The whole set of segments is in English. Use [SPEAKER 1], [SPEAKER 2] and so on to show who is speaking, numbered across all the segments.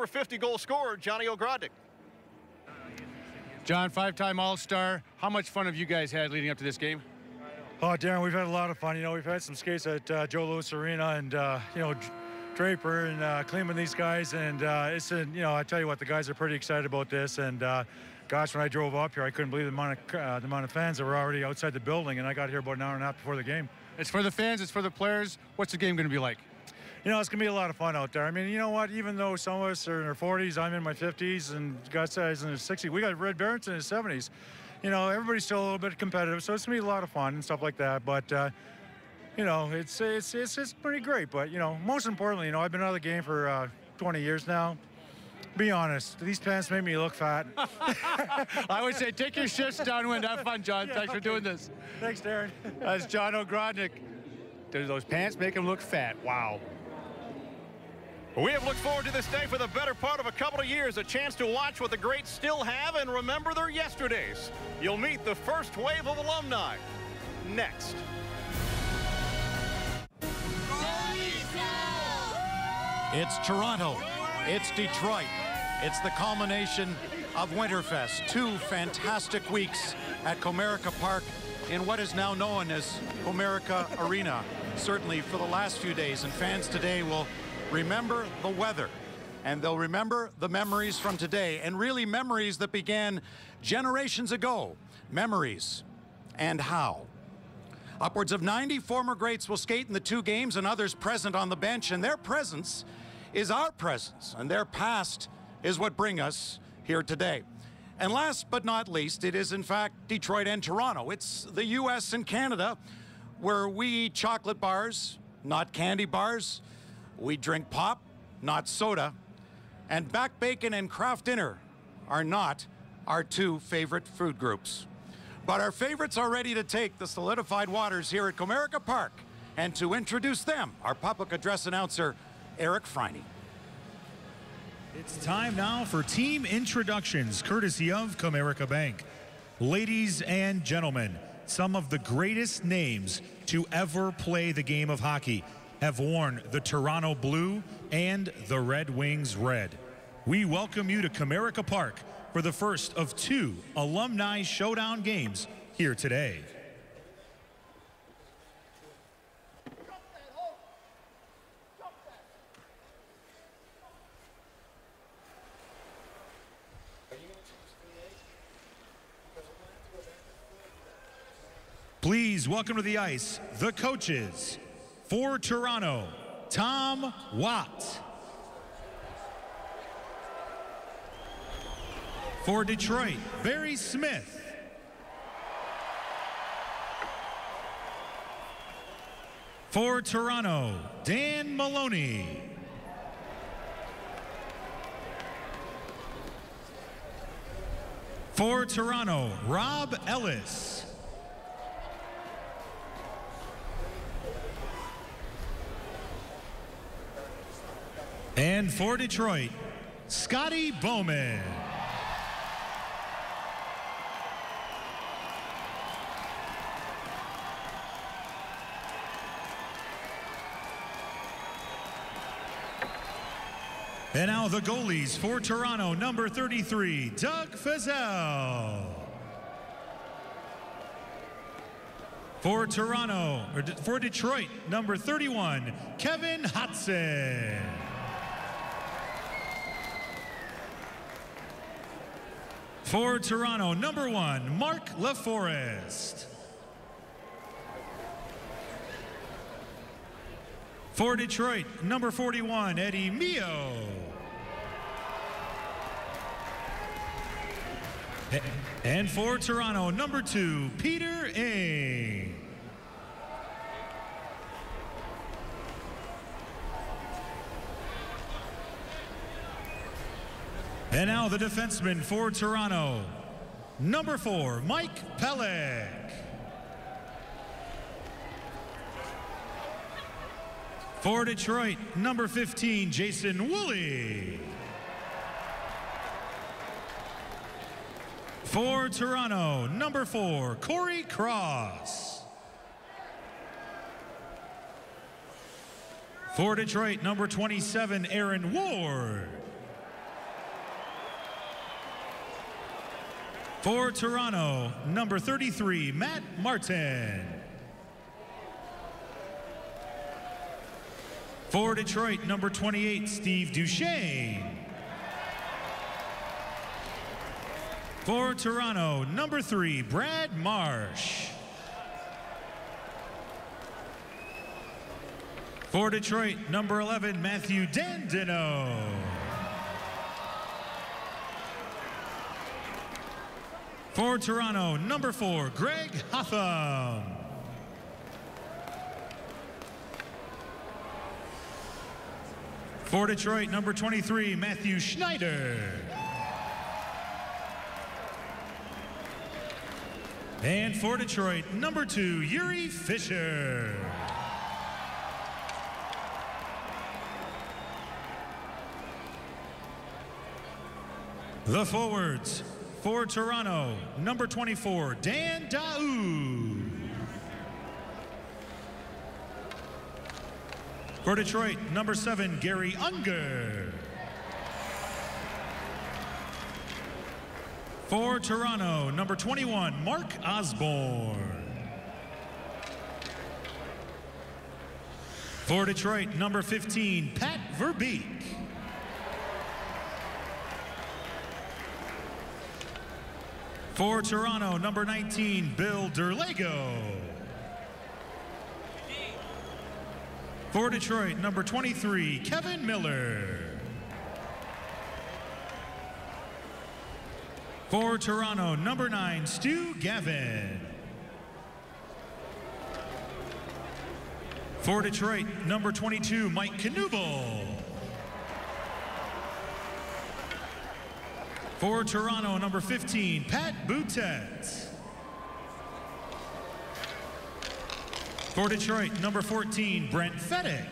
[SPEAKER 1] number 50 goal scorer, Johnny Ogrodnik.
[SPEAKER 2] John, 5-time All-Star. How much fun have you guys had leading up to this game?
[SPEAKER 3] Oh, Darren, we've had a lot of fun. You know, we've had some skates at Joe Louis Arena and, you know, Draper and Kleeman, these guys. And it's, you know, I tell you what, the guys are pretty excited about this. And, gosh, when I drove up here, I couldn't believe the amount of fans that were already outside the building. And I got here about an hour and a half before the game.
[SPEAKER 2] It's for the fans. It's for the players. What's the game going to be like?
[SPEAKER 3] You know, it's going to be a lot of fun out there. I mean, you know what? Even though some of us are in our 40s, I'm in my 50s, and guys in his 60s. We got Red Barrington in his 70s. You know, everybody's still a little bit competitive, so it's going to be a lot of fun and stuff like that. But, you know, it's pretty great. But, you know, most importantly, you know, I've been out of the game for 20 years now. Be honest, these pants make me look fat.
[SPEAKER 2] I would say take your shifts downwind. Have fun, John.
[SPEAKER 3] Yeah,
[SPEAKER 2] Thanks for doing this.
[SPEAKER 3] Thanks, Darren.
[SPEAKER 2] That's John Ogrodnik. Those pants make him look fat. Wow.
[SPEAKER 1] We have looked forward to this day for the better part of a couple of years, a chance to watch what the greats still have and remember their yesterdays. You'll meet the first wave of alumni next.
[SPEAKER 4] It's Toronto, it's Detroit, it's the culmination of Winterfest. 2 fantastic weeks at Comerica Park in what is now known as Comerica Arena, certainly for the last few days. And fans today will remember the weather, and they'll remember the memories from today, and really memories that began generations ago. Memories and how. Upwards of 90 former greats will skate in the 2 games, and others present on the bench, and their presence is our presence, and their past is what bring us here today. And last but not least, it is in fact Detroit and Toronto. It's the US and Canada, where we eat chocolate bars, not candy bars. We drink pop, not soda. And back bacon and Kraft dinner are not our 2 favorite food groups. But our favorites are ready to take the solidified waters here at Comerica Park. And to introduce them, our public address announcer, Eric Friney.
[SPEAKER 5] It's time now for team introductions, courtesy of Comerica Bank. Ladies and gentlemen, some of the greatest names to ever play the game of hockey have worn the Toronto Blue and the Red Wings Red. We welcome you to Comerica Park for the first of 2 Alumni Showdown Games here today. Please welcome to the ice the coaches. For Toronto, Tom Watt. For Detroit, Barry Smith. For Toronto, Dan Maloney. For Toronto, Rob Ellis. And for Detroit, Scotty Bowman. And now the goalies for Toronto, number 33, Doug Fazell. For Toronto, or for Detroit, number 31, Kevin HODSON. For Toronto, number 1, Mark LaForest. For Detroit, number 41, Eddie Mio. And for Toronto, number 2, Peter Ng. And now the defenseman for Toronto, number 4, Mike Pelech. For Detroit, number 15, Jason Woolley. For Toronto, number 4, Corey Cross. For Detroit, number 27, Aaron Ward. For Toronto, number 33, Matt Martin. For Detroit, number 28, Steve Duchesne. For Toronto, number 3, Brad Marsh. For Detroit, number 11, Matthew Dandino. For Toronto, number 4, Greg Hotham. For Detroit, number 23, Matthew Schneider. And for Detroit, number 2, Yuri Fisher. The forwards. For Toronto, number 24, Dan Daoud. For Detroit, number 7, Gary Unger. For Toronto, number 21, Mark Osborne. For Detroit, number 15, Pat Verbeek. For Toronto, number 19, Bill Derlego. For Detroit, number 23, Kevin Miller. For Toronto, number 9, Stu Gavin. For Detroit, number 22, Mike Knuble. For Toronto, number 15, Pat Boutet. For Detroit, number 14, Brent Fedek.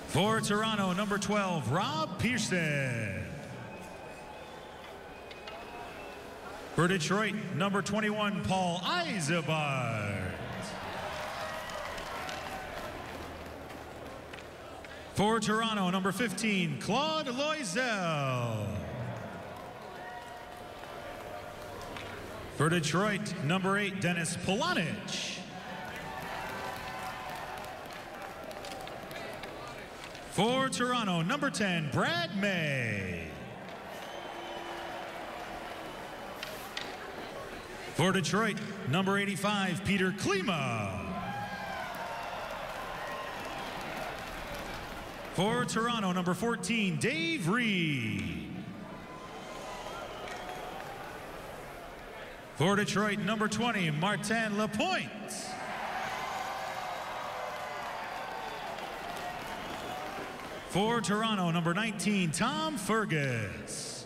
[SPEAKER 5] For Toronto, number 12, Rob Pearson. For Detroit, number 21, Paul Eisebart. For Toronto, number 15, Claude Loisel. For Detroit, number 8, Dennis Polonich. For Toronto, number 10, Brad May. For Detroit, number 85, Peter Klima. For Toronto, number 14, Dave Reed. For Detroit, number 20, Martin Lapointe. For Toronto, number 19, Tom Fergus.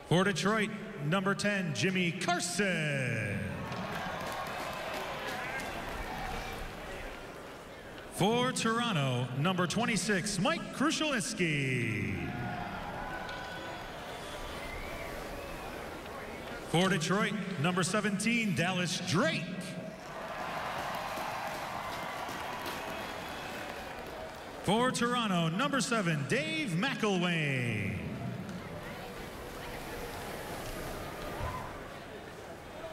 [SPEAKER 5] For Detroit, number 10, Jimmy Carson. For Toronto, number 26, Mike Krushelnicki. For Detroit, number 17, Dallas Drake. For Toronto, number 7, Dave McElwain.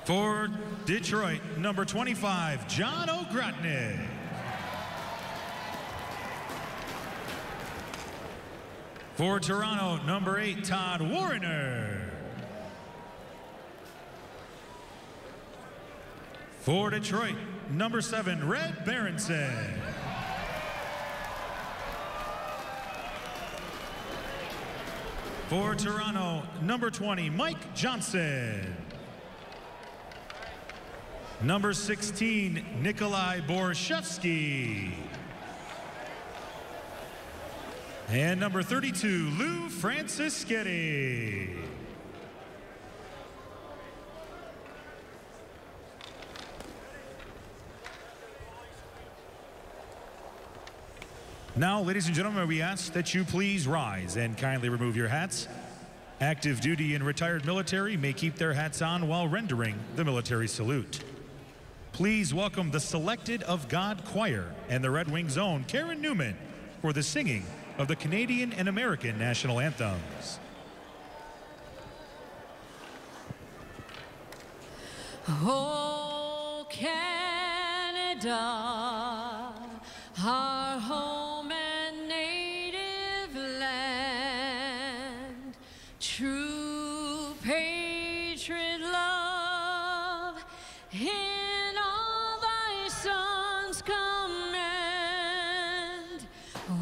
[SPEAKER 5] For Detroit, number 25, John O'Grotnick. For Toronto, number 8, Todd Warner. For Detroit, number 7, Red Berenson. For Toronto, number 20, Mike Johnson. Number 16, Nikolai Borshevsky. And number 32, Lou Francischetti. Now, ladies and gentlemen, we ask that you please rise and kindly remove your hats. Active duty and retired military may keep their hats on while rendering the military salute. Please welcome the Selected of God Choir and the Red Wings' own Karen Newman for the singing of the Canadian and American national anthems.
[SPEAKER 6] Oh, Canada, our home and native land, true patriot love in all thy sons command.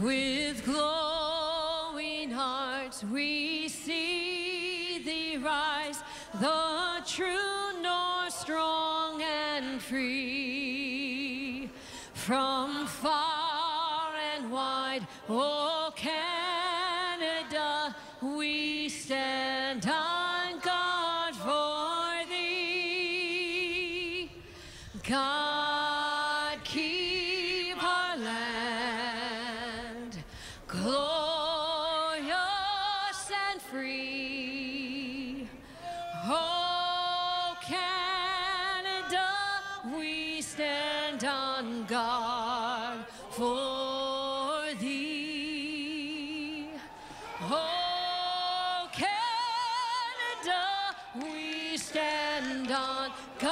[SPEAKER 6] With glowing hearts we see thee rise, the true strong and free, from far and wide, oh Canada, we stand on guard for thee. God keep our land glorious and free. Oh Canada, we stand on guard for thee. Oh, Canada, we stand on guard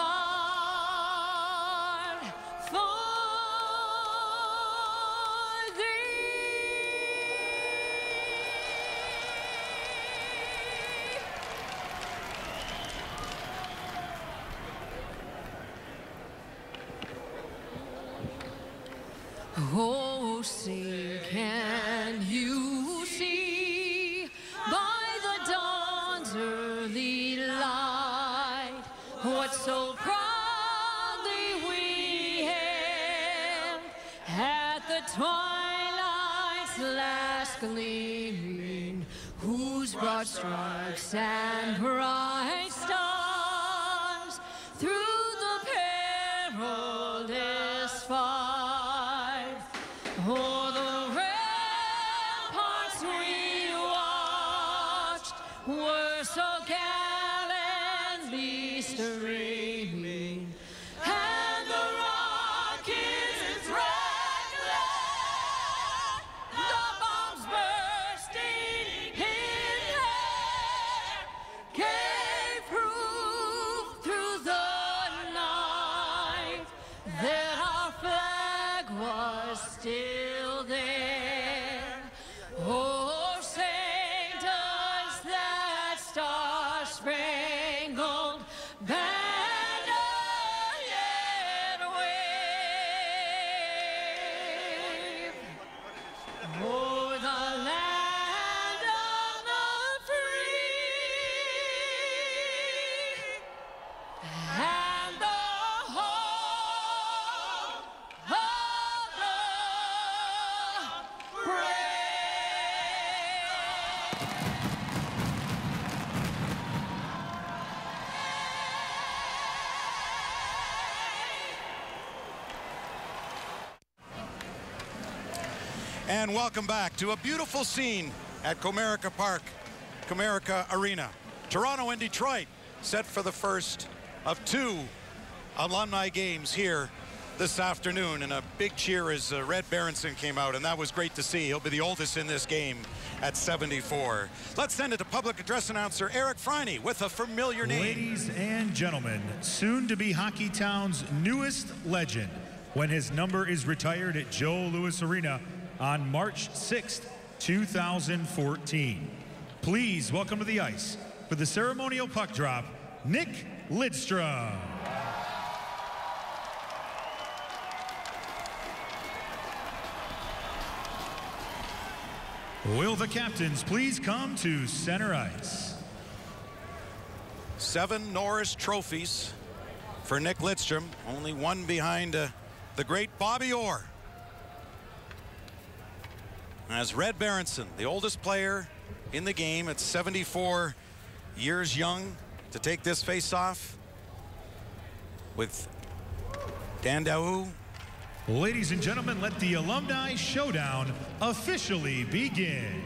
[SPEAKER 6] for oh, say, can you see by the dawn's early light what so proudly we hailed at the twilight's last gleaming, whose broad stripes and bright stars through the perilous fight. Oh, the ramparts we watched were so gallantly streaming, and the rockets' red glare, the bombs bursting in air, gave proof through the night that our flag was still there. Oh, say does that star-spangled banner yet wave o'er the land of the free and the home of the brave.
[SPEAKER 4] And welcome back to a beautiful scene at Comerica Park, Comerica Arena. Toronto and Detroit set for the first of two alumni games here this afternoon, and a big cheer as Red Berenson came out, and that was great to see. He'll be the oldest in this game at 74. Let's send it to public address announcer Eric Friney with a familiar name.
[SPEAKER 5] Ladies and gentlemen, soon to be Hockeytown's newest legend when his number is retired at Joe Louis Arena on March 6th, 2014. Please welcome to the ice for the ceremonial puck drop, Nick Lidstrom. Will the captains please come to center ice?
[SPEAKER 4] 7 Norris trophies for Nick Lidstrom, only one behind the great Bobby Orr. As Red Berenson, the oldest player in the game at 74 years young, to take this face-off with Dan Daou.
[SPEAKER 5] Ladies and gentlemen, let the Alumni Showdown officially begin.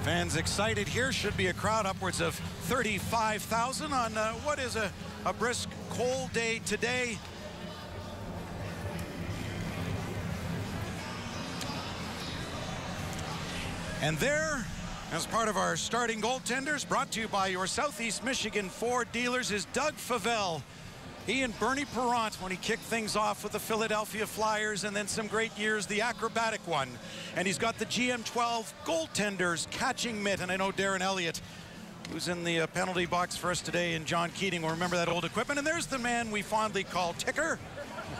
[SPEAKER 4] Fans excited here. Should be a crowd upwards of 35,000 on what is a brisk, cold day today. And there, as part of our starting goaltenders, brought to you by your Southeast Michigan Ford dealers, is Doug FAVELL. He and Bernie Perrant, when he kicked things off with the Philadelphia Flyers, and then some great years, the acrobatic one. And he's got the GM12 goaltenders catching mitt. And I know Darren Elliott, who's in the penalty box for us today, and John Keating will remember that old equipment. And there's the man we fondly call Ticker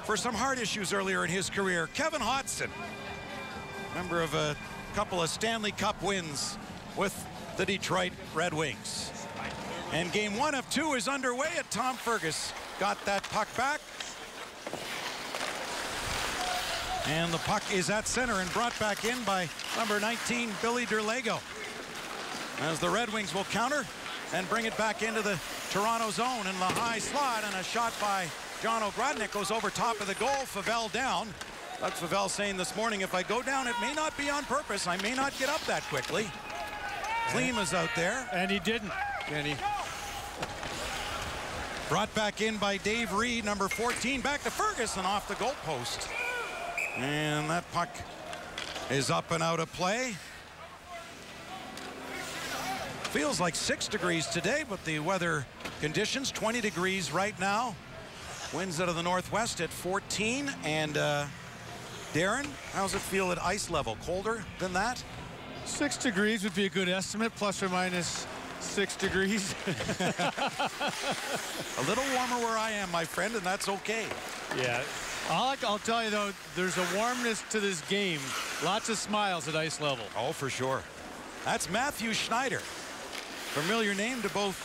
[SPEAKER 4] for some heart issues earlier in his career, Kevin HODSON, member of a couple of Stanley Cup wins with the Detroit Red Wings. And game 1 of 2 is underway at Tom Fergus. Got that puck back. And the puck is at center and brought back in by number 19, Billy Derlego. As the Red Wings will counter and bring it back into the Toronto zone in the high slot, and a shot by John Ogrodnik goes over top of the goal. FAVELL down. Doug FAVELL saying this morning, if I go down, it may not be on purpose. I may not get up that quickly. Klima's out there.
[SPEAKER 2] And he didn't. And he
[SPEAKER 4] brought back in by Dave Reed, number 14, back to Ferguson off the goalpost. And that puck is up and out of play. Feels like 6 degrees today, but the weather conditions, 20 degrees right now. Winds out of the northwest at 14. And Darren, how's it feel at ice level? Colder than that?
[SPEAKER 2] 6 degrees would be a good estimate, plus or minus 6 degrees.
[SPEAKER 4] A little warmer where I am, my friend, and that's okay.
[SPEAKER 2] Yeah. I'll tell you, though, there's a warmness to this game. Lots of smiles at ice level.
[SPEAKER 4] Oh, for sure. That's Matthew Schneider. Familiar name to both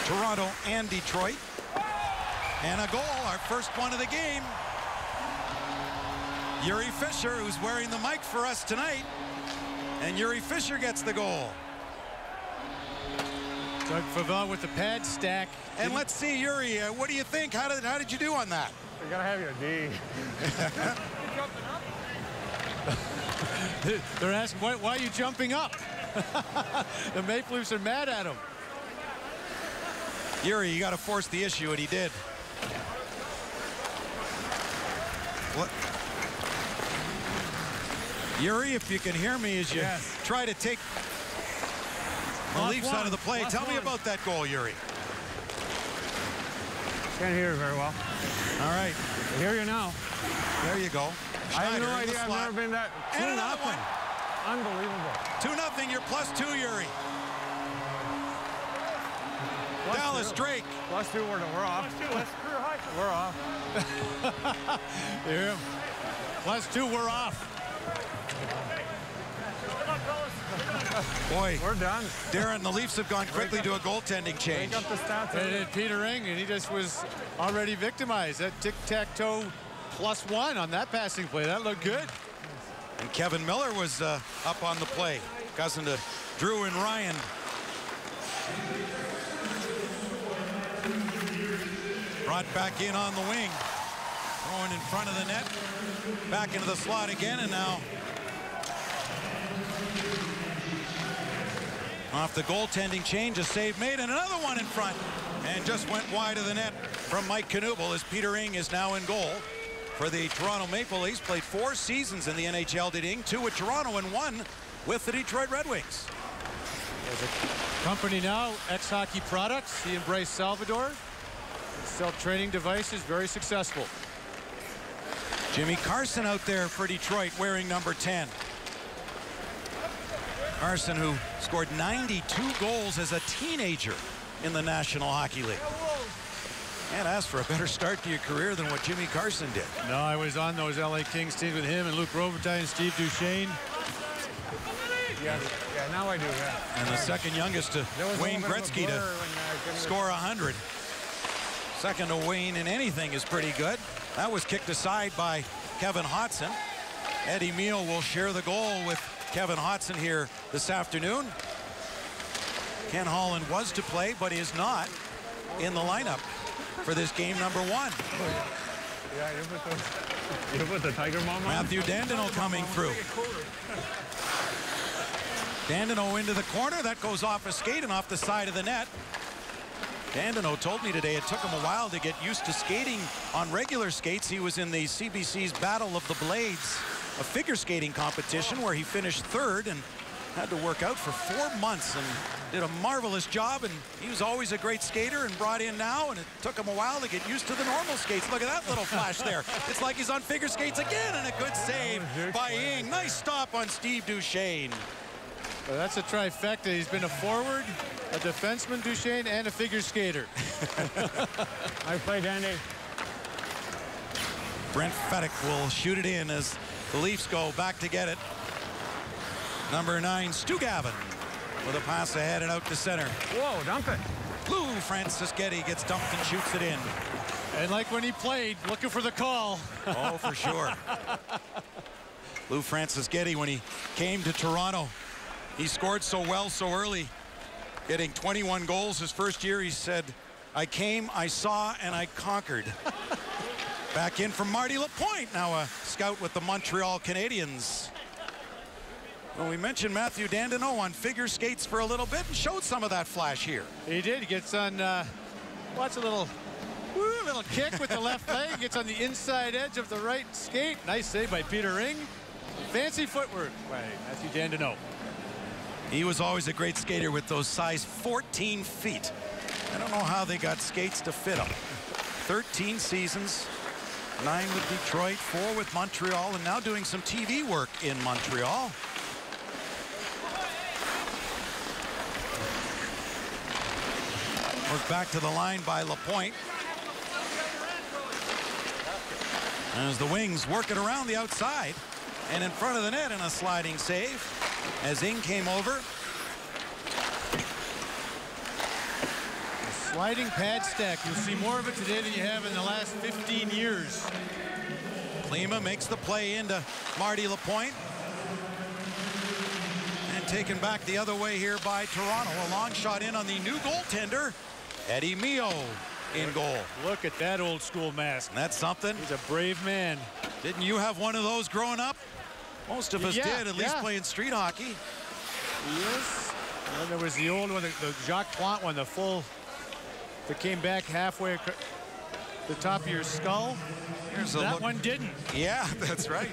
[SPEAKER 4] Toronto and Detroit. And a goal, our first one of the game. Yuri Fisher, who's wearing the mic for us tonight. And Yuri Fisher gets the goal.
[SPEAKER 2] Doug FAVELL with the pad stack.
[SPEAKER 4] And let's see, Yuri, what do you think? How did you do on that?
[SPEAKER 7] You gotta have your D.
[SPEAKER 2] They're asking, why are you jumping up? The Maple Leafs are mad at him.
[SPEAKER 4] Yuri, you got to force the issue, and he did. What? Yuri, if you can hear me as you try to take the Leafs out of the play. Tell me about that goal, Yuri.
[SPEAKER 7] Can't hear you very well.
[SPEAKER 4] All right.
[SPEAKER 7] I hear you now.
[SPEAKER 4] There you go.
[SPEAKER 7] I have no
[SPEAKER 4] Schneider in the
[SPEAKER 7] idea. I've
[SPEAKER 4] slot.
[SPEAKER 7] never been that.
[SPEAKER 4] And another one.
[SPEAKER 7] Unbelievable.
[SPEAKER 4] 2-0. You're +2, Yuri. Dallas Drake.
[SPEAKER 7] +2, we're off. We're off.
[SPEAKER 2] You hear him? +2, we're off.
[SPEAKER 4] Boy,
[SPEAKER 7] We're done.
[SPEAKER 4] Darren, the Leafs have gone quickly to a goaltending change.
[SPEAKER 7] Break up the stats.
[SPEAKER 2] And Peter Ing, and he just was already victimized. That tic-tac-toe +1 on that passing play. That looked good.
[SPEAKER 4] And Kevin Miller was up on the play. Cousin to Drew and Ryan. Brought back in on the wing. Throwing in front of the net. Back into the slot again, and now off the goaltending change, a save made, and another one in front. And just went wide of the net from Mike Knuble as Peter Ing is now in goal for the Toronto Maple Leafs. Played 4 seasons in the NHL, did Ing, 2 with Toronto and 1 with the Detroit Red Wings.
[SPEAKER 2] There's a company now, X-Hockey Products. He embraced Salvador. Sell training devices, very successful.
[SPEAKER 4] Jimmy Carson out there for Detroit wearing number 10. Carson, who scored 92 goals as a teenager in the National Hockey League. And asked for a better start to your career than what Jimmy Carson did.
[SPEAKER 2] No, I was on those LA Kings teams with him and Luc Robitaille and Steve Duchesne.
[SPEAKER 7] Yeah, now I do, yeah.
[SPEAKER 4] And the second youngest to Wayne Gretzky to score 100. Second to Wayne in anything is pretty good. That was kicked aside by Kevin HODSON. Eddie Meal will share the goal with Kevin HODSON here this afternoon. Ken Holland was to play, but is not in the lineup for this game number 1.
[SPEAKER 7] Yeah, you put the Tiger Mom on.
[SPEAKER 4] Matthew Dandino coming through. Dandino into the corner. That goes off a skate and off the side of the net. Dandino told me today it took him a while to get used to skating on regular skates. He was in the CBC's Battle of the Blades a figure skating competition where he finished third and had to work out for 4 months and did a marvelous job, and he was always a great skater and brought in now, and it took him a while to get used to the normal skates. Look at that little flash there. It's like he's on figure skates again, and a good save by Ing. Nice stop on Steve Duchesne.
[SPEAKER 2] Well, that's a trifecta. He's been a forward, a defenseman, Duchesne, and a figure skater.
[SPEAKER 7] I played Andy.
[SPEAKER 4] Brent Fedek will shoot it in as the Leafs go back to get it. Number 9, Stu Gavin, with a pass ahead and out to center.
[SPEAKER 7] Whoa, dump it.
[SPEAKER 4] Lou Francis Getty gets dumped and shoots it in.
[SPEAKER 2] And like when he played, looking for the call.
[SPEAKER 4] Oh, for sure. Lou Francis Getty, when he came to Toronto, he scored so well so early, getting 21 goals his first year. He said, I came, I saw, and I conquered. Back in from Marty Lapointe, now a scout with the Montreal Canadiens. Well, we mentioned Matthew Dandeneau on figure skates for a little bit and showed some of that flash here.
[SPEAKER 2] He did. He gets on, watch a little kick with the left leg. Gets on the inside edge of the right skate. Nice save by Peter Ing. Fancy footwork by Matthew Dandeneau.
[SPEAKER 4] He was always a great skater with those size 14 feet. I don't know how they got skates to fit him. 13 seasons, 9 with Detroit, 4 with Montreal, and now doing some TV work in Montreal. Worked back to the line by Lapointe. As the Wings work it around the outside and in front of the net in a sliding save as Ing came over.
[SPEAKER 2] A sliding pad stack. You'll see more of it today than you have in the last 15 years.
[SPEAKER 4] Klima makes the play into Marty Lapointe. And taken back the other way here by Toronto. A long shot in on the new goaltender, Eddie Mio, in goal.
[SPEAKER 2] Look at that old school mask.
[SPEAKER 4] That's something.
[SPEAKER 2] He's a brave man.
[SPEAKER 4] Didn't you have one of those growing up? Most of us did, at least playing street hockey.
[SPEAKER 2] Yes. And then there was the old one, the Jacques Plante one, the full, that came back halfway the top of your skull. That one didn't.
[SPEAKER 4] Yeah, that's right.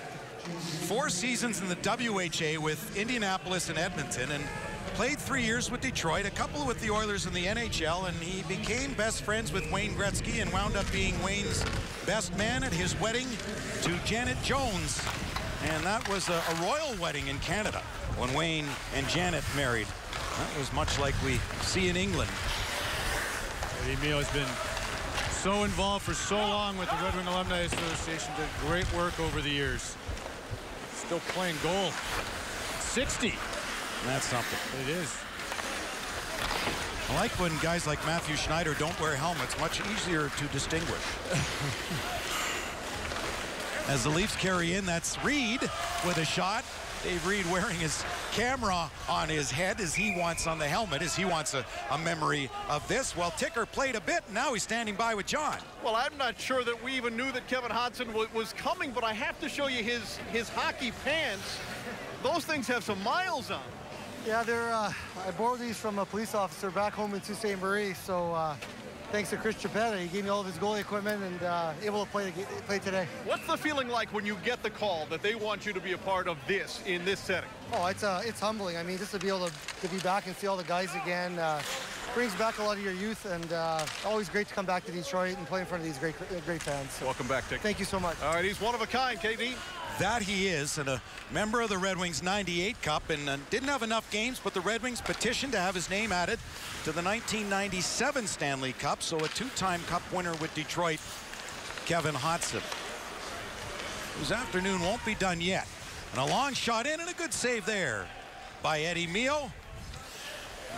[SPEAKER 4] 4 seasons in the WHA with Indianapolis and Edmonton, and played 3 years with Detroit, a couple with the Oilers in the NHL, and he became best friends with Wayne Gretzky and wound up being Wayne's best man at his wedding to Janet Jones. And that was a royal wedding in Canada when Wayne and Janet married. That was much like we see in England.
[SPEAKER 2] Eddie Mio has been so involved for so long with the Red Wing Alumni Association. Did great work over the years. Still playing goal. 60.
[SPEAKER 4] That's something.
[SPEAKER 2] It is.
[SPEAKER 4] I like when guys like Matthew Schneider don't wear helmets. Much easier to distinguish. As the Leafs carry in, that's Reed with a shot. Dave Reed wearing his camera on his head as he wants on the helmet, as he wants a memory of this. Well, Ticker played a bit, and now he's standing by with John.
[SPEAKER 1] Well, I'm not sure that we even knew that Kevin HODSON was coming, but I have to show you his hockey pants. Those things have some miles on them.
[SPEAKER 8] Yeah, they're, I borrowed these from a police officer back home in Sault Ste. Marie, so thanks to Chris Chapetta, he gave me all of his goalie equipment and able to play today.
[SPEAKER 1] What's the feeling like when you get the call that they want you to be a part of this in this setting?
[SPEAKER 8] Oh, it's humbling. I mean, just to be able to be back and see all the guys again brings back a lot of your youth, and always great to come back to Detroit and play in front of these great fans. So.
[SPEAKER 1] Welcome back, Dick.
[SPEAKER 8] Thank you so much.
[SPEAKER 1] All right, he's one of a kind, KD.
[SPEAKER 4] That he is, and a member of the Red Wings '98 Cup, and didn't have enough games, but the Red Wings petitioned to have his name added to the 1997 Stanley Cup, so a 2-time Cup winner with Detroit, Kevin HODSON, whose afternoon won't be done yet. And a long shot in and a good save there by Eddie Mio.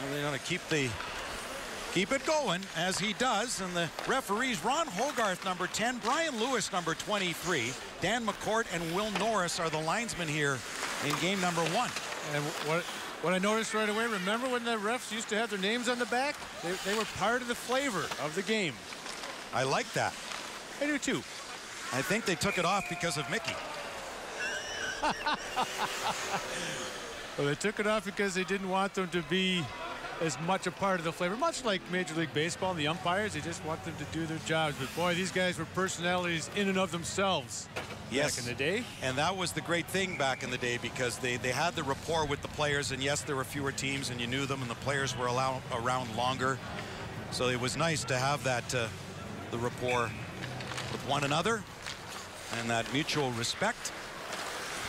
[SPEAKER 4] And they're going to keep it going as he does, and the referees, Ron Hogarth, number 10, Brian Lewis, number 23, Dan McCourt and Will Norris are the linesmen here in game number 1.
[SPEAKER 2] And what I noticed right away, remember when the refs used to have their names on the back? They were part of the flavor of the game.
[SPEAKER 4] I like that.
[SPEAKER 2] I do too.
[SPEAKER 4] I think they took it off because of Mickey.
[SPEAKER 2] Well, they took it off because they didn't want them to be as much a part of the flavor, much like Major League Baseball and the umpires. They just want them to do their jobs. But boy, these guys were personalities in and of themselves. back in the day.
[SPEAKER 4] And that was the great thing back in the day, because they had the rapport with the players, and yes, there were fewer teams and you knew them, and the players were around longer. So it was nice to have that, the rapport with one another and that mutual respect.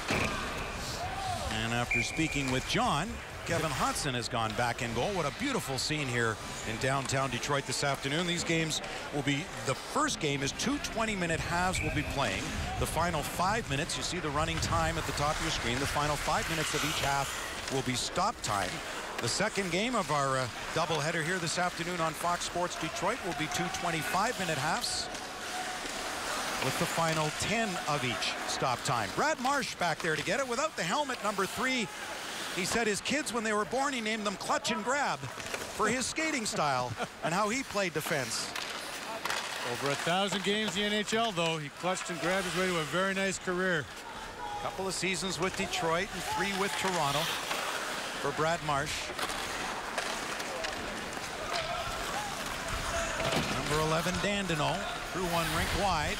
[SPEAKER 4] And after speaking with John, Kevin HODSON has gone back in goal. What a beautiful scene here in downtown Detroit this afternoon. These games will be, the first game is 2 20-minute halves we'll be playing. The final 5 minutes, you see the running time at the top of your screen. The final 5 minutes of each half will be stop time. The second game of our doubleheader here this afternoon on Fox Sports Detroit will be 2 25-minute halves, with the final 10 of each stop time. Brad Marsh back there to get it without the helmet, number 3. He said his kids, when they were born, he named them Clutch and Grab for his skating style and how he played defense.
[SPEAKER 2] Over 1,000 games in the NHL, though. He clutched and grabbed his way to a very nice career.
[SPEAKER 4] Couple of seasons with Detroit and 3 with Toronto for Brad Marsh. Number 11, Dandenault, through one rink wide.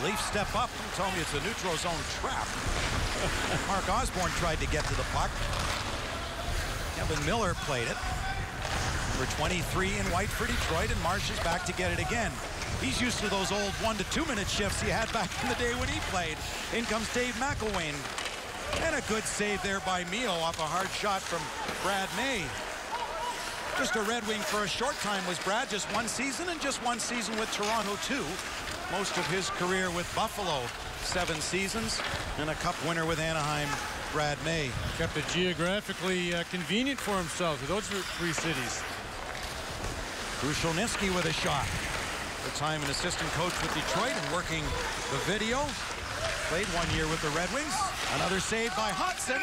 [SPEAKER 4] Leafs step up and tell me it's a neutral zone trap. Mark Osborne tried to get to the puck. Kevin Miller played it. Number 23 in white for Detroit, and Marsh is back to get it again. He's used to those old 1 to 2 minute shifts he had back in the day when he played. In comes Dave McElwain. And a good save there by Mio off a hard shot from Brad May. Just a Red Wing for a short time was Brad, just 1 season, and just 1 season with Toronto too. Most of his career with Buffalo, 7 seasons, and a cup winner with Anaheim, Brad May.
[SPEAKER 2] Kept it geographically convenient for himself with those 3 cities.
[SPEAKER 4] Krushelnyski with a shot. For time an assistant coach with Detroit and working the video. Played 1 year with the Red Wings. Another save by HODSON.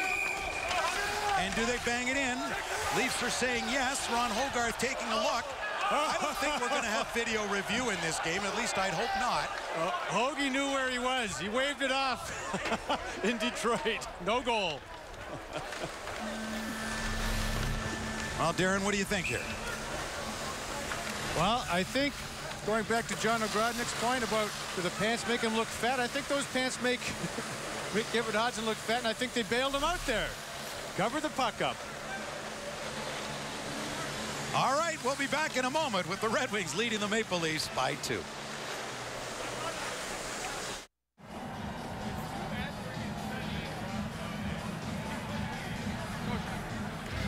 [SPEAKER 4] And do they bang it in? Leafs are saying yes. Ron Hogarth taking a look. I don't think we're going to have video review in this game. At least I'd hope not.
[SPEAKER 2] Hoagie knew where he was. He waved it off in Detroit. No goal.
[SPEAKER 4] Well, Darren, what do you think here?
[SPEAKER 2] Well, I think, going back to John Ogrodnik's point about do the pants make him look fat, I think those pants make Kevin HODSON look fat, and I think they bailed him out there. Cover the puck up.
[SPEAKER 4] All right, we'll be back in a moment with the Red Wings leading the Maple Leafs by 2.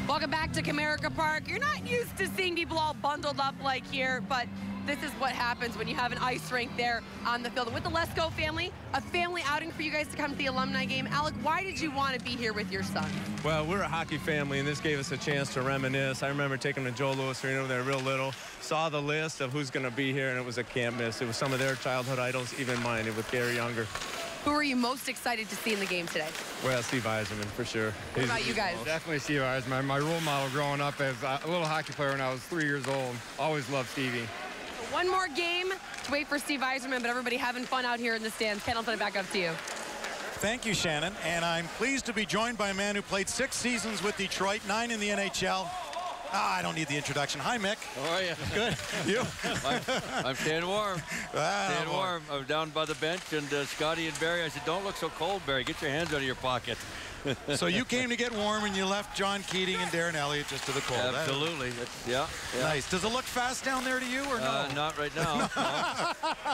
[SPEAKER 9] Welcome back to Comerica Park. You're not used to seeing people all bundled up like here, but this is what happens when you have an ice rink there on the field. And with the Let's Go family, a family outing for you guys to come to the alumni game. Alec, why did you want to be here with your son?
[SPEAKER 7] Well, we're a hockey family, and this gave us a chance to reminisce. I remember taking the Joe Louis Arena when they were real little, saw the list of who's going to be here, and it was a can't miss. It was some of their childhood idols, even mine, with Gary Younger.
[SPEAKER 9] Who are you most excited to see in the game today?
[SPEAKER 7] Well, Steve Yzerman, for sure.
[SPEAKER 9] What about you guys?
[SPEAKER 10] Definitely Steve Yzerman. My role model growing up as a little hockey player when I was 3 years old. Always loved Stevie.
[SPEAKER 9] One more game to wait for Steve Yzerman, but everybody having fun out here in the stands. Ken, I'll turn it back up to you.
[SPEAKER 4] Thank you, Shannon. And I'm pleased to be joined by a man who played 6 seasons with Detroit, 9 in the NHL. I don't need the introduction. Hi, Mick.
[SPEAKER 11] How are you?
[SPEAKER 4] Good. You?
[SPEAKER 11] I'm staying warm. Staying warm. I'm down by the bench, and Scotty and Barry, I said, don't look so cold, Barry. Get your hands out of your pocket.
[SPEAKER 4] So you came to get warm, and you left John Keating and Darren Elliott just to the cold.
[SPEAKER 11] Absolutely. Yeah.
[SPEAKER 4] Nice. Does it look fast down there to you, or no?
[SPEAKER 11] Not right now.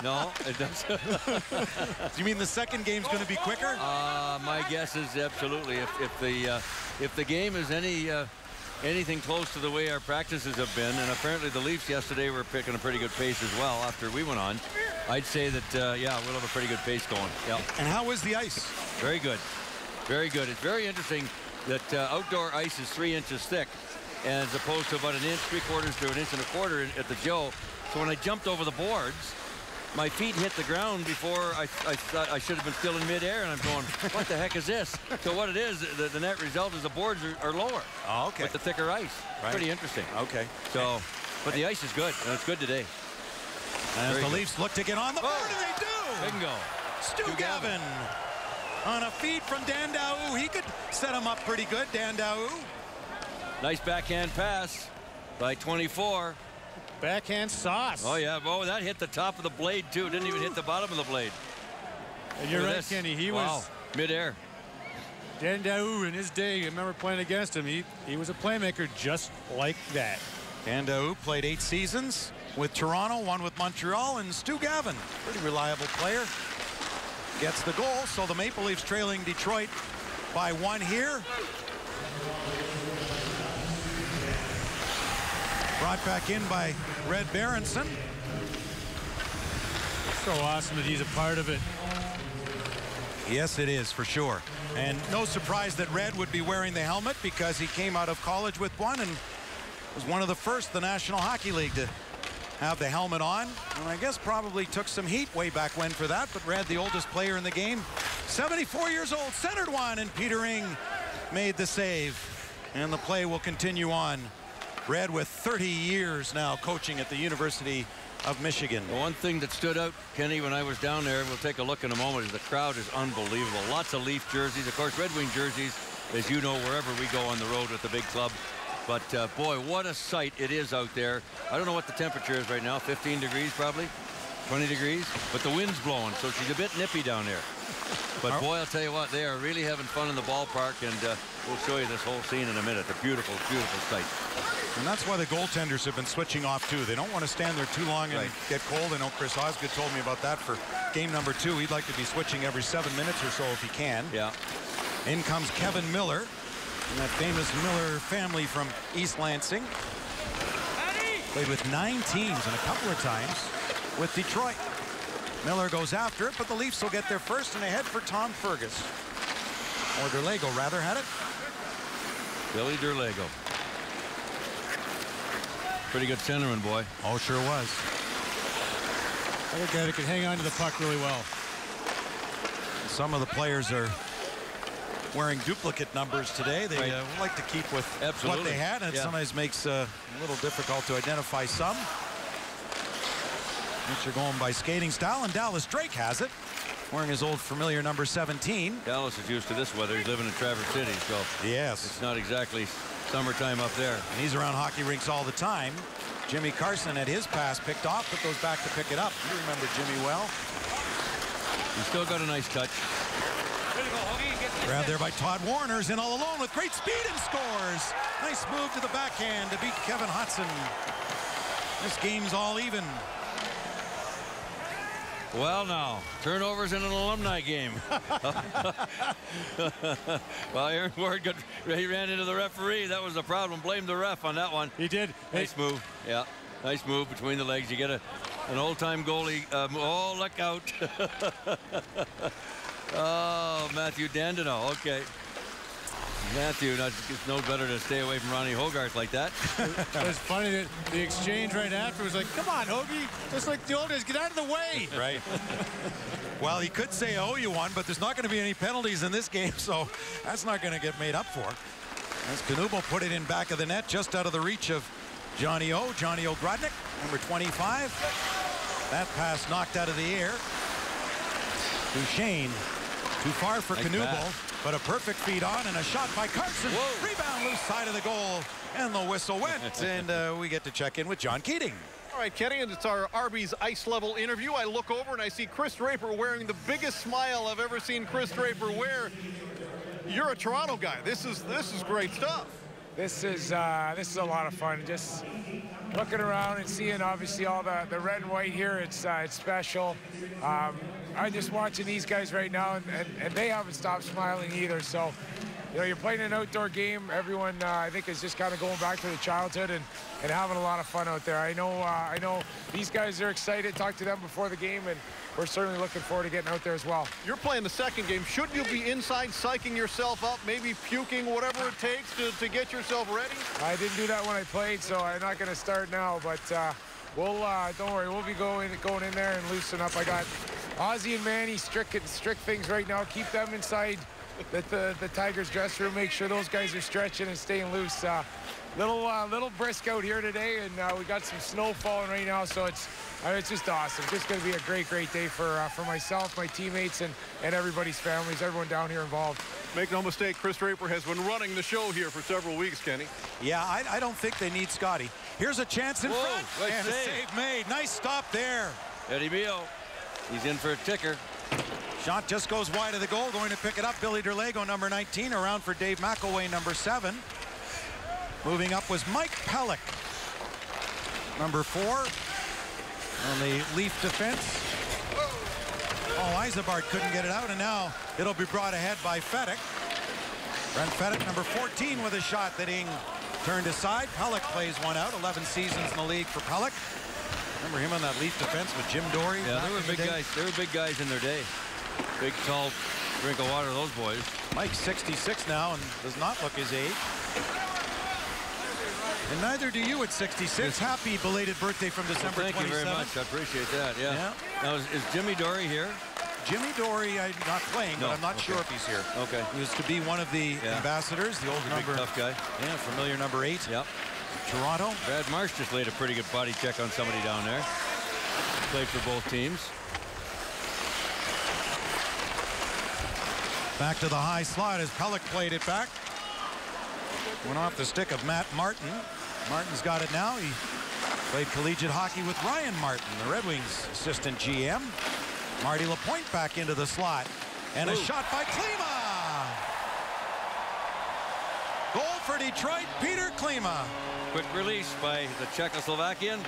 [SPEAKER 11] No, it doesn't.
[SPEAKER 4] Do you mean the second game's going to be quicker?
[SPEAKER 11] My guess is absolutely. If the game is anything close to the way our practices have been, and apparently the Leafs yesterday were picking a pretty good pace as well after we went on, I'd say that, yeah, we'll have a pretty good pace going. Yeah.
[SPEAKER 4] And how was the ice?
[SPEAKER 11] Very good. Very good. It's very interesting that outdoor ice is 3 inches thick, as opposed to about 1 inch, 3/4 to 1 1/4 inch at the Joe. So when I jumped over the boards, my feet hit the ground before I thought I should have been still in midair, and I'm going, what the heck is this? So what it is, the net result is the boards are lower.
[SPEAKER 4] Oh, okay.
[SPEAKER 11] With the thicker ice.
[SPEAKER 4] Right.
[SPEAKER 11] Pretty interesting.
[SPEAKER 4] Okay.
[SPEAKER 11] So, but the ice is good, and it's good today.
[SPEAKER 4] As the Leafs look to get on the board, and they do!
[SPEAKER 11] Bingo.
[SPEAKER 4] Stu Gavin on a feed from Dandaou. He could set him up pretty good, Dandaou.
[SPEAKER 11] Nice backhand pass by 24.
[SPEAKER 2] Backhand sauce.
[SPEAKER 11] Oh, yeah. Oh, that hit the top of the blade, too. Didn't even hit the bottom of the blade.
[SPEAKER 2] And you're
[SPEAKER 11] Look at
[SPEAKER 2] right,
[SPEAKER 11] this.
[SPEAKER 2] Kenny. He
[SPEAKER 11] Wow.
[SPEAKER 2] was
[SPEAKER 11] Midair.
[SPEAKER 2] Dandau in his day. I remember playing against him. He was a playmaker just like that.
[SPEAKER 4] Dandau played 8 seasons with Toronto, 1 with Montreal, and Stu Gavin, pretty reliable player, gets the goal. So the Maple Leafs trailing Detroit by 1 here. Brought back in by Red Berenson.
[SPEAKER 2] So awesome that he's a part of it.
[SPEAKER 4] Yes, it is, for sure. And no surprise that Red would be wearing the helmet because he came out of college with one and was one of the first in the National Hockey League to have the helmet on. And I guess probably took some heat way back when for that, but Red, the oldest player in the game, 74 years old, centered one, and Peter Ing made the save. And the play will continue on. Red with 30 years now coaching at the University of Michigan.
[SPEAKER 11] The one thing that stood out, Kenny, when I was down there, we'll take a look in a moment, is the crowd is unbelievable. Lots of Leaf jerseys, of course, Red Wing jerseys, as you know, wherever we go on the road with the big club. But boy, what a sight it is out there. I don't know what the temperature is right now, 15 degrees probably, 20 degrees, but the wind's blowing, so she's a bit nippy down there. But boy, I'll tell you what, they are really having fun in the ballpark, and we'll show you this whole scene in a minute. A beautiful, beautiful sight.
[SPEAKER 4] And that's why the goaltenders have been switching off too. They don't want to stand there too long and get cold. I know Chris Osgood told me about that for game number 2. He'd like to be switching every 7 minutes or so if he can.
[SPEAKER 11] Yeah.
[SPEAKER 4] In comes Kevin Miller, and that famous Miller family from East Lansing. Played with 9 teams and a couple of times with Detroit. Miller goes after it, but the Leafs will get there first, and they head for Tom Fergus. Or Derlego, rather, had it.
[SPEAKER 11] Billy Derlego. Pretty good centerman, boy.
[SPEAKER 4] Oh, sure was.
[SPEAKER 2] Other guy that can hang on to the puck really well.
[SPEAKER 4] Some of the players are wearing duplicate numbers today. They like to keep with what they had, and it sometimes makes a little difficult to identify some. You're going by skating style, and Dallas Drake has it, wearing his old familiar number 17.
[SPEAKER 11] Dallas is used to this weather. He's living in Traverse City, so
[SPEAKER 4] yes,
[SPEAKER 11] it's not exactly summertime up there.
[SPEAKER 4] And he's around hockey rinks all the time. Jimmy Carson had his pass picked off, but goes back to pick it up. You remember Jimmy well.
[SPEAKER 11] He's still got a nice touch.
[SPEAKER 4] Grabbed there by Todd Warner's in all alone with great speed and scores. Nice move to the backhand to beat Kevin HODSON. This game's all even.
[SPEAKER 11] Well, now, turnovers in an alumni game. Well, Aaron Ward he ran into the referee. That was the problem. Blame the ref on that one.
[SPEAKER 2] He did.
[SPEAKER 11] Nice move. Yeah, nice move between the legs. You get an old-time goalie. Oh, look out. Oh, Matthew Dandino. Okay. Matthew knows better to stay away from Ronnie Hogarth like that.
[SPEAKER 2] It was funny that the exchange right after was like, come on, Hoagie, just like the old days, get out of the way.
[SPEAKER 4] Right. Well, he could say, oh, you won, but there's not going to be any penalties in this game, so that's not going to get made up for. As Knuble put it in back of the net, just out of the reach of Johnny Ogrodnik, number 25. That pass knocked out of the air. Duchesne, too far for Knuble. But a perfect feed on and a shot by Carson. Whoa. Rebound loose side of the goal. And the whistle went. And we get to check in with John Keating.
[SPEAKER 1] All right, Kenny, and it's our Arby's ice level interview. I look over and I see Chris Draper wearing the biggest smile I've ever seen Chris Draper wear. You're a Toronto guy. This is great stuff.
[SPEAKER 12] This is a lot of fun. Just looking around and seeing obviously all the red and white here. It's special. I'm just watching these guys right now, and they haven't stopped smiling either. So, you know, you're playing an outdoor game. Everyone, I think, is just kind of going back to their childhood and having a lot of fun out there. I know these guys are excited. Talked to them before the game, and we're certainly looking forward to getting out there as well.
[SPEAKER 1] You're playing the second game. Should you be inside psyching yourself up, maybe puking, whatever it takes to get yourself ready?
[SPEAKER 12] I didn't do that when I played, so I'm not going to start now. But we'll don't worry, we'll be going in there and loosen up. I got Ozzie and Manny strict things right now. Keep them inside the Tigers dressing room. Make sure those guys are stretching and staying loose. Little brisk out here today, and we got some snow falling right now, so it's just awesome. Just going to be a great day for myself, my teammates, and everybody's families, everyone down here involved.
[SPEAKER 1] Make no mistake, Chris Draper has been running the show here for several weeks, Kenny.
[SPEAKER 4] Yeah, I don't think they need Scotty. Here's a chance in front, and a save made. Nice stop there.
[SPEAKER 11] Eddie Beal, he's in for a ticker.
[SPEAKER 4] Shot just goes wide of the goal. Going to pick it up, Billy Derlego, number 19. Around for Dave McElway, number 7. Moving up was Mike Pellick, number 4. On the Leaf defense. Oh, Isabart couldn't get it out, and now it'll be brought ahead by Fedek. Brent Fedek, number 14, with a shot that Ing turned aside. Pellick plays one out. 11 seasons in the league for Pellick. Remember him on that Leaf defense with Jim Dory?
[SPEAKER 11] Yeah, they were big guys. They were big guys in their day. Big, tall drink of water, those boys.
[SPEAKER 4] Mike's 66 now and does not look his age. And neither do you at 66. Happy belated birthday from December 27th.
[SPEAKER 11] Thank you very much. I appreciate that. Yeah. Now, is Jimmy Dory here?
[SPEAKER 4] Jimmy Dory, I'm not playing, but I'm not sure if he's here.
[SPEAKER 11] Okay.
[SPEAKER 4] He was to be one of the ambassadors, the old number.
[SPEAKER 11] Big, tough guy.
[SPEAKER 4] Yeah, familiar number 8.
[SPEAKER 11] Yep.
[SPEAKER 4] Toronto.
[SPEAKER 11] Brad Marsh just laid a pretty good body check on somebody down there. Played for both teams.
[SPEAKER 4] Back to the high slot as Pellick played it back. Went off the stick of Matt Martin. Martin's got it now. He played collegiate hockey with Ryan Martin, the Red Wings assistant GM. Marty Lapointe back into the slot. And a shot by Klima. Goal for Detroit, Peter Klima.
[SPEAKER 11] Quick release by the Czechoslovakian.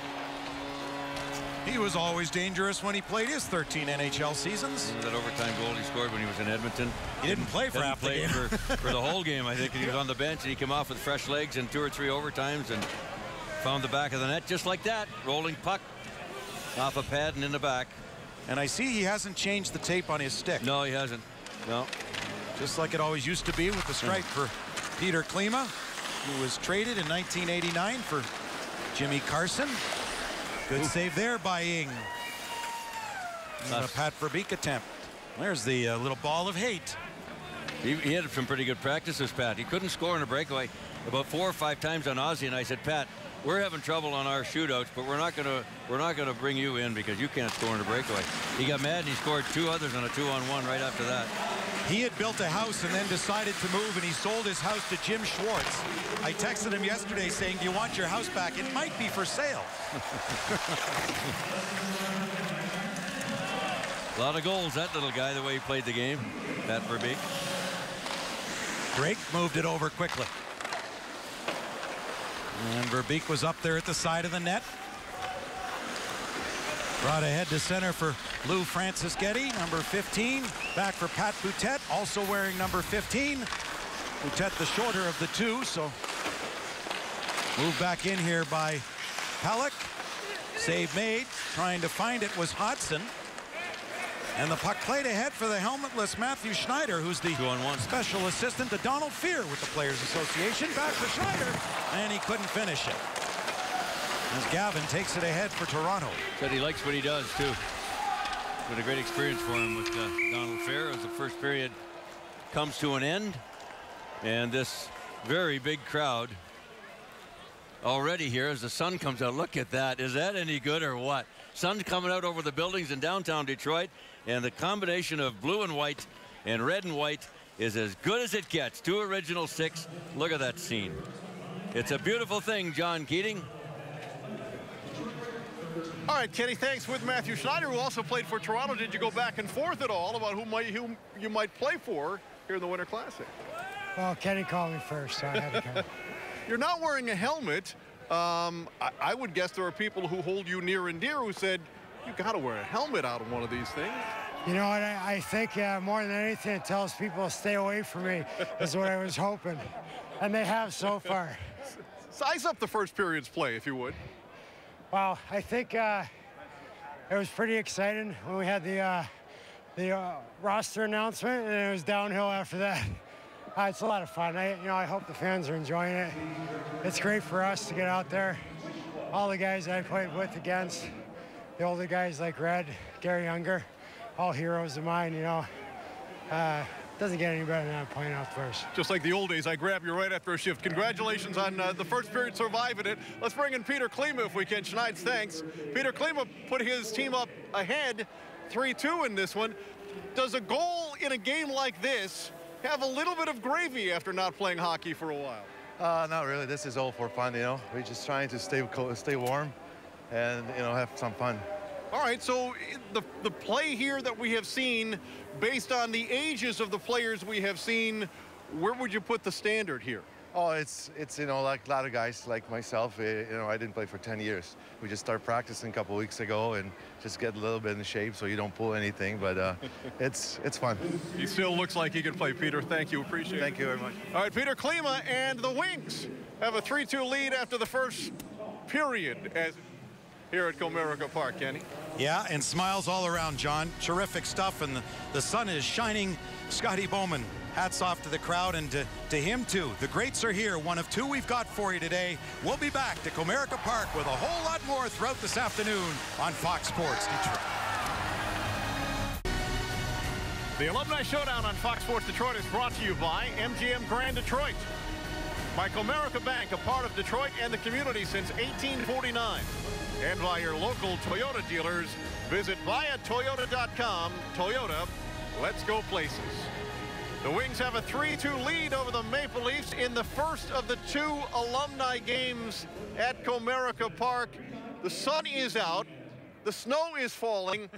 [SPEAKER 4] He was always dangerous when he played his 13 NHL seasons.
[SPEAKER 11] That overtime goal he scored when he was in Edmonton.
[SPEAKER 4] He didn't play for half the game.
[SPEAKER 11] For the whole game, I think. He was on the bench and he came off with fresh legs in 2 or 3 overtimes and found the back of the net just like that. Rolling puck off a pad and in the back.
[SPEAKER 4] And I see he hasn't changed the tape on his stick.
[SPEAKER 11] No, he hasn't. No.
[SPEAKER 4] Just like it always used to be with the stripe for Peter Klima, who was traded in 1989 for Jimmy Carson. Good save there by Ing. A Pat Verbeek attempt. There's the little ball of hate.
[SPEAKER 11] He had some pretty good practices, Pat. He couldn't score in a breakaway about 4 or 5 times on Ozzy, and I said, Pat, we're having trouble on our shootouts, but we're not gonna bring you in because you can't score in a breakaway. He got mad and he scored 2 others on a 2-on-1 right after that.
[SPEAKER 4] He had built a house and then decided to move, and he sold his house to Jim Schwartz. I texted him yesterday saying, do you want your house back? It might be for sale.
[SPEAKER 11] A lot of goals, that little guy, the way he played the game. Pat Verbeek.
[SPEAKER 4] Drake moved it over quickly. And Verbeek was up there at the side of the net. Brought ahead to center for Lou Francischetti, number 15. Back for Pat Boutet, also wearing number 15. Boutet the shorter of the 2, so moved back in here by Pellick. Save made. Trying to find it was HODSON. And the puck played ahead for the helmetless Matthew Schneider, who's the
[SPEAKER 11] 2-on-1
[SPEAKER 4] special assistant to Donald Fear with the Players Association. Back for Schneider, and he couldn't finish it. As Gavin takes it ahead for Toronto.
[SPEAKER 11] Said he likes what he does, too. Been a great experience for him with Donald Fair as the first period comes to an end. And this very big crowd already here as the sun comes out. Look at that. Is that any good or what? Sun's coming out over the buildings in downtown Detroit. And the combination of blue and white and red and white is as good as it gets. 2 original 6. Look at that scene. It's a beautiful thing, John Keating.
[SPEAKER 1] All right, Kenny, thanks. With Matthew Schneider, who also played for Toronto, did you go back and forth at all about whom you might play for here in the Winter Classic?
[SPEAKER 13] Well, Kenny called me first, so I had to come.
[SPEAKER 1] You're not wearing a helmet. I would guess there are people who hold you near and dear who said, you got to wear a helmet out of one of these things.
[SPEAKER 13] You know what? I think more than anything, it tells people to stay away from me is what I was hoping. And they have so far.
[SPEAKER 1] Size up the first period's play, if you would.
[SPEAKER 13] Well, I think it was pretty exciting when we had the roster announcement, and it was downhill after that. It's a lot of fun. I hope the fans are enjoying it. It's great for us to get out there. All the guys I played with against, the older guys like Red, Gary Younger, all heroes of mine, doesn't get any better than that playing out first.
[SPEAKER 1] Just like the old days, I grab you right after a shift. Congratulations on the first period surviving it. Let's bring in Peter Klima if we can. Schneid's thanks. Peter Klima put his team up ahead 3-2 in this one. Does a goal in a game like this have a little bit of gravy after not playing hockey for a while?
[SPEAKER 14] Not really. This is all for fun, We're just trying to stay warm and, have some fun.
[SPEAKER 1] All right, so the play here that we have seen, based on the ages of the players we have seen, where would you put the standard here?
[SPEAKER 14] Oh, it's you know, like a lot of guys like myself, you know, I didn't play for 10 years. We just started practicing a couple weeks ago and just get a little bit in shape so you don't pull anything, but it's fun.
[SPEAKER 1] He still looks like he can play, Peter. Thank you, appreciate it.
[SPEAKER 14] Thank you very much.
[SPEAKER 1] All right, Peter Klima and the Wings have a 3-2 lead after the first period here at Comerica Park, Kenny.
[SPEAKER 4] Yeah, and smiles all around, John. Terrific stuff, and the sun is shining. Scotty Bowman, hats off to the crowd and to him too. The greats are here. One of two we've got for you today. We'll be back to Comerica Park with a whole lot more throughout this afternoon on Fox Sports Detroit.
[SPEAKER 1] The Alumni Showdown on Fox Sports Detroit is brought to you by MGM Grand Detroit, by Comerica Bank, a part of Detroit and the community since 1849, and by your local Toyota dealers. Visit buyatoyota.com. Toyota, let's go places. The Wings have a 3-2 lead over the Maple Leafs in the first of the two alumni games at Comerica Park. The sun is out. The snow is falling.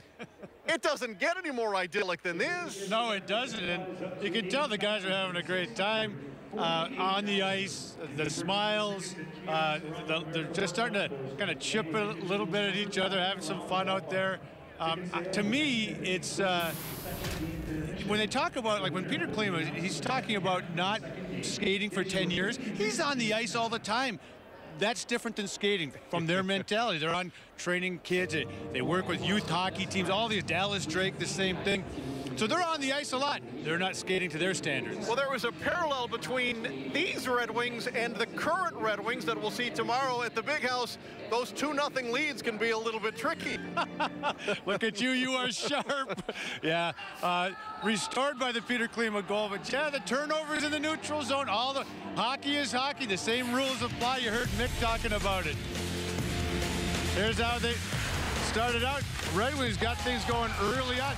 [SPEAKER 1] It doesn't get any more idyllic than this.
[SPEAKER 2] No, it doesn't. And you can tell the guys are having a great time on the ice. The smiles. They're just starting to kind of chip a little bit at each other, having some fun out there. To me, it's when they talk about, like when Peter Klima, he's talking about not skating for 10 years. He's on the ice all the time. That's different than skating from their mentality. They're on training kids. They work with youth hockey teams. All these, Dallas Drake, the same thing. So they're on the ice a lot. They're not skating to their standards.
[SPEAKER 1] Well, there was a parallel between these Red Wings and the current Red Wings that we'll see tomorrow at the Big House. Those 2-0 leads can be a little bit tricky.
[SPEAKER 2] Look at you, you are sharp. Yeah, restored by the Peter Klima goal. But yeah, the turnovers in the neutral zone. All the hockey is hockey. The same rules apply. You heard Mick talking about it. Here's how they started out. Red Wings got things going early on.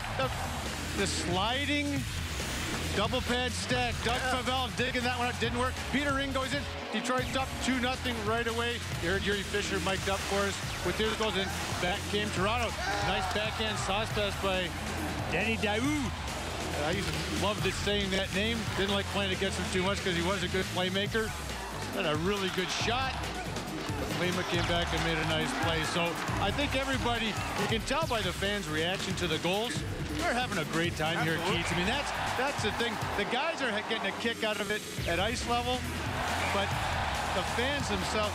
[SPEAKER 2] The sliding double pad stack. Doug FAVELL digging that one up. Didn't work. Peter Ring goes in. Detroit's up 2-0 right away. You heard Yuri Fisher mic'd up for us with his goals in. Back came Toronto. Nice backhand sauce pass by Danny Daou. I used to love saying that name. Didn't like playing against him too much because he was a good playmaker. Had a really good shot. Klima came back and made a nice play. So I think everybody, you can tell by the fans' reaction to the goals, they're having a great time here at Keats. I mean, that's the thing. The guys are getting a kick out of it at ice level, but the fans themselves,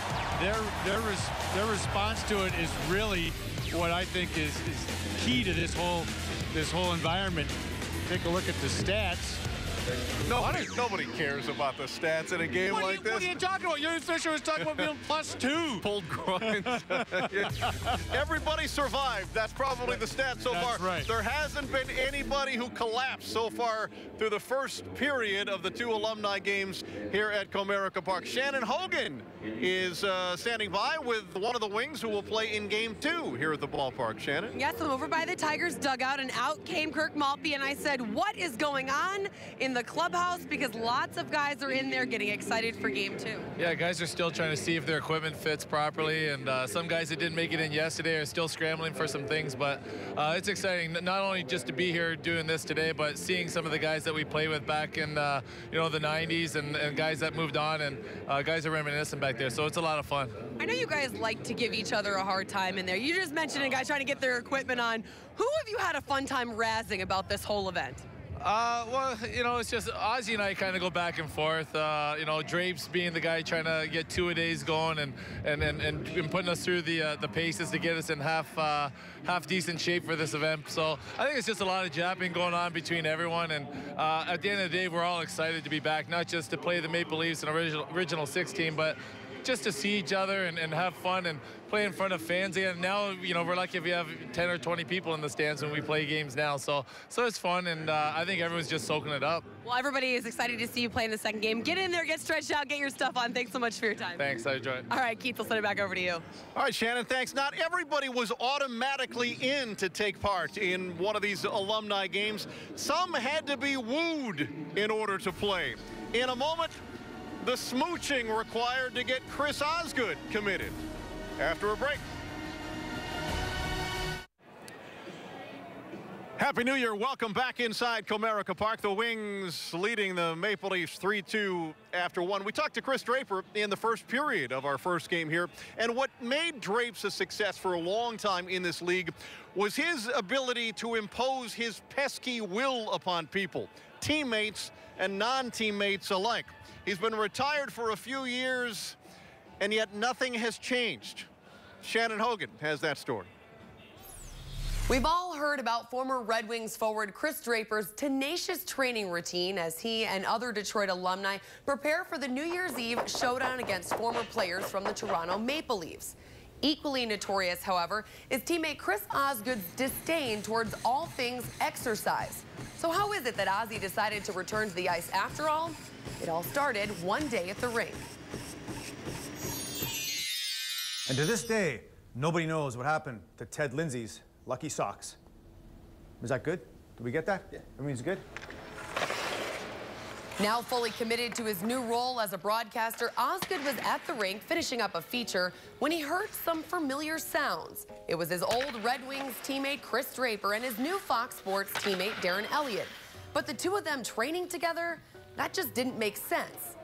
[SPEAKER 2] their response to it is really what I think is key to this whole environment. Take a look at the stats.
[SPEAKER 1] Nobody cares about the stats in a game like this.
[SPEAKER 2] What are you talking about? Yuri Fisher was talking about being +2.
[SPEAKER 1] Pulled groins. Everybody survived. That's probably the stat so far.
[SPEAKER 2] Right.
[SPEAKER 1] There hasn't been anybody who collapsed so far through the first period of the two alumni games here at Comerica Park. Shannon Hogan is standing by with one of the Wings who will play in game 2 here at the ballpark. Shannon?
[SPEAKER 9] Yes, I'm over by the Tigers dugout, and out came Kirk Maltby, and I said, what is going on in the clubhouse? Because lots of guys are in there getting excited for game 2.
[SPEAKER 15] Yeah, guys are still trying to see if their equipment fits properly, and some guys that didn't make it in yesterday are still scrambling for some things, but it's exciting not only just to be here doing this today, but seeing some of the guys that we played with back in the 90s and guys that moved on, and guys are reminiscing back there, so it's a lot of fun.
[SPEAKER 9] I know you guys like to give each other a hard time in there. You just mentioned a guy trying to get their equipment on. Who have you had a fun time razzing about this whole event?
[SPEAKER 15] Well, it's just Ozzy and I kind of go back and forth. Drapes being the guy trying to get two-a-days going and putting us through the paces to get us in half decent shape for this event. So I think it's just a lot of jabbing going on between everyone. And at the end of the day, we're all excited to be back, not just to play the Maple Leafs and original 6 team, but just to see each other and have fun and play in front of fans. And now, we're lucky if we have 10 or 20 people in the stands when we play games now. So it's fun, and I think everyone's just soaking it up.
[SPEAKER 9] Well, everybody is excited to see you play in the second game. Get in there, get stretched out, get your stuff on. Thanks so much for your time.
[SPEAKER 15] Thanks, I enjoyed it.
[SPEAKER 9] All right, Keith, I'll send it back over to you.
[SPEAKER 1] All right, Shannon, thanks. Not everybody was automatically in to take part in one of these alumni games. Some had to be wooed in order to play. In a moment, the smooching required to get Chris Osgood committed after a break. Happy New Year. Welcome back inside Comerica Park. The Wings leading the Maple Leafs 3-2 after one. We talked to Chris Draper in the first period of our first game here. And what made Drapes a success for a long time in this league was his ability to impose his pesky will upon people, teammates and non-teammates alike. He's been retired for a few years, and yet nothing has changed. Shannon Hogan has that story.
[SPEAKER 9] We've all heard about former Red Wings forward Chris Draper's tenacious training routine as he and other Detroit alumni prepare for the New Year's Eve showdown against former players from the Toronto Maple Leafs. Equally notorious, however, is teammate Chris Osgood's disdain towards all things exercise. So how is it that Ozzy decided to return to the ice after all? It all started one day at the rink.
[SPEAKER 16] And to this day, nobody knows what happened to Ted Lindsay's lucky socks. Was that good? Did we get that? Yeah. Everything's good?
[SPEAKER 9] Now fully committed to his new role as a broadcaster, Osgood was at the rink finishing up a feature when he heard some familiar sounds. It was his old Red Wings teammate Chris Draper and his new Fox Sports teammate Darren Elliott. But the two of them training together, that just didn't make sense.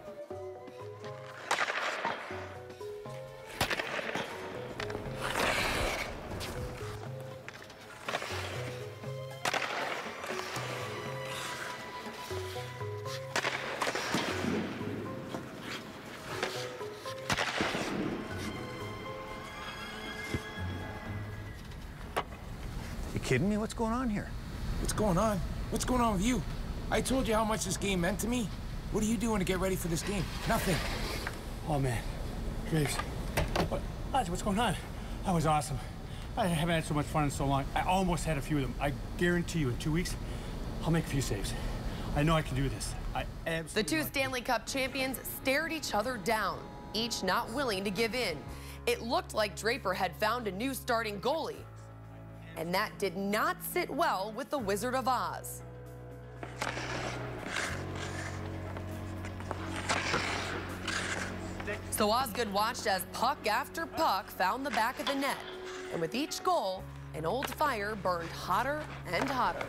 [SPEAKER 16] Kidding me? What's going on here?
[SPEAKER 12] What's going on? What's going on with you? I told you how much this game meant to me. What are you doing to get ready for this game? Nothing.
[SPEAKER 13] Oh, man. Graves. What's going on? That was awesome. I haven't had so much fun in so long. I almost had a few of them. I guarantee you in 2 weeks, I'll make a few saves. I know I can do this.
[SPEAKER 9] The two Stanley Cup champions stared each other down, each not willing to give in. It looked like Draper had found a new starting goalie. And that did not sit well with the Wizard of Oz. So Osgood watched as puck after puck found the back of the net. And with each goal, an old fire burned hotter and hotter.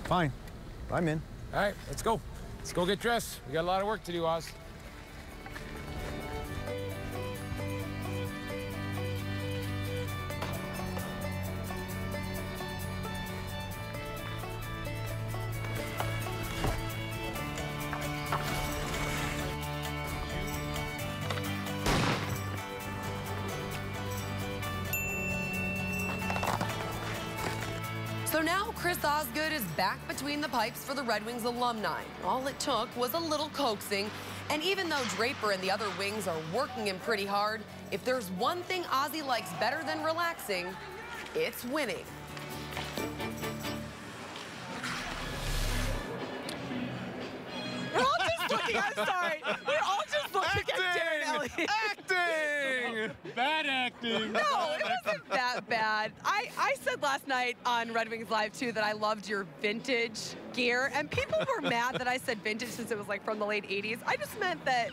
[SPEAKER 16] Fine. I'm in.
[SPEAKER 12] All right, let's go. Let's go get dressed. We got a lot of work to do, Oz.
[SPEAKER 9] So now Chris Osgood is back between the pipes for the Red Wings alumni. All it took was a little coaxing. And even though Draper and the other Wings are working him pretty hard, if there's one thing Ozzy likes better than relaxing, it's winning.
[SPEAKER 6] We're all just looking, I'm sorry. We're all just looking at Darren Elliott.
[SPEAKER 1] Acting!
[SPEAKER 2] Bad acting.
[SPEAKER 9] No, it wasn't that bad. I said last night on Red Wings Live, too, that I loved your vintage gear. And people were mad that I said vintage since it was, like, from the late 80s. I just meant that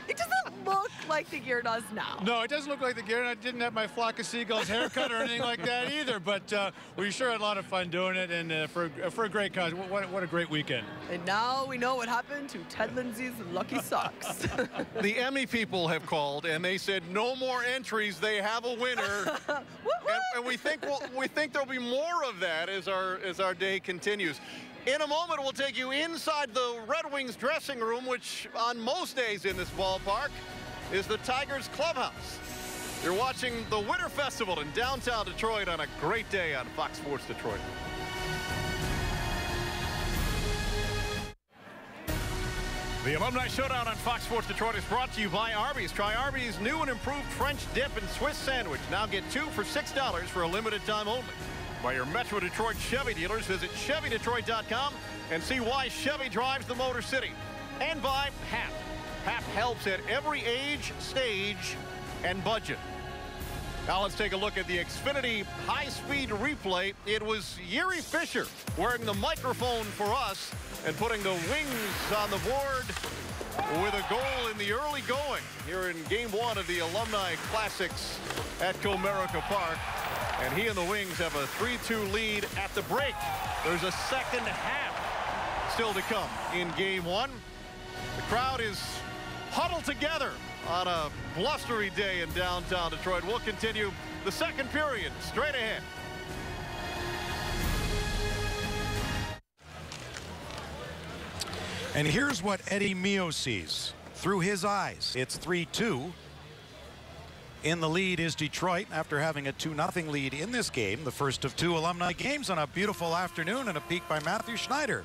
[SPEAKER 9] it doesn't look like the gear does now.
[SPEAKER 2] No, it doesn't look like the gear, and I didn't have my flock of seagulls haircut or anything like that either. But we sure had a lot of fun doing it, and for a great cause. What a great weekend.
[SPEAKER 9] And now we know what happened to Ted Lindsay's lucky socks.
[SPEAKER 1] The Emmy people have called, and they said no more entries. They have a winner. and we think there'll be more of that as our day continues. In a moment, we'll take you inside the Red Wings dressing room, which on most days in this ballpark is the Tigers clubhouse. You're watching the Winter Festival in downtown Detroit on a great day on Fox Sports Detroit. The Alumni Showdown on Fox Sports Detroit is brought to you by Arby's. Try Arby's new and improved French dip and Swiss sandwich. Now get 2 for $6 for a limited time only. By your Metro Detroit Chevy dealers, visit ChevyDetroit.com and see why Chevy drives the Motor City. And by HAP. HAP helps at every age, stage, and budget. Now let's take a look at the Xfinity high-speed replay. It was Yuri Fisher wearing the microphone for us and putting the Wings on the board with a goal in the early going here in game one of the Alumni Classics at Comerica Park. And he and the Wings have a 3-2 lead at the break. There's a second half still to come in game one. The crowd is huddled together on a blustery day in downtown Detroit. We'll continue the second period straight ahead.
[SPEAKER 4] And here's what Eddie Mio sees through his eyes. It's 3-2. In the lead is Detroit after having a 2-0 lead in this game, the first of two Alumni games on a beautiful afternoon, and a peek by Matthew Schneider.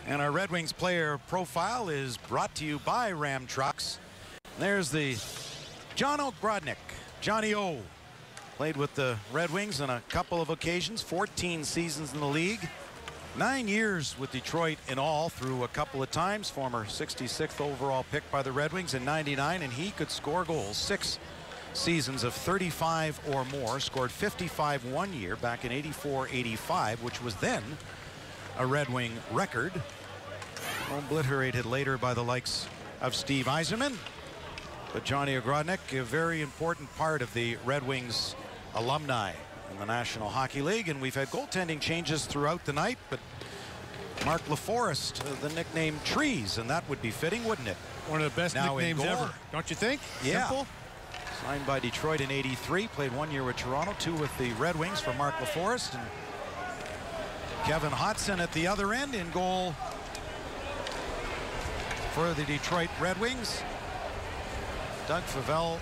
[SPEAKER 4] And our Red Wings player profile is brought to you by Ram Trucks. There's the John O'Grodnick, Johnny O. Played with the Red Wings on a couple of occasions, 14 seasons in the league. 9 years with Detroit in all, through a couple of times. Former 66th overall pick by the Red Wings in '99, and he could score goals. 6 seasons of 35 or more. Scored 55 one year back in '84-'85, which was then a Red Wing record. Obliterated later by the likes of Steve Yzerman. But Johnny O'Grodnick, a very important part of the Red Wings alumni in the National Hockey League. And we've had goaltending changes throughout the night, but Mark LaForest, the nickname Trees, and that would be fitting, wouldn't it?
[SPEAKER 2] One of the best
[SPEAKER 4] now
[SPEAKER 2] nicknames ever, don't you think?
[SPEAKER 4] Yeah.
[SPEAKER 2] Simple.
[SPEAKER 4] Signed by Detroit in '83, played 1 year with Toronto, 2 with the Red Wings for Mark LaForest. And Kevin HODSON at the other end in goal for the Detroit Red Wings. Doug FAVELL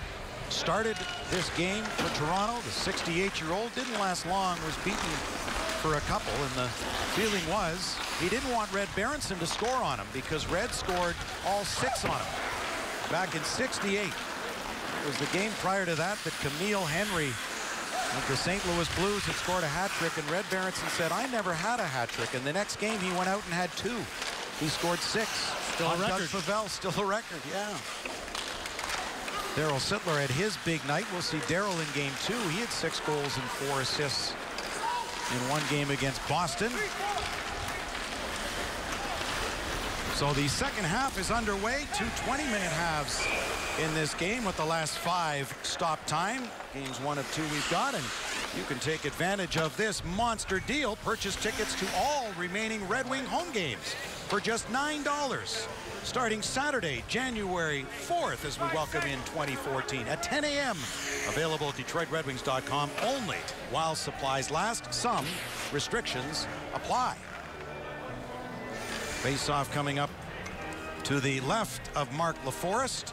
[SPEAKER 4] started this game for Toronto. The 68-year-old didn't last long, was beaten for a couple, and the feeling was he didn't want Red Berenson to score on him because Red scored all 6 on him back in '68. It was the game prior to that Camille Henry of the St. Louis Blues had scored a hat trick, and Red Berenson said, "I never had a hat trick." And the next game he went out and had 2. He scored 6.
[SPEAKER 2] Still a record.
[SPEAKER 4] Doug FAVELL, still a record, yeah. Daryl Sittler had his big night. We'll see Daryl in game 2. He had 6 goals and 4 assists in one game against Boston. So the second half is underway. 2 20-minute halves in this game with the last 5 stop time. Games 1 of 2 we've got, and you can take advantage of this monster deal. Purchase tickets to all remaining Red Wing home games for just $9. Starting Saturday, January 4th, as we welcome in 2014 at 10 a.m. Available at DetroitRedWings.com only while supplies last. Some restrictions apply. Face-off coming up to the left of Mark LaForest,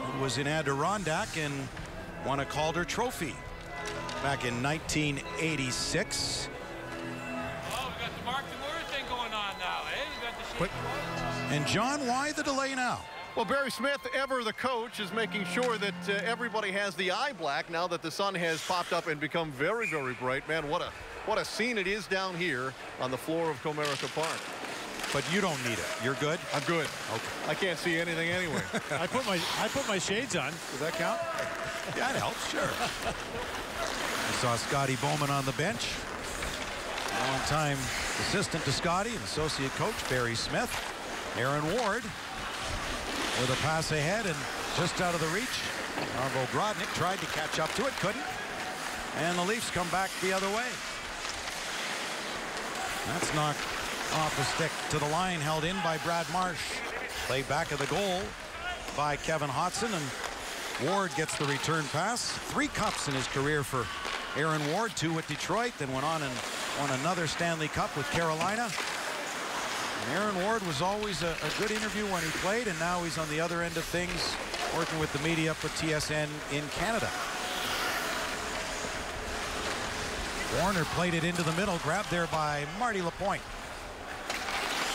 [SPEAKER 4] who was in Adirondack and won a Calder Trophy back in 1986.
[SPEAKER 17] Oh, we got the Mark DeMoore thing going on now, eh? We got the
[SPEAKER 4] And John, why the delay now?
[SPEAKER 1] Well, Barry Smith, ever the coach, is making sure that everybody has the eye black now that the sun has popped up and become very, very bright. Man, what a scene it is down here on the floor of Comerica Park.
[SPEAKER 4] But you don't need it. You're good?
[SPEAKER 1] I'm good.
[SPEAKER 4] Okay.
[SPEAKER 1] I can't see anything anyway.
[SPEAKER 2] I put my shades on. Does that count?
[SPEAKER 4] Yeah, it helps, sure. I saw Scotty Bowman on the bench. Long-time assistant to Scotty and associate coach Barry Smith. Aaron Ward with a pass ahead and just out of the reach. O'Grodnick tried to catch up to it, couldn't. And the Leafs come back the other way. That's knocked off the stick to the line, held in by Brad Marsh. Played back of the goal by Kevin HODSON, and Ward gets the return pass. 3 cups in his career for Aaron Ward, 2 with Detroit, then went on and won another Stanley Cup with Carolina. And Aaron Ward was always a good interview when he played, and now he's on the other end of things, working with the media up with TSN in Canada. Warner played it into the middle, grabbed there by Marty Lapointe.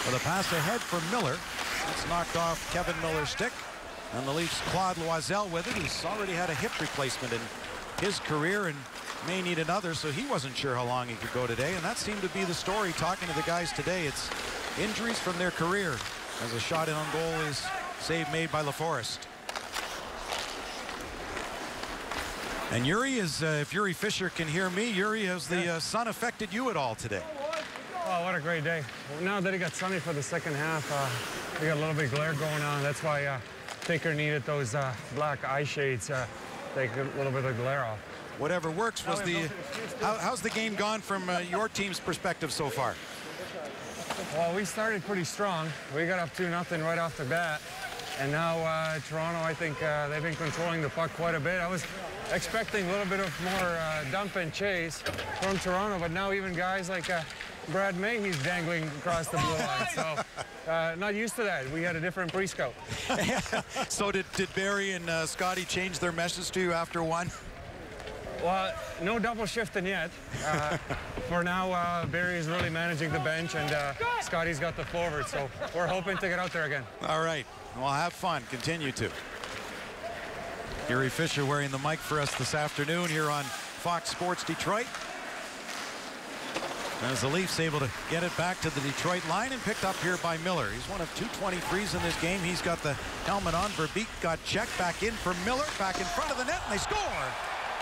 [SPEAKER 4] With a pass ahead for Miller. That's knocked off Kevin Miller's stick. And the Leafs' Claude Loiselle with it. He's already had a hip replacement in his career and may need another, so he wasn't sure how long he could go today. And that seemed to be the story talking to the guys today. It's injuries from their career, as a shot in on goal is save made by LaForest. And Yuri is, if Yuri Fisher can hear me, Yuri, has the sun affected you at all today?
[SPEAKER 18] Oh, what a great day. Well, now that it got sunny for the second half,
[SPEAKER 12] we got a little bit of glare going on. That's why Thinker needed those black eye shades, take a little bit of glare off.
[SPEAKER 4] Whatever works was the. How's the game gone from your team's perspective so far?
[SPEAKER 12] Well, we started pretty strong. We got up 2-0 right off the bat. And now Toronto, I think they've been controlling the puck quite a bit. I was expecting a little bit of more dump and chase from Toronto, but now even guys like Brad May, he's dangling across the blue line. So not used to that. We had a different pre-scout.
[SPEAKER 4] So did Barry and Scotty change their message to you after one?
[SPEAKER 12] Well, no double shifting yet. For now, Barry is really managing the bench, and Scotty's got the forward, so we're hoping to get out there again.
[SPEAKER 4] All right. Well, have fun. Continue to. Gary Fisher wearing the mic for us this afternoon here on Fox Sports Detroit. As the Leafs able to get it back to the Detroit line and picked up here by Miller. He's one of 2 23s in this game. He's got the helmet on. Verbeek got checked back in for Miller. Back in front of the net, and they score.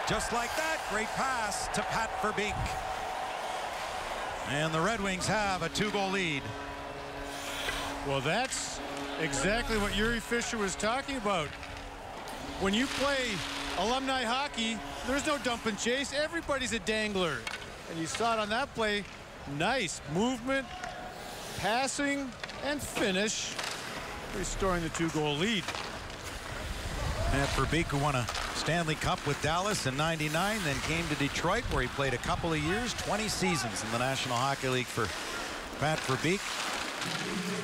[SPEAKER 4] Just like that, great pass to Pat Verbeek. And the Red Wings have a 2-goal lead.
[SPEAKER 2] Well, that's exactly what Yuri Fisher was talking about. When you play alumni hockey, there's no dump and chase. Everybody's a dangler. And you saw it on that play. Nice movement, passing, and finish, restoring the 2-goal lead.
[SPEAKER 4] Pat Verbeek, who won a Stanley Cup with Dallas in '99, then came to Detroit, where he played a couple of years, 20 seasons in the National Hockey League for Pat Verbeek.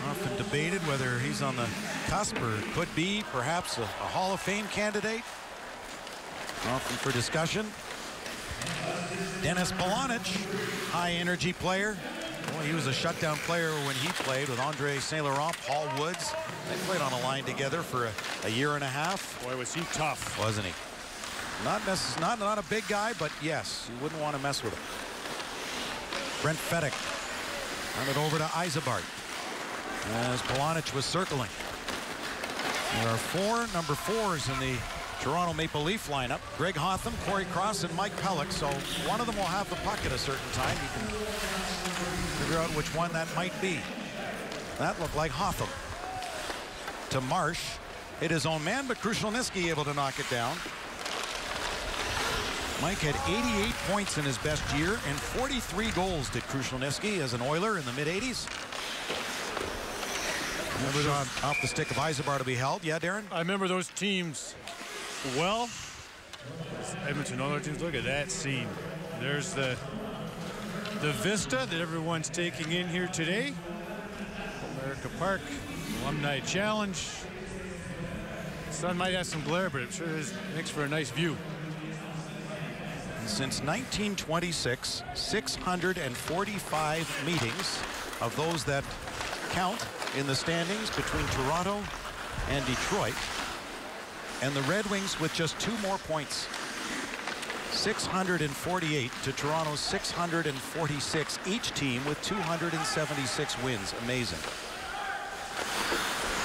[SPEAKER 4] Often debated whether he's on the cusp or could be perhaps a Hall of Fame candidate. Often for discussion. Dennis Polonich, high energy player. Well, he was a shutdown player when he played with Andre St. Laurent, Paul Woods. They played on a line together for a year and a half.
[SPEAKER 2] Boy, was he tough.
[SPEAKER 4] Wasn't he? Not a big guy, but yes, you wouldn't want to mess with him. Brent Fedek. Turn it over to Isabart as Polonich was circling. There are 4 number 4s in the Toronto Maple Leaf lineup. Greg Hotham, Corey Cross, and Mike Pellick. So one of them will have the puck at a certain time. You can figure out which one that might be. That looked like Hotham. To Marsh. Hit his own man, but Krushelnyski able to knock it down. Mike had 88 points in his best year, and 43 goals did Krushelnyski as an Oiler in the mid-'80s. Shot off the stick of Isobar to be held. Yeah, Darren?
[SPEAKER 2] I remember those teams well. Edmonton Oilers teams, look at that scene. There's the vista that everyone's taking in here today. Comerica Park, Alumni Challenge. The sun might have some glare, but it sure makes for a nice view.
[SPEAKER 4] Since 1926, 645 meetings of those that count in the standings between Toronto and Detroit. And the Red Wings with just 2 more points. 648 to Toronto's 646. Each team with 276 wins. Amazing.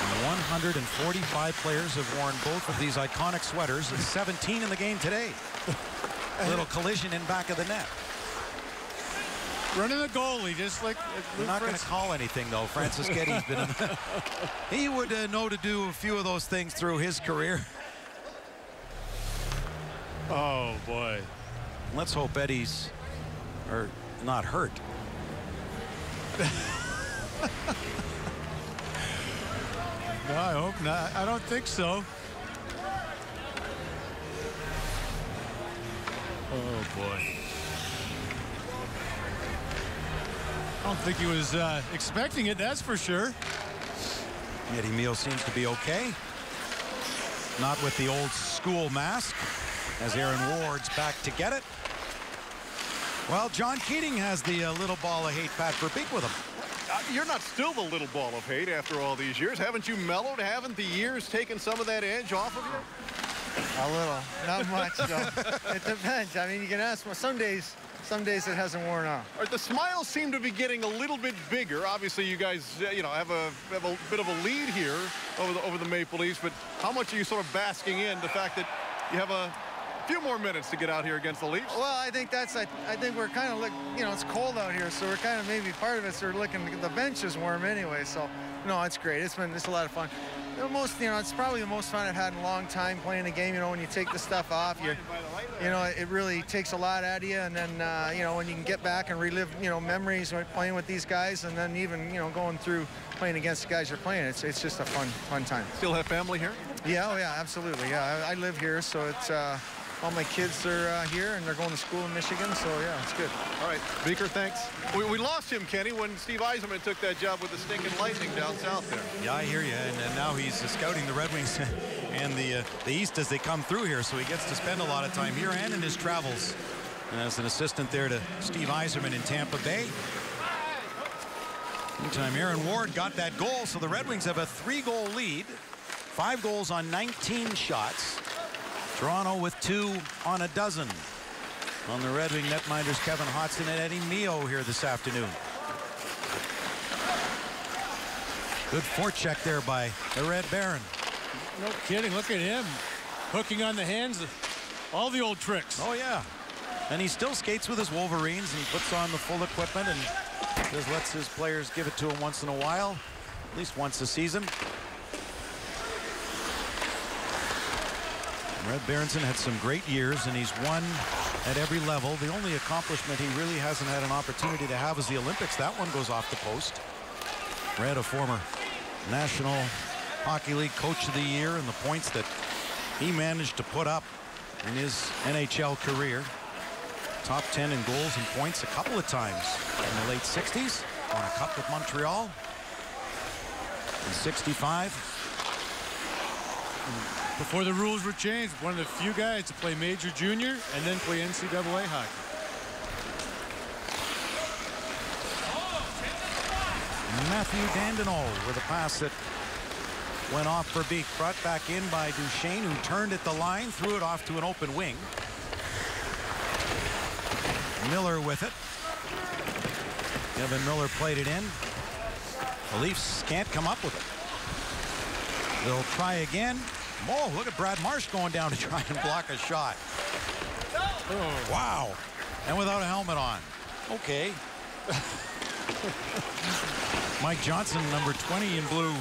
[SPEAKER 4] And 145 players have worn both of these iconic sweaters, and 17 in the game today. Little collision in back of the net.
[SPEAKER 2] Running the goalie, just like
[SPEAKER 4] we're not going to call anything though. Francis Getty's been he would know to do a few of those things through his career.
[SPEAKER 2] Oh boy.
[SPEAKER 4] Let's hope Eddie's not hurt.
[SPEAKER 2] No, I hope not. I don't think so. Oh boy. I don't think he was expecting it, that's for sure.
[SPEAKER 4] Eddie Meal seems to be okay. Not with the old school mask, as Aaron Ward's back to get it. Well, John Keating has the little ball of hate Pat Verbeek with him.
[SPEAKER 1] You're not still the little ball of hate after all these years. Haven't you mellowed? Haven't the years taken some of that edge off of you?
[SPEAKER 8] A little, not much though. It depends. I mean, you can ask. Some days it hasn't worn off.
[SPEAKER 1] The smiles seem to be getting a little bit bigger. Obviously, you guys, have a bit of a lead here over the Maple Leafs. But how much are you sort of basking in the fact that you have a few more minutes to get out here against the Leafs?
[SPEAKER 8] Well, I think we're kind of it's cold out here, so we're kind of maybe part of it. So we're looking. The bench is warm anyway, so
[SPEAKER 18] No, it's great. It's a lot of fun. It's probably the most fun I've had in a long time playing the game. When you take the stuff off, it really takes a lot out of you. And then, when you can get back and relive, memories of playing with these guys, and then even, going through playing against the guys you're playing, it's just a fun time.
[SPEAKER 1] Still have family here?
[SPEAKER 18] Yeah, oh yeah, absolutely. Yeah, I live here, so it's all my kids are here, and they're going to school in Michigan, so yeah, it's good.
[SPEAKER 1] All right, Beaker, thanks. We lost him, Kenny, when Steve Yzerman took that job with the Stinking Lightning down south there.
[SPEAKER 4] Yeah, I hear you, and now he's scouting the Red Wings and the East as they come through here, so he gets to spend a lot of time here and in his travels as an assistant there to Steve Yzerman in Tampa Bay. Meantime, Aaron Ward got that goal, so the Red Wings have a 3-goal lead. 5 goals on 19 shots. Toronto with 2 on a dozen. On the Red Wing netminders, Kevin HODSON and Eddie Mio here this afternoon. Good forecheck there by the Red Baron.
[SPEAKER 2] No kidding, look at him. Hooking on the hands, all the old tricks.
[SPEAKER 4] Oh yeah. And he still skates with his Wolverines and puts on the full equipment and just lets his players give it to him once in a while, at least once a season. Red Berenson had some great years, and he's won at every level. The only accomplishment he really hasn't had an opportunity to have is the Olympics. That one goes off the post. Red, a former National Hockey League Coach of the Year, and the points that he managed to put up in his NHL career. Top 10 in goals and points a couple of times in the late 60s. Won a cup with Montreal in 65.
[SPEAKER 2] Before the rules were changed, one of the few guys to play major junior and then play NCAA hockey.
[SPEAKER 4] Matthew Dandenot with a pass that went off for Beek. Brought back in by Duchesne, who turned at the line, threw it off to an open wing. Miller with it. Kevin Miller played it in. The Leafs can't come up with it. They'll try again. Oh, look at Brad Marsh going down to try and block a shot. Oh, wow. And without a helmet on. Okay. Mike Johnson, number 20 in blue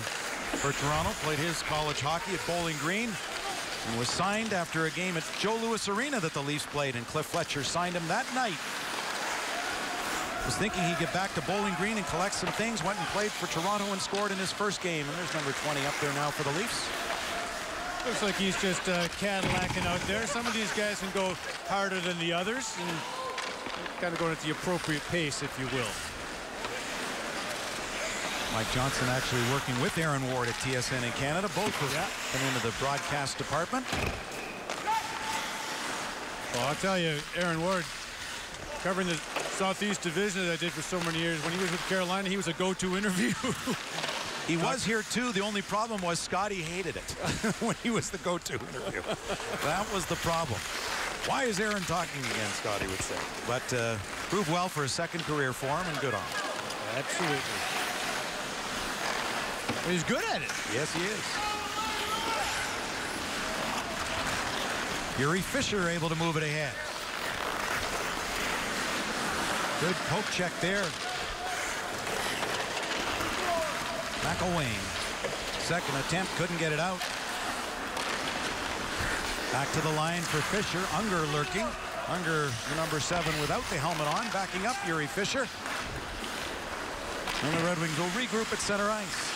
[SPEAKER 4] for Toronto, played his college hockey at Bowling Green and was signed after a game at Joe Louis Arena that the Leafs played, and Cliff Fletcher signed him that night. Was thinking he'd get back to Bowling Green and collect some things, went and played for Toronto and scored in his first game, and there's number 20 up there now for the Leafs.
[SPEAKER 2] Looks like he's just Cadillacing out there. Some of these guys can go harder than the others, and kind of going at the appropriate pace, if you will.
[SPEAKER 4] Mike Johnson actually working with Aaron Ward at TSN in Canada. Both have come into the broadcast department.
[SPEAKER 2] Well, I'll tell you, Aaron Ward, covering the Southeast Division that I did for so many years, when he was with Carolina, he was a go-to interview.
[SPEAKER 4] He was here too. The only problem was Scotty hated it when he was the go-to interview. That was the problem. Why is Aaron talking again, Scotty would say. But proved well for a second career for him, and good on him.
[SPEAKER 2] Absolutely. He's good at it.
[SPEAKER 4] Yes, he is. Yuri Fisher able to move it ahead. Good poke check there. McElwain. Second attempt, couldn't get it out. Back to the line for Fisher. Unger lurking. Unger, the number 7 without the helmet on. Backing up Yuri Fisher. And the Red Wings will regroup at center ice.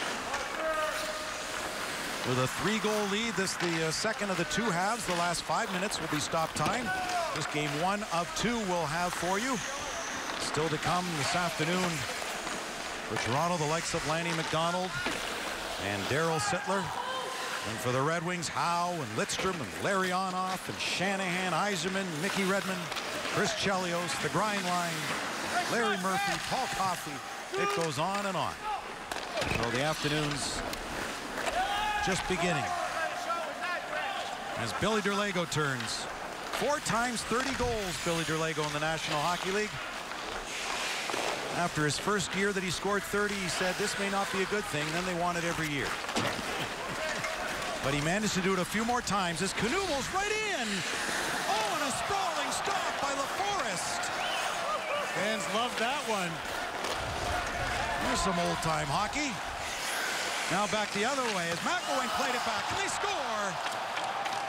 [SPEAKER 4] With a 3-goal lead, this the second of the 2 halves. The last 5 minutes will be stop time. This game 1 of 2 we'll have for you. Still to come this afternoon for Toronto, the likes of Lanny McDonald and Daryl Sittler. And for the Red Wings, Howe and Lidstrom and Larry Onoff and Shanahan, Yzerman, Mickey Redmond, Chris Chelios, the grind line, Larry Murphy, Paul Coffey. It goes on and on. So the afternoon's just beginning. As Billy Derlago turns. 4 times 30 goals, Billy Derlago in the National Hockey League. After his first year that he scored 30, he said this may not be a good thing. Then they want it every year. But he managed to do it a few more times as Knumel's right in. Oh, and a sprawling stop by LaForest.
[SPEAKER 2] Fans love that one.
[SPEAKER 4] Here's some old-time hockey. Now back the other way as McElwain played it back, and they score!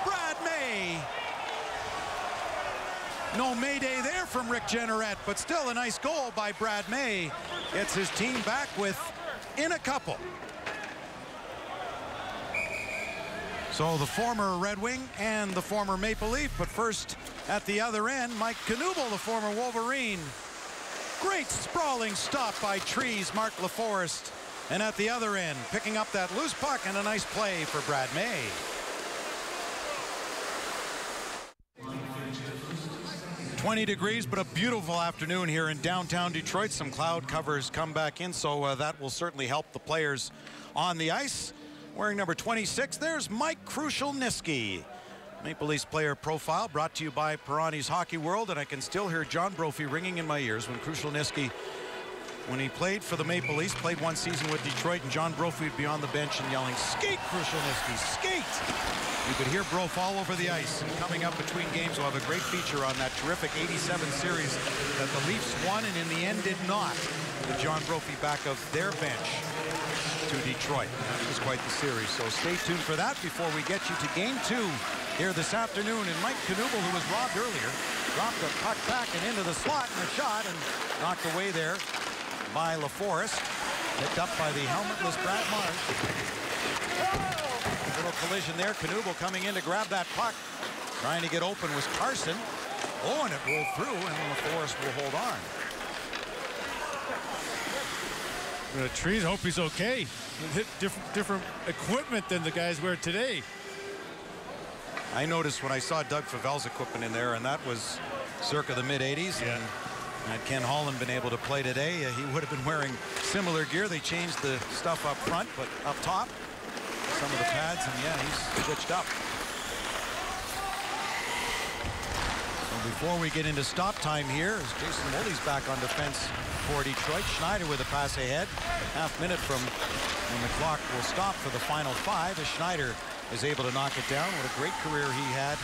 [SPEAKER 4] Brad May. No Mayday there from Rick Jenneret, but still a nice goal by Brad May. Gets his team back within a couple. So the former Red Wing and the former Maple Leaf, but first at the other end, Mike Knuble, the former Wolverine. Great sprawling stop by Trees, Mark LaForest. And at the other end, picking up that loose puck, and a nice play for Brad May. "20 degrees, but a beautiful afternoon here in downtown Detroit. Some cloud covers come back in, so that will certainly help the players on the ice. Wearing number 26, there's Mike Krushelnyski. Maple Leafs player profile brought to you by Perani's Hockey World, and I can still hear John Brophy ringing in my ears when Krushelnyski, when he played for the Maple Leafs, played one season with Detroit, and John Brophy would be on the bench and yelling, "Skate, Krushelnyski, skate!" You could hear Brof all over the ice. And coming up between games, we'll have a great feature on that terrific '87 series that the Leafs won and in the end did not. With John Brophy back of their bench to Detroit. That was quite the series. So stay tuned for that before we get you to game 2 here this afternoon. And Mike Knuble, who was robbed earlier, dropped the puck back and into the slot and a shot, and knocked away there by LaForest. Picked up by the helmetless Brad Marsh. Little collision there. Knuble coming in to grab that puck. Trying to get open was Carson. Oh, and it rolled through, and LaForest will hold on.
[SPEAKER 2] The Trees hope he's okay. Hit different equipment than the guys wear today.
[SPEAKER 4] I noticed when I saw Doug FAVELL's equipment in there, and that was circa the mid-'80s. Yeah. And had Ken Holland been able to play today, he would have been wearing similar gear. They changed the stuff up front, but up top, some of the pads, and yeah, he's switched up. So before we get into stop time here, as Jason Woolley's back on defense for Detroit. Schneider with a pass ahead. Half minute from when the clock will stop for the final 5, as Schneider is able to knock it down. What a great career he had.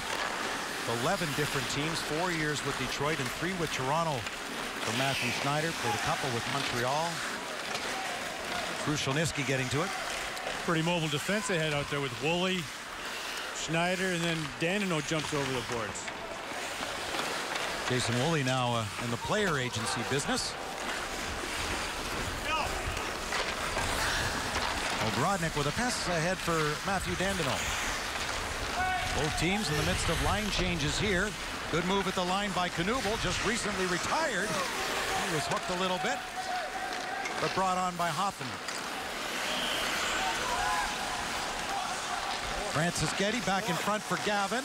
[SPEAKER 4] 11 different teams, 4 years with Detroit and 3 with Toronto for Matthew Schneider. Played a couple with Montreal. Krushelnyski getting to it.
[SPEAKER 2] Pretty mobile defense they had out there with Woolley, Schneider, and then Danino jumps over the boards.
[SPEAKER 4] Jason Woolley now in the player agency business. Brodnik with a pass ahead for Matthew Danino. Both teams in the midst of line changes here. Good move at the line by Knuble, just recently retired. He was hooked a little bit, but brought on by Hoffman. Francis Getty back in front for Gavin.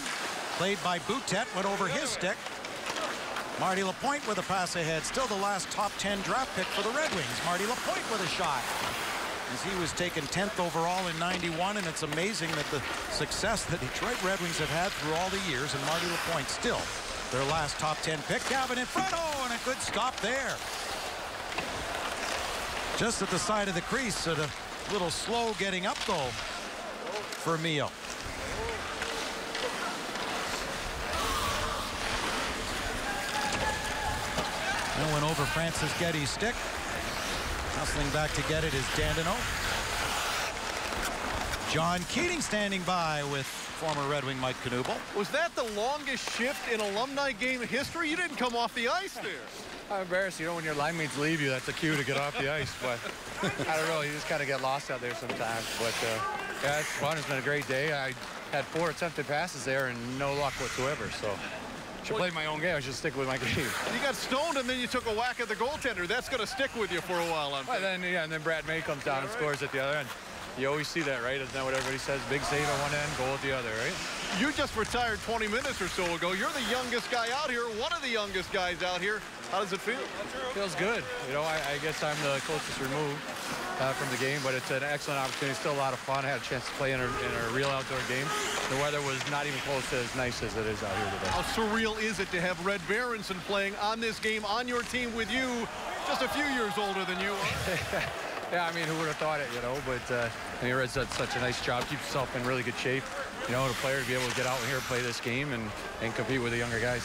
[SPEAKER 4] Played by Boutet, went over his stick. Marty Lapointe with a pass ahead. Still the last top 10 draft pick for the Red Wings. Marty Lapointe with a shot. As he was taken 10th overall in '91, and it's amazing that the success the Detroit Red Wings have had through all the years, and Marty Lapointe still their last top 10 pick. Gavin in front, oh, and a good stop there. Just at the side of the crease, a little slow getting up though for Mio. And went over Francis Getty's stick. Hustling back to get it is Danino. John Keating standing by with former Red Wing Mike Knuble.
[SPEAKER 1] Was that the longest shift in alumni game history? You didn't come off the ice there.
[SPEAKER 19] I'm embarrassed. You know, when your line mates leave you, that's a cue to get off the ice. But I don't know. You just kind of get lost out there sometimes. But yeah, it's fun. It's been a great day. I had 4 attempted passes there and no luck whatsoever. So I should play my own game. I should stick with my game.
[SPEAKER 1] You got stoned and then you took a whack at the goaltender. That's going to stick with you for a while.
[SPEAKER 19] And then Brad May comes down and scores at the other end. You always see that, right? Isn't that what everybody says? Big save at one end, goal at the other, right?
[SPEAKER 1] You just retired 20 minutes or so ago. You're the youngest guy out here, one of the youngest guys out here. How does it feel?
[SPEAKER 19] Feels good. You know, I guess I'm the closest removed from the game, but it's an excellent opportunity. Still a lot of fun. I had a chance to play in a real outdoor game. The weather was not even close to as nice as it is out here today.
[SPEAKER 1] How surreal is it to have Red Berenson playing on this game on your team with you, just a few years older than you are?
[SPEAKER 19] Yeah, I mean, who would have thought it, you know? But I mean, Red's done such a nice job. Keeps himself in really good shape. You know, the player to be able to get out here and play this game and compete with the younger guys.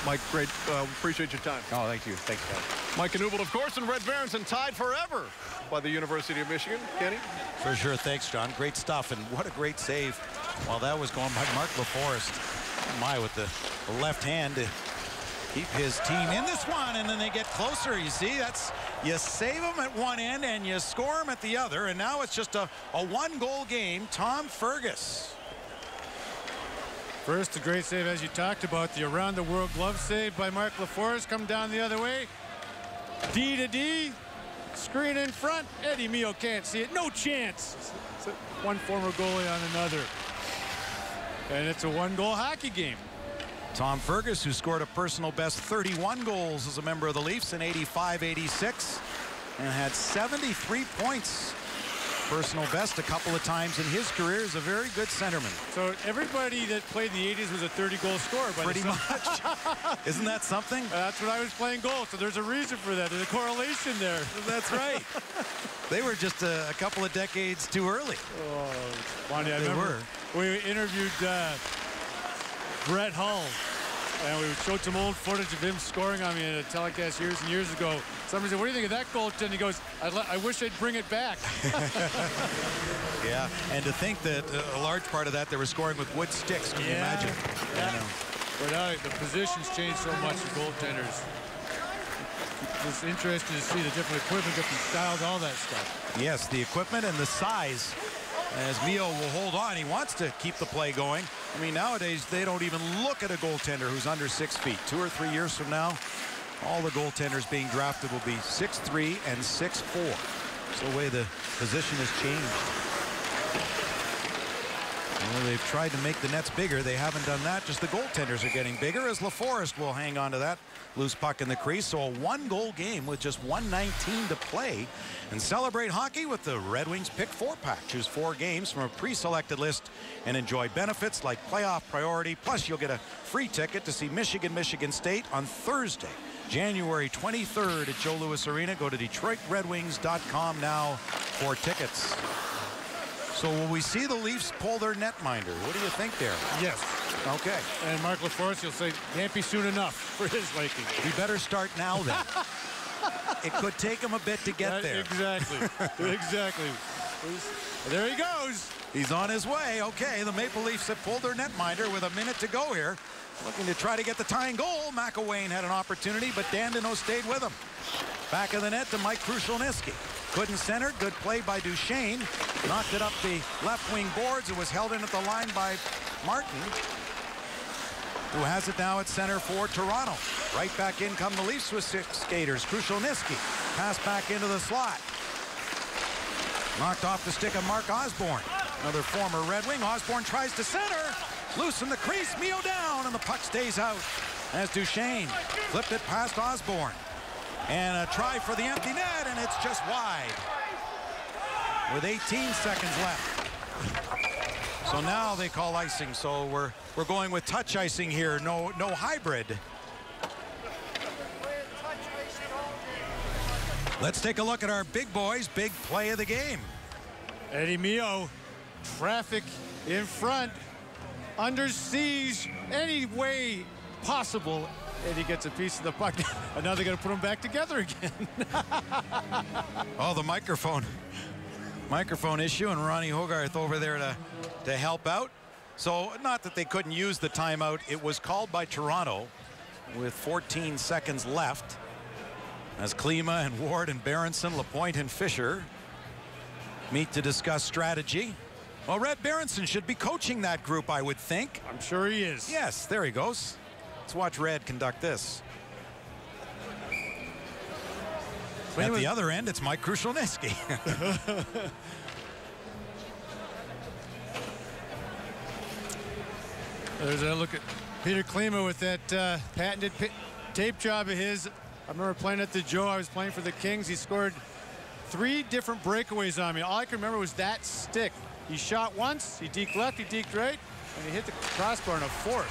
[SPEAKER 1] Mike, great. Appreciate your time.
[SPEAKER 19] Oh, thank you. Thanks, guys.
[SPEAKER 1] Mike Knuble, of course, and Red Berenson tied forever by the University of Michigan. Kenny?
[SPEAKER 4] For sure. Thanks, John. Great stuff. And what a great save while that was going by Mark LaForest. My, with the left hand to keep his team in this one. And then they get closer. You see, that's, you save them at one end and you score them at the other. And now it's just a one-goal game. Tom Fergus.
[SPEAKER 2] First, a great save, as you talked about, the around-the-world glove save by Mark LaForest. Come down the other way. D to D. Screen in front. Eddie Mio can't see it. No chance. It's one former goalie on another. And it's a one-goal hockey game.
[SPEAKER 4] Tom Fergus, who scored a personal best 31 goals as a member of the Leafs in 85-86 and had 73 points. Personal best a couple of times in his career, is a very good centerman.
[SPEAKER 2] So everybody that played in the 80s was a 30-goal scorer.
[SPEAKER 4] Pretty much. Isn't that something?
[SPEAKER 2] That's when I was playing goal, so there's a reason for that. There's a correlation there.
[SPEAKER 4] That's right. They were just a couple of decades too early.
[SPEAKER 2] Oh, it's funny. I remember we interviewed Brett Hull, and we showed some old footage of him scoring on me in a telecast years and years ago. Somebody said, what do you think of that goaltend? He goes, I wish I'd bring it back.
[SPEAKER 4] Yeah, and to think that a large part of that they were scoring with wood sticks. Can you imagine?
[SPEAKER 2] Yeah. But the positions change so much for goaltenders. It's interesting to see the different equipment, different styles, all that stuff.
[SPEAKER 4] Yes, the equipment and the size. As Mio will hold on, he wants to keep the play going. I mean, nowadays, they don't even look at a goaltender who's under 6 feet. 2 or 3 years from now, all the goaltenders being drafted will be 6'3" and 6'4". It's the way the position has changed. Well, they've tried to make the nets bigger. They haven't done that. Just the goaltenders are getting bigger, as LaForest will hang on to that loose puck in the crease. So a one-goal game with just 1:19 to play. And celebrate hockey with the Red Wings Pick 4-pack. Choose 4 games from a pre-selected list and enjoy benefits like playoff priority. Plus, you'll get a free ticket to see Michigan State on Thursday, January 23rd at Joe Louis Arena. Go to DetroitRedWings.com now for tickets. So will we see the Leafs pull their netminder? What do you think there?
[SPEAKER 2] Yes.
[SPEAKER 4] Okay.
[SPEAKER 2] And Mark LaForest, you'll say, can't be soon enough for his liking.
[SPEAKER 4] We better start now then. It could take him a bit to get there.
[SPEAKER 2] Exactly. Exactly. There he goes.
[SPEAKER 4] He's on his way. Okay, the Maple Leafs have pulled their netminder with a minute to go here. Looking to try to get the tying goal. McElwain had an opportunity, but Dandino stayed with him. Back of the net to Mike Krushelnyski. Couldn't center. Good play by Duchesne. Knocked it up the left wing boards. It was held in at the line by Martin, who has it now at center for Toronto. Right back in come the Leafs with 6 skaters. Krushelnyski. Pass back into the slot. Knocked off the stick of Mark Osborne. Another former Red Wing. Osborne tries to center. Loose in the crease. Mio down, and the puck stays out as Duchesne flipped it past Osborne. And a try for the empty net, and it's just wide with 18 seconds left. So now they call icing. So we're going with touch icing here. No hybrid. Let's take a look at our big boys. Big play of the game.
[SPEAKER 2] Eddie Mio, traffic in front, under siege any way possible. Eddie gets a piece of the puck. And now they're going to put them back together again.
[SPEAKER 4] Oh, the microphone issue, and Ronnie Hogarth over there to help out. So not that they couldn't use the timeout. It was called by Toronto with 14 seconds left as Klima and Ward and Berenson, Lapointe and Fisher meet to discuss strategy. Well, Red Berenson should be coaching that group, I would think.
[SPEAKER 2] I'm sure he is.
[SPEAKER 4] Yes, there he goes. Let's watch Red conduct this. At the other end, it's Mike Krushelnyski.
[SPEAKER 2] There's a look at Peter Klima with that patented tape job of his. I remember playing at the Joe. I was playing for the Kings. He scored 3 different breakaways on me. All I can remember was that stick. He shot once, he deked left, he deked right, and he hit the crossbar in a 4th.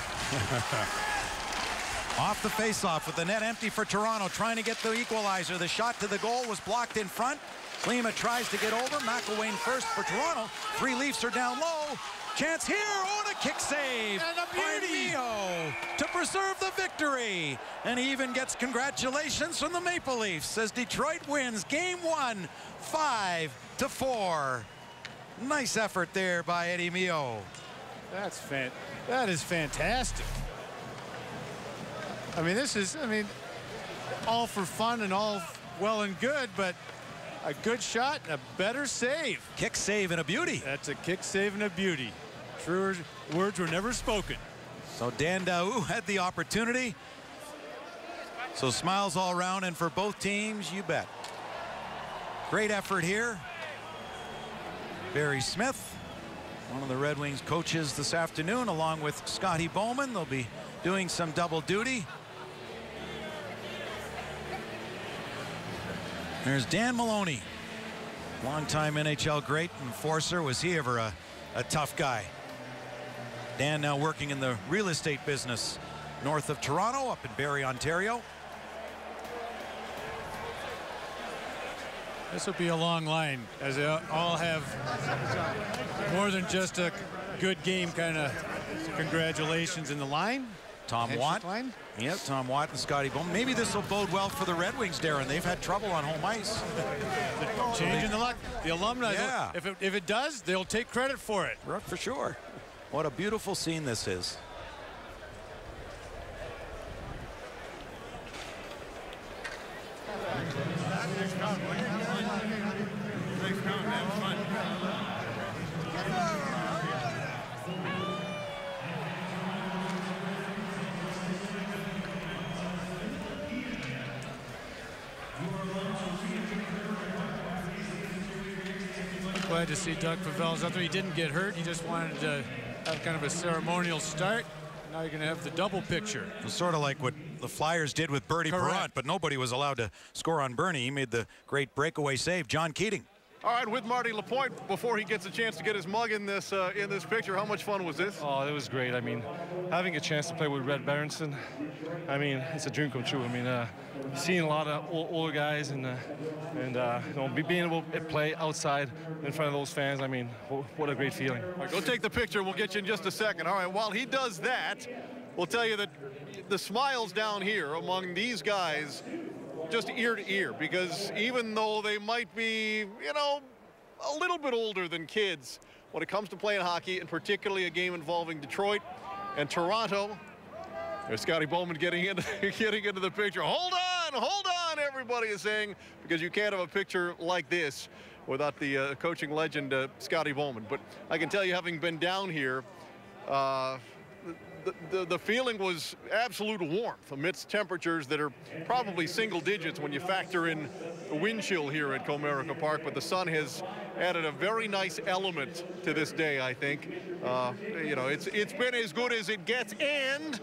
[SPEAKER 4] Off the faceoff with the net empty for Toronto, trying to get the equalizer. The shot to the goal was blocked in front. Klima tries to get over. McElwain first for Toronto. 3 Leafs are down low. Chance here. Oh, and kick save by Mio to preserve the victory. And he even gets congratulations from the Maple Leafs as Detroit wins game 1, 5-4. Nice effort there by Eddie Mio.
[SPEAKER 2] That is fantastic. I mean, this is, all for fun and all well and good, but a good shot and a better save.
[SPEAKER 4] Kick save and a beauty.
[SPEAKER 2] That's a kick save and a beauty. Truer words were never spoken.
[SPEAKER 4] So Dan Daou had the opportunity. So smiles all around, and for both teams, you bet. Great effort here. Barry Smith, one of the Red Wings coaches this afternoon, along with Scotty Bowman. They'll be doing some double duty. There's Dan Maloney, longtime NHL great enforcer. Was he ever a tough guy? Dan now working in the real estate business north of Toronto, up in Barrie, Ontario.
[SPEAKER 2] This will be a long line, as they all have more than just a good game kind of congratulations in the line.
[SPEAKER 4] Tom Watt.
[SPEAKER 2] Line.
[SPEAKER 4] Yep, Tom Watt and Scotty Bowman. Maybe this will bode well for the Red Wings, Darren. They've had trouble on home ice.
[SPEAKER 2] Changing the luck. The alumni,
[SPEAKER 4] yeah.
[SPEAKER 2] if it does, they'll take credit for it.
[SPEAKER 4] For sure. What a beautiful scene this is.
[SPEAKER 2] Glad to see Doug FAVELL out there. He didn't get hurt. He just wanted to have kind of a ceremonial start. Now you're going to have the double picture.
[SPEAKER 4] It's sort of like what the Flyers did with Bertie Perrant, but nobody was allowed to score on Bernie. He made the great breakaway save. John Keating.
[SPEAKER 1] All right, with Marty Lapointe, before he gets a chance to get his mug in this picture, how much fun was this?
[SPEAKER 20] Oh, it was great. I mean, having a chance to play with Red Berenson, I mean, it's a dream come true. I mean, seeing a lot of older guys and you know, being able to play outside in front of those fans, I mean, what a great feeling.
[SPEAKER 1] All right, go take the picture. We'll get you in just a second. All right, while he does that, we'll tell you that the smiles down here among these guys, just ear to ear, because even though they might be, you know, a little bit older than kids, when it comes to playing hockey, and particularly a game involving Detroit and Toronto, there's Scotty Bowman getting into the picture. Hold on, everybody is saying, because you can't have a picture like this without the coaching legend, Scotty Bowman. But I can tell you, having been down here, the feeling was absolute warmth amidst temperatures that are probably single digits when you factor in the wind chill here at Comerica Park, but the sun has added a very nice element to this day, I think. You know, it's been as good as it gets, and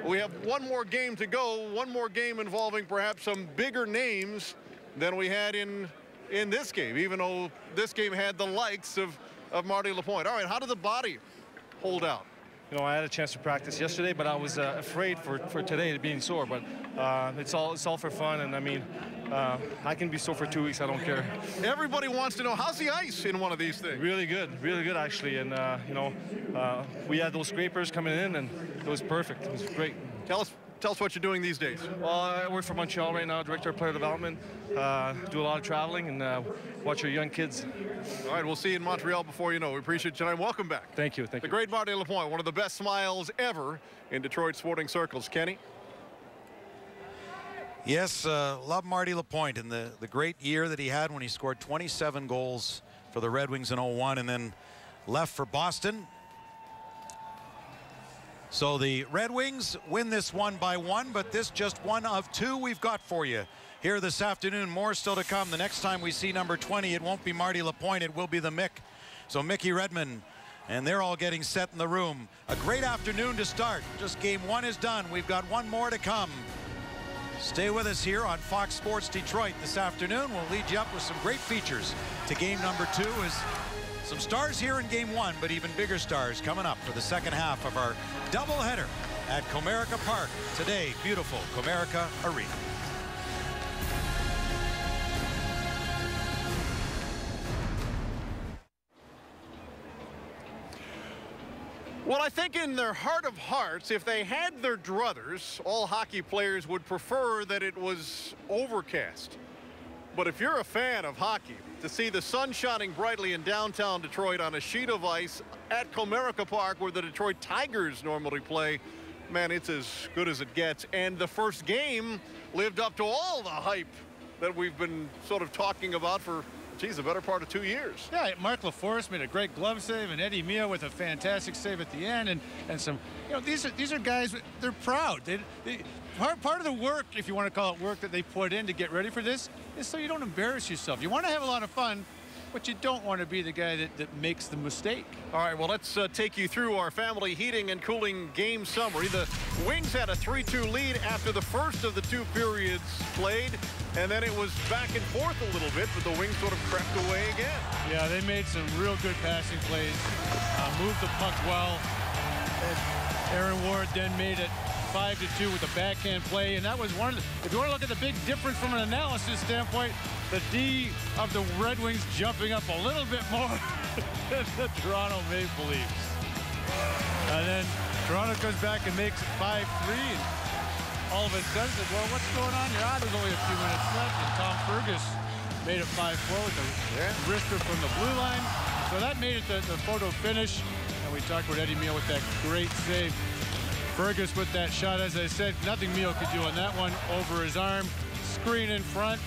[SPEAKER 1] we have one more game to go, one more game involving perhaps some bigger names than we had in this game, even though this game had the likes of Marty Lapointe. All right, how did the body hold out?
[SPEAKER 20] You know, I had a chance to practice yesterday, but I was afraid for today being sore. But it's all for fun, and I mean, I can be sore for 2 weeks. I don't care.
[SPEAKER 1] Everybody wants to know, how's the ice in one of these things?
[SPEAKER 20] Really good actually. And you know, we had those scrapers coming in, and it was perfect. It was great.
[SPEAKER 1] Tell us what you're doing these days.
[SPEAKER 20] Well, I work for Montreal right now, director of player development. Do a lot of traveling and watch our young kids.
[SPEAKER 1] All right, we'll see you in Montreal before you know. We appreciate your time. Welcome back.
[SPEAKER 20] Thank you.
[SPEAKER 1] The great Marty Lapointe, one of the best smiles ever in Detroit sporting circles. Kenny?
[SPEAKER 4] Yes, love Marty Lapointe and the great year that he had when he scored 27 goals for the Red Wings in 01 and then left for Boston. So the Red Wings win this 1-1, but this just one of two we've got for you here this afternoon. More still to come. The next time we see number 20, it won't be Marty Lapointe, it will be the Mick. So Mickey Redmond, and they're all getting set in the room. A great afternoon to start. Just game one is done. We've got one more to come. Stay with us here on Fox Sports Detroit this afternoon. We'll lead you up with some great features to game number 2 as some stars here in game 1, but even bigger stars coming up for the second half of our doubleheader at Comerica Park. Today, beautiful Comerica Arena.
[SPEAKER 1] Well, I think in their heart of hearts, if they had their druthers, all hockey players would prefer that it was overcast. But if you're a fan of hockey, to see the sun shining brightly in downtown Detroit on a sheet of ice at Comerica Park where the Detroit Tigers normally play, man, it's as good as it gets. And the first game lived up to all the hype that we've been sort of talking about for, geez, the better part of 2 years.
[SPEAKER 2] Yeah, Mark LaForest made a great glove save, and Eddie Mio with a fantastic save at the end, and some, you know, these are guys, they're proud. Part of the work, if you want to call it work, that they put in to get ready for this is so you don't embarrass yourself. You want to have a lot of fun, but you don't want to be the guy that makes the mistake.
[SPEAKER 1] All right, well, let's take you through our family heating and cooling game summary. The Wings had a 3-2 lead after the first of the 2 periods played, and then it was back and forth a little bit, but the Wings sort of crept away again.
[SPEAKER 2] Yeah, they made some real good passing plays, moved the puck well. And Aaron Ward then made it 5-2 with a backhand play, and that was one of the, if you want to look at the big difference from an analysis standpoint, the D of the Red Wings jumping up a little bit more than the Toronto Maple Leafs. And then Toronto comes back and makes it 5-3, and all of a sudden said, well, what's going on here? There's only a few minutes left, and Tom Fergus made it 5-4 with the wrister from the blue line. So that made it the photo finish, and we talked about Eddie Mio with that great save. Fergus with that shot, as I said, nothing Mio could do on that one. Over his arm, screen in front.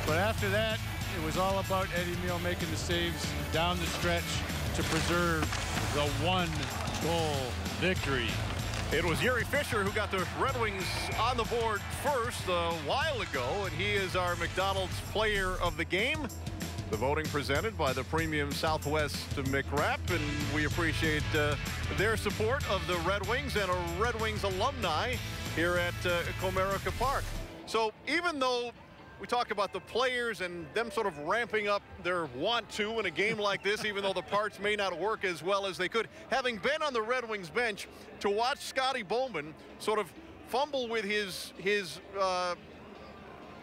[SPEAKER 2] But after that, it was all about Eddie Mio making the saves down the stretch to preserve the 1-goal victory.
[SPEAKER 1] It was Yuri Fisher who got the Red Wings on the board first a while ago, and he is our McDonald's Player of the Game. The voting presented by the premium Southwest McWrap, and we appreciate their support of the Red Wings and a Red Wings alumni here at Comerica Park. So even though we talk about the players and them sort of ramping up their want-to in a game like this, even though the parts may not work as well as they could, having been on the Red Wings bench, to watch Scotty Bowman sort of fumble with his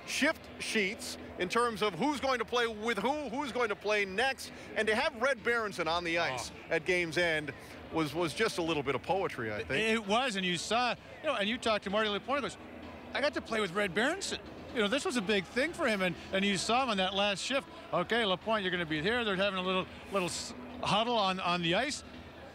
[SPEAKER 1] shift sheets in terms of who's going to play with who's going to play next, and to have Red Berenson on the ice at game's end was just a little bit of poetry, I think.
[SPEAKER 2] It was, and you saw, you know, and you talked to Marty Lapointe, goes, I got to play with Red Berenson. You know, this was a big thing for him, and you saw him on that last shift. Okay, Lapointe, you're going to be here. They're having a little huddle on the ice.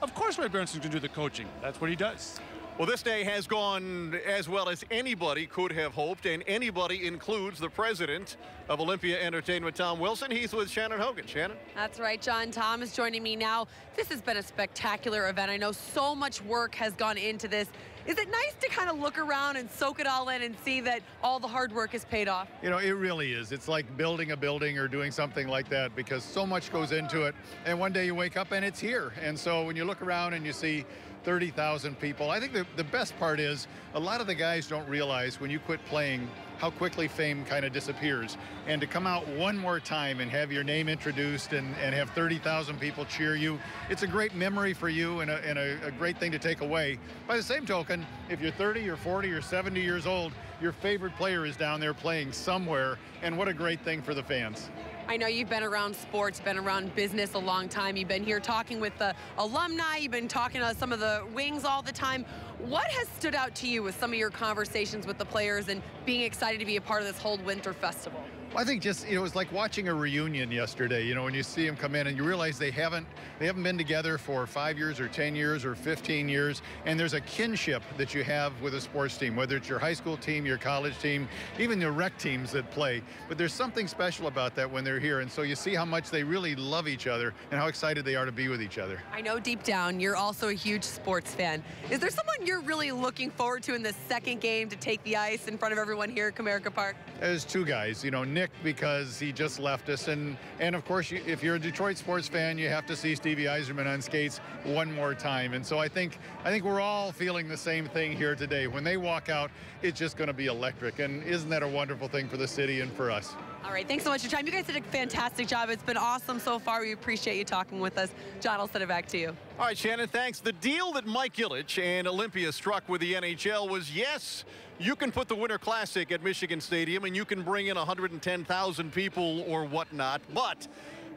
[SPEAKER 2] Of course Red Berenson's going to do the coaching. That's what he does.
[SPEAKER 1] Well, this day has gone as well as anybody could have hoped, and anybody includes the president of Olympia Entertainment, Tom Wilson. He's with Shannon Hogan. Shannon?
[SPEAKER 9] That's right, John. Tom is joining me now. This has been a spectacular event. I know so much work has gone into this. Is it nice to kind of look around and soak it all in and see that all the hard work has paid off?
[SPEAKER 21] You know, it really is. It's like building a building or doing something like that, because so much goes into it. And one day you wake up and it's here. And so when you look around and you see 30,000 people, I think the best part is a lot of the guys don't realize when you quit playing how quickly fame kind of disappears. And to come out one more time and have your name introduced and have 30,000 people cheer you, it's a great memory for you and a great thing to take away. By the same token, if you're 30 or 40 or 70 years old, your favorite player is down there playing somewhere, and what a great thing for the fans.
[SPEAKER 9] I know you've been around sports, been around business a long time. You've been here talking with the alumni. You've been talking to some of the Wings all the time. What has stood out to you with some of your conversations with the players and being excited to be a part of this whole winter festival?
[SPEAKER 21] Well, I think just, you know, it was like watching a reunion yesterday, you know, when you see them come in and you realize they haven't been together for 5 years or 10 years or 15 years. And there's a kinship that you have with a sports team, whether it's your high school team, your college team, even the rec teams that play. But there's something special about that when they're here. And so you see how much they really love each other and how excited they are to be with each other.
[SPEAKER 9] I know deep down you're also a huge sports fan. Is there someone you're really looking forward to in the second game to take the ice in front of everyone here at Comerica Park?
[SPEAKER 21] There's two guys, you know, Nick, because he just left us, and of course, if you're a Detroit sports fan, you have to see Stevie Yzerman on skates one more time. And so I think we're all feeling the same thing here today. When they walk out, it's just going to be electric, and isn't that a wonderful thing for the city and for us?
[SPEAKER 9] All right, thanks so much for your time. You guys did a fantastic job. It's been awesome so far. We appreciate you talking with us. John, I'll send it back to you.
[SPEAKER 1] All right, Shannon, thanks. The deal that Mike Ilitch and Olympia struck with the NHL was, yes, you can put the Winter Classic at Michigan Stadium and you can bring in 110,000 people or whatnot, but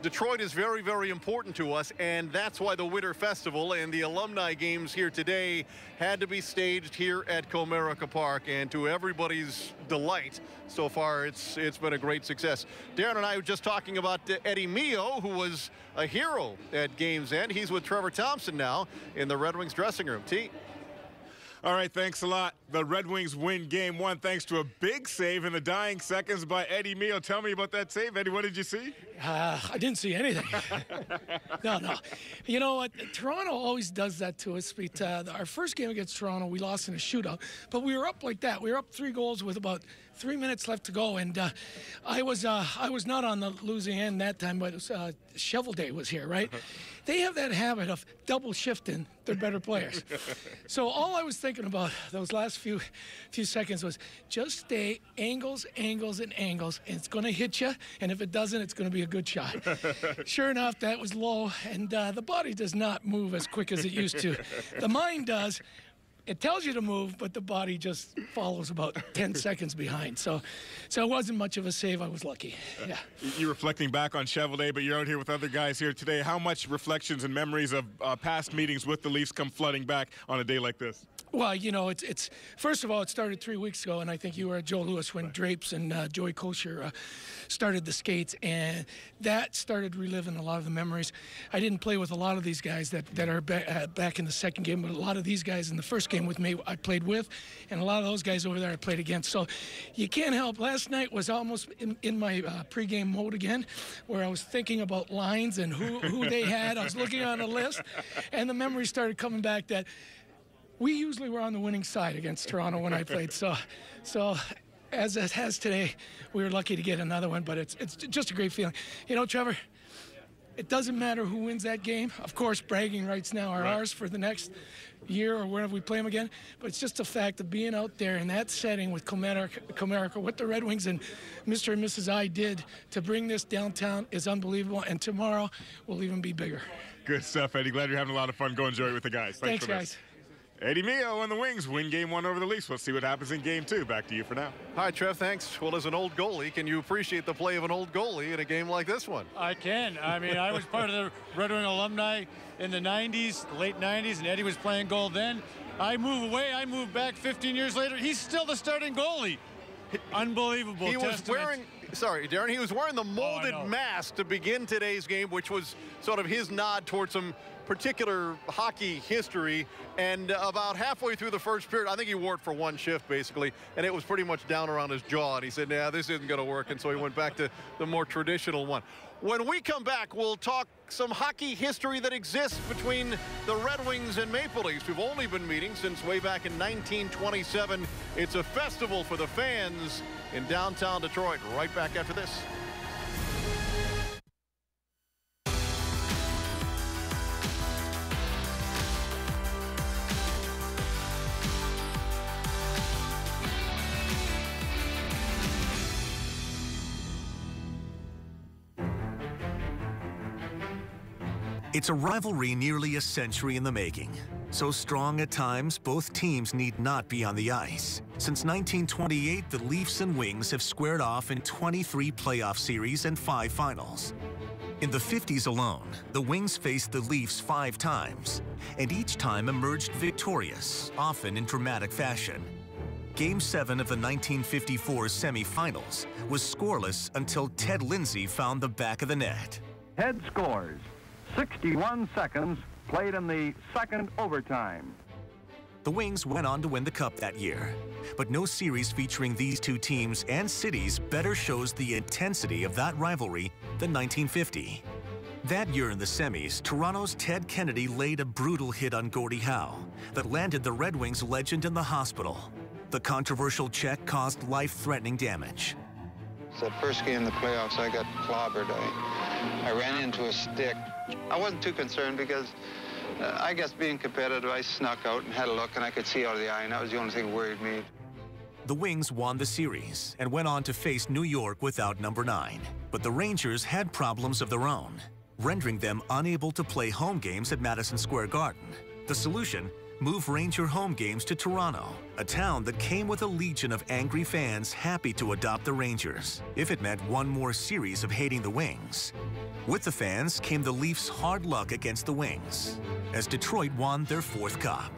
[SPEAKER 1] Detroit is very, very important to us, and that's why the Winter Festival and the Alumni Games here today had to be staged here at Comerica Park. And to everybody's delight, so far it's been a great success. Darren and I were just talking about Eddie Mio, who was a hero at Games End. He's with Trevor Thompson now in the Red Wings dressing room. T.
[SPEAKER 3] All right, thanks a lot. The Red Wings win Game 1 thanks to a big save in the dying seconds by Eddie Mio. Tell me about that save, Eddie. What did you see?
[SPEAKER 22] I didn't see anything. No. You know what? Toronto always does that to us. Our first game against Toronto, we lost in a shootout, but we were up like that. We were up 3 goals with about 3 minutes left to go, and I was not on the losing end that time, but it was, Shovel Day was here, right? They have that habit of double shifting their better players. So all I was thinking about those last few seconds was just stay angles, angles, and angles, and it's going to hit you, and if it doesn't, it's going to be a good shot. Sure enough, that was low, and the body does not move as quick as it used to. The mind does. It tells you to move, but the body just follows about 10 seconds behind. So it wasn't much of a save. I was lucky. Yeah.
[SPEAKER 3] You're reflecting back on Shovel Day, but you're out here with other guys here today. How much reflections and memories of past meetings with the Leafs come flooding back on a day like this?
[SPEAKER 22] Well, you know, it's first of all, it started 3 weeks ago, and I think you were at Joe Louis when Drapes and Joey Kosher started the skates, and that started reliving a lot of the memories. I didn't play with a lot of these guys that are back in the second game, but a lot of these guys in the first game with me I played with, and a lot of those guys over there I played against. So you can't help. Last night was almost in my pregame mode again, where I was thinking about lines and who they had. I was looking on a list, and the memories started coming back that we usually were on the winning side against Toronto when I played. So as it has today, we were lucky to get another one, but it's just a great feeling. You know, Trevor, it doesn't matter who wins that game. Of course, bragging rights now are ours for the next year or whenever we play them again, but it's just the fact of being out there in that setting with Comerica, what the Red Wings and Mr. and Mrs. I did to bring this downtown is unbelievable, and tomorrow will even be bigger.
[SPEAKER 3] Good stuff, Eddie. Glad you're having a lot of fun. Go enjoy it with the guys.
[SPEAKER 22] Thanks guys.
[SPEAKER 3] Eddie Mio and the Wings win Game 1 over the Leafs. We'll see what happens in Game 2. Back to you for now.
[SPEAKER 1] Hi, Trev. Thanks. Well, as an old goalie, can you appreciate the play of an old goalie in a game like this one?
[SPEAKER 2] I can. I mean, I was part of the Red Wing alumni in the 90s, late 90s, and Eddie was playing goal then. I move away. I move back 15 years later. He's still the starting goalie. Unbelievable.
[SPEAKER 1] He was wearing, sorry, Darren, he was wearing the molded mask to begin today's game, which was sort of his nod towards some particular hockey history, and about halfway through the first period, I think he wore it for one shift basically, and it was pretty much down around his jaw, and he said, nah, this isn't going to work, and so he went back to the more traditional one. When we come back, we'll talk some hockey history that exists between the Red Wings and Maple Leafs, who've only been meeting since way back in 1927. It's a festival for the fans in downtown Detroit. Right back after this.
[SPEAKER 23] It's a rivalry nearly a century in the making. So strong at times, both teams need not be on the ice. Since 1928, the Leafs and Wings have squared off in 23 playoff series and 5 finals. In the 50s alone, the Wings faced the Leafs 5 times, and each time emerged victorious, often in dramatic fashion. Game 7 of the 1954 semifinals was scoreless until Ted Lindsay found the back of the net.
[SPEAKER 24] Ted scores. 61 seconds played in the second overtime.
[SPEAKER 23] The Wings went on to win the Cup that year, but no series featuring these two teams and cities better shows the intensity of that rivalry than 1950. That year in the semis, Toronto's Ted Kennedy laid a brutal hit on Gordie Howe that landed the Red Wings legend in the hospital. The controversial check caused life-threatening damage.
[SPEAKER 25] That first game in the playoffs, I got clobbered. I ran into a stick. I wasn't too concerned because I guess being competitive, I snuck out and had a look, and I could see out of the eye, and that was the only thing that worried me.
[SPEAKER 23] The Wings won the series and went on to face New York without number 9. But the Rangers had problems of their own, rendering them unable to play home games at Madison Square Garden. The solution? Move Ranger home games to Toronto, a town that came with a legion of angry fans happy to adopt the Rangers, if it meant one more series of hating the Wings. With the fans came the Leafs' hard luck against the Wings, as Detroit won their 4th cup.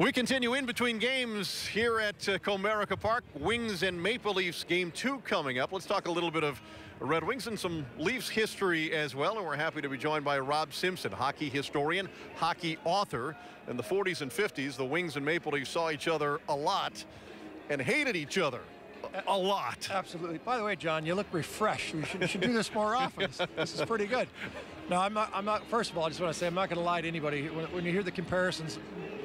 [SPEAKER 1] We continue in between games here at Comerica Park. Wings and Maple Leafs game 2 coming up. Let's talk a little bit of Red Wings and some Leafs history as well. And we're happy to be joined by Rob Simpson, hockey historian, hockey author. In the 40s and 50s, the Wings and Maple Leafs saw each other a lot and hated each other a lot.
[SPEAKER 5] Absolutely. By the way, John, you look refreshed. We should do this more often. This is pretty good. No, I'm not. First of all, I just want to say I'm not going to lie to anybody. When you hear the comparisons,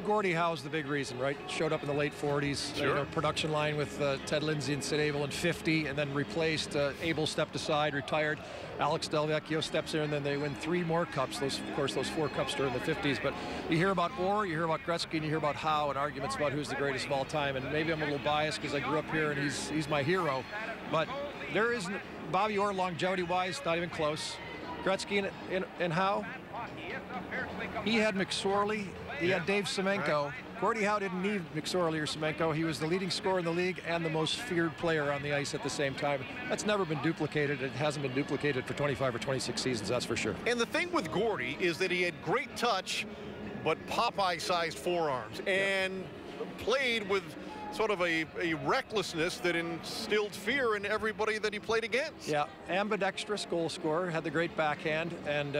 [SPEAKER 5] Gordie Howe's the big reason, right? Showed up in the late 40s,
[SPEAKER 1] sure.
[SPEAKER 5] Production line with Ted Lindsay and Sid Abel in 50, and then replaced. Abel stepped aside, retired. Alex Delvecchio steps in, and then they win 3 more cups. Of course, those 4 cups during the 50s. But you hear about Orr, you hear about Gretzky, and you hear about Howe, and arguments about who's the greatest of all time. And maybe I'm a little biased because I grew up here, and he's my hero. But there isn't Bobby Orr longevity-wise, not even close. Gretzky and Howe, he had McSorley, he had Dave Semenko. Right. Gordie Howe didn't need McSorley or Semenko. He was the leading scorer in the league and the most feared player on the ice at the same time. That's never been duplicated. It hasn't been duplicated for 25 or 26 seasons, that's for sure.
[SPEAKER 1] And the thing with Gordie is that he had great touch, but Popeye-sized forearms, and played with sort of a recklessness that instilled fear in everybody that he played against.
[SPEAKER 5] Yeah, ambidextrous goal scorer, had the great backhand, and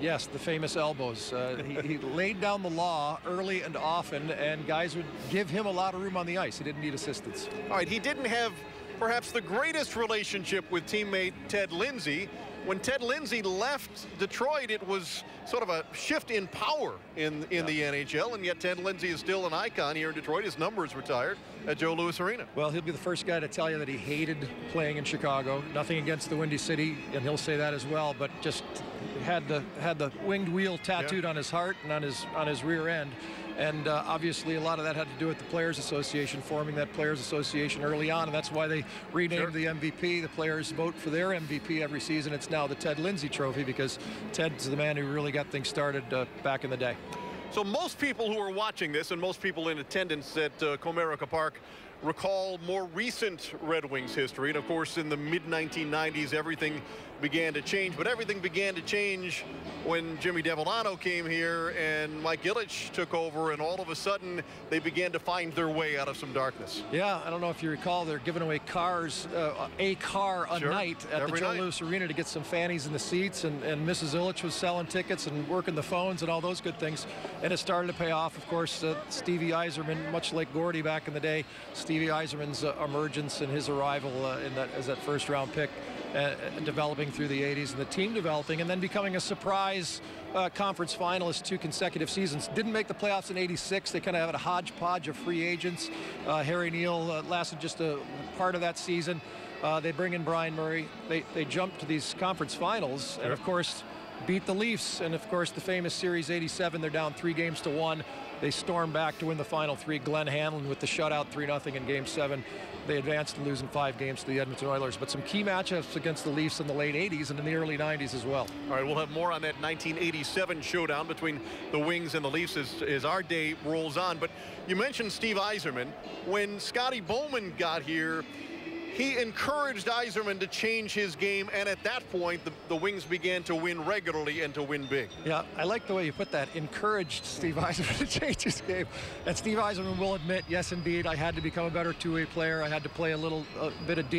[SPEAKER 5] yes, the famous elbows. He laid down the law early and often, and guys would give him a lot of room on the ice. He didn't need assistance.
[SPEAKER 1] All right, he didn't have perhaps the greatest relationship with teammate Ted Lindsay. When Ted Lindsay left Detroit, it was sort of a shift in power in the NHL, and yet Ted Lindsay is still an icon here in Detroit. His number is retired at Joe Louis Arena.
[SPEAKER 5] Well, he'll be the first guy to tell you that he hated playing in Chicago. Nothing against the Windy City, and he'll say that as well, but just had the winged wheel tattooed on his heart and on his rear end. And obviously a lot of that had to do with the Players Association, forming that Players Association early on, and that's why they renamed the MVP. The players vote for their MVP every season. It's now the Ted Lindsay Trophy because Ted's the man who really got things started back in the day.
[SPEAKER 1] So most people who are watching this and most people in attendance at Comerica Park recall more recent Red Wings history. And of course, in the mid-1990s, everything began to change, but everything began to change when Jimmy Devellano came here and Mike Ilitch took over, and all of a sudden they began to find their way out of some darkness.
[SPEAKER 5] Yeah, I don't know if you recall, they're giving away cars, a car a night at the Joe Louis Arena to get some fannies in the seats, and Mrs. Ilitch was selling tickets and working the phones and all those good things, and it started to pay off. Of course, Stevie Yzerman, much like Gordie back in the day, Stevie Yzerman's emergence and his arrival as that first-round pick, developing through the 80s, and the team developing, and then becoming a surprise conference finalist 2 consecutive seasons. Didn't make the playoffs in '86. They kind of had a hodgepodge of free agents. Harry Neal lasted just a part of that season. They bring in Brian Murray. They jump to these conference finals, and of course beat the Leafs, and of course the famous Series 87. They're down 3-1. They storm back to win the final 3. Glenn Hanlon with the shutout 3-0 in Game 7. They advanced, losing 5 games to the Edmonton Oilers. But some key matchups against the Leafs in the late 80s and in the early 90s as well.
[SPEAKER 1] All right, we'll have more on that 1987 showdown between the Wings and the Leafs as our day rolls on. But you mentioned Steve Yzerman. When Scotty Bowman got here, he encouraged Yzerman to change his game, and at that point, the Wings began to win regularly and to win big.
[SPEAKER 5] Yeah, I like the way you put that. Encouraged Steve Yzerman to change his game. And Steve Yzerman will admit, yes, indeed, I had to become a better two-way player. I had to play a bit of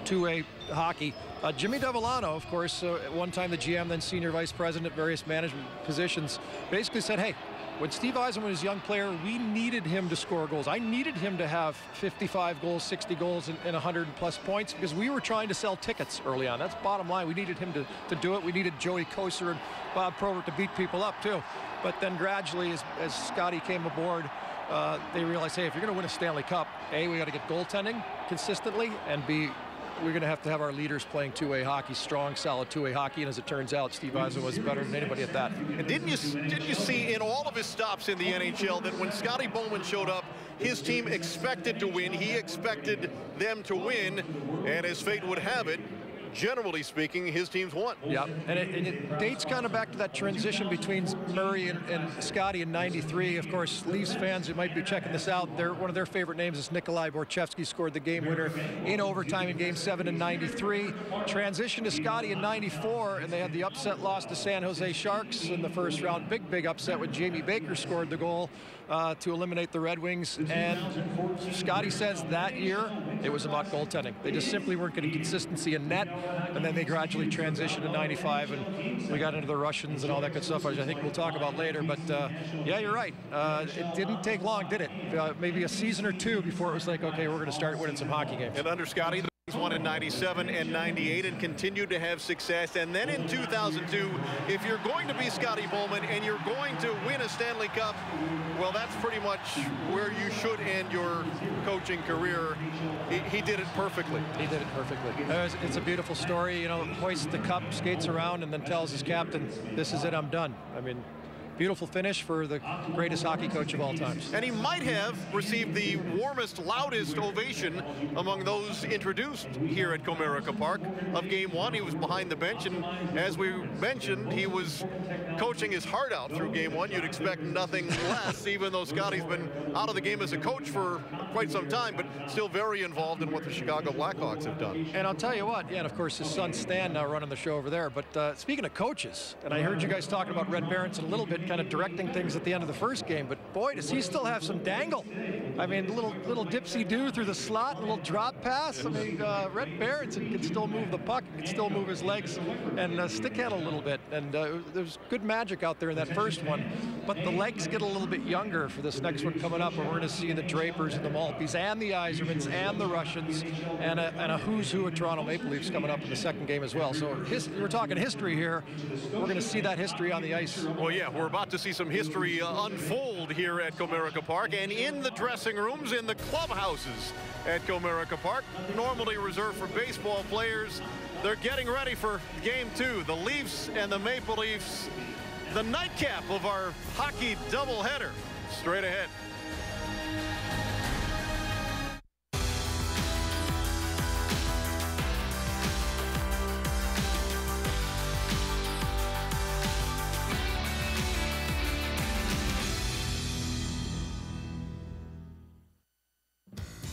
[SPEAKER 5] two-way hockey. Jimmy Devellano, of course, at one time the GM, then senior vice president, various management positions, basically said, hey, when Steve Yzerman was a young player, we needed him to score goals. I needed him to have 55 goals, 60 goals, and 100+ points because we were trying to sell tickets early on. That's bottom line. We needed him to do it. We needed Joey Kocur and Bob Probert to beat people up, too. But then gradually, as Scotty came aboard, they realized, hey, if you're going to win a Stanley Cup, A, we got to get goaltending consistently, and B, we're going to have our leaders playing two-way hockey, strong, solid two-way hockey, and as it turns out, Steve Yzerman was better than anybody at that.
[SPEAKER 1] And didn't you see in all of his stops in the NHL that when Scotty Bowman showed up, his team expected to win. He expected them to win, and as fate would have it, generally speaking, his teams won.
[SPEAKER 5] Yeah, and it dates kind of back to that transition between Murray and Scotty in '93. Of course, Leafs fans who might be checking this out, one of their favorite names is Nikolai Borchevsky, scored the game winner in overtime in Game 7 in '93. Transition to Scotty in '94, and they had the upset loss to San Jose Sharks in the first round. Big upset when Jamie Baker scored the goal to eliminate the Red Wings. And Scotty says that year it was about goaltending. They just simply weren't getting consistency in net, and then they gradually transitioned in '95, and we got into the Russians and all that good stuff, which I think we'll talk about later. But yeah, you're right. It didn't take long, did it? Maybe a season or two before it was like, okay, we're going to start winning some hockey games.
[SPEAKER 1] And under Scotty, the Wings won in '97 and '98 and continued to have success. And then in 2002, if you're going to be Scotty Bowman and you're going to win a Stanley Cup, well, that's pretty much where you should end your coaching career. He did it perfectly.
[SPEAKER 5] He did it perfectly. It's a beautiful story, you know, hoists the cup, skates around, and then tells his captain, this is it, I'm done. I mean, beautiful finish for the greatest hockey coach of all times.
[SPEAKER 1] And he might have received the warmest, loudest ovation among those introduced here at Comerica Park of Game 1. He was behind the bench, and as we mentioned, he was coaching his heart out through Game 1. You'd expect nothing less, even though Scotty's been out of the game as a coach for quite some time, but still very involved in what the Chicago Blackhawks have done.
[SPEAKER 5] And I'll tell you what, yeah, and of course his son Stan now running the show over there. But speaking of coaches, and I heard you guys talking about Red Berenson a little bit, kind of directing things at the end of the first game, but boy, does he still have some dangle. I mean, little dipsy-do through the slot, a little drop pass. I mean, Red Berenson can still move the puck, can still move his legs and stick handle a little bit. And there's good magic out there in that first one, but the legs get a little bit younger for this next one coming up, and we're going to see the Drapers and the Maltbys and the Yzermans and the Russians and a who's who of Toronto Maple Leafs coming up in the second game as well. So we're talking history here. We're going to see that history on the ice.
[SPEAKER 1] Well, yeah, we're about to see some history unfold here at Comerica Park, and in the dressing rooms, in the clubhouses at Comerica Park, normally reserved for baseball players. They're getting ready for Game 2. The Leafs and the Maple Leafs, the nightcap of our hockey doubleheader. Straight ahead.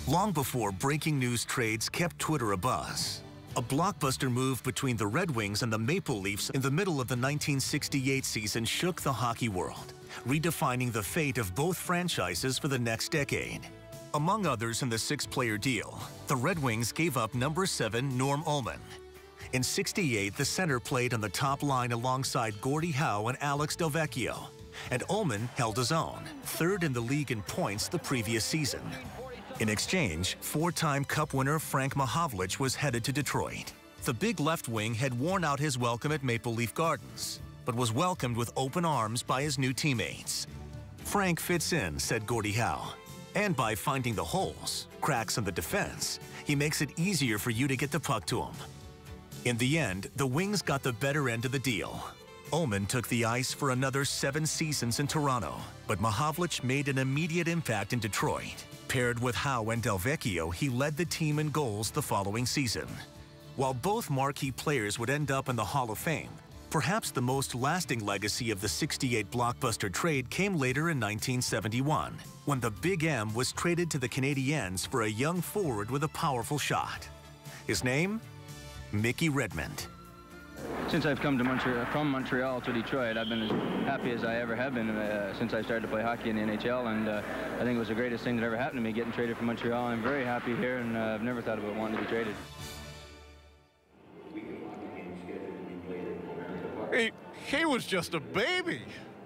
[SPEAKER 23] Long before breaking news trades kept Twitter abuzz, a blockbuster move between the Red Wings and the Maple Leafs in the middle of the 1968 season shook the hockey world, redefining the fate of both franchises for the next decade. Among others in the 6-player deal, the Red Wings gave up number 7 Norm Ullman. In '68, the center played on the top line alongside Gordie Howe and Alex Delvecchio, and Ullman held his own, 3rd in the league in points the previous season. In exchange, 4-time Cup winner Frank Mahovlich was headed to Detroit. The big left wing had worn out his welcome at Maple Leaf Gardens, but was welcomed with open arms by his new teammates. Frank fits in, said Gordie Howe, and by finding the holes, cracks in the defense, he makes it easier for you to get the puck to him. In the end, the Wings got the better end of the deal. Ullman took the ice for another 7 seasons in Toronto, but Mahovlich made an immediate impact in Detroit. Paired with Howe and Delvecchio, he led the team in goals the following season. While both marquee players would end up in the Hall of Fame, perhaps the most lasting legacy of the '68 blockbuster trade came later in 1971, when the Big M was traded to the Canadiens for a young forward with a powerful shot. His name? Mickey Redmond.
[SPEAKER 7] Since I've come to from Montreal to Detroit, I've been as happy as I ever have been since I started to play hockey in the NHL, and I think it was the greatest thing that ever happened to me, getting traded from Montreal. I'm very happy here, and I've never thought about wanting to be traded.
[SPEAKER 1] He was just a baby.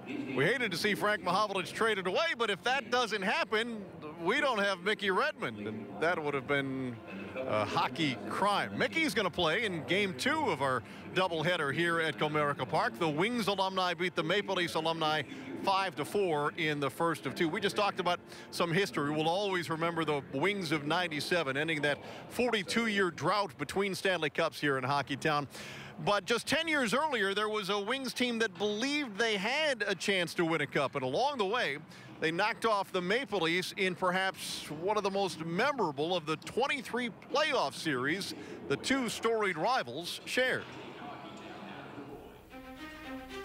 [SPEAKER 1] We hated to see Frank Mahovlich traded away, but if that doesn't happen, we don't have Mickey Redmond, and that would have been a hockey crime. Mickey's going to play in Game 2 of our doubleheader here at Comerica Park. The Wings alumni beat the Maple Leafs alumni 5-4 in the first of 2. We just talked about some history. We'll always remember the Wings of '97, ending that 42-year drought between Stanley Cups here in Hockey Town. But just 10 years earlier, there was a Wings team that believed they had a chance to win a cup. And along the way, they knocked off the Maple Leafs in perhaps one of the most memorable of the 23 playoff series the two storied rivals shared.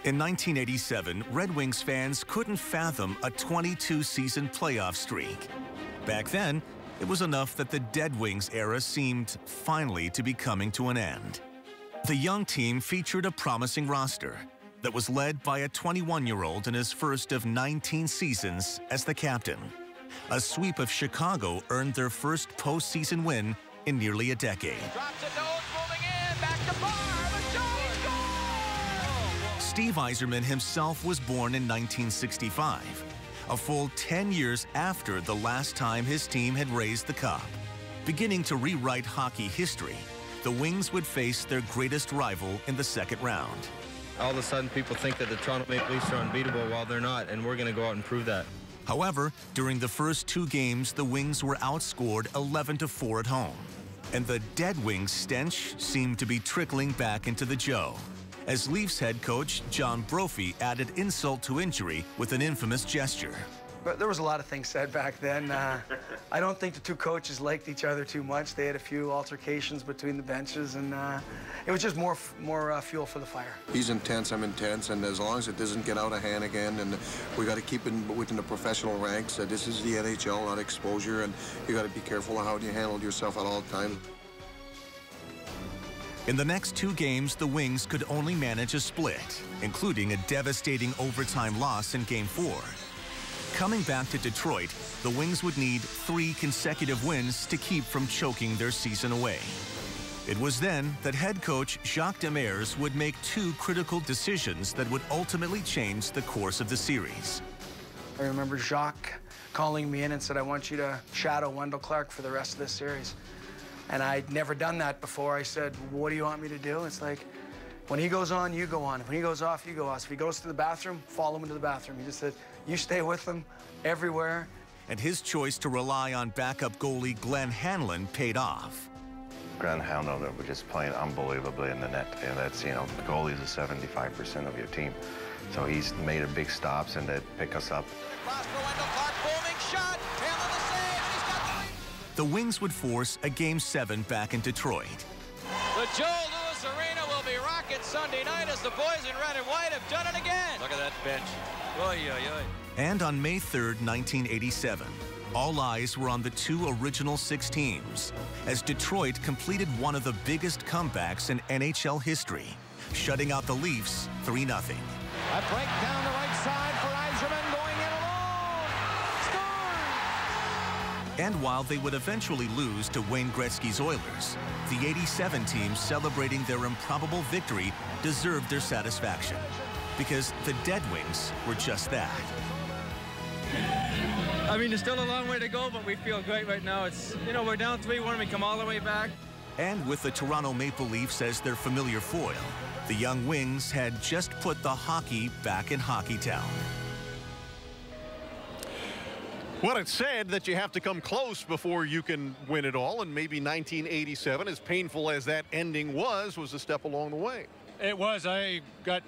[SPEAKER 23] In 1987, Red Wings fans couldn't fathom a 22-season playoff streak. Back then, it was enough that the Dead Wings era seemed finally to be coming to an end. The young team featured a promising roster that was led by a 21-year-old in his first of 19 seasons as the captain. A sweep of Chicago earned their first postseason win in nearly a decade.
[SPEAKER 10] Drops it, nose, moving in, back to Barr,
[SPEAKER 23] Steve Yzerman himself was born in 1965, a full 10 years after the last time his team had raised the cup. Beginning to rewrite hockey history, the Wings would face their greatest rival in the second round.
[SPEAKER 11] All of a sudden, people think that the Toronto Maple Leafs are unbeatable while they're not, and we're going to go out and prove that.
[SPEAKER 23] However, during the first two games, the Wings were outscored 11-4 at home. And the Dead Wings stench seemed to be trickling back into the Joe, as Leafs head coach John Brophy added insult to injury with an infamous gesture.
[SPEAKER 13] But there was a lot of things said back then. I don't think the two coaches liked each other too much. They had a few altercations between the benches, and it was just more fuel for the fire.
[SPEAKER 14] He's intense, I'm intense, and as long as it doesn't get out of hand again, and we got to keep it within the professional ranks. This is the NHL, not exposure, and you got to be careful of how you handle yourself at all times.
[SPEAKER 23] In the next two games, the Wings could only manage a split, including a devastating overtime loss in Game 4. Coming back to Detroit, the Wings would need 3 consecutive wins to keep from choking their season away. It was then that head coach Jacques Demers would make 2 critical decisions that would ultimately change the course of the series.
[SPEAKER 13] I remember Jacques calling me in and said, I want you to shadow Wendell Clark for the rest of this series. And I'd never done that before. I said, what do you want me to do? It's like, when he goes on, you go on. When he goes off, you go off. If he goes to the bathroom, follow him into the bathroom. He just said, you stay with him everywhere.
[SPEAKER 23] And his choice to rely on backup goalie Glenn Hanlon paid off.
[SPEAKER 15] Glenn Hanlon was just playing unbelievably in the net. And that's, you know, the goalie is 75% of your team. So he's made a big stops and they pick us up.
[SPEAKER 10] Cross for Wendell Clark, booming shot, Taylor the save, and he's got the lead.
[SPEAKER 23] The Wings would force a Game 7 back in Detroit.
[SPEAKER 10] The Joe Louis Arena will be rocking Sunday night as the boys in red and white have done it again. Look at that bench. Oy, oy, oy.
[SPEAKER 23] And on May 3rd, 1987, all eyes were on the 2 original 6 teams as Detroit completed one of the biggest comebacks in NHL history, shutting out the Leafs 3-0.
[SPEAKER 10] A break down the right side for Yzerman going in alone. Score!
[SPEAKER 23] And while they would eventually lose to Wayne Gretzky's Oilers, the 87 team celebrating their improbable victory deserved their satisfaction, because the Dead Wings were just that.
[SPEAKER 11] I mean, there's still a long way to go, but we feel great right now. It's, you know, we're down 3-1, we come all the way back.
[SPEAKER 23] And with the Toronto Maple Leafs as their familiar foil, the young Wings had just put the hockey back in Hockeytown.
[SPEAKER 1] Well, it's said that you have to come close before you can win it all, and maybe 1987, as painful as that ending was a step along the way.
[SPEAKER 2] It was. I got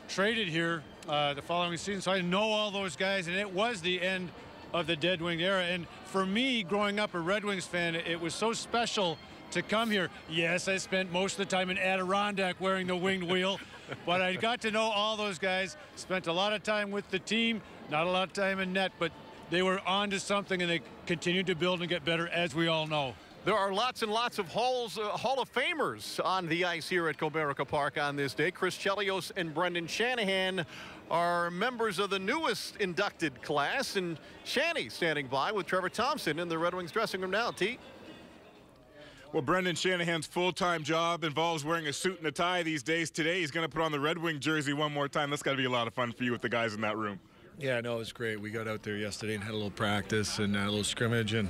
[SPEAKER 2] traded here the following season, so I know all those guys, and it was the end of the Dead Wing era. And for me, growing up a Red Wings fan, it was so special to come here. Yes, I spent most of the time in Adirondack wearing the winged wheel, but I got to know all those guys, spent a lot of time with the team, not a lot of time in net, but they were on to something, and they continued to build and get better, as we all know.
[SPEAKER 1] There are lots and lots of Hall of Famers on the ice here at Comerica Park on this day. Chris Chelios and Brendan Shanahan are members of the newest inducted class, and Shanny standing by with Trevor Thompson in the Red Wings dressing room now. T.
[SPEAKER 3] Well, Brendan Shanahan's full-time job involves wearing a suit and a tie these days. Today, he's going to put on the Red Wing jersey one more time. That's got to be a lot of fun for you with the guys in that room.
[SPEAKER 26] Yeah, no, it was great. We got out there yesterday and had a little practice and a little scrimmage, and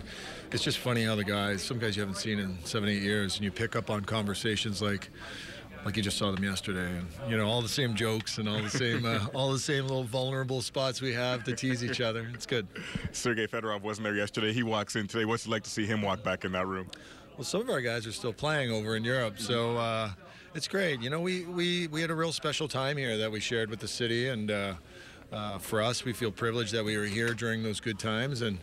[SPEAKER 26] it's just funny how the guys, some guys you haven't seen in 7-8 years, and you pick up on conversations like you just saw them yesterday, and you know, all the same jokes and all the same little vulnerable spots we have to tease each other. It's good.
[SPEAKER 3] Sergei Fedorov wasn't there yesterday. He walks in today. What's it like to see him walk back in that room?
[SPEAKER 26] Well, some of our guys are still playing over in Europe, so it's great. You know, we had a real special time here that we shared with the city, and for us, we feel privileged that we were here during those good times, and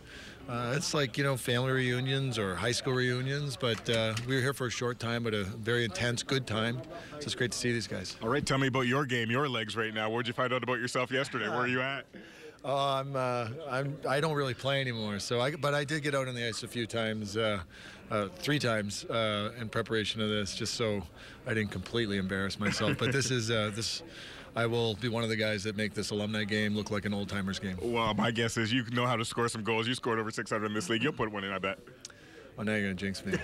[SPEAKER 26] it's like, you know, family reunions or high school reunions, but we were here for a short time, but a very intense, good time. So it's great to see these guys.
[SPEAKER 3] All right, tell me about your game, your legs right now. What did you find out about yourself yesterday? Where are you at?
[SPEAKER 26] I don't really play anymore, but I did get out on the ice a few times, 3 times in preparation of this, just so I didn't completely embarrass myself. But this is I will be one of the guys that make this alumni game look like an old-timers game.
[SPEAKER 3] Well, my guess is you know how to score some goals. You scored over 600 in this league. You'll put one in, I bet.
[SPEAKER 26] Oh, now you're going to jinx me.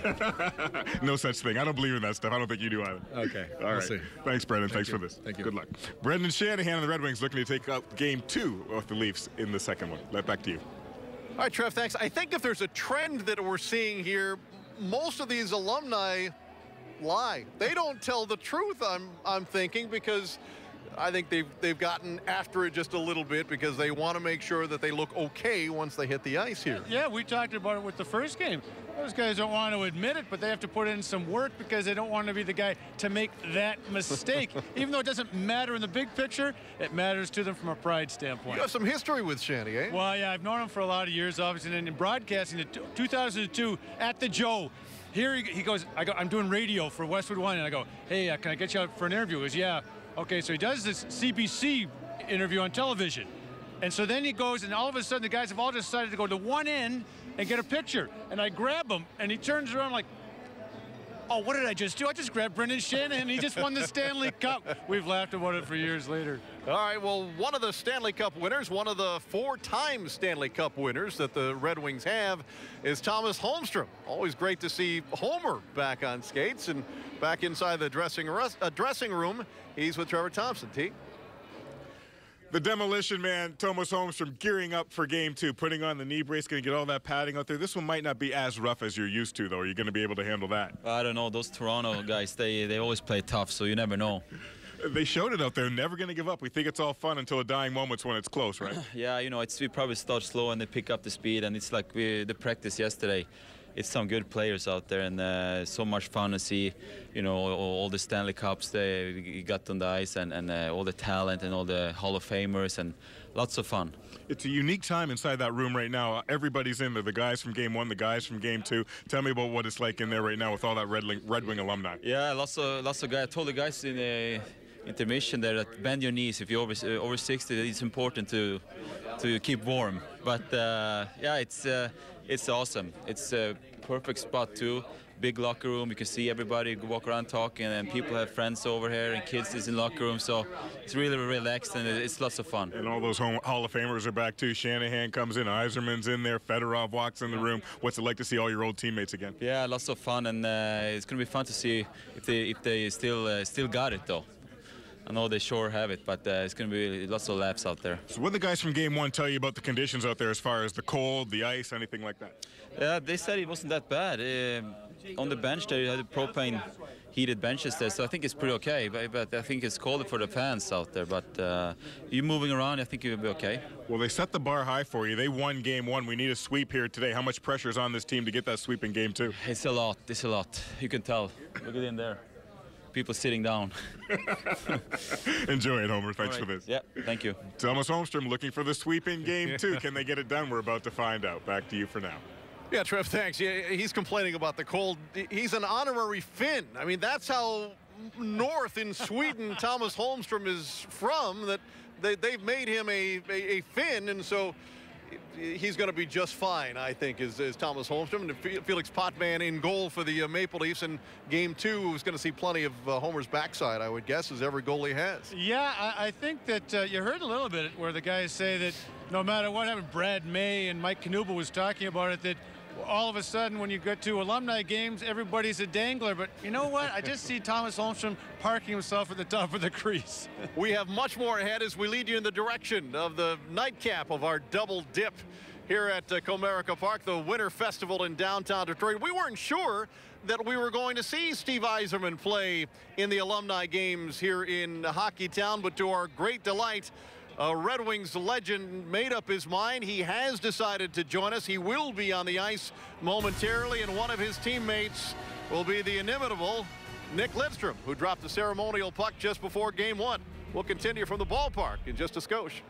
[SPEAKER 3] No such thing. I don't believe in that stuff. I don't think you do either.
[SPEAKER 26] Okay.
[SPEAKER 3] All right.
[SPEAKER 26] See.
[SPEAKER 3] Thanks, Brendan. Thanks for this.
[SPEAKER 26] Thank you.
[SPEAKER 3] Good luck. Brendan Shanahan and the Red Wings looking to take out Game 2 of the Leafs in the second one. Back to you.
[SPEAKER 1] All right, Trev, thanks. I think if there's a trend that we're seeing here, most of these alumni lie. They don't tell the truth, I'm thinking, because I think they've gotten after it just a little bit because they want to make sure that they look okay once they hit the ice here.
[SPEAKER 2] Yeah, we talked about it with the first game. Those guys don't want to admit it, but they have to put in some work because they don't want to be the guy to make that mistake. Even though it doesn't matter in the big picture, it matters to them from a pride standpoint.
[SPEAKER 1] You have some history with Shanny, eh?
[SPEAKER 2] Well, yeah, I've known him for a lot of years, obviously, and in broadcasting, in 2002 at the Joe. Here he goes, I'm doing radio for Westwood One, and I go, hey, can I get you out for an interview? He goes, yeah. Okay, so he does this CBC interview on television. And so then he goes, and all of a sudden the guys have all decided to go to one end and get a picture. And I grab him, and he turns around like, oh, what did I just do? I just grabbed Brendan Shanahan, and he just won the Stanley Cup. We've laughed about it for years later.
[SPEAKER 1] All right, well, one of the Stanley Cup winners, one of the 4-time Stanley Cup winners that the Red Wings have is Thomas Holmstrom. Always great to see Homer back on skates and back inside the dressing room. He's with Trevor Thompson. T.
[SPEAKER 3] The demolition man, Thomas Holmstrom, gearing up for Game 2, putting on the knee brace, going to get all that padding out there. This one might not be as rough as you're used to, though. Are you going to be able to handle that?
[SPEAKER 6] I don't know. Those Toronto guys, they always play tough, so you never know.
[SPEAKER 3] They showed it out there, never going to give up. We think it's all fun until the dying moments when it's close, right?
[SPEAKER 6] Yeah, you know, we probably start slow and they pick up the speed, and it's like the practice yesterday. It's some good players out there, and so much fun to see, you know, all the Stanley Cups they got on the ice, and all the talent and all the Hall of Famers, and lots of fun.
[SPEAKER 3] It's a unique time inside that room right now. Everybody's in there, the guys from Game 1, the guys from Game 2. Tell me about what it's like in there right now with all that Red Wing alumni.
[SPEAKER 6] Yeah, lots of guys. I told the guys in the intermission there that bend your knees if you're over 60. It's important to keep warm. But yeah, it's awesome. It's a perfect spot too. Big locker room. You can see everybody walk around talking, and people have friends over here and kids is in locker room. So it's really relaxed, and it's lots of fun.
[SPEAKER 3] And all those Hall of Famers are back too. Shanahan comes in, Yzerman's in there, Fedorov walks in the room. What's it like to see all your old teammates again?
[SPEAKER 6] Yeah, lots of fun, and it's going to be fun to see if they still got it though. I know they sure have it, but it's going to be lots of laughs out there.
[SPEAKER 3] So what did the guys from Game 1 tell you about the conditions out there as far as the cold, the ice, anything like that?
[SPEAKER 6] Yeah, they said it wasn't that bad. On the bench there, you had the propane heated benches there, so I think it's pretty okay. But I think it's colder for the fans out there. But you moving around, I think you'll be okay.
[SPEAKER 3] Well, they set the bar high for you. They won Game 1. We need a sweep here today. How much pressure is on this team to get that sweep in Game 2?
[SPEAKER 6] It's a lot. It's a lot. You can tell. Look at in there. People sitting down.
[SPEAKER 3] Enjoy it, Homer. Thanks for this.
[SPEAKER 6] Yeah, thank you.
[SPEAKER 3] Thomas Holmstrom looking for the sweep in Game 2. Can they get it done? We're about to find out. Back to you for now.
[SPEAKER 1] Yeah, Trev, thanks. Yeah, he's complaining about the cold. He's an honorary Finn. I mean, that's how north in Sweden Thomas Holmstrom is from, that they've made him a Finn, and so he's going to be just fine, I think, is Thomas Holmstrom. And Felix Potvin in goal for the Maple Leafs in Game 2 is going to see plenty of Homer's backside, I would guess, as every goalie has.
[SPEAKER 2] Yeah, I think that you heard a little bit where the guys say that no matter what happened, Brad May and Mike Knuble was talking about it, that all of a sudden when you get to alumni games, everybody's a dangler. But you know what? I just see Thomas Holmstrom parking himself at the top of the crease.
[SPEAKER 1] We have much more ahead as we lead you in the direction of the nightcap of our double dip here at Comerica Park, the Winter Festival in downtown Detroit. We weren't sure that we were going to see Steve Yzerman play in the alumni games here in Hockeytown, but to our great delight, Red Wings legend made up his mind. He has decided to join us. He will be on the ice momentarily, and one of his teammates will be the inimitable Nick Lidstrom, who dropped the ceremonial puck just before Game 1. We'll continue from the ballpark in just a skosh.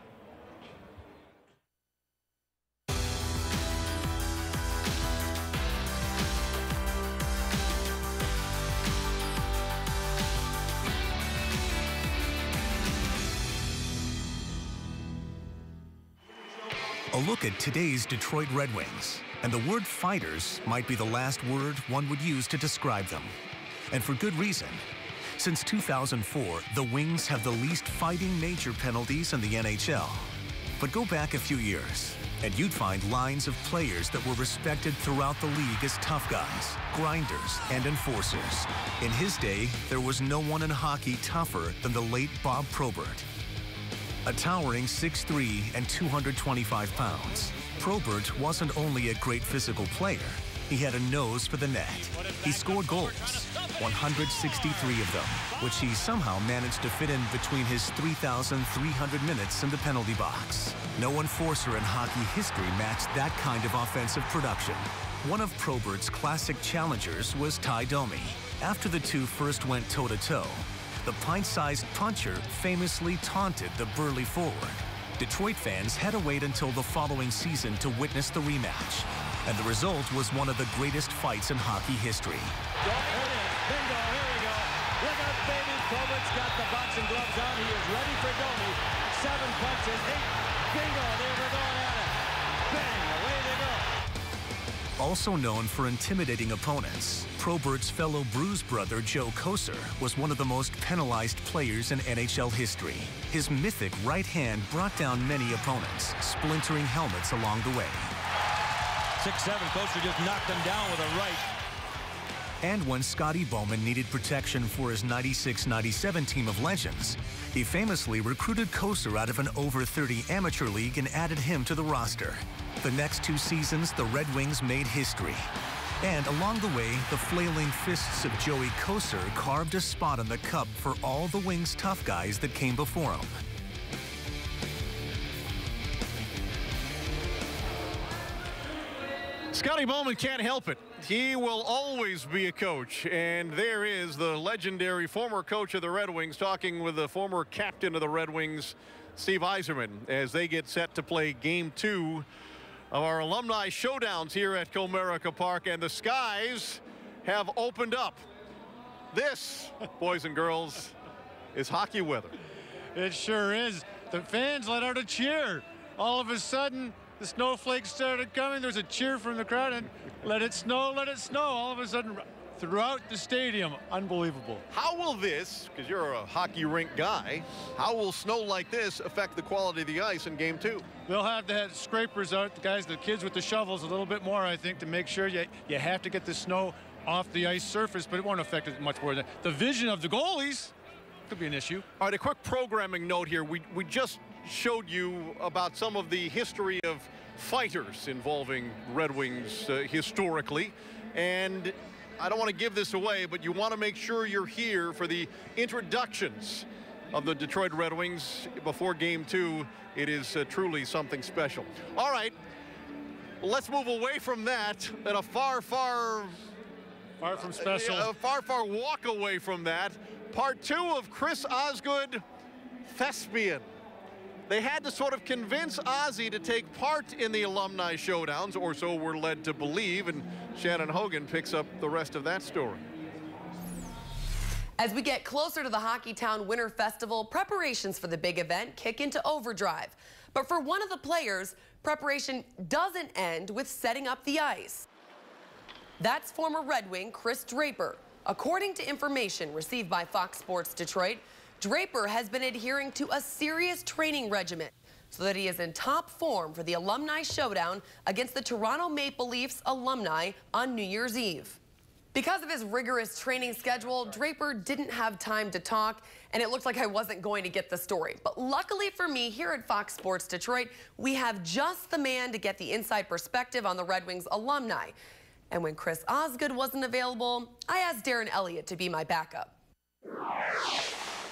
[SPEAKER 23] A look at today's Detroit Red Wings. And the word fighters might be the last word one would use to describe them. And for good reason. Since 2004, the Wings have the least fighting major penalties in the NHL. But go back a few years, and you'd find lines of players that were respected throughout the league as tough guys, grinders, and enforcers. In his day, there was no one in hockey tougher than the late Bob Probert. A towering 6'3" and 225 pounds, Probert wasn't only a great physical player, he had a nose for the net. He scored goals, 163 of them, which he somehow managed to fit in between his 3,300 minutes in the penalty box. No enforcer in hockey history matched that kind of offensive production. One of Probert's classic challengers was Ty Domi. After the two first went toe-to-toe, the pint-sized puncher famously taunted the burly forward. Detroit fans had to wait until the following season to witness the rematch. And the result was one of the greatest fights in hockey history.
[SPEAKER 10] Bingo, here we go. Look out, baby. Probert's got the boxing gloves on. He is ready for Domi. 7 punches, 8. Bingo, they were going at it. Bang, away they go.
[SPEAKER 23] Also known for intimidating opponents, Probert's fellow Bruise brother Joe Kocur was one of the most penalized players in NHL history. His mythic right hand brought down many opponents, splintering helmets along the way.
[SPEAKER 10] 6'7", Kocur just knocked him down with a right.
[SPEAKER 23] And when Scotty Bowman needed protection for his 96-97 team of legends, he famously recruited Kocur out of an over-30 amateur league and added him to the roster. The next 2 seasons, the Red Wings made history. And along the way, the flailing fists of Joey Kocur carved a spot on the cup for all the Wings tough guys that came before him.
[SPEAKER 1] Scotty Bowman can't help it. He will always be a coach. And there is the legendary former coach of the Red Wings talking with the former captain of the Red Wings, Steve Yzerman, as they get set to play Game 2 of our Alumni Showdowns here at Comerica Park. And the skies have opened up. This, boys and girls, is hockey weather.
[SPEAKER 2] It sure is. The fans let out a cheer. All of a sudden, the snowflakes started coming. There's a cheer from the crowd, and let it snow, let it snow. All of a sudden, throughout the stadium, unbelievable.
[SPEAKER 1] How will this, because you're a hockey rink guy, how will snow like this affect the quality of the ice in Game 2?
[SPEAKER 2] They'll have to have scrapers out, the kids with the shovels a little bit more, I think, to make sure you have to get the snow off the ice surface, but it won't affect it much more than the vision of the goalies. Could be an issue.
[SPEAKER 1] All right, a quick programming note here. We just showed you about some of the history of fighters involving Red Wings historically, and I don't want to give this away, but you want to make sure you're here for the introductions of the Detroit Red Wings before Game 2. It is truly something special. All right, let's move away from that and a far from special, a far walk away from that. Part 2 of Chris Osgood, Thespian. They had to sort of convince Ozzy to take part in the Alumni Showdowns, or so we're led to believe, and Shannon Hogan picks up the rest of that story.
[SPEAKER 9] As we get closer to the Hockeytown Winter Festival, preparations for the big event kick into overdrive. But for one of the players, preparation doesn't end with setting up the ice. That's former Red Wing Chris Draper. According to information received by Fox Sports Detroit, Draper has been adhering to a serious training regimen so that he is in top form for the Alumni Showdown against the Toronto Maple Leafs alumni on New Year's Eve. Because of his rigorous training schedule, Draper didn't have time to talk, and it looked like I wasn't going to get the story. But luckily for me, here at Fox Sports Detroit, we have just the man to get the inside perspective on the Red Wings alumni. And when Chris Osgood wasn't available, I asked Darren Elliott to be my backup.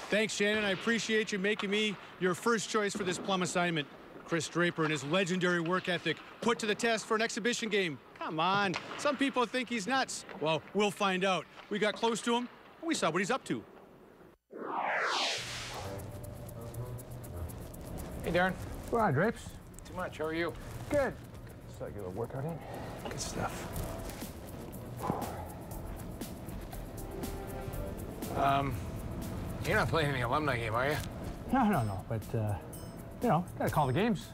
[SPEAKER 2] Thanks, Shannon. I appreciate you making me your first choice for this plum assignment. Chris Draper and his legendary work ethic put to the test for an exhibition game. Come on. Some people think he's nuts. Well, we'll find out. We got close to him, and we saw what he's up to.
[SPEAKER 8] Hey, Darren.
[SPEAKER 12] Go on, Drapes.
[SPEAKER 8] Too much. How are you?
[SPEAKER 12] Good. So I get a workout in.
[SPEAKER 8] Good stuff. You're not playing in the alumni game, are you?
[SPEAKER 12] No. But, you know, gotta call the games.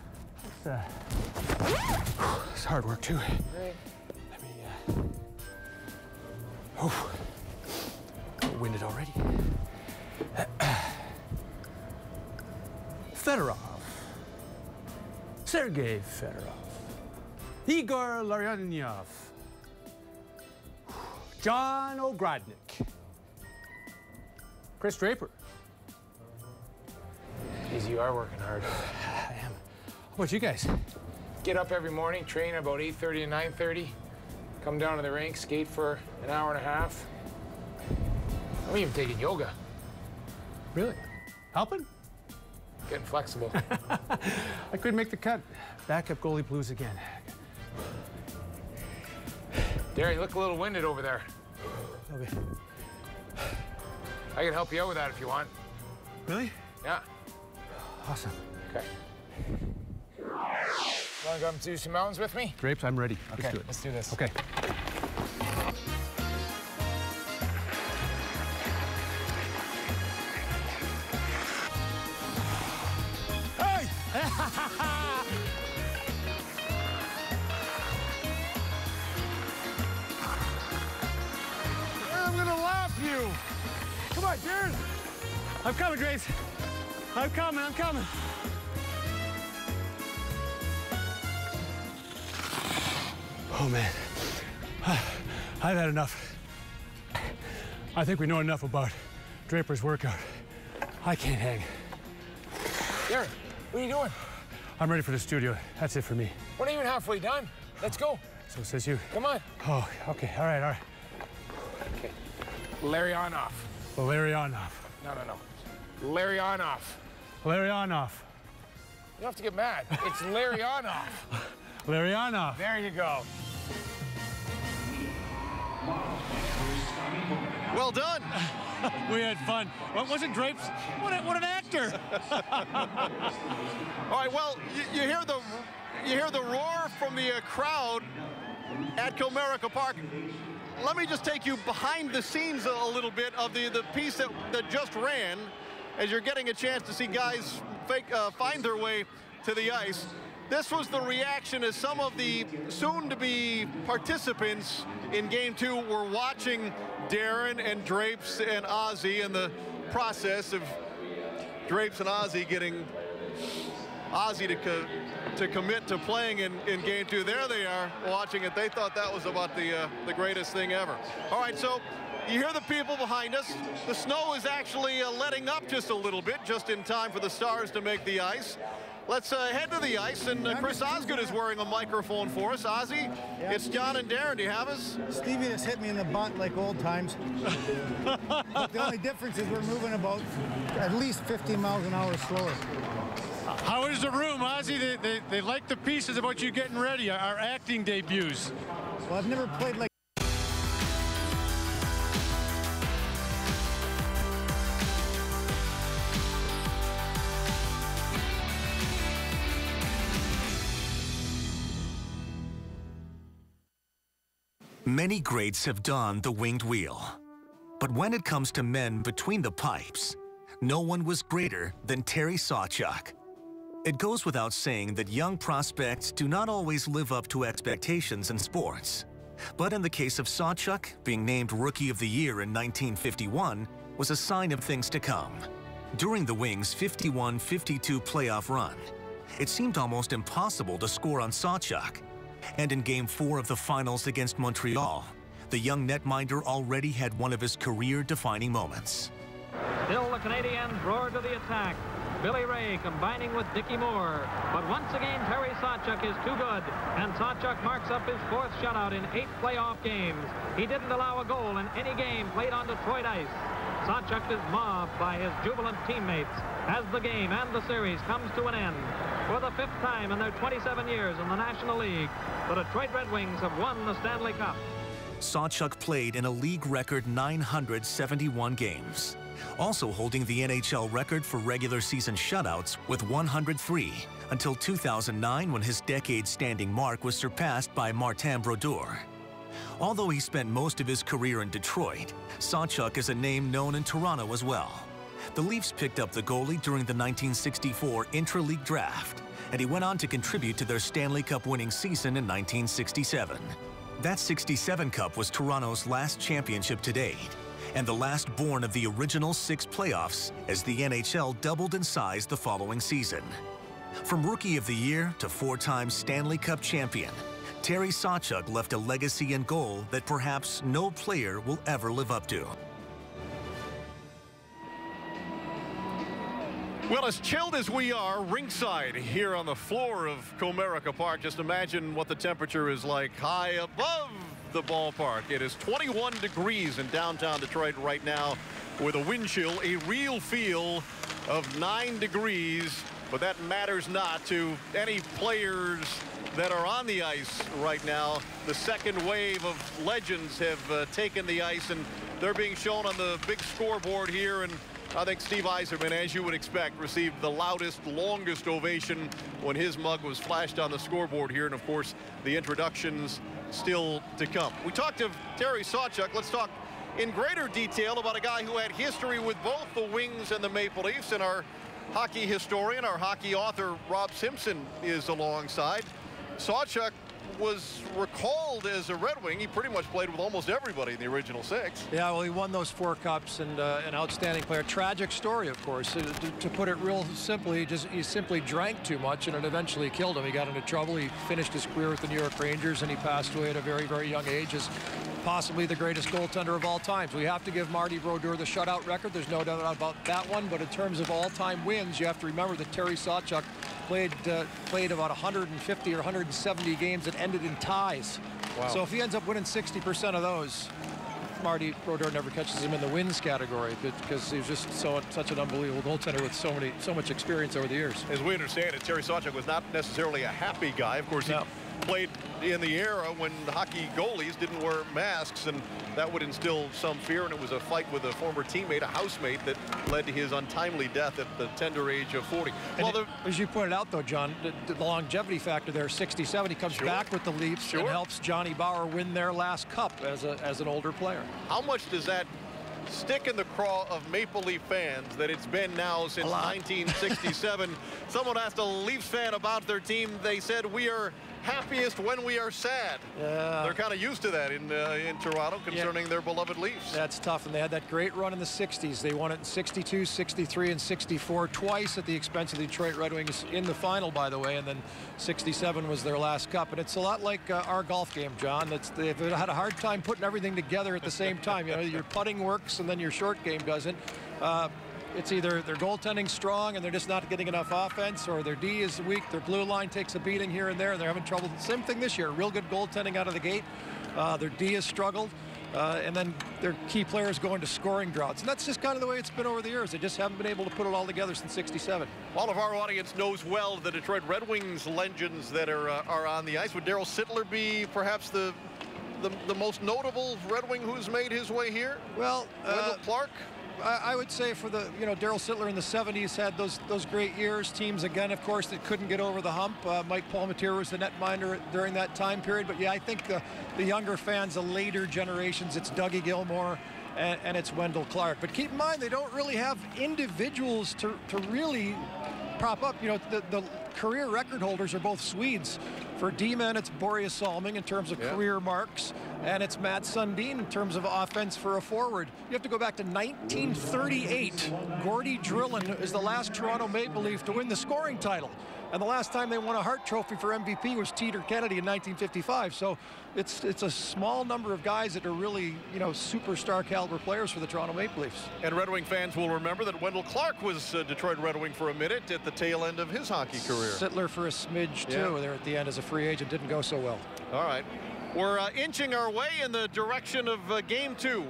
[SPEAKER 12] It's hard work too.
[SPEAKER 8] Great.
[SPEAKER 12] Let me, oh, winded already. Fedorov. Sergei Fedorov. Igor Larionov. John Ogrodnik. Chris Draper.
[SPEAKER 8] Geez, you are working hard.
[SPEAKER 12] I am. How about you guys?
[SPEAKER 8] Get up every morning, train about 8:30 to 9:30. Come down to the rink, skate for an hour and a half. I'm even taking yoga.
[SPEAKER 12] Really? Helping?
[SPEAKER 8] Getting flexible.
[SPEAKER 12] I couldn't make the cut. Backup goalie blues again.
[SPEAKER 8] Darren, you look a little winded over there.
[SPEAKER 12] Okay.
[SPEAKER 8] I can help you out with that if you want.
[SPEAKER 12] Really?
[SPEAKER 8] Yeah.
[SPEAKER 12] Awesome.
[SPEAKER 8] Okay. Want to come to some mountains with me?
[SPEAKER 12] Drapes, I'm ready.
[SPEAKER 8] Okay,
[SPEAKER 12] Let's do it.
[SPEAKER 8] let's do this.
[SPEAKER 12] Okay.
[SPEAKER 8] Hey! I'm gonna laugh you. Come on, Darren.
[SPEAKER 12] I'm coming, Grace. I'm coming. Oh, man. I've had enough. I think we know enough about Draper's workout. I can't hang.
[SPEAKER 8] Darren, what are you doing?
[SPEAKER 12] I'm ready for the studio. That's it for me.
[SPEAKER 8] We're not even halfway done. Let's go.
[SPEAKER 12] So says you.
[SPEAKER 8] Come on.
[SPEAKER 12] Oh, okay. All right.
[SPEAKER 8] Okay. Larionov.
[SPEAKER 12] Larionov.
[SPEAKER 8] No. Larionov.
[SPEAKER 12] Larionov.
[SPEAKER 8] You don't have to get mad. It's Larionov.
[SPEAKER 12] Larionov.
[SPEAKER 8] There you go.
[SPEAKER 1] Well done.
[SPEAKER 2] We had fun. What was it, Drapes? What an actor.
[SPEAKER 1] All right, well, you hear the roar from the crowd at Comerica Park. Let me just take you behind the scenes a little bit of the piece that just ran, as you're getting a chance to see guys find their way to the ice. This was the reaction as some of the soon-to-be participants in Game 2 were watching Darren and Drapes and Ozzy, and the process of Drapes and Ozzy getting Ozzy to commit to playing in Game 2. There they are watching it. They thought that was about the greatest thing ever. All right, so you hear the people behind us. The snow is actually letting up just a little bit, just in time for the Stars to make the ice. Let's head to the ice, and Chris Osgood is wearing a microphone for us. Ozzy, it's John and Darren. Do you have us?
[SPEAKER 4] Stevie has hit me in the butt like old times. But the only difference is we're moving about at least 50 miles an hour slower.
[SPEAKER 2] How is the room, Ozzy? They like the pieces about you getting ready, our acting debuts.
[SPEAKER 4] Well, I've never played like
[SPEAKER 23] Many greats have donned the winged wheel. But when it comes to men between the pipes, no one was greater than Terry Sawchuk. It goes without saying that young prospects do not always live up to expectations in sports. But in the case of Sawchuk, being named Rookie of the Year in 1951 was a sign of things to come. During the Wings' 51-52 playoff run, it seemed almost impossible to score on Sawchuk. And in Game 4 of the finals against Montreal, the young netminder already had one of his career-defining moments.
[SPEAKER 16] Still the Canadians roar to the attack. Billy Ray combining with Dickie Moore. But once again, Terry Sawchuk is too good, and Sawchuk marks up his 4th shutout in 8 playoff games. He didn't allow a goal in any game played on Detroit ice. Sawchuk is mobbed by his jubilant teammates as the game and the series comes to an end. For the 5th time in their 27 years in the National League, the Detroit Red Wings have won the Stanley Cup.
[SPEAKER 23] Sawchuk played in a league record 971 games, also holding the NHL record for regular season shutouts with 103 until 2009, when his decade-standing mark was surpassed by Martin Brodeur. Although he spent most of his career in Detroit, Sawchuk is a name known in Toronto as well. The Leafs picked up the goalie during the 1964 intra-league draft, and he went on to contribute to their Stanley Cup winning season in 1967. That '67 Cup was Toronto's last championship to date, and the last born of the original 6 playoffs as the NHL doubled in size the following season. From Rookie of the Year to 4-time Stanley Cup champion, Terry Sawchuk left a legacy in goal that perhaps no player will ever live up to.
[SPEAKER 1] Well, as chilled as we are ringside here on the floor of Comerica Park, just imagine what the temperature is like high above the ballpark. It is 21 degrees in downtown Detroit right now with a wind chill, a real feel of 9 degrees, but that matters not to any players that are on the ice right now. The second wave of legends have taken the ice, and they're being shown on the big scoreboard here. And I think Steve Yzerman, as you would expect, received the loudest, longest ovation when his mug was flashed on the scoreboard here. And, of course, the introductions still to come. We talked to Terry Sawchuk. Let's talk in greater detail about a guy who had history with both the Wings and the Maple Leafs. And our hockey historian, our hockey author, Rob Simpson, is alongside. Sawchuk was recalled as a Red Wing. He pretty much played with almost everybody in the original 6.
[SPEAKER 5] Yeah, well, he won those 4 cups, and an outstanding player. Tragic story, of course. To put it real simply, he simply drank too much, and it eventually killed him. He got into trouble. He finished his career with the New York Rangers, and he passed away at a very, very young age as possibly the greatest goaltender of all times. We have to give Marty Brodeur the shutout record. There's no doubt about that one. But in terms of all-time wins, you have to remember that Terry Sawchuk played about 150 or 170 games that ended in ties. Wow. So if he ends up winning 60% of those, Marty Brodeur never catches him in the wins category because he was just such an unbelievable goaltender with so much experience over the years.
[SPEAKER 1] As we understand it, Terry Sawchuk was not necessarily a happy guy. Of course, he played in the era when hockey goalies didn't wear masks, and that would instill some fear. And it was a fight with a former teammate, a housemate, that led to his untimely death at the tender age of 40. Well,
[SPEAKER 5] as you pointed out, though, John, the longevity factor there, 67, he comes back with the Leafs and helps Johnny Bauer win their last cup as an older player.
[SPEAKER 1] How much does that stick in the craw of Maple Leaf fans that it's been now since 1967? Someone asked a Leafs fan about their team. They said, "We are happiest when we are sad." They're kind of used to that in Toronto concerning their beloved Leafs.
[SPEAKER 5] That's tough, and they had that great run in the 60s. They won it in 62, 63, and 64, twice at the expense of the Detroit Red Wings in the final, by the way, and then 67 was their last cup. And it's a lot like our golf game, John. They've had a hard time putting everything together at the same time. You know, your putting works and then your short game doesn't. It's either their goaltending strong and they're just not getting enough offense, or their D is weak, their blue line takes a beating here and there, and they're having trouble. Same thing this year, real good goaltending out of the gate. Their D has struggled, and then their key players go into scoring droughts. And that's just kind of the way it's been over the years. They just haven't been able to put it all together since 67.
[SPEAKER 1] All of our audience knows well the Detroit Red Wings legends that are on the ice. Would Darryl Sittler be perhaps the most notable Red Wing who's made his way here?
[SPEAKER 5] Well,
[SPEAKER 1] Wendell Clark?
[SPEAKER 5] I would say for the, Darryl Sittler in the 70s had those great years. Teams, again, of course, that couldn't get over the hump. Mike Palmateer was the netminder during that time period. But, yeah, I think the younger fans, the later generations, it's Dougie Gilmour and it's Wendell Clark. But keep in mind, they don't really have individuals to really prop up. The career record holders are both Swedes. For D-men, it's Boreas Salming in terms of career marks, and it's Matt Sundin in terms of offense for a forward. You have to go back to 1938. Gordie Drillin is the last Toronto Maple Leaf to win the scoring title. And the last time they won a Hart Trophy for MVP was Teeter Kennedy in 1955. So it's a small number of guys that are really, superstar caliber players for the Toronto Maple Leafs.
[SPEAKER 1] And Red Wing fans will remember that Wendell Clark was a Detroit Red Wing for a minute at the tail end of his hockey career.
[SPEAKER 5] Sittler for a smidge, too. There at the end as a free agent. Didn't go so well.
[SPEAKER 1] All right. We're inching our way in the direction of Game 2.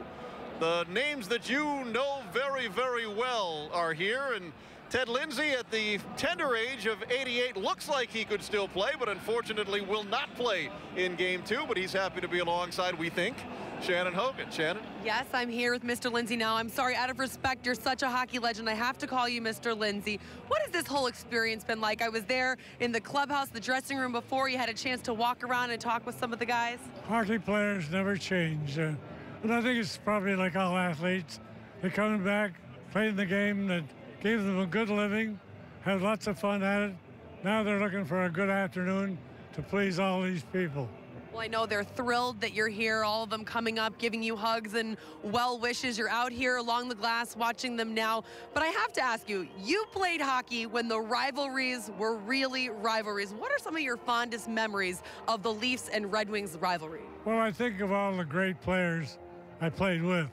[SPEAKER 1] The names that you know very, very well are here, and Ted Lindsay, at the tender age of 88, looks like he could still play, but unfortunately will not play in Game 2, but he's happy to be alongside, we think, Shannon Hogan. Shannon?
[SPEAKER 9] Yes, I'm here with Mr. Lindsay now. I'm sorry, out of respect, you're such a hockey legend. I have to call you Mr. Lindsay. What has this whole experience been like? I was there in the clubhouse, the dressing room before. You had a chance to walk around and talk with some of the guys.
[SPEAKER 17] Hockey players never change. But I think it's probably like all athletes. They're coming back played the game that gave them a good living, had lots of fun at it. Now they're looking for a good afternoon to please all these people.
[SPEAKER 9] Well, I know they're thrilled that you're here, all of them coming up, giving you hugs and well wishes. You're out here along the glass watching them now. But I have to ask you, you played hockey when the rivalries were really rivalries. What are some of your fondest memories of the Leafs and Red Wings rivalry?
[SPEAKER 17] Well, I think of all the great players I played with.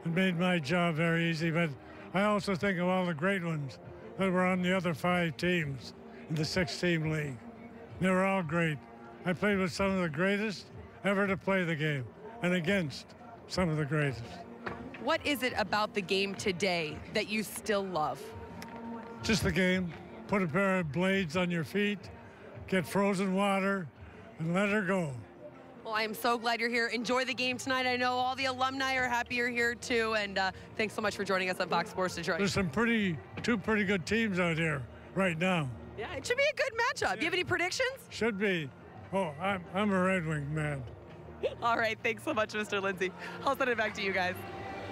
[SPEAKER 17] It made my job very easy, but I also think of all the great ones that were on the other 5 teams in the 6-team league. They were all great. I played with some of the greatest ever to play the game and against some of the greatest.
[SPEAKER 9] What is it about the game today that you still love?
[SPEAKER 17] Just the game. Put a pair of blades on your feet, get frozen water, and let her go.
[SPEAKER 9] Well, I am so glad you're here. Enjoy the game tonight. I know all the alumni are happy you're here too, and thanks so much for joining us on Fox Sports Detroit.
[SPEAKER 17] There's some two pretty good teams out here right now.
[SPEAKER 9] Yeah, it should be a good matchup. Do you have any predictions?
[SPEAKER 17] Should be. Oh, I'm a Red Wing man.
[SPEAKER 9] All right, thanks so much, Mr. Lindsay. I'll send it back to you guys.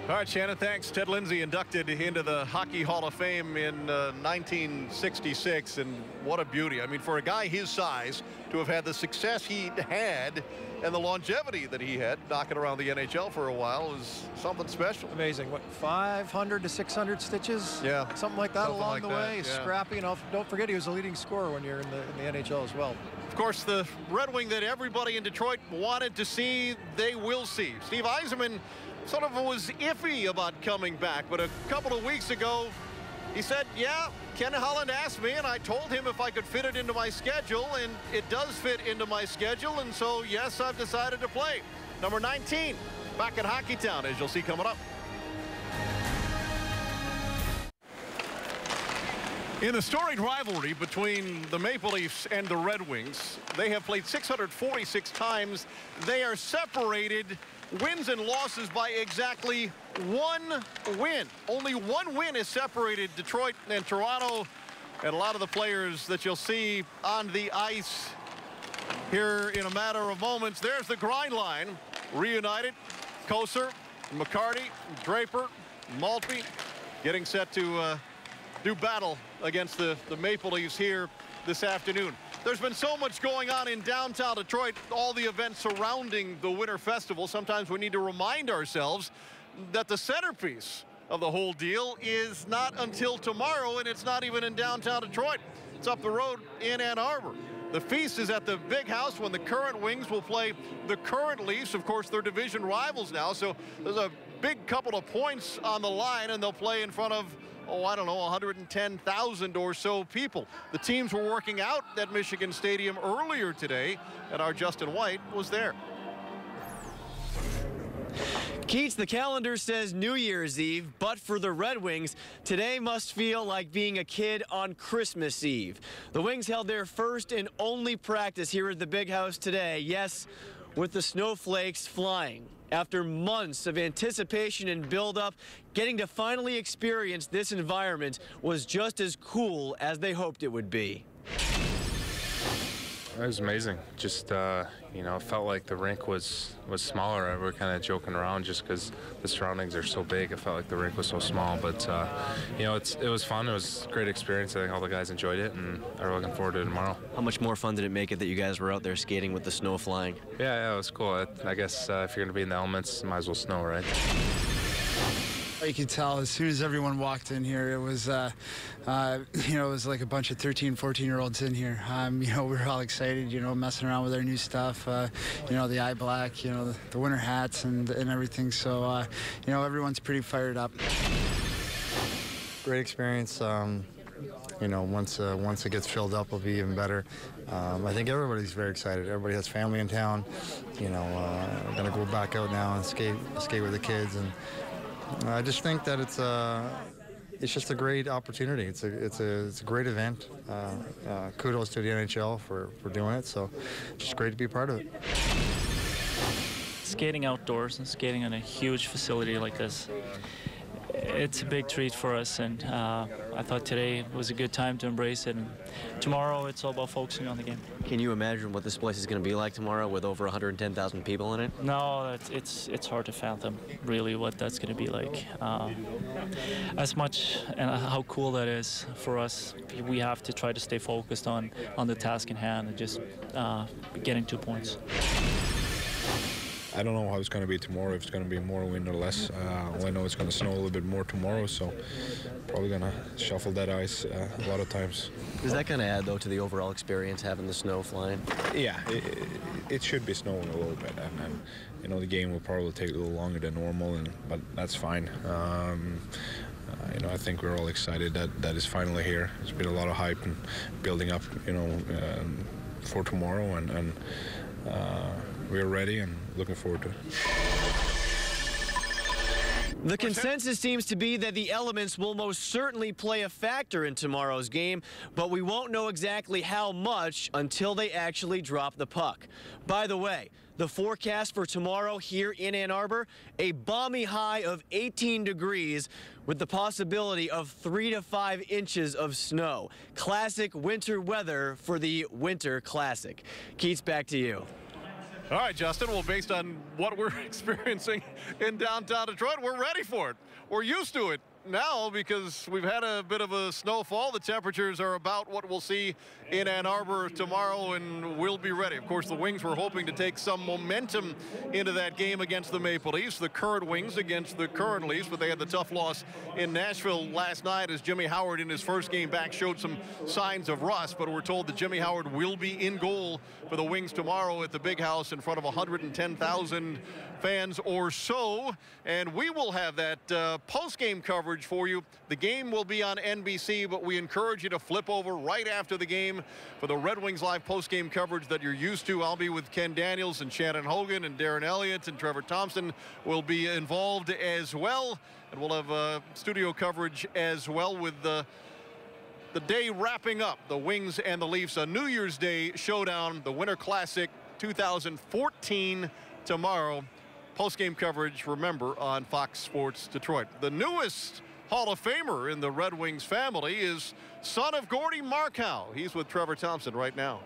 [SPEAKER 1] All right, Shannon, thanks. Ted Lindsay inducted into the Hockey Hall of Fame in 1966, and what a beauty. I mean, for a guy his size to have had the success he had and the longevity that he had knocking around the NHL for a while is something special.
[SPEAKER 5] Amazing. What, 500 to 600 stitches?
[SPEAKER 1] Yeah.
[SPEAKER 5] Something like that
[SPEAKER 1] Something
[SPEAKER 5] along
[SPEAKER 1] like
[SPEAKER 5] the
[SPEAKER 1] that,
[SPEAKER 5] way.
[SPEAKER 1] yeah.
[SPEAKER 5] Scrappy, and don't forget he was a leading scorer when you're in the NHL as well.
[SPEAKER 1] Of course, the Red Wing that everybody in Detroit wanted to see, they will see. Steve Yzerman sort of was iffy about coming back, but a couple of weeks ago, he said, yeah, Ken Holland asked me, and I told him if I could fit it into my schedule, and it does fit into my schedule, and so, yes, I've decided to play. Number 19, back at Hockeytown, as you'll see coming up. In the storied rivalry between the Maple Leafs and the Red Wings, they have played 646 times. They are separated wins and losses by exactly 1 win. Only 1 win has separated Detroit and Toronto, and a lot of the players that you'll see on the ice here in a matter of moments. There's the grind line, reunited. Koser, McCarty, Draper, Maltby getting set to do battle against the Maple Leafs here this afternoon. There's been so much going on in downtown Detroit, all the events surrounding the Winter Festival. Sometimes we need to remind ourselves that the centerpiece of the whole deal is not until tomorrow, and it's not even in downtown Detroit. It's up the road in Ann Arbor. The feast is at the Big House when the current Wings will play the current Leafs. Of course, they're division rivals now, so there's a big couple of points on the line, and they'll play in front of, oh, I don't know, 110,000 or so people. The teams were working out at Michigan Stadium earlier today, and our Justin White was there.
[SPEAKER 18] Keats, the calendar says New Year's Eve, but for the Red Wings, today must feel like being a kid on Christmas Eve. The Wings held their first and only practice here at the Big House today. Yes, with the snowflakes flying. After months of anticipation and build-up, getting to finally experience this environment was just as cool as they hoped it would be.
[SPEAKER 19] It was amazing. Just, you know, it felt like the rink was smaller. We were kind of joking around just because the surroundings are so big. It felt like the rink was so small. But, you know, it was fun. It was a great experience. I think all the guys enjoyed it and are looking forward to it tomorrow.
[SPEAKER 18] How much more fun did it make it that you guys were out there skating with the snow flying?
[SPEAKER 19] Yeah, it was cool. I guess if you're going to be in the elements, might as well snow, right?
[SPEAKER 20] You could tell as soon as everyone walked in here, it was, you know, it was like a bunch of 13, 14-year-olds in here. You know, we were all excited, you know, messing around with our new stuff, you know, the eye black, you know, the winter hats and everything. So, you know, everyone's pretty fired up.
[SPEAKER 21] Great experience. You know, once it gets filled up, it'll be even better. I think everybody's very excited. Everybody has family in town. You know, we're gonna go back out now and skate with the kids, and I just think that it's just a great opportunity. It's a great event. Kudos to the NHL for doing it. So, just great to be a part of it.
[SPEAKER 22] Skating outdoors and skating in a huge facility like this,
[SPEAKER 7] it's a big treat for us, and I thought today was a good time to embrace it. And tomorrow, it's all about focusing on the game.
[SPEAKER 18] Can you imagine what this place is going to be like tomorrow with over 110,000 people in it?
[SPEAKER 7] No, it's hard to fathom really what that's going to be like. As much and how cool that is for us, we have to try to stay focused on the task in hand and just getting 2 points.
[SPEAKER 13] I don't know how it's going to be tomorrow, if it's going to be more wind or less. I know it's going to snow a little bit more tomorrow, so probably going to shuffle that ice a lot of times.
[SPEAKER 18] Is that going to add, though, to the overall experience, having the snow flying?
[SPEAKER 13] Yeah, it should be snowing a little bit, and you know, the game will probably take a little longer than normal, but that's fine. You know, I think we're all excited that it's finally here. There's been a lot of hype and building up, you know, for tomorrow, and we're ready and looking forward to it.
[SPEAKER 18] The consensus seems to be that the elements will most certainly play a factor in tomorrow's game, but we won't know exactly how much until they actually drop the puck. By the way, the forecast for tomorrow here in Ann Arbor, a balmy high of 18 degrees with the possibility of 3 to 5 inches of snow. Classic winter weather for the Winter Classic. Keats, back to you.
[SPEAKER 1] All right, Justin, well, based on what we're experiencing in downtown Detroit, we're ready for it. We're used to it now because we've had a bit of a snowfall. The temperatures are about what we'll see in Ann Arbor tomorrow, and we'll be ready. Of course, the Wings were hoping to take some momentum into that game against the Maple Leafs, the current Wings against the current Leafs, but they had the tough loss in Nashville last night as Jimmy Howard in his first game back showed some signs of rust, but we're told that Jimmy Howard will be in goal for the Wings tomorrow at the Big House in front of 110,000 fans or so, and we will have that post-game coverage for you. The game will be on NBC, but we encourage you to flip over right after the game for the Red Wings Live post-game coverage that you're used to. I'll be with Ken Daniels and Shannon Hogan, and Darren Elliott and Trevor Thompson will be involved as well, and we'll have studio coverage as well with the day wrapping up the Wings and the Leafs, a New Year's Day showdown, the Winter Classic 2014 tomorrow. Post-game coverage, remember, on Fox Sports Detroit. The newest Hall of Famer in the Red Wings family is son of Gordie Markow. He's with Trevor Thompson right now.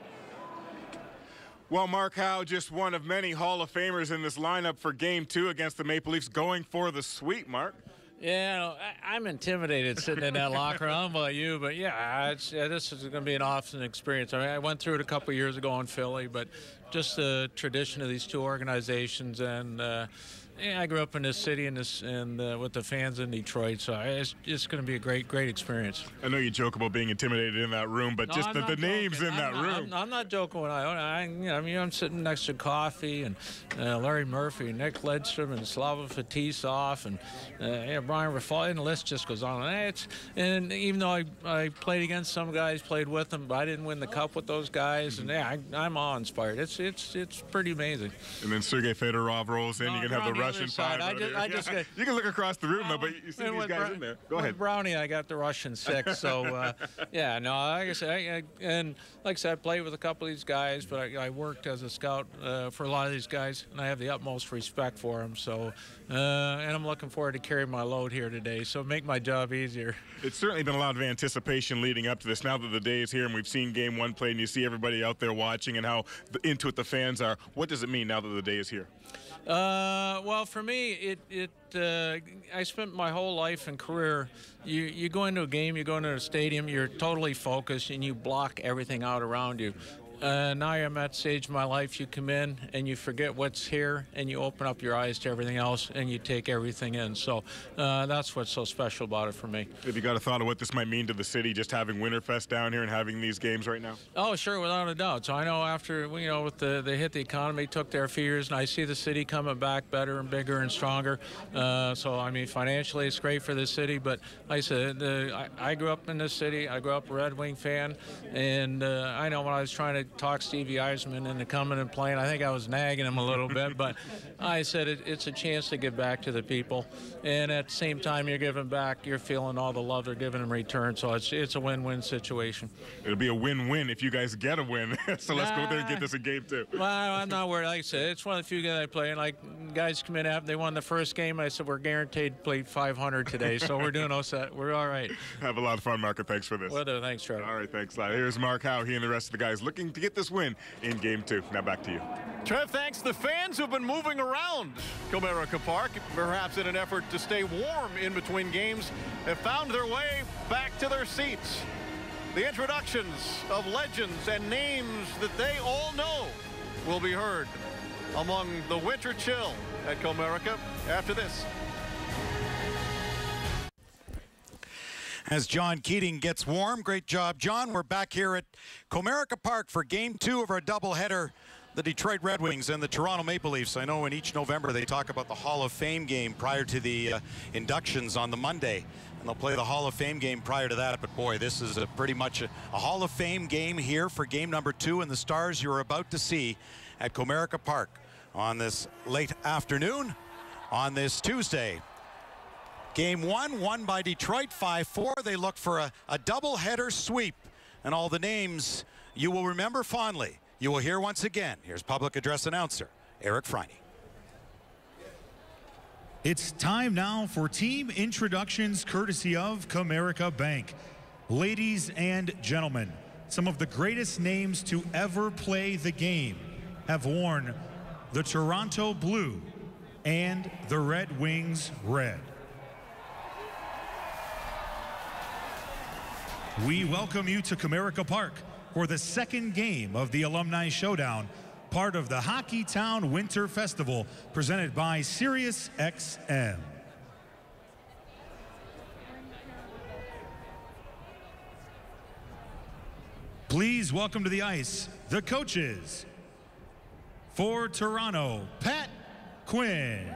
[SPEAKER 3] Well, Mark Howe, just one of many Hall of Famers in this lineup for Game 2 against the Maple Leafs, going for the sweep, Mark.
[SPEAKER 14] Yeah, I'm intimidated sitting in that locker room. I don't know about you, but yeah, this is going to be an awesome experience. I mean, I went through it a couple years ago in Philly, but just the tradition of these two organizations, and I grew up in this city and with the fans in Detroit, so it's going to be a great experience.
[SPEAKER 3] I know you joke about being intimidated in that room, but no, just the names in that room.
[SPEAKER 14] I'm not joking. I'm sitting next to Coffey and Larry Murphy, and Nick Ledstrom, and Slava Fetisov, and Brian Raffali, and the list just goes on. And even though I played against some guys, played with them, but I didn't win the cup with those guys, and I'm awe-inspired. It's pretty amazing.
[SPEAKER 3] And then Sergei Fedorov rolls in. You can have the Russian five. You can look across the room though, but you see these guys in there. Go ahead.
[SPEAKER 14] With Brownie, I got the Russian 6. So yeah, no, like I said, I played with a couple of these guys, but I worked as a scout for a lot of these guys, and I have the utmost respect for them. So and I'm looking forward to carrying my load here today, so make my job easier.
[SPEAKER 3] It's certainly been a lot of anticipation leading up to this. Now that the day is here and we've seen Game 1 played, and you see everybody out there watching and how into it the fans are, what does it mean now that the day is here?
[SPEAKER 14] Well, for me, I spent my whole life and career, you go into a game, you go into a stadium, you're totally focused, and you block everything out around you. Now I'm at the stage of my life, you come in and you forget what's here, and you open up your eyes to everything else, and you take everything in. So that's what's so special about it for me.
[SPEAKER 3] Have you got a thought of what this might mean to the city, just having Winterfest down here and having these games right now?
[SPEAKER 14] Oh, sure, without a doubt. So I know after, with they hit the economy, took their fears, and I see the city coming back better and bigger and stronger. So, I mean, financially it's great for the city, but like I said, I grew up in this city. I grew up a Red Wing fan, and I know when I was trying to talked Stevie Eisman into coming and playing. I think I was nagging him a little bit, but I said it's a chance to give back to the people. And at the same time you're giving back, you're feeling all the love they're giving in return. So it's a win-win situation.
[SPEAKER 3] It'll be a win-win if you guys get a win. So let's go there and get this in game 2.
[SPEAKER 14] Well, I'm not worried. Like I said, it's one of the few guys I play. And like guys come in after they won the first game, I said we're guaranteed to play 500 today. So we're doing all set. We're all right.
[SPEAKER 3] Have a lot of fun, Mark, and thanks for this.
[SPEAKER 14] Well, thanks, Trevor.
[SPEAKER 3] All right, thanks. Here's Mark Howe. He and the rest of the guys looking to get this win in game 2. Now back to you.
[SPEAKER 1] Trev, thanks. The fans who've been moving around Comerica Park, perhaps in an effort to stay warm in between games, have found their way back to their seats. The introductions of legends and names that they all know will be heard among the winter chill at Comerica after this.
[SPEAKER 11] As John Keating gets warm. Great job, John. We're back here at Comerica Park for game 2 of our doubleheader. The Detroit Red Wings and the Toronto Maple Leafs. I know in each November they talk about the Hall of Fame game prior to the inductions on the Monday. And they'll play the Hall of Fame game prior to that. But boy, this is pretty much a Hall of Fame game here for game number 2. And the stars you're about to see at Comerica Park on this late afternoon on this Tuesday. Game 1 won by Detroit 5-4. They look for a double-header sweep. And all the names you will remember fondly. You will hear once again. Here's public address announcer Eric Friney.
[SPEAKER 15] It's time now for team introductions courtesy of Comerica Bank. Ladies and gentlemen, some of the greatest names to ever play the game have worn the Toronto Blue and the Red Wings Red. We welcome you to Comerica Park for the second game of the Alumni Showdown, part of the Hockey Town Winter Festival presented by Sirius XM. Please welcome to the ice the coaches. For Toronto, Pat Quinn.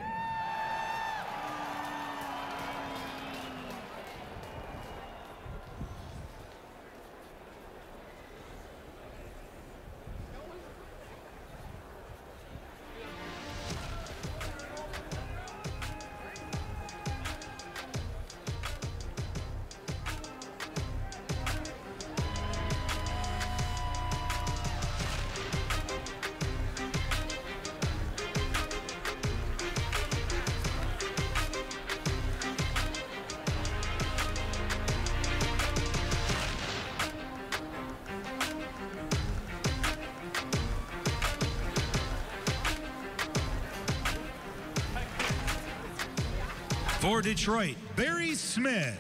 [SPEAKER 15] For Detroit, Barry Smith.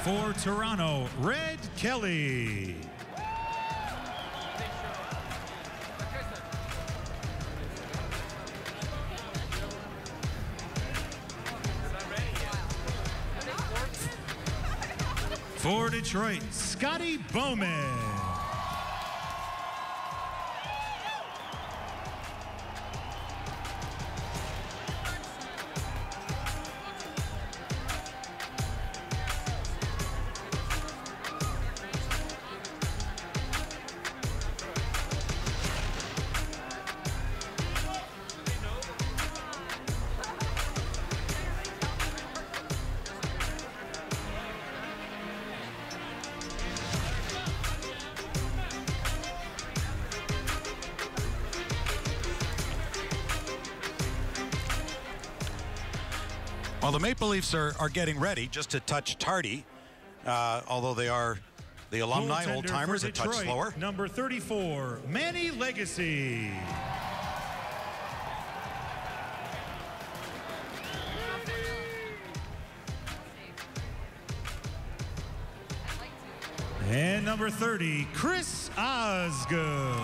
[SPEAKER 15] For Toronto, Red Kelly. For Detroit, Scotty Bowman. Well, the Maple Leafs are getting ready just to touch tardy, although they are the alumni old-timers a touch slower. Number 34, Manny Legacy. And number 30, Chris Osgood.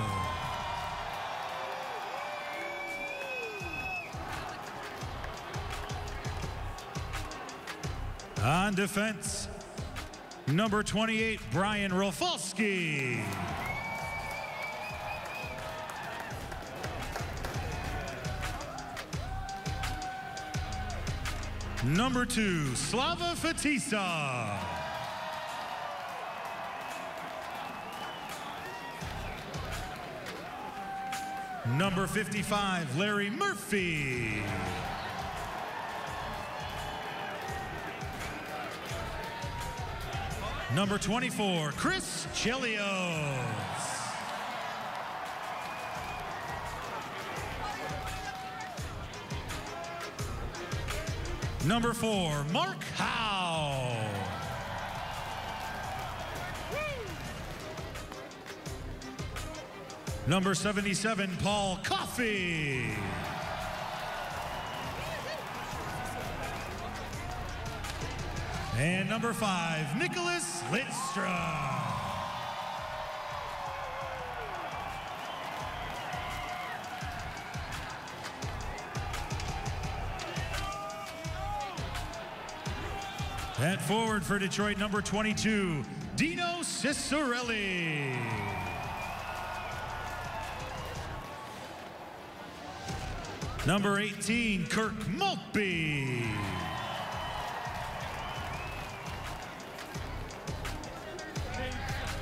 [SPEAKER 15] On defense, number 28, Brian Rafalski. Number 2, Slava Fatisa. Number 55, Larry Murphy. Number 24, Chris Chelios. Number 4, Mark Howe. Number 77, Paul Coffey. And number 5, Nicholas Lidstrom. At forward for Detroit, number 22, Dino Cicerelli. Number 18, Kirk Maltby.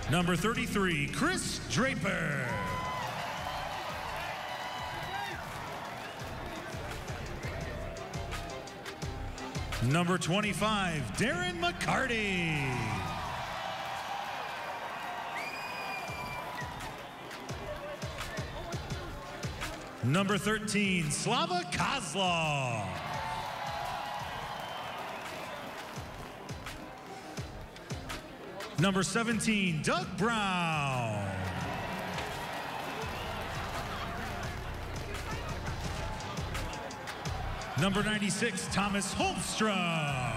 [SPEAKER 15] Number 33, Chris Draper. Number 25, Darren McCarty. Number 13, Slava Kozlov. Number 17, Doug Brown. Number 96, Thomas Holmstrom.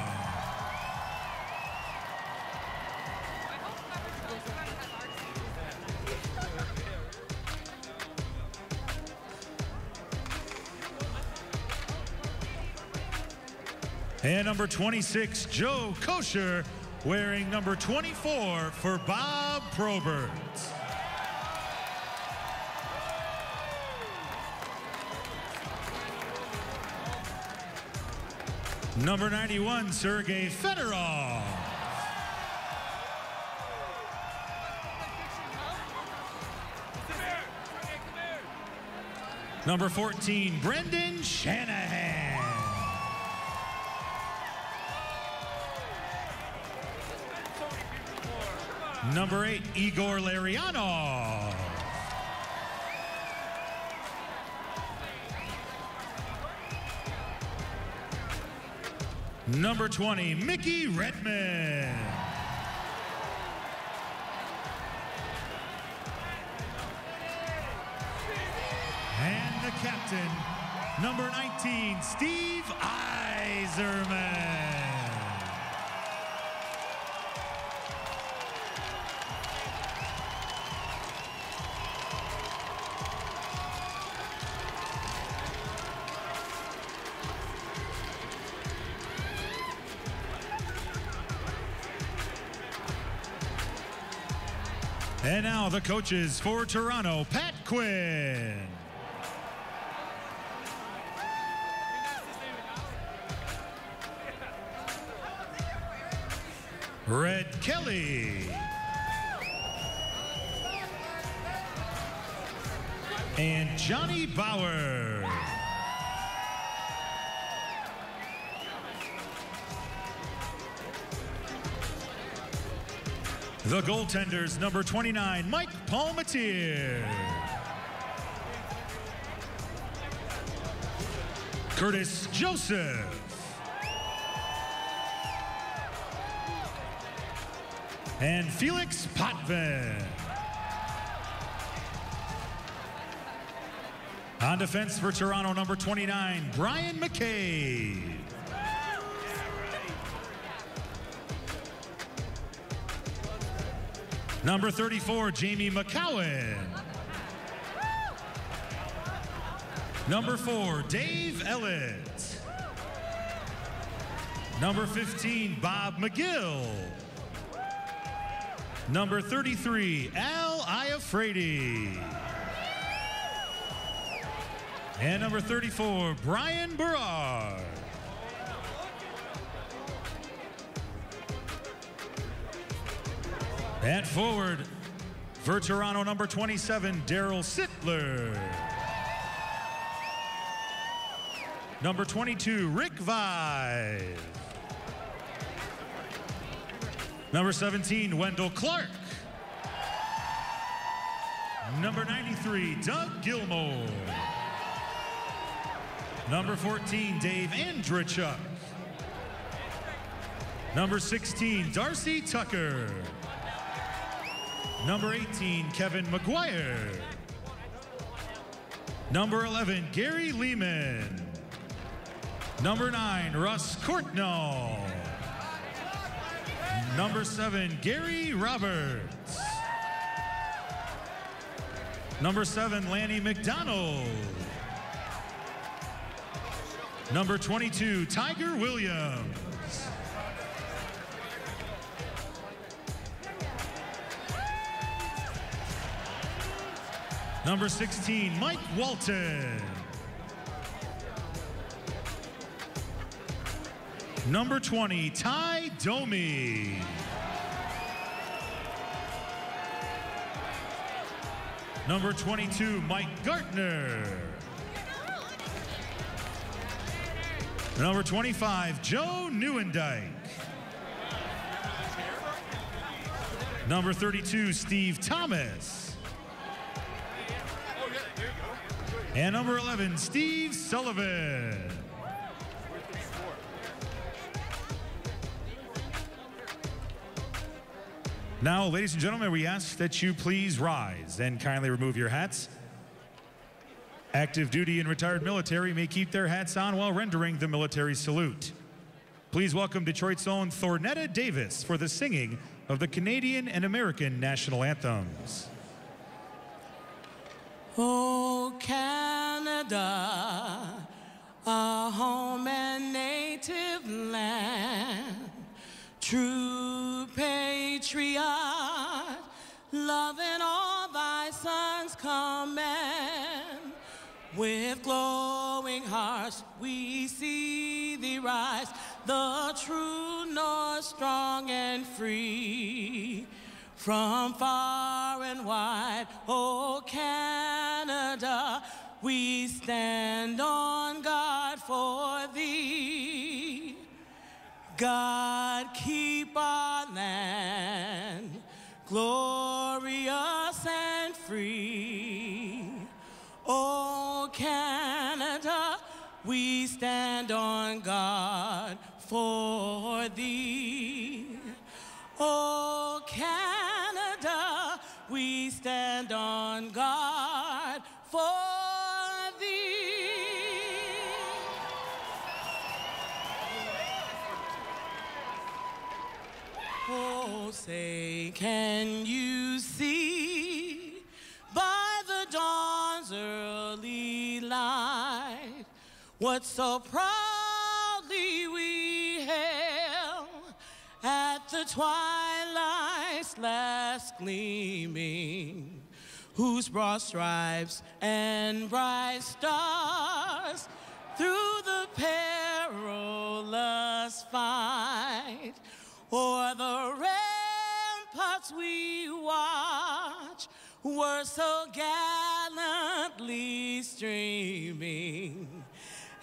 [SPEAKER 15] And number 26, Joe Kosher, wearing number 24 for Bob Probert. Number 91, Sergei Fedorov. Number 14, Brendan Shanahan. Number 8, Igor Larionov. Number 20, Mickey Redmond. And the captain, number 19, Steve Yzerman. And now the coaches for Toronto, Pat Quinn. Red Kelly. And Johnny Bauer. The goaltenders, number 29, Mike Palmatier. Curtis Joseph. And Felix Potvin. On defense for Toronto, number 29, Brian McCabe. Number 34, Jamie McCowan. Number 4, Dave Ellett. Number 15, Bob McGill. Number 33, Al Iafredi. And number 34, Brian Burrard. At forward, veterano number 27, Daryl Sittler. Number 22, Rick Vive. Number 17, Wendell Clark. Number 93, Doug Gilmore. Number 14, Dave Andrichuk. Number 16, Darcy Tucker. Number 18, Kevin McGuire. Number 11, Gary Lehman. Number 9, Russ Courtnall. Number 7, Gary Roberts. Number 7, Lanny McDonald. Number 22, Tiger Williams. Number 16, Mike Walton. Number 20, Ty Domi. Number 22, Mike Gartner. Number 25, Joe Neuendijk. Number 32, Steve Thomas. And number 11, Steve Sullivan. Now, ladies and gentlemen, we ask that you please rise and kindly remove your hats. Active duty and retired military may keep their hats on while rendering the military salute. Please welcome Detroit's own Thornetta Davis for the singing of the Canadian and American national anthems.
[SPEAKER 6] Oh, Canada, our home and native land, true patriot, loving all thy sons command. With glowing hearts we see thee rise, the true North, strong and free. From far and wide, oh Canada, we stand on guard for thee. God, keep our land glorious and free. Oh Canada, we stand on guard for thee. Oh Canada, we stand on guard for thee. Oh, say, can you see by the dawn's early light what so proudly we hailed at the twilight's last gleaming, whose broad stripes and bright stars through the perilous fight o'er the ramparts we watch were so gallantly streaming,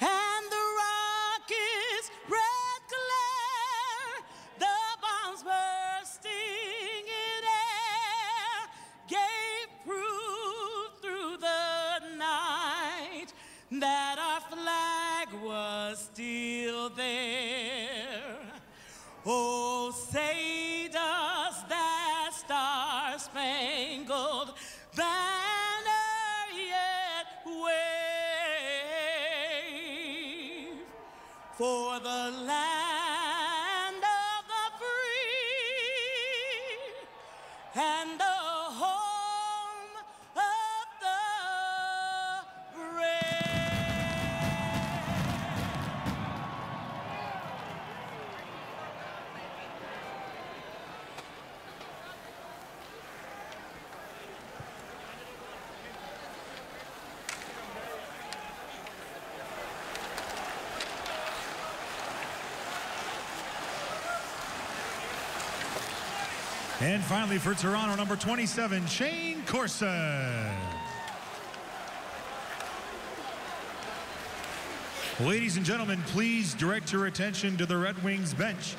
[SPEAKER 6] and the rocket's red glare, the bombs bursting in air, gave proof through the night that our flag was still there. Oh, say does that star-spangled banner yet wave for the land of the free and the home of the
[SPEAKER 15] And finally for Toronto, number 27, Shane Corson. Ladies and gentlemen, please direct your attention to the Red Wings bench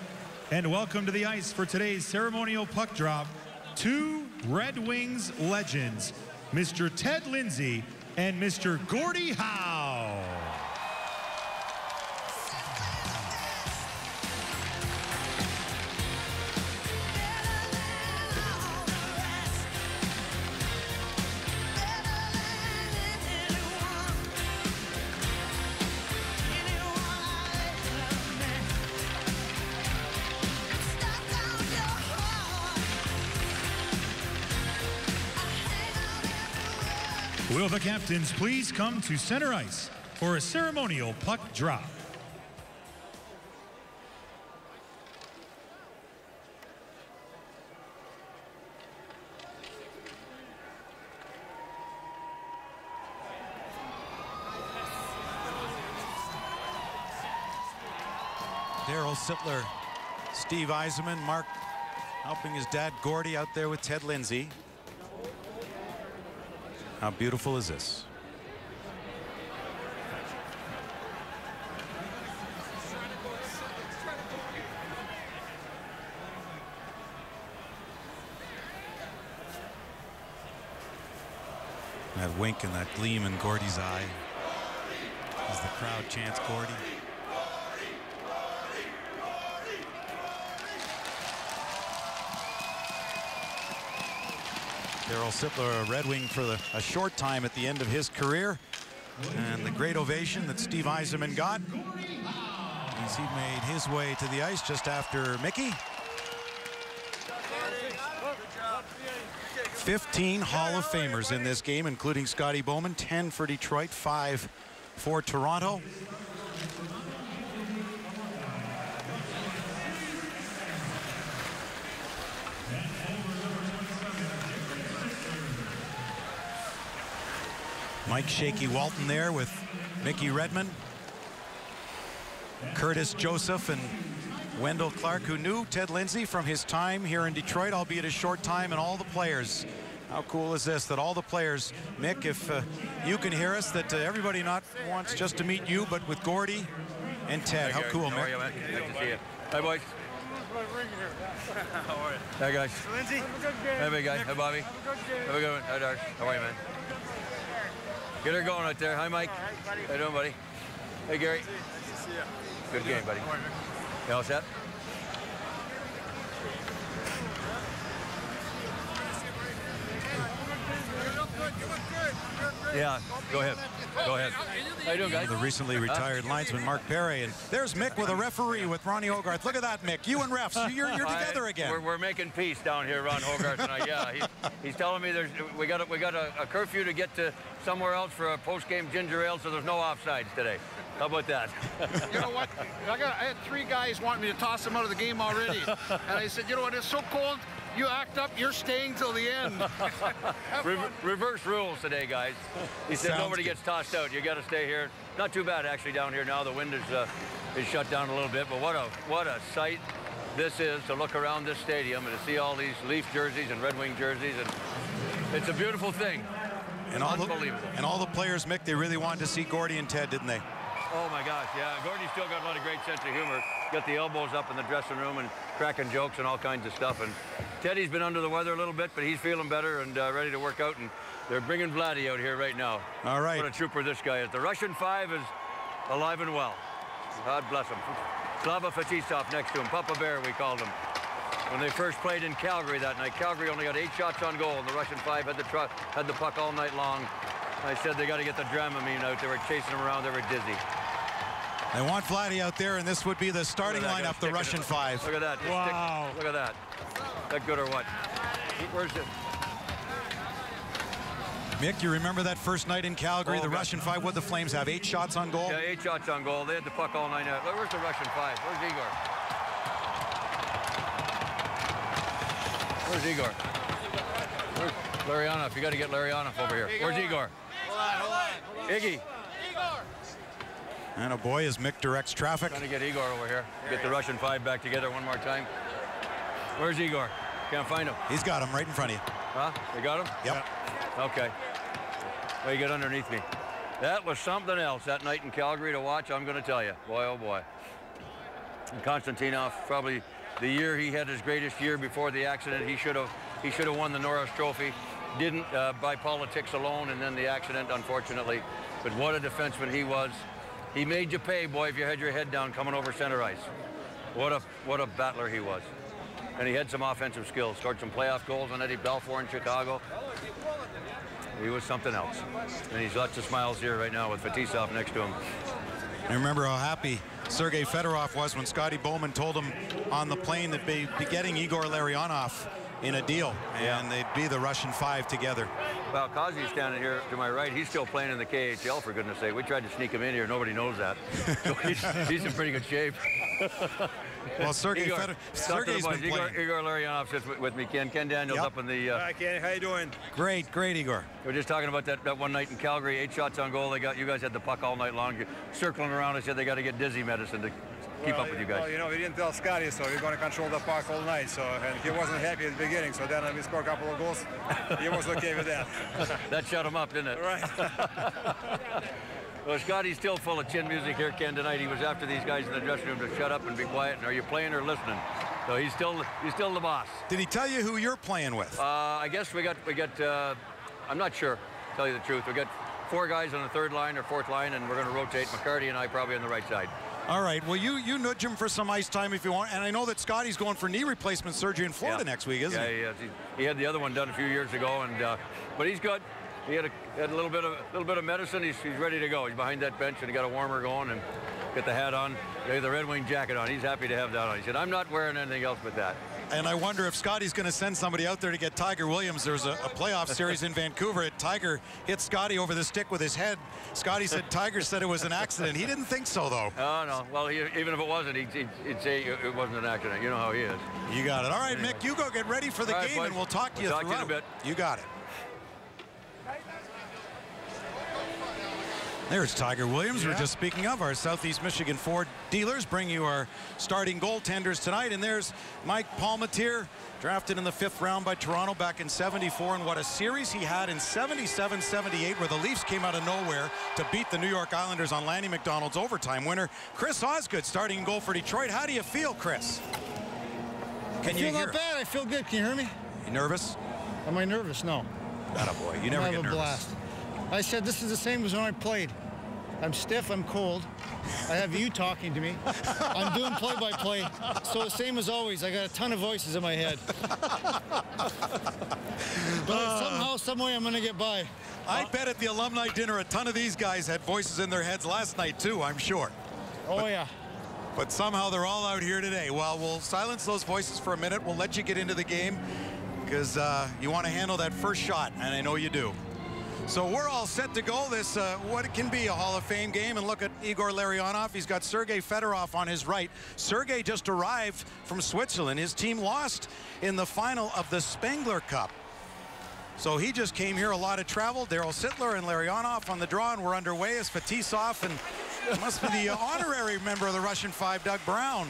[SPEAKER 15] and welcome to the ice for today's ceremonial puck drop, 2 Red Wings legends, Mr. Ted Lindsay and Mr. Gordie Howe. Will the captains please come to center ice for a ceremonial puck drop?
[SPEAKER 11] Daryl Sittler, Steve Yzerman, Mark helping his dad Gordie out there with Ted Lindsay. How beautiful is this? That wink and that gleam in Gordie's eye as the crowd chants Gordie. Daryl Sittler, a Red Wing for a short time at the end of his career. And the great ovation that Steve Yzerman got as he made his way to the ice just after Mickey. 15 Hall of Famers in this game, including Scotty Bowman, 10 for Detroit, 5 for Toronto. Mike Shaky Walton there with Mickey Redmond, Curtis Joseph, and Wendell Clark, who knew Ted Lindsay from his time here in Detroit, albeit a short time, and all the players. How cool is this, that all the players, Mick, if you can hear us, that everybody not wants just to meet you, but with Gordie and Ted. How cool, Mick.
[SPEAKER 10] How are you, man? Good to see you. Hi, boys. How are you? Hi, guys.
[SPEAKER 12] Lindsay.
[SPEAKER 10] Hi, big guy. Hi, Bobby. Have a good one. Hi, Darsh. How are you, man? Get her going right there. Hi, Mike. How you doing, buddy? Hey, Gary.
[SPEAKER 12] Nice to see you.
[SPEAKER 10] Good game, buddy. You all set? Yeah, go ahead. Go ahead. How you doing, guys?
[SPEAKER 11] The recently retired linesman Mark Perry, and there's Mick with a referee with Ronnie Hogarth. Look at that, Mick. You and refs, you're together again.
[SPEAKER 10] We're making peace down here, Ron Hogarth and I. Yeah, he's telling me we got a curfew to get to somewhere else for a post-game ginger ale, so there's no offsides today. How about that?
[SPEAKER 12] You know what? I had 3 guys wanting me to toss them out of the game already, and I said, you know what? It's so cold. You act up, you're staying till the end.
[SPEAKER 10] Reverse rules today, guys. He said nobody gets tossed out. You got to stay here. Not too bad, actually, down here now. The wind is shut down a little bit, but what a sight this is to look around this stadium and to see all these Leaf jerseys and Red Wing jerseys, and it's a beautiful thing.
[SPEAKER 11] And all the players, Mick, they really wanted to see Gordie and Ted, didn't they?
[SPEAKER 10] Oh my gosh, yeah. Gordie's still got a lot of great sense of humor. Got the elbows up in the dressing room and cracking jokes and all kinds of stuff. And Teddy's been under the weather a little bit, but he's feeling better and ready to work out. And they're bringing Vladdy out here right now.
[SPEAKER 11] All right.
[SPEAKER 10] What a trooper this guy is. The Russian 5 is alive and well. God bless him. Slava Fetisov next to him. Papa Bear, we called him. When they first played in Calgary that night, Calgary only got 8 shots on goal, and the Russian 5 had the puck all night long. I said they got to get the Dramamine out. They were chasing him around. They were dizzy.
[SPEAKER 11] They want Vladdy out there, and this would be the starting lineup, the Russian 5.
[SPEAKER 10] Look at that.
[SPEAKER 11] Wow.
[SPEAKER 10] Look at that. That good or what? Where's it?
[SPEAKER 11] Mick, you remember that first night in Calgary, the Russian 5, what the Flames have, 8 shots on goal?
[SPEAKER 10] Yeah, 8 shots on goal. They had the puck all night. Where's the Russian 5? Where's Igor? Where's Igor? Where's Larionov? You got to get Larionov over here. Where's Igor?
[SPEAKER 12] Hold on.
[SPEAKER 10] Iggy.
[SPEAKER 11] And a boy, as Mick directs traffic.
[SPEAKER 10] Trying to get Igor over here. Get the Russian 5 back together one more time. Where's Igor? Can't find him.
[SPEAKER 11] He's got him right in front of you.
[SPEAKER 10] Huh? You got him?
[SPEAKER 11] Yep.
[SPEAKER 10] Okay. Well, you get underneath me. That was something else that night in Calgary to watch, I'm going to tell you. Boy, oh boy. And Konstantinov, probably the year he had his greatest year before the accident. He should have won the Norris Trophy. Didn't by politics alone, and then the accident, unfortunately. But what a defenseman he was. He made you pay, boy, if you had your head down coming over center ice. What a battler he was. And he had some offensive skills. Scored some playoff goals on Eddie Belfour in Chicago. He was something else. And he's lots of smiles here right now with Fetisov next to him.
[SPEAKER 11] I remember how happy Sergei Fedorov was when Scotty Bowman told him on the plane that they'd be getting Igor Larionov in a deal, and they'd be the Russian 5 together.
[SPEAKER 10] Well, Kazi's standing here to my right. He's still playing in the KHL, for goodness sake. We tried to sneak him in here. Nobody knows that. So he's in pretty good shape.
[SPEAKER 11] Well, Sergei's been playing.
[SPEAKER 10] Igor Larionov sits with me. Ken Daniels up in the...
[SPEAKER 2] Hi, Ken. How you doing?
[SPEAKER 11] Great, Igor.
[SPEAKER 10] We were just talking about that one night in Calgary. 8 shots on goal. You guys had the puck all night long. You're circling around. I said they got to get dizzy medicine to keep up with you guys.
[SPEAKER 2] Well, you know, we didn't tell Scotty, so we're going to control the puck all night. So, and he wasn't happy at the beginning. So then we scored a couple of goals. He was okay with that.
[SPEAKER 10] That shut him up, didn't it?
[SPEAKER 2] Right.
[SPEAKER 10] Well, Scotty's still full of chin music here, Ken, tonight. He was after these guys in the dressing room to shut up and be quiet. And are you playing or listening? So he's still the boss.
[SPEAKER 11] Did he tell you who you're playing with?
[SPEAKER 10] I guess we got. I'm not sure. To tell you the truth, we got 4 guys on the 3rd line or 4th line, and we're going to rotate McCarty and I probably on the right side.
[SPEAKER 11] All right. Well, you nudge him for some ice time if you want. And I know that Scotty's going for knee replacement surgery in Florida next week, isn't he?
[SPEAKER 10] Yeah, he had the other one done a few years ago, and but he's good. He had a little bit of medicine. He's ready to go. He's behind that bench, and he got a warmer going, and get the hat on, the Red Wing jacket on. He's happy to have that on. He said, "I'm not wearing anything else but that."
[SPEAKER 11] And I wonder if Scotty's going to send somebody out there to get Tiger Williams. There's a playoff series in Vancouver. Tiger hit Scotty over the stick with his head. Scotty said Tiger said it was an accident. He didn't think so, though.
[SPEAKER 10] Oh, no. Well, even if it wasn't, he'd say it wasn't an accident. You know how he is.
[SPEAKER 11] You got it. All right, Mick, you go get ready for the game, and we'll talk to you throughout.
[SPEAKER 10] Talk to you in a bit.
[SPEAKER 11] You got it. There's Tiger Williams. We're just speaking of our Southeast Michigan Ford dealers. Bring you our starting goaltenders tonight. And there's Mike Palmateer, drafted in the 5th round by Toronto back in '74. And what a series he had in '77-78, where the Leafs came out of nowhere to beat the New York Islanders on Lanny McDonald's overtime winner. Chris Osgood starting in goal for Detroit. How do you feel, Chris?
[SPEAKER 4] Can you hear? I feel not bad. I feel good. Can you hear me?
[SPEAKER 11] You nervous?
[SPEAKER 4] Am I nervous? No.
[SPEAKER 11] Attaboy. You never get nervous.
[SPEAKER 4] Blast. I said this is the same as when I played. I'm stiff, I'm cold. I have you talking to me. I'm doing play-by-play. So the same as always, I got a ton of voices in my head. But somehow, some way I'm gonna get by.
[SPEAKER 11] I bet at the alumni dinner a ton of these guys had voices in their heads last night too, I'm sure.
[SPEAKER 4] Oh yeah.
[SPEAKER 11] But somehow they're all out here today. Well, we'll silence those voices for a minute. We'll let you get into the game because you want to handle that first shot, and I know you do. So we're all set to go. This, what can be a Hall of Fame game. And look at Igor Larionov. He's got Sergei Fedorov on his right. Sergei just arrived from Switzerland. His team lost in the final of the Spengler Cup. So he just came here, a lot of travel. Daryl Sittler and Larionov on the draw, and we're underway as Fetisov, and it must be the honorary member of the Russian 5, Doug Brown,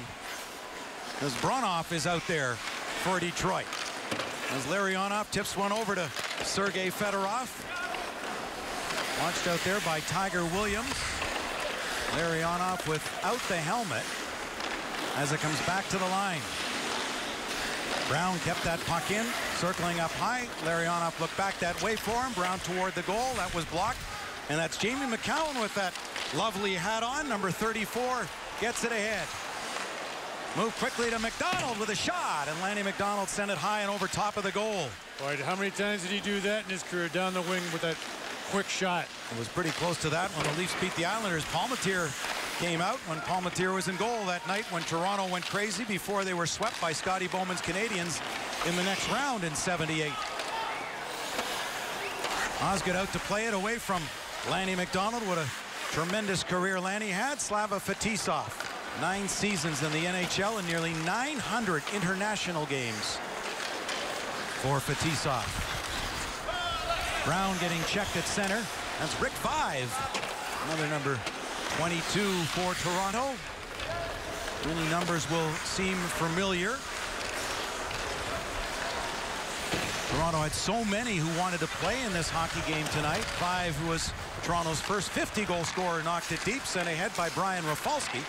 [SPEAKER 11] as Bronov is out there for Detroit. As Larionov tips one over to Sergei Fedorov. Launched out there by Tiger Williams. Larionov without the helmet as it comes back to the line. Brown kept that puck in, circling up high. Larionov looked back that way for him. Brown toward the goal. That was blocked. And that's Jamie McCowan with that lovely hat on. Number 34 gets it ahead. Move quickly to McDonald with a shot. And Lanny McDonald sent it high and over top of the goal.
[SPEAKER 8] Boy, how many times did he do that in his career? Down the wing with that quick shot.
[SPEAKER 11] It was pretty close to that when the Leafs beat the Islanders. Palmateer came out when Palmateer was in goal that night when Toronto went crazy before they were swept by Scotty Bowman's Canadiens in the next round in '78. Osgood out to play it away from Lanny McDonald. What a tremendous career Lanny had. Slava Fetisov, 9 seasons in the NHL and nearly 900 international games for Fetisov. Brown getting checked at center. That's Rick 5. Another number 22 for Toronto. Many numbers will seem familiar. Toronto had so many who wanted to play in this hockey game tonight. 5, who was Toronto's first 50-goal scorer, knocked it deep, sent ahead by Brian Rafalski.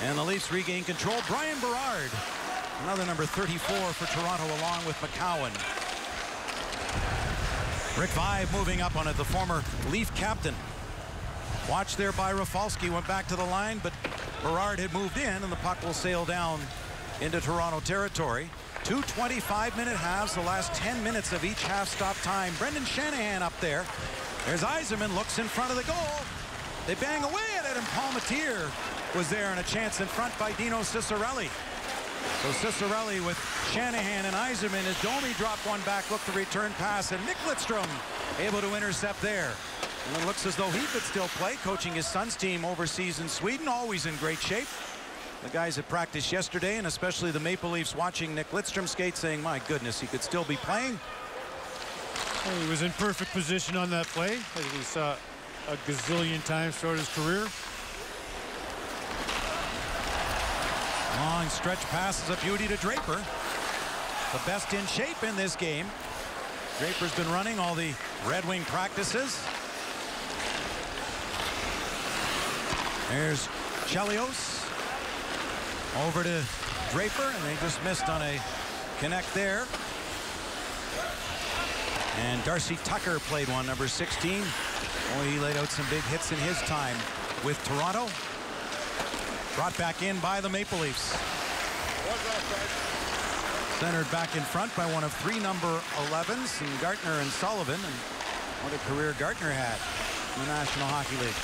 [SPEAKER 11] And the Leafs regain control. Brian Berard, another number 34 for Toronto, along with McCowan. Rick Vive moving up on it, the former Leaf captain. Watched there by Rafalski, went back to the line, but Berard had moved in, and the puck will sail down into Toronto territory. 2 25-minute halves, the last 10 minutes of each half stop time. Brendan Shanahan up there. There's Yzerman, looks in front of the goal. They bang away at it, and Palmateer was there, and a chance in front by Dino Ciccarelli. So Ciccarelli with Shanahan and Yzerman as Domi dropped one back, looked to return pass, and Nick Lidstrom able to intercept there. And it looks as though he could still play, coaching his son's team overseas in Sweden, always in great shape. The guys at practice yesterday, and especially the Maple Leafs, watching Nick Lidstrom skate, saying, my goodness, he could still be playing.
[SPEAKER 8] Well, he was in perfect position on that play, as we saw a gazillion times throughout his career.
[SPEAKER 11] Long stretch pass is a beauty to Draper. The best in shape in this game. Draper's been running all the Red Wing practices. There's Chelios. Over to Draper, and they just missed on a connect there. And Darcy Tucker played one, number 16. Oh, he laid out some big hits in his time with Toronto. Brought back in by the Maple Leafs. Centered back in front by one of 3 number 11s, and Gartner and Sullivan. And what a career Gartner had in the National Hockey League.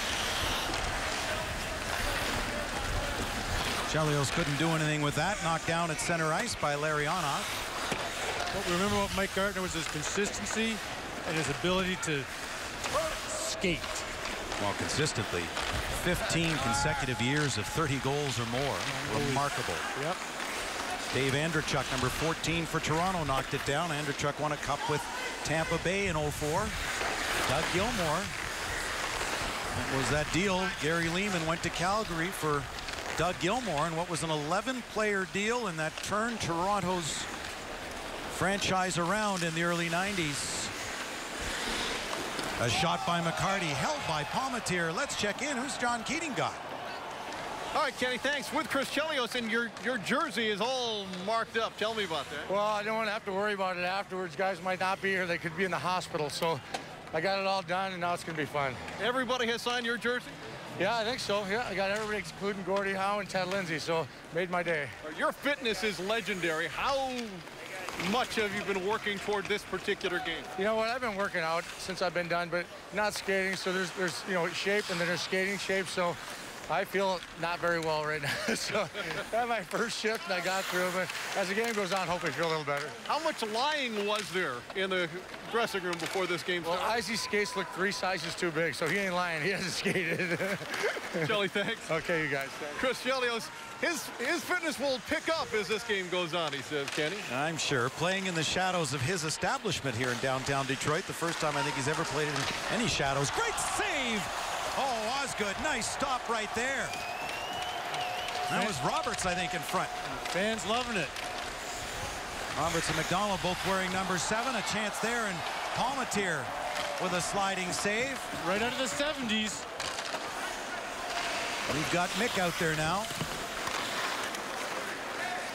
[SPEAKER 11] Chelios couldn't do anything with that. Knocked down at center ice by Larionov.
[SPEAKER 8] But remember what Mike Gartner was, his consistency and his ability to skate.
[SPEAKER 11] Well, consistently. 15 consecutive years of 30 goals or more. Remarkable.
[SPEAKER 8] Yep.
[SPEAKER 11] Dave Andrechuk, number 14 for Toronto, knocked it down. Andrechuk won a cup with Tampa Bay in 04. Doug Gilmour. That was that deal. Gary Lehman went to Calgary for Doug Gilmour, and what was an 11-player deal, and that turned Toronto's franchise around in the early 90s. A shot by McCarty, held by Palmateer. Let's check in. Who's John Keating got?
[SPEAKER 1] All right, Kenny, thanks. With Chris Chelios, and your jersey is all marked up. Tell me about that.
[SPEAKER 12] Well, I don't want to have to worry about it afterwards. Guys might not be here. They could be in the hospital. So I got it all done, and now it's going to be fun.
[SPEAKER 1] Everybody has signed your jersey?
[SPEAKER 12] Yeah, I think so. Yeah, I got everybody, including Gordie Howe and Ted Lindsay, so made my day.
[SPEAKER 1] Your fitness is legendary. How much have you been working toward this particular game?
[SPEAKER 12] You know what? I've been working out since I've been done, but not skating. So there's you know, shape, and then there's skating shape. So I feel not very well right now. So I had my first shift, and I got through. But as the game goes on, hopefully feel a little better.
[SPEAKER 1] How much lying was there in the dressing room before this game started?
[SPEAKER 12] Well, Izzy's skates look 3 sizes too big, so he ain't lying. He hasn't skated.
[SPEAKER 1] Shelly, thanks.
[SPEAKER 12] Okay, you guys. Thanks.
[SPEAKER 1] Chris Chelios, his fitness will pick up as this game goes on, he says, Kenny.
[SPEAKER 11] I'm sure. Playing in the shadows of his establishment here in downtown Detroit. The first time I think he's ever played in any shadows. Great save! Oh, Osgood, nice stop right there. That was Roberts, I think, in front.
[SPEAKER 8] Fans loving it.
[SPEAKER 11] Roberts and McDonald both wearing number 7. A chance there, and Palmateer with a sliding save.
[SPEAKER 8] Right out of the 70s.
[SPEAKER 11] We've got Mick out there now.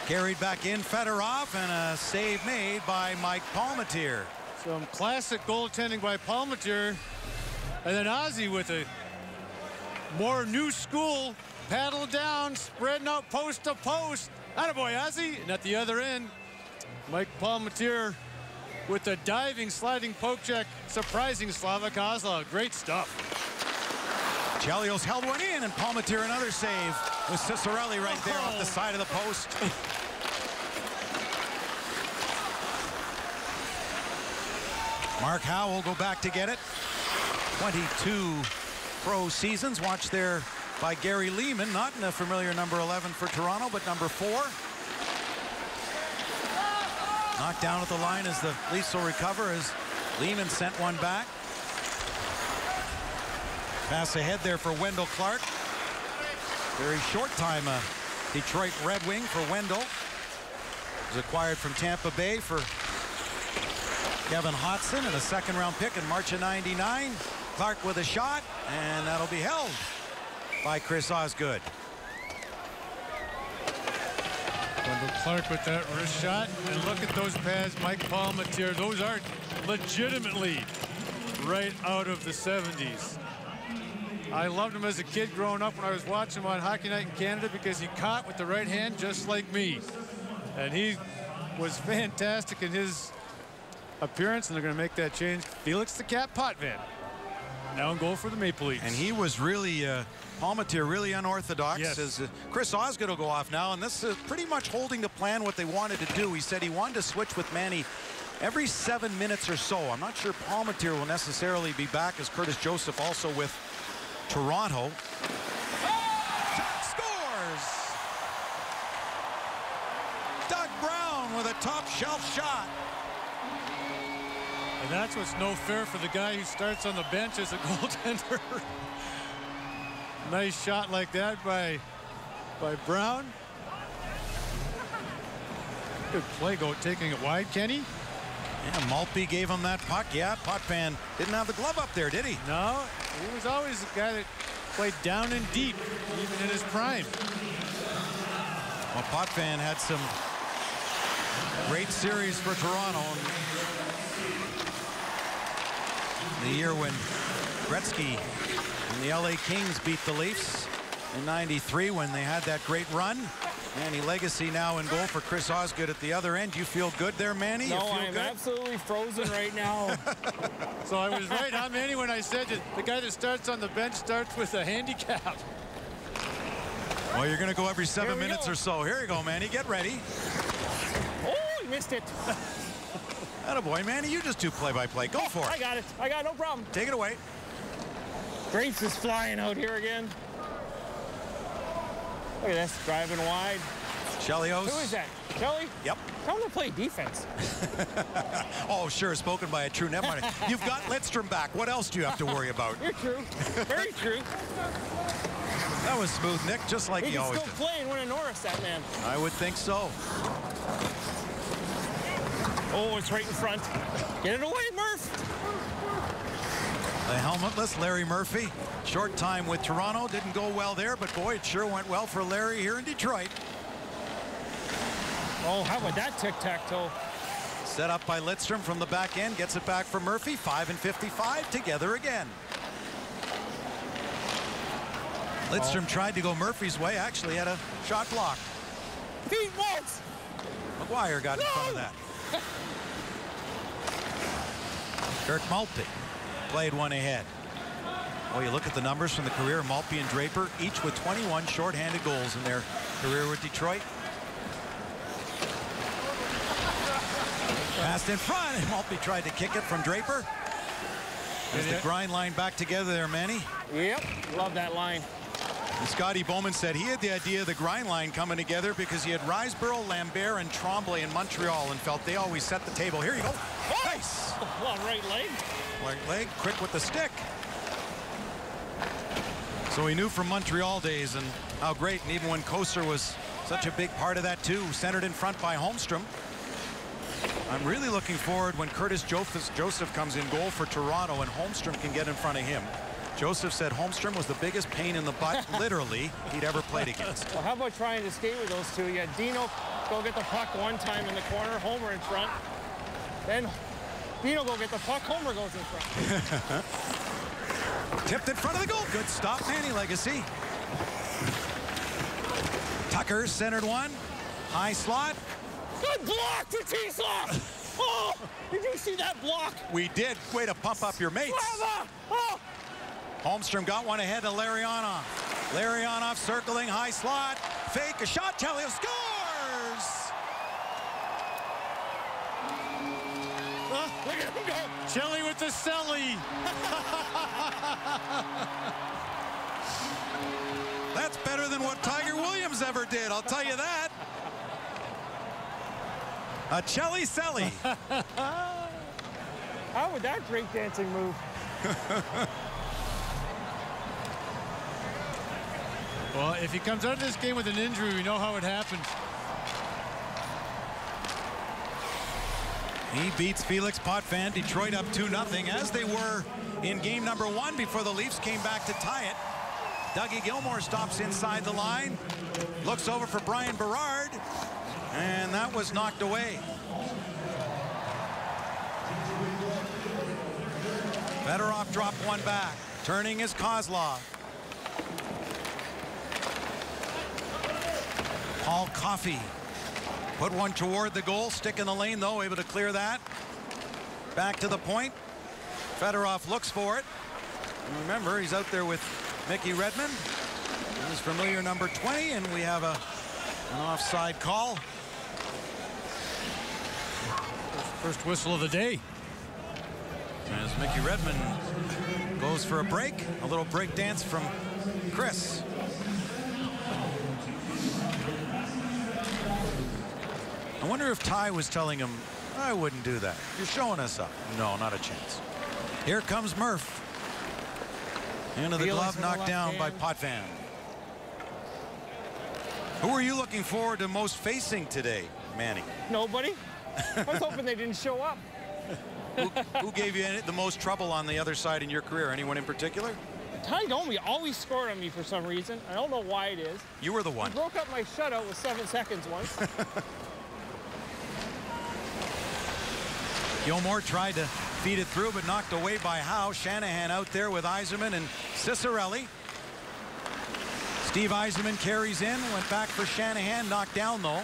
[SPEAKER 11] Carried back in, Fedorov, and a save made by Mike Palmateer.
[SPEAKER 8] Some classic goaltending by Palmateer. And then Ozzy with a more new school, paddle down, spreading out post to post. Attaboy, Ozzy. And at the other end, Mike Palmateer with the diving, sliding poke check, surprising Slava Kozlov. Great stuff.
[SPEAKER 11] Chelios held one in, and Palmateer another save with Ciccarelli right there off the side of the post. Mark Howe will go back to get it. 22 pro seasons. Watched there by Gary Lehman, not in a familiar number 11 for Toronto, but number 4. Knocked down at the line as the Leafs will recover as Lehman sent one back. Pass ahead there for Wendell Clark. Very short time, Detroit Red Wing for Wendell. Was acquired from Tampa Bay for Kevin HODSON and a second-round pick in March of '99. Clark with a shot, and that'll be held by Chris Osgood.
[SPEAKER 8] Wendell Clark with that wrist shot. And look at those pads, Mike Palmatier. Those are legitimately right out of the 70s. I loved him as a kid growing up when I was watching him on Hockey Night in Canada because he caught with the right hand just like me. And he was fantastic in his appearance, and they're going to make that change. Felix the Cat Potvin now in goal for the Maple Leafs.
[SPEAKER 11] And he was really, Palmatier, really unorthodox.
[SPEAKER 8] Yes.
[SPEAKER 11] As Chris Osgood will go off now, and this is pretty much holding the plan what they wanted to do. He said he wanted to switch with Manny every 7 minutes or so. I'm not sure Palmatier will necessarily be back, as Curtis Joseph also with Toronto. Scores! Doug Brown with a top shelf shot.
[SPEAKER 8] And that's what's no fair for the guy who starts on the bench as a goaltender. Nice shot like that by Brown. Good play, taking it wide, Kenny.
[SPEAKER 11] Yeah, Maltby gave him that puck. Yeah, Potvin didn't have the glove up there, did he?
[SPEAKER 8] No, he was always a guy that played down and deep, even in his prime.
[SPEAKER 11] Well, Potvin had some great series for Toronto. The year when Gretzky and the LA Kings beat the Leafs in '93 when they had that great run. Manny Legacy now in goal for Chris Osgood at the other end. You feel good there, Manny?
[SPEAKER 16] No,
[SPEAKER 11] you feel
[SPEAKER 16] I'm
[SPEAKER 11] good?
[SPEAKER 16] absolutely frozen right now.
[SPEAKER 8] So I was right, huh, Manny, when I said that the guy that starts on the bench starts with a handicap.
[SPEAKER 11] Well, you're going to go every 7 minutes or so. Here you go, Manny. Get ready.
[SPEAKER 16] Oh, he missed it.
[SPEAKER 11] Attaboy, Manny. You just do play-by-play. Go for it.
[SPEAKER 16] I got it. I got it. No problem.
[SPEAKER 11] Take it away.
[SPEAKER 16] Grapes is flying out here again. Look at this, driving wide.
[SPEAKER 11] Chelios.
[SPEAKER 16] Who is that? Kelly?
[SPEAKER 11] Yep.
[SPEAKER 16] Tell him to play defense.
[SPEAKER 11] Oh, sure. Spoken by a true netminder. You've got Lidstrom back. What else do you have to worry about?
[SPEAKER 16] You're true. Very true.
[SPEAKER 11] That was smooth, Nick, just like he always
[SPEAKER 16] He's
[SPEAKER 11] did.
[SPEAKER 16] still playing win a Norris, that man.
[SPEAKER 11] I would think so.
[SPEAKER 16] Oh, it's right in front. Get it away, Murph.
[SPEAKER 11] The helmetless Larry Murphy. Short time with Toronto. Didn't go well there, but boy, it sure went well for Larry here in Detroit.
[SPEAKER 16] Oh, how about that tic-tac-toe?
[SPEAKER 11] Set up by Lidstrom from the back end. Gets it back for Murphy. 5 and 55 together again. Lidstrom tried to go Murphy's way. Actually had a shot blocked.
[SPEAKER 16] Pete Waltz.
[SPEAKER 11] McGuire got in front of that. Kirk Maltby played one ahead. Well, you look at the numbers from the career of Maltby and Draper, each with 21 shorthanded goals in their career with Detroit. Passed in front, and Maltby tried to kick it from Draper. There's the grind line back together there, Manny.
[SPEAKER 16] Yep, love that line.
[SPEAKER 11] And Scotty Bowman said he had the idea of the grind line coming together because he had Riseborough, Lambert, and Tremblay in Montreal and felt they always set the table. Here you go. Nice.
[SPEAKER 16] Well, right leg.
[SPEAKER 11] Right leg, quick with the stick. So he knew from Montreal days and how great, and even when Koser was such a big part of that too, centered in front by Holmstrom. I'm really looking forward when Curtis Joseph comes in goal for Toronto and Holmstrom can get in front of him. Joseph said Holmstrom was the biggest pain in the butt, literally, he'd ever played against.
[SPEAKER 16] Well, how about trying to skate with those two? You got Dino go get the puck one time in the corner, Homer in front. Then Dino go get the puck, Homer goes in front.
[SPEAKER 11] Tipped in front of the goal. Good stop, Manny Legacy. Tucker centered one. High slot.
[SPEAKER 16] Good block to T-Slot. Oh, did you see that block?
[SPEAKER 11] We did. Way to pump up your mates.
[SPEAKER 16] Oh.
[SPEAKER 11] Holmstrom got one ahead of Larionov. Larionov circling, high slot. Fake, a shot. Telio scores!
[SPEAKER 16] Look at him go.
[SPEAKER 8] Shelley with the celly.
[SPEAKER 11] That's better than what Tiger Williams ever did, I'll tell you that. A Chelly Selly.
[SPEAKER 16] How would that breakdancing move?
[SPEAKER 8] Well, if he comes out of this game with an injury, we know how it happens.
[SPEAKER 11] He beats Felix Potvin. Detroit up 2-0, as they were in game number 1 before the Leafs came back to tie it. Dougie Gilmour stops inside the line, looks over for Brian Berard, and that was knocked away. Fedorov dropped one back. Turning is Kozlov. Paul Coffey put one toward the goal, stick in the lane though, able to clear that. Back to the point. Fedorov looks for it. And remember, he's out there with Mickey Redmond, his familiar number 20, and we have an offside call.
[SPEAKER 8] First whistle of the day.
[SPEAKER 11] As Mickey Redmond goes for a break, a little break dance from Chris. I wonder if Ty was telling him, I wouldn't do that. You're showing us up. No, not a chance. Here comes Murph. Into the glove, knocked down by Potvin. Who are you looking forward to most facing today, Manny?
[SPEAKER 16] Nobody. I was hoping they didn't show up.
[SPEAKER 11] Who gave you the most trouble on the other side in your career? Anyone in particular?
[SPEAKER 16] Ty Domi always scored on me for some reason. I don't know why it is.
[SPEAKER 11] You were the one.
[SPEAKER 16] He broke up my shutout with 7 seconds once.
[SPEAKER 11] Gilmour tried to feed it through, but knocked away by Howe. Shanahan out there with Yzerman and Cicerelli. Steve Yzerman carries in, went back for Shanahan, knocked down though.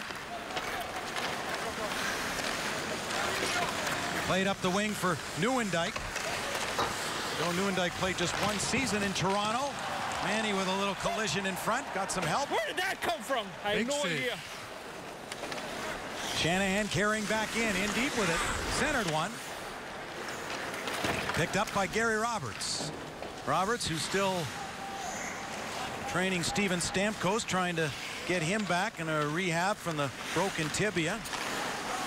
[SPEAKER 11] Played up the wing for Nieuwendyk. Joe Nieuwendyk played just 1 season in Toronto. Manny with a little collision in front, got some help.
[SPEAKER 16] Where did that come from? I have no idea.
[SPEAKER 11] Shanahan carrying back in deep with it. Centered one. Picked up by Gary Roberts. Roberts, who's still training Steven Stamkos, trying to get him back in a rehab from the broken tibia.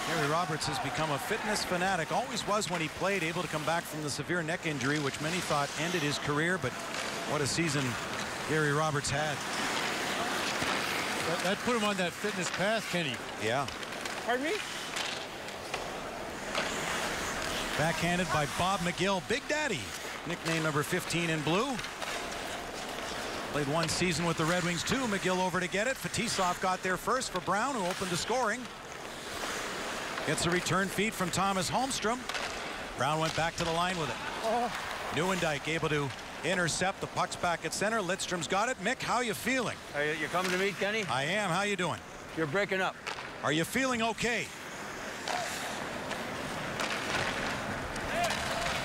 [SPEAKER 11] Gary Roberts has become a fitness fanatic. Always was when he played, able to come back from the severe neck injury, which many thought ended his career, but what a season Gary Roberts had.
[SPEAKER 8] That put him on that fitness path, Kenny.
[SPEAKER 11] Yeah.
[SPEAKER 16] Pardon me?
[SPEAKER 11] Backhanded by Bob McGill, Big Daddy, nickname number 15 in blue. Played 1 season with the Red Wings too. McGill over to get it. Fetisov got there first for Brown, who opened the scoring. Gets a return feed from Thomas Holmstrom. Brown went back to the line with it. Nieuwendyk able to intercept. The puck's back at center. Lidstrom's got it. Mick, how you feeling?
[SPEAKER 10] You coming to meet Kenny?
[SPEAKER 11] I am. How you doing?
[SPEAKER 10] You're breaking up.
[SPEAKER 11] Are you feeling okay?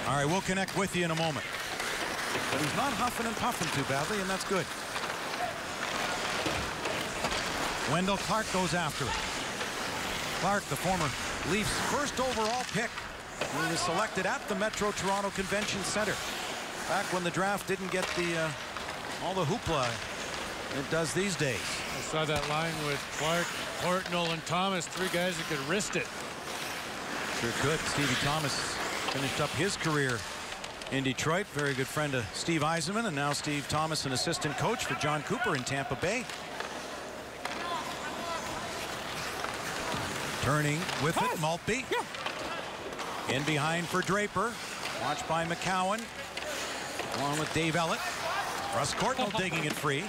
[SPEAKER 11] All right, we'll connect with you in a moment. But he's not huffing and puffing too badly, and that's good. Wendell Clark goes after it. Clark, the former Leafs first overall pick, he was selected at the Metro Toronto Convention Center back when the draft didn't get the all the hoopla it does these days.
[SPEAKER 8] I saw that line with Clark, Hortnell, and Thomas, 3 guys that could wrist it.
[SPEAKER 11] Sure could. Stevie Thomas finished up his career in Detroit. Very good friend of Steve Yzerman, and now Steve Thomas, an assistant coach for John Cooper in Tampa Bay. Turning with it, Maltby. In behind for Draper. Watched by McCowan. Along with Dave Ellett. Russ Courtnall digging it free.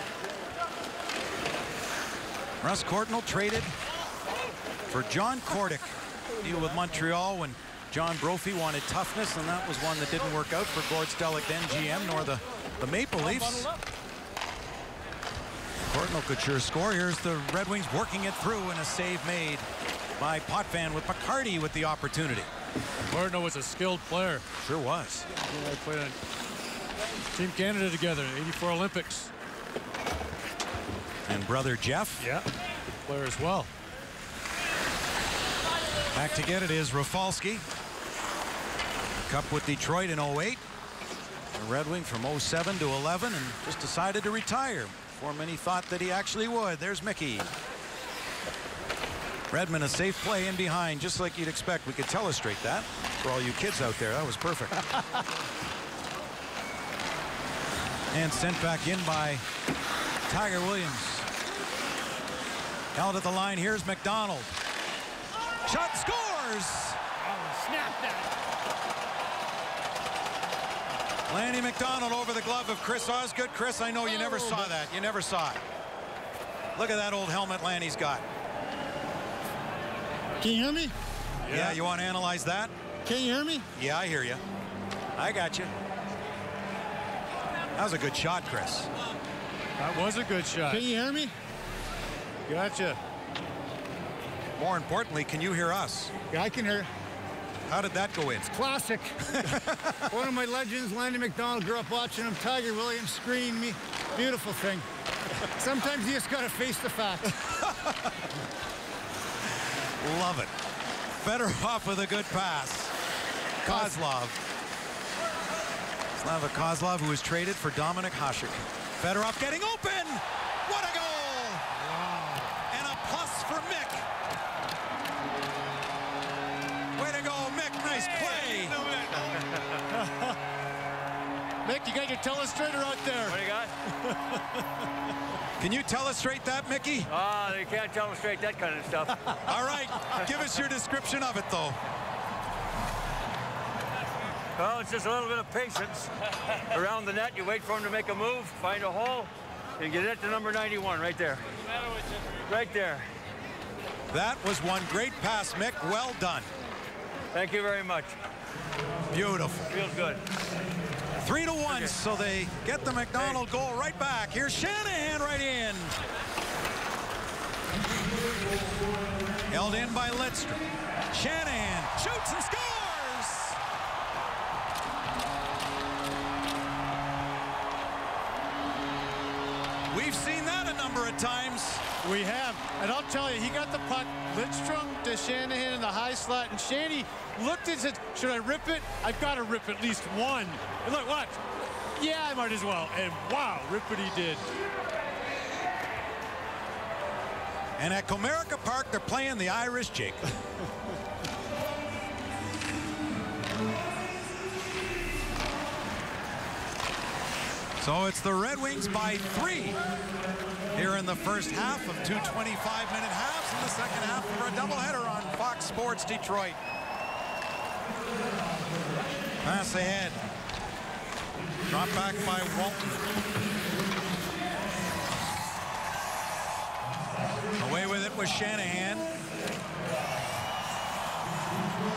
[SPEAKER 11] Russ Courtnall traded for John Kordic. Deal with Montreal when John Brophy wanted toughness, and that was one that didn't work out for Gord Stellick, then GM, nor the Maple Leafs. Courtnall could sure score. Here's the Red Wings working it through, and a save made by Potvin with Picardi with the opportunity.
[SPEAKER 8] Courtnall was a skilled player.
[SPEAKER 11] Sure was.
[SPEAKER 8] They played on Team Canada together, 84 Olympics.
[SPEAKER 11] And brother Jeff.
[SPEAKER 8] Yeah, good player as well.
[SPEAKER 11] Back to get it is Rafalski. Cup with Detroit in 08. A Red Wing from 07 to 11, and just decided to retire before many thought that he actually would. There's Mickey. Redmond, a safe play in behind, just like you'd expect. We could telestrate that for all you kids out there. That was perfect. And sent back in by Tiger Williams. Held at the line. Here's McDonald. Shot, scores!
[SPEAKER 16] snap that.
[SPEAKER 11] Lanny McDonald over the glove of Chris Osgood. Chris, I know you never saw that. You never saw it. Look at that old helmet Lanny's got.
[SPEAKER 4] Can you hear me?
[SPEAKER 11] Yeah, you want to analyze that?
[SPEAKER 4] Can you hear me?
[SPEAKER 11] Yeah, I hear you. I got you. That was a good shot, Chris.
[SPEAKER 8] That was a good shot.
[SPEAKER 4] Can you hear me?
[SPEAKER 8] Gotcha.
[SPEAKER 11] More importantly, can you hear us?
[SPEAKER 4] Yeah, I can hear.
[SPEAKER 11] How did that go in?
[SPEAKER 4] It's classic. One of my legends, Lanny McDonald, grew up watching him. Tiger Williams screen me. Beautiful thing. Sometimes you just got to face the fact.
[SPEAKER 11] Love it. Fedorov with a good pass. Kozlov. Slava Kozlov, who was traded for Dominik Hasek. Fedorov getting open. What a goal! Wow. And a plus for Mick. Way to go, Mick. Nice play.
[SPEAKER 8] Mick, you got your telestrator out there.
[SPEAKER 10] What do you got?
[SPEAKER 11] Can you telestrate that, Mickey?
[SPEAKER 10] They can't telestrate that kind of stuff.
[SPEAKER 11] All right, give us your description of it, though.
[SPEAKER 10] Well, it's just a little bit of patience. Around the net, you wait for him to make a move, find a hole, and get it to number 91 right there. Right there.
[SPEAKER 11] That was one great pass, Mick. Well done.
[SPEAKER 10] Thank you very much.
[SPEAKER 11] Beautiful.
[SPEAKER 10] Feels good.
[SPEAKER 11] 3-1, okay. So they get the McDonald goal right back. Here's Shanahan right in. Held in by Lidstrom. Shanahan shoots and scores! We've seen that a number of times.
[SPEAKER 8] We have, and I'll tell you, he got the puck, Lidstrom to Shanahan in the high slot, and Shanny looked and said, should I rip it? I've got to rip at least one. And look, watch. Yeah, I might as well. And wow, rip it he did.
[SPEAKER 11] And at Comerica Park, they're playing the Irish jig. So it's the Red Wings by 3 here in the first half of 2 25-minute halves in the second half for a doubleheader on Fox Sports Detroit. Pass ahead. Drop back by Walton. Away with it was Shanahan.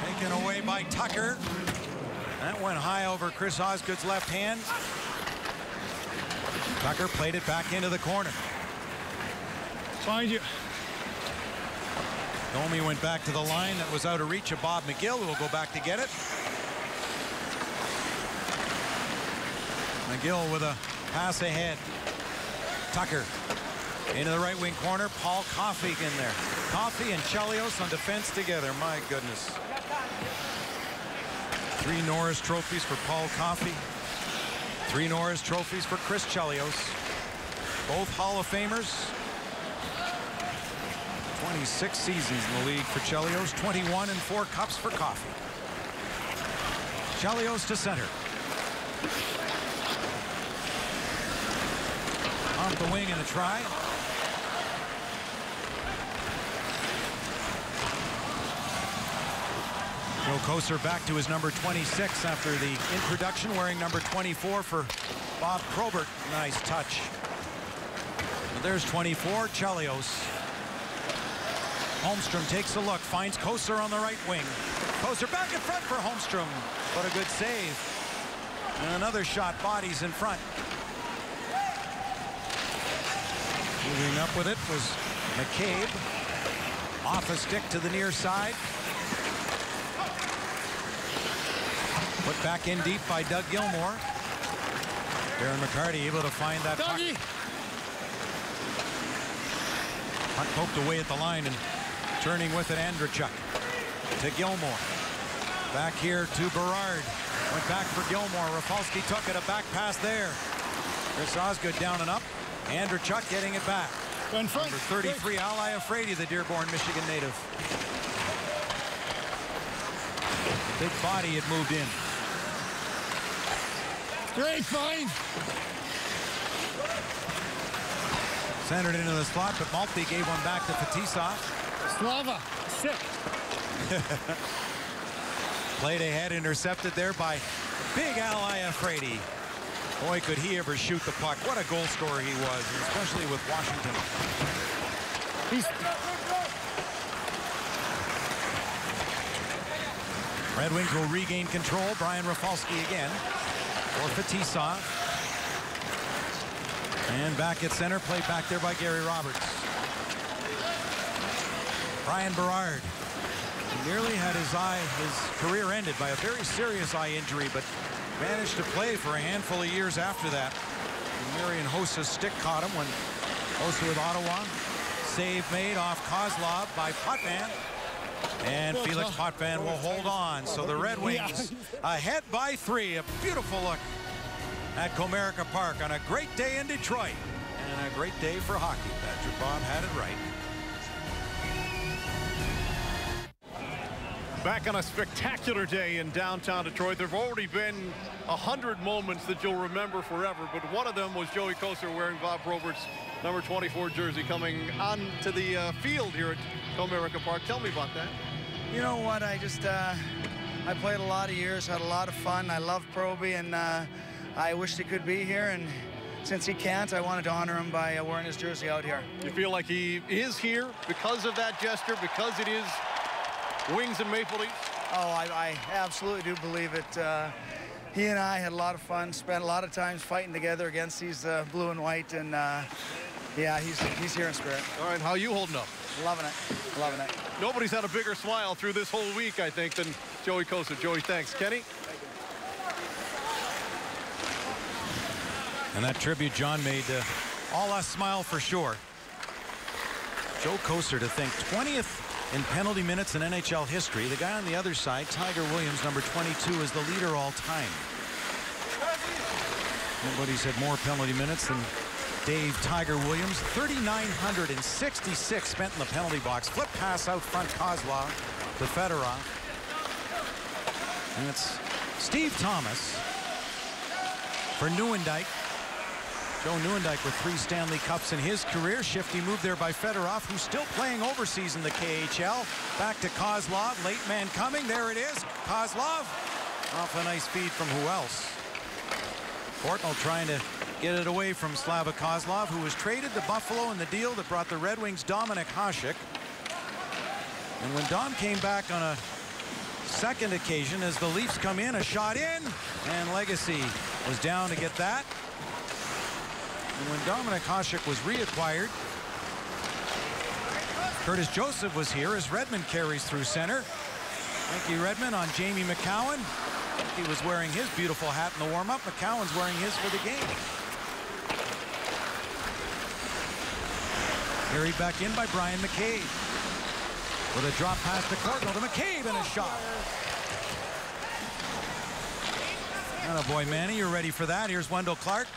[SPEAKER 11] Taken away by Tucker. That went high over Chris Osgood's left hand. Tucker played it back into the corner.
[SPEAKER 4] Find you.
[SPEAKER 11] Domi went back to the line that was out of reach of Bob McGill, who will go back to get it. McGill with a pass ahead. Tucker into the right wing corner. Paul Coffey in there. Coffey and Chelios on defense together. My goodness. 3 Norris trophies for Paul Coffey. 3 Norris trophies for Chris Chelios. Both Hall of Famers. 26 seasons in the league for Chelios. 21 and 4 cups for Coffey. Chelios to center. Off the wing in the try. Joe Kocur back to his number 26 after the introduction, wearing number 24 for Bob Probert. Nice touch. But there's 24, Chelios. Holmstrom takes a look, finds Kocur on the right wing. Kocur back in front for Holmstrom. What a good save. And another shot, bodies in front. Moving up with it was McCabe. Off a stick to the near side. Put back in deep by Doug Gilmour. Darren McCarty able to find that puck. Puck poked away at the line and turning with it, Andrechuk to Gilmour. Back here to Berard. Went back for Gilmour. Rafalski took it, a back pass there. Chris Osgood down and up. Andrechuk getting it back. Number 33, Al Iafrate, the Dearborn, Michigan native. The big body had moved in.
[SPEAKER 4] Great find.
[SPEAKER 11] Centered into the slot, but Maltby gave one back to Fetisov.
[SPEAKER 4] Slava, sick.
[SPEAKER 11] Played ahead, intercepted there by big Al Iafrate. Boy, could he ever shoot the puck. What a goal scorer he was, especially with Washington. Red Wings will regain control. Brian Rafalski again for Fetisov. And back at center, played back there by Gary Roberts. Brian Berard. He nearly had his career ended by a very serious eye injury, but managed to play for a handful of years after that. Marian Hossa's stick caught him when Hossa with Ottawa. Save made off Kozlov by Potvin. And Felix Potvin will hold on. So the Red Wings ahead by 3. A beautiful look at Comerica Park on a great day in Detroit. And a great day for hockey. Patrick Bob had it right.
[SPEAKER 1] Back on a spectacular day in downtown Detroit. There have already been 100 moments that you'll remember forever, but one of them was Joey Kocur wearing Bob Probert's number 24 jersey coming onto the field here at Comerica Park. Tell me about that.
[SPEAKER 17] You know what, I played a lot of years, had a lot of fun. I love Proby, and I wished he could be here, and since he can't, I wanted to honor him by wearing his jersey out here.
[SPEAKER 1] You feel like he is here because of that gesture, because it is Wings and Maple Leafs?
[SPEAKER 17] Oh, I absolutely do believe it. He and I had a lot of fun, spent a lot of times fighting together against these blue and white, and yeah, he's here in spirit.
[SPEAKER 1] All right, how you holding up?
[SPEAKER 17] Loving it, loving it.
[SPEAKER 1] Nobody's had a bigger smile through this whole week, I think, than Joey Kocur. Joey, thanks. Kenny?
[SPEAKER 11] And that tribute John made all us smile for sure. Joe Kocur, to think 20th in penalty minutes in NHL history. The guy on the other side, Tiger Williams, number 22, is the leader all time. Nobody's had more penalty minutes than Dave Tiger Williams. 3,966 spent in the penalty box. Flip pass out front, Kozlov to Fedorov. And it's Steve Thomas for Nieuwendyk. Joe Nieuwendyk with 3 Stanley Cups in his career. Shifty move there by Fedorov, who's still playing overseas in the KHL. Back to Kozlov. Late man coming. There it is. Kozlov off a nice feed from who else? Portnoy trying to get it away from Slava Kozlov, who was traded to Buffalo in the deal that brought the Red Wings Dominik Hasek. And when Dom came back on a second occasion, as the Leafs come in, a shot in, and Legacy was down to get that. And when Dominik Hasek was reacquired, Curtis Joseph was here as Redmond carries through center. Frankie Redmond on Jamie McCowan. He was wearing his beautiful hat in the warm-up. McCowan's wearing his for the game. Carried back in by Brian McCabe. With a drop pass to Courtnall to McCabe and a shot. Attaboy, Manny, you're ready for that. Here's Wendell Clark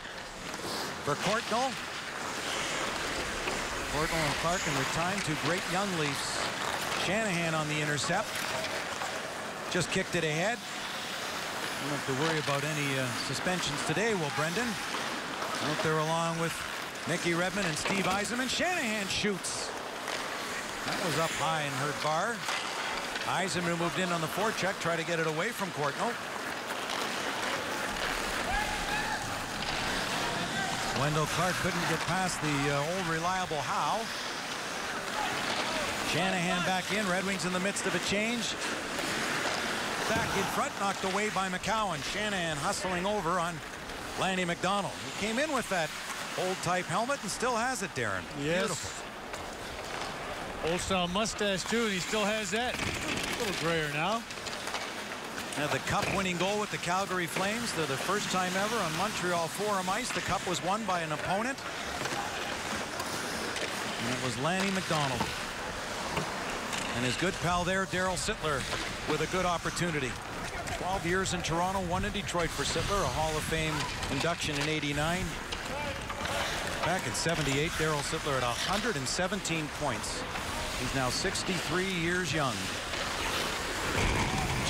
[SPEAKER 11] for Courtnall. Courtnall and Clark in their time, 2 great young Leafs. Shanahan on the intercept. Just kicked it ahead. Don't have to worry about any suspensions today, will Brendan? Out there along with Mickey Redmond and Steve Yzerman. Shanahan shoots. That was up high and hurt bar. Yzerman moved in on the forecheck, try to get it away from Courtnall. Wendell Clark couldn't get past the old reliable Howe. Shanahan back in. Red Wings in the midst of a change. Back in front, knocked away by McCowan. Shanahan hustling over on Lanny McDonald. He came in with that old type helmet and still has it, Darren.
[SPEAKER 8] Yes.
[SPEAKER 11] Beautiful.
[SPEAKER 8] Old style mustache too, and he still has that. A little grayer now.
[SPEAKER 11] Had the cup-winning goal with the Calgary Flames. They're the first time ever on Montreal Forum ice. The cup was won by an opponent. And it was Lanny McDonald. And his good pal there, Daryl Sittler, with a good opportunity. 12 years in Toronto, 1 in Detroit for Sittler, a Hall of Fame induction in '89. Back in '78, Daryl Sittler at 117 points. He's now 63 years young.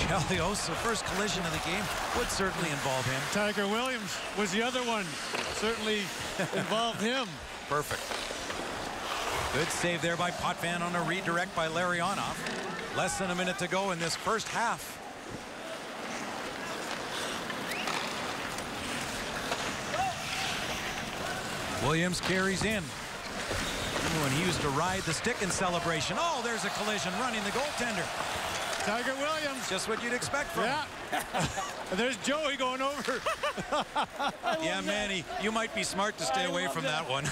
[SPEAKER 11] Chelios, the first collision of the game, would certainly involve him.
[SPEAKER 8] Tiger Williams was the other one. Certainly involved him.
[SPEAKER 11] Perfect. Good save there by Potvin on a redirect by Larionov. Less than a minute to go in this first half. Williams carries in. Ooh, and he used to ride the stick in celebration. Oh, there's a collision running the goaltender.
[SPEAKER 8] Tiger Williams.
[SPEAKER 11] Just what you'd expect from him.
[SPEAKER 8] And there's Joey going over.
[SPEAKER 11] Yeah, Manny, you might be smart to stay away from that one.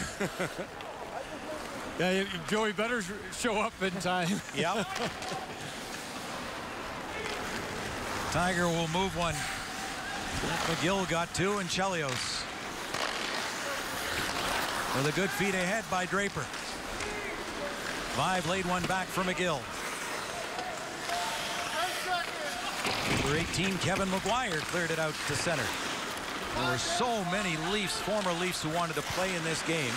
[SPEAKER 8] Yeah, Joey better show up in time.
[SPEAKER 11] Yep. Tiger will move one. McGill got two, and Chelios with a good feed ahead by Draper. Five laid one back for McGill. Number 18, Kevin McGuire, cleared it out to center. There were so many Leafs, former Leafs, who wanted to play in this game.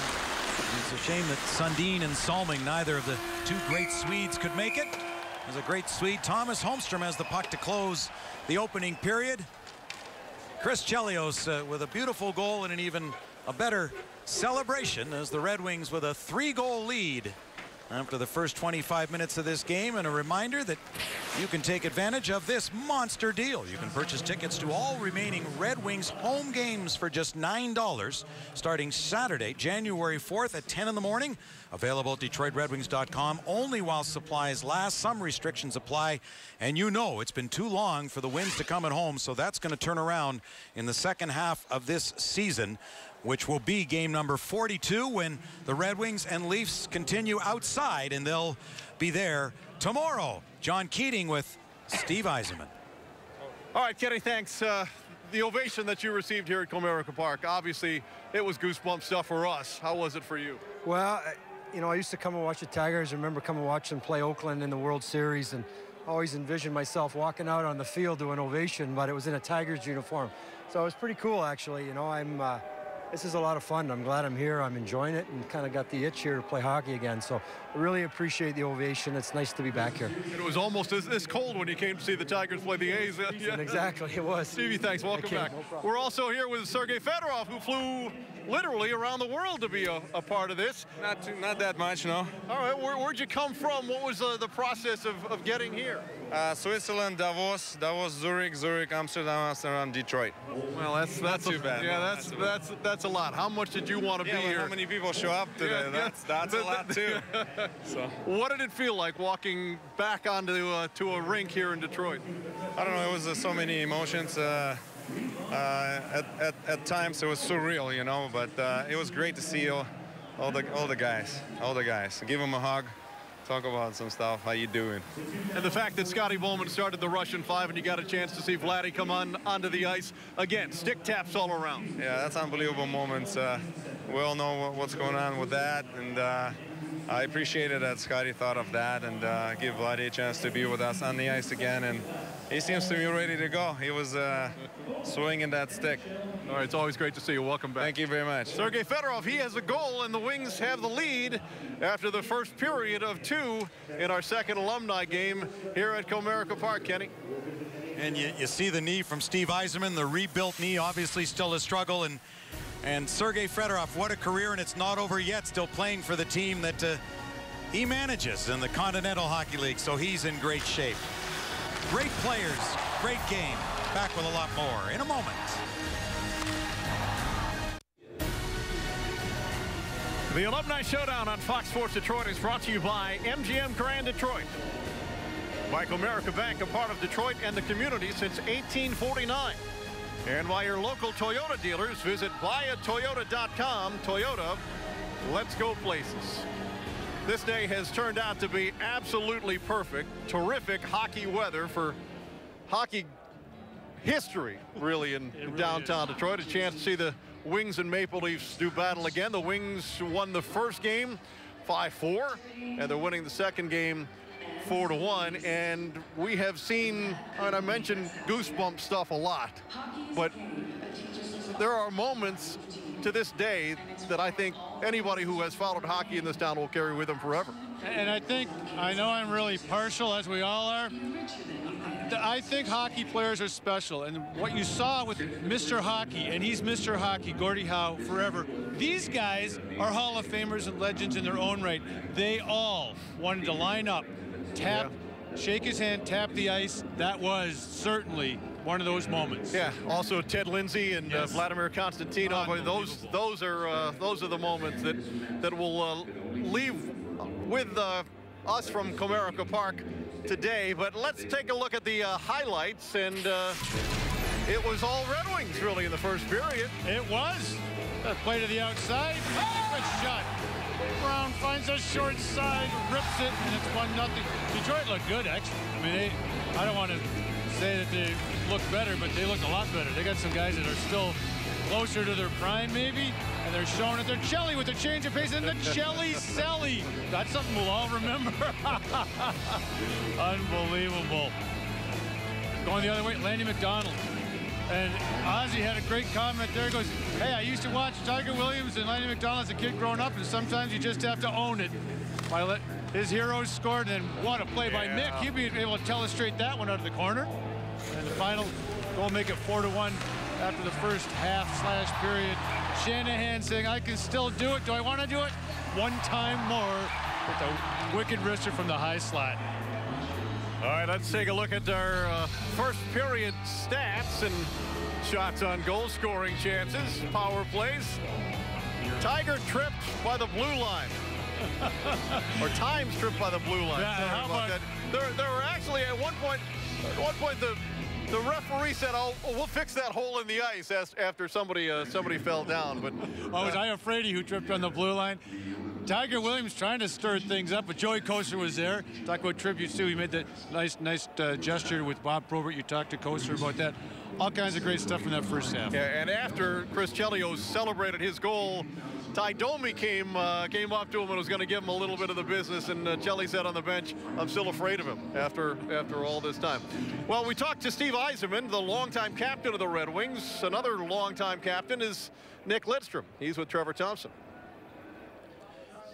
[SPEAKER 11] It's a shame that Sundin and Salming, neither of the two great Swedes, could make it. There's a great Swede. Thomas Holmstrom has the puck to close the opening period. Chris Chelios with a beautiful goal and an even a better celebration as the Red Wings with a 3-goal lead after the first 25 minutes of this game. And a reminder that you can take advantage of this monster deal. You can purchase tickets to all remaining Red Wings home games for just $9 starting Saturday, January 4th at 10 in the morning. Available at DetroitRedWings.com only while supplies last. Some restrictions apply, and you know it's been too long for the Winds to come at home, so that's going to turn around in the second half of this season, which will be game number 42 when the Red Wings and Leafs continue outside, and they'll be there tomorrow. John Keating with Steve Yzerman.
[SPEAKER 1] All right, Kenny, thanks. The ovation that you received here at Comerica Park, obviously it was goosebump stuff for us. How was it for you?
[SPEAKER 9] Well, you know, I used to come and watch the Tigers. I remember coming and watching them play Oakland in the World Series, and always envisioned myself walking out on the field to an ovation, but it was in a Tigers uniform. So it was pretty cool, actually. You know, this is a lot of fun. I'm glad I'm here. I'm enjoying it and kind of got the itch here to play hockey again. So I really appreciate the ovation. It's nice to be back here.
[SPEAKER 1] It was almost this cold when you came to see the Tigers play the A's.
[SPEAKER 9] Yeah. Exactly, it was.
[SPEAKER 1] Stevie, thanks. Welcome back.
[SPEAKER 9] No
[SPEAKER 1] We're also here with Sergei Fedorov, who flew literally around the world to be a part of this.
[SPEAKER 22] Not that much, no.
[SPEAKER 1] All right, where'd you come from? What was the process of getting here?
[SPEAKER 22] Switzerland, Davos, Zurich, Amsterdam, Detroit.
[SPEAKER 1] Well, that's
[SPEAKER 22] not too bad.
[SPEAKER 1] Yeah, that's a lot. How much did you want to be here?
[SPEAKER 22] How many people show up today?
[SPEAKER 1] Yeah,
[SPEAKER 22] that's a lot too.
[SPEAKER 1] So, what did it feel like walking back onto to a rink here in Detroit?
[SPEAKER 22] I don't know. It was so many emotions. At times it was surreal, you know, but it was great to see all the guys. Give them a hug. Talk about some stuff. How you doing?
[SPEAKER 1] And the fact that Scotty Bowman started the Russian 5 and you got a chance to see Vladdy come onto the ice again, stick taps all around.
[SPEAKER 22] Yeah, that's unbelievable moments. We all know what's going on with that, and I appreciated that Scotty thought of that and give Vladdy a chance to be with us on the ice again. And he seems to be ready to go. He was swinging that stick.
[SPEAKER 1] All right, it's always great to see you. Welcome back.
[SPEAKER 22] Thank you very much.
[SPEAKER 1] Sergei Fedorov, he has a goal, and the Wings have the lead after the first period of 2 in our second alumni game here at Comerica Park, Kenny.
[SPEAKER 11] And you see the knee from Steve Yzerman, the rebuilt knee, obviously still a struggle. And Sergei Fedorov, what a career, and it's not over yet, still playing for the team that he manages in the Continental Hockey League, so he's in great shape. Great players, great game. Back with a lot more in a moment.
[SPEAKER 1] The Alumni Showdown on Fox Sports Detroit is brought to you by MGM Grand Detroit. By Comerica Bank, a part of Detroit and the community since 1849. And by your local Toyota dealers, visit buyatoyota.com. Toyota, let's go places. This day has turned out to be absolutely perfect. Terrific hockey weather for hockey history, really, in downtown Detroit. A chance to see the Wings and Maple Leafs do battle again. The Wings won the first game 5-4, and they're winning the second game 4-1. And we have seen, and I mentioned goosebump stuff a lot, but there are moments to this day that I think anybody who has followed hockey in this town will carry with them forever.
[SPEAKER 8] And I know I'm really partial, as we all are. I think hockey players are special, and what you saw with Mr. Hockey, and he's Mr. Hockey, Gordie Howe, forever. These guys are Hall of Famers and legends in their own right. They all wanted to line up, tap, shake his hand, tap the ice. That was certainly one of those moments.
[SPEAKER 1] Yeah, also Ted Lindsay and Vladimir Konstantinov. Those are the moments that will leave with us from Comerica Park today. But let's take a look at the highlights, and it was all Red Wings really in the first period.
[SPEAKER 8] It was. That play to the outside. Good shot. Brown finds a short side, rips it, and it's 1-0. Detroit looked good, actually. I mean, I don't want to say that they look better, but they look a lot better. They got some guys that are still closer to their prime, maybe, and they're showing it. They're Chelly with a change of pace, and the Chelly Selly. That's something we'll all remember. Unbelievable. Going the other way, Landy McDonald. And Ozzy had a great comment there. He goes, hey, I used to watch Tiger Williams and Landy McDonald as a kid growing up, and sometimes you just have to own it. His heroes scored, and what a play by Mick. He'd be able to telestrate that one out of the corner. And the final goal make it 4-1 after the first half/period. Shanahan saying, I can still do it. Do I want to do it? One time more with a wicked wrister from the high slot.
[SPEAKER 1] All right, let's take a look at our first period stats and shots on goal, scoring chances, power plays. Tiger tripped by the blue line. Or time tripped by the blue line.
[SPEAKER 8] Yeah,
[SPEAKER 1] how about that? There were actually at one point the referee said, "Oh, we'll fix that hole in the ice," after somebody fell down. But
[SPEAKER 8] was I afraid who tripped on the blue line? Tiger Williams trying to stir things up, but Joey Kocur was there. Talk about tributes too. He made that nice gesture with Bob Probert. You talked to Kocur about that. All kinds of great stuff in that first half.
[SPEAKER 1] Yeah, and after Chris Chelios celebrated his goal, Ty Domi came up to him and was going to give him a little bit of the business, and Chelly said on the bench, I'm still afraid of him after all this time. Well, we talked to Steve Yzerman, the longtime captain of the Red Wings. Another longtime captain is Nick Lidstrom. He's with Trevor Thompson.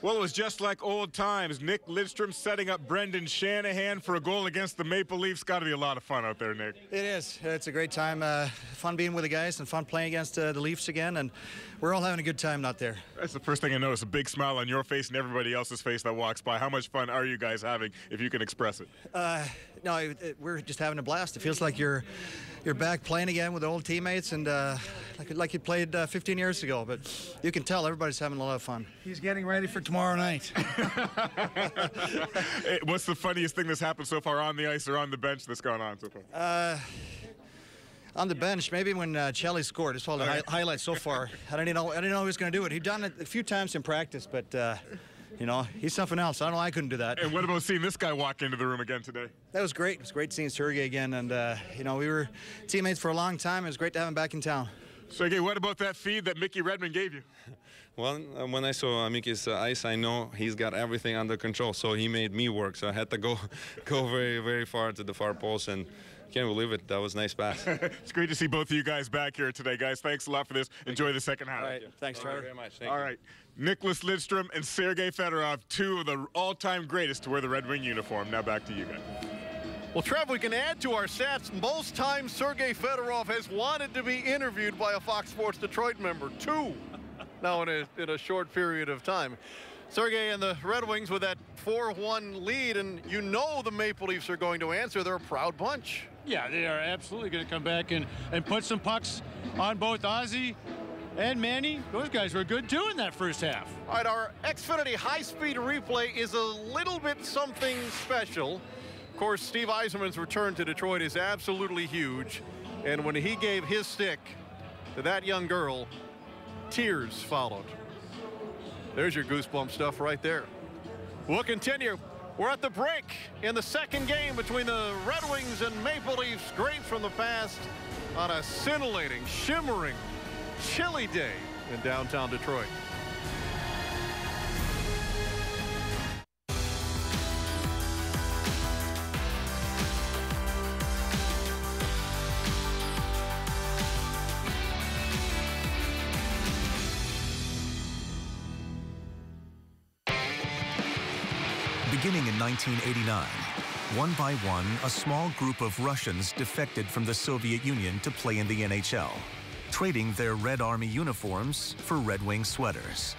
[SPEAKER 3] Well, it was just like old times. Nick Lidstrom setting up Brendan Shanahan for a goal against the Maple Leafs. Got to be a lot of fun out there, Nick.
[SPEAKER 17] It is. It's a great time. Fun being with the guys and fun playing against the Leafs again. And we're all having a good time out there.
[SPEAKER 3] That's the first thing I noticed, a big smile on your face and everybody else's face that walks by. How much fun are you guys having, if you can express it?
[SPEAKER 17] No, we're just having a blast. It feels like you're back playing again with old teammates, and like you played 15 years ago. But you can tell everybody's having a lot of fun.
[SPEAKER 20] He's getting ready for tomorrow night.
[SPEAKER 3] What's the funniest thing that's happened so far on the ice or on the bench that's gone on so far?
[SPEAKER 17] On the bench, maybe when Chelly scored. It's all the highlights so far. I didn't know he was going to do it. He'd done it a few times in practice, but you know, he's something else. I don't know, I couldn't do that.
[SPEAKER 3] And what about seeing this guy walk into the room again today?
[SPEAKER 17] That was great. It was great seeing Sergei again, and you know, we were teammates for a long time. It was great to have him back in town.
[SPEAKER 3] Sergei, what about that feed that Mickey Redmond gave you?
[SPEAKER 22] Well, when I saw Mickey's ice, I know he's got everything under control, so he made me work. So I had to go very, very far to the far post, and can't believe it. That was a nice pass.
[SPEAKER 3] It's great to see both of you guys back here today, guys. Thanks a lot for this. Enjoy the second half.
[SPEAKER 17] All right. Thanks, Trevor.
[SPEAKER 22] Very much.
[SPEAKER 3] All right. Nicholas Lidstrom and Sergei Fedorov, two of the all-time greatest to wear the Red Wing uniform. Now back to you guys.
[SPEAKER 1] Well, Trev, we can add to our stats. Most times Sergei Fedorov has wanted to be interviewed by a Fox Sports Detroit member. Two now in a short period of time. Sergei and the Red Wings with that 4-1 lead, and you know the Maple Leafs are going to answer. They're a proud bunch.
[SPEAKER 8] Yeah, they are absolutely going to come back and put some pucks on both Ozzy and Manny. Those guys were good too in that first half.
[SPEAKER 1] All right, our Xfinity high-speed replay is a little bit something special. Of course, Steve Yzerman's return to Detroit is absolutely huge. And when he gave his stick to that young girl, tears followed. There's your goosebump stuff right there. We'll continue. We're at the break in the second game between the Red Wings and Maple Leafs. Great from the past on a scintillating, shimmering, chilly day in downtown Detroit.
[SPEAKER 5] Beginning in 1989, one by one, a small group of Russians defected from the Soviet Union to play in the NHL, trading their Red Army uniforms for Red Wing sweaters.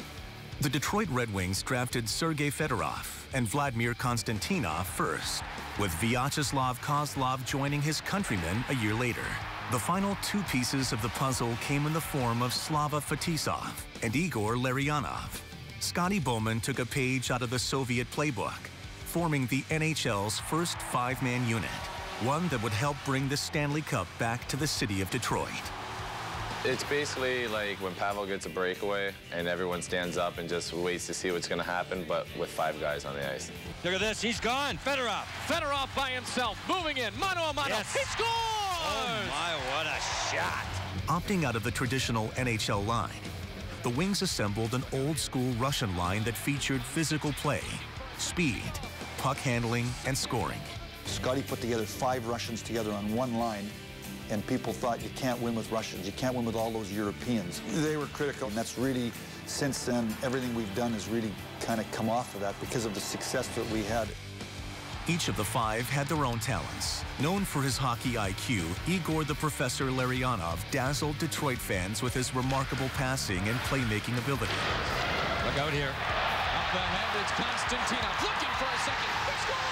[SPEAKER 5] The Detroit Red Wings drafted Sergei Fedorov and Vladimir Konstantinov first, with Vyacheslav Kozlov joining his countrymen a year later. The final two pieces of the puzzle came in the form of Slava Fetisov and Igor Larionov. Scotty Bowman took a page out of the Soviet playbook, forming the NHL's first five-man unit, one that would help bring the Stanley Cup back to the city of Detroit.
[SPEAKER 19] It's basically like when Pavel gets a breakaway and everyone stands up and just waits to see what's going to happen, but with 5 guys on the ice.
[SPEAKER 21] Look at this. He's gone. Fedorov. Fedorov by himself. Moving in. Mano a mano. Yes. He scores! Oh, my, what a shot.
[SPEAKER 5] Opting out of the traditional NHL line, the Wings assembled an old-school Russian line that featured physical play, speed, puck handling, and scoring.
[SPEAKER 23] Scotty put together 5 Russians together on one line, and people thought you can't win with Russians, you can't win with all those Europeans. They were critical, and that's really, since then, everything we've done has really kind of come off of that because of the success that we had.
[SPEAKER 5] Each of the 5 had their own talents. Known for his hockey IQ, Igor the Professor Larionov dazzled Detroit fans with his remarkable passing and playmaking ability.
[SPEAKER 21] Look out here. Up ahead, it's Konstantinov looking for a second. He scores!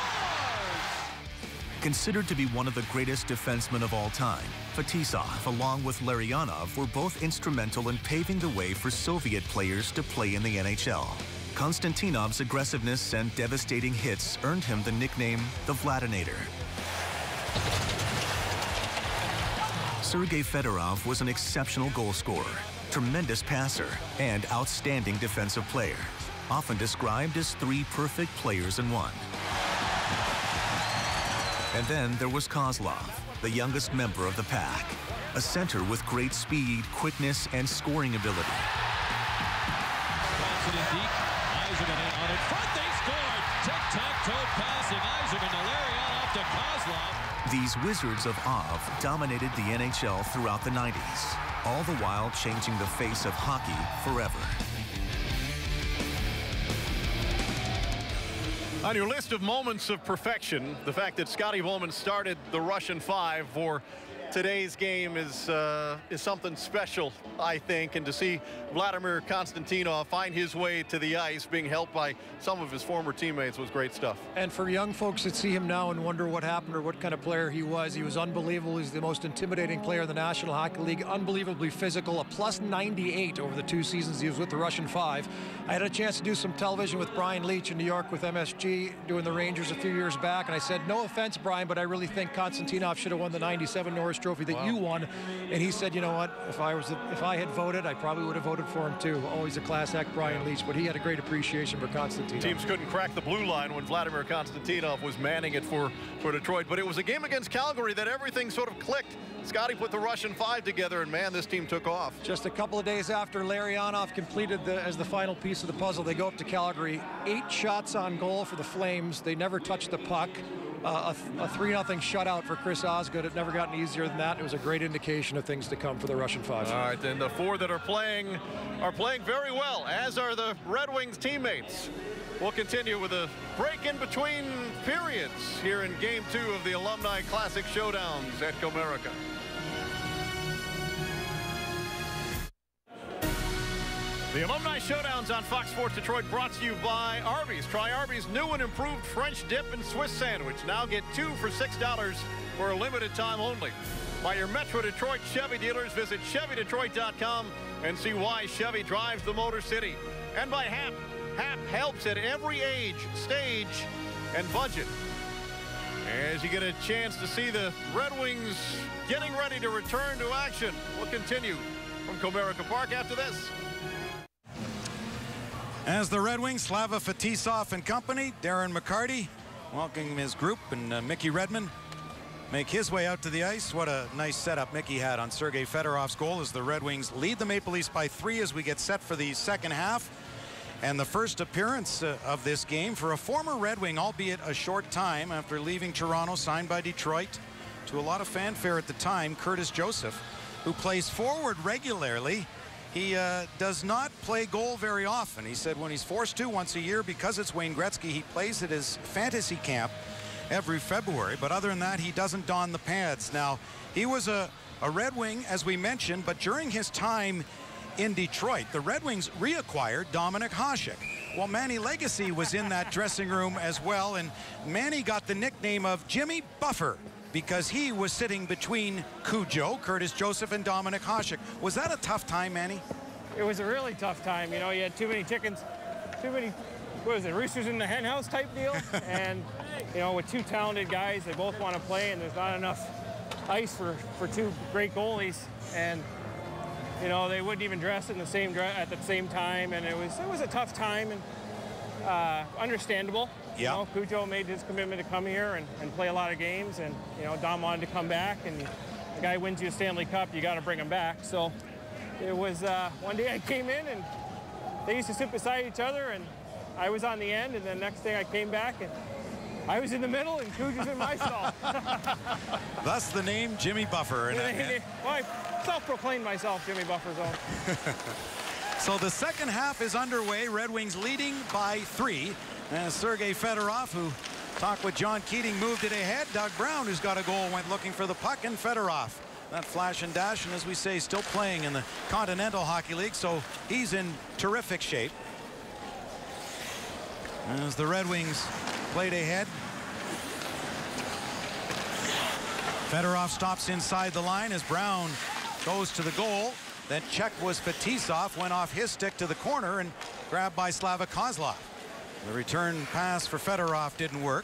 [SPEAKER 5] Considered to be one of the greatest defensemen of all time, Fetisov, along with Larionov, were both instrumental in paving the way for Soviet players to play in the NHL. Konstantinov's aggressiveness and devastating hits earned him the nickname the Vladinator. Sergei Fedorov was an exceptional goal scorer, tremendous passer, and outstanding defensive player, often described as 3 perfect players in one. And then there was Kozlov, the youngest member of the pack, a center with great speed, quickness, and scoring ability.
[SPEAKER 21] Drops it in deep. Yzerman in on it front. They scored. Tic-tac-toe passing. Yzerman to Larionov to Kozlov.
[SPEAKER 5] These Wizards of Ov dominated the NHL throughout the 90s, all the while changing the face of hockey forever.
[SPEAKER 1] On your list of moments of perfection, the fact that Scotty Bowman started the Russian 5 for today's game is something special, I think, and to see Vladimir Konstantinov find his way to the ice, being helped by some of his former teammates, was great stuff.
[SPEAKER 24] And for young folks that see him now and wonder what happened or what kind of player he was unbelievable. He's the most intimidating player in the National Hockey League, unbelievably physical, a +98 over the 2 seasons he was with the Russian 5. I had a chance to do some television with Brian Leach in New York with MSG, doing the Rangers a few years back, and I said, no offense, Brian, but I really think Konstantinov should have won the '97 Norris Trophy that you won. And he said, you know what, if I had voted, I probably would have voted for him too. Always a class act, Brian Leach, but he had a great appreciation for Konstantinov.
[SPEAKER 1] Teams couldn't crack the blue line when Vladimir Konstantinov was manning it for Detroit, but it was a game against Calgary that everything sort of clicked. Scotty put the Russian 5 together, and man, this team took off.
[SPEAKER 24] Just a couple of days after Larionov completed as the final piece of the puzzle, they go up to Calgary. 8 shots on goal for the Flames. They never touched the puck. A 3-0 shutout for Chris Osgood. It never gotten easier than that. It was a great indication of things to come for the Russian 5.
[SPEAKER 1] All right, then the 4 that are playing very well, as are the Red Wings teammates. We'll continue with a break in between periods here in Game 2 of the Alumni Classic Showdowns at Comerica. The Alumni Showdowns on Fox Sports Detroit, brought to you by Arby's. Try Arby's new and improved French dip and Swiss sandwich. Now get 2 for $6 for a limited time only. By your Metro Detroit Chevy dealers, visit ChevyDetroit.com and see why Chevy drives the Motor City. And by HAP. HAP helps at every age, stage, and budget. As you get a chance to see the Red Wings getting ready to return to action, we'll continue from Comerica Park after this.
[SPEAKER 11] As the Red Wings, Slava Fetisov and company, Darren McCarty welcoming his group, and Mickey Redmond make his way out to the ice. What a nice setup Mickey had on Sergei Fedorov's goal as the Red Wings lead the Maple Leafs by 3 as we get set for the second half. And the first appearance of this game for a former Red Wing, albeit a short time after leaving Toronto, signed by Detroit. To a lot of fanfare at the time, Curtis Joseph, who plays forward regularly. He does not play goal very often. He said when he's forced to once a year, because it's Wayne Gretzky, he plays at his fantasy camp every February. But other than that, he doesn't don the pads. Now, he was a Red Wing, as we mentioned, but during his time in Detroit, the Red Wings reacquired Dominik Hasek. Well, Manny Legacy was in that dressing room as well, and Manny got the nickname of Jimmy Buffer because he was sitting between Cujo, Curtis Joseph, and Dominik Hasek. Was that a tough time, Manny?
[SPEAKER 16] It was a really tough time. You know, you had too many chickens, too many, what is it, roosters in the hen house type deal. And, you know, with two talented guys, they both want to play, and there's not enough ice for two great goalies. And, you know, they wouldn't even dress in the same at the same time, and it was a tough time, and understandable.
[SPEAKER 11] Yeah.
[SPEAKER 16] You know, Cujo made his commitment to come here and play a lot of games, and, you know, Dom wanted to come back, and the guy wins you a Stanley Cup, you got to bring him back. So it was one day I came in, and they used to sit beside each other, and I was on the end, and the next day I came back, and I was in the middle, and Cujo's in my stall.
[SPEAKER 11] Thus the name Jimmy Buffer.
[SPEAKER 16] Well, I self-proclaimed myself Jimmy Buffer zone.
[SPEAKER 11] So the second half is underway. Red Wings leading by 3. As Sergei Fedorov, who talked with John Keating, moved it ahead. Doug Brown, who's got a goal, went looking for the puck, and Fedorov. That flash and dash, and as we say, still playing in the Continental Hockey League, so he's in terrific shape. As the Red Wings played ahead. Fedorov stops inside the line as Brown goes to the goal. That check was Fetisov, went off his stick to the corner and grabbed by Slava Kozlov. The return pass for Fedorov didn't work,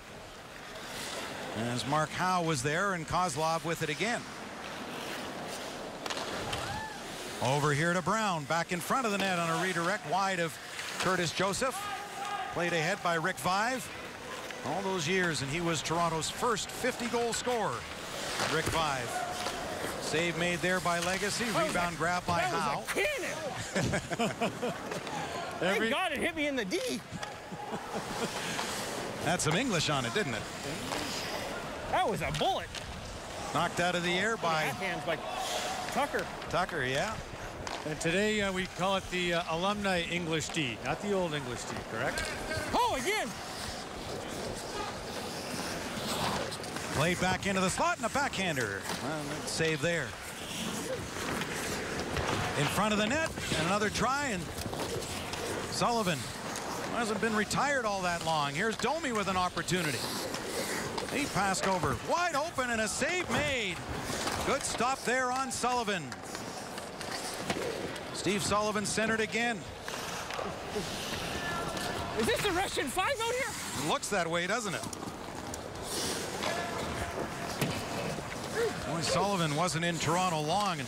[SPEAKER 11] as Mark Howe was there and Kozlov with it again. Over here to Brown, back in front of the net on a redirect wide of Curtis Joseph. Played ahead by Rick Vive. All those years, and he was Toronto's first 50-goal scorer. Rick Vive. Save made there by Legacy. Rebound grab by Howe.
[SPEAKER 16] That was a cannon. Thank God it hit me in the D.
[SPEAKER 11] Had some English on it, didn't it?
[SPEAKER 16] That was a bullet.
[SPEAKER 11] Knocked out of the air by
[SPEAKER 16] hands by Tucker.
[SPEAKER 11] Tucker, yeah.
[SPEAKER 8] And today we call it the Alumni English D, not the old English D, correct?
[SPEAKER 16] Oh, again.
[SPEAKER 11] Played back into the slot and a backhander. Save there. In front of the net, and another try, and Sullivan hasn't been retired all that long. Here's Domi with an opportunity. He passed over, wide open, and a save made. Good stop there on Sullivan. Steve Sullivan centered again.
[SPEAKER 16] Is this the Russian 5 out here?
[SPEAKER 11] Looks that way, doesn't it? Boy, Sullivan wasn't in Toronto long and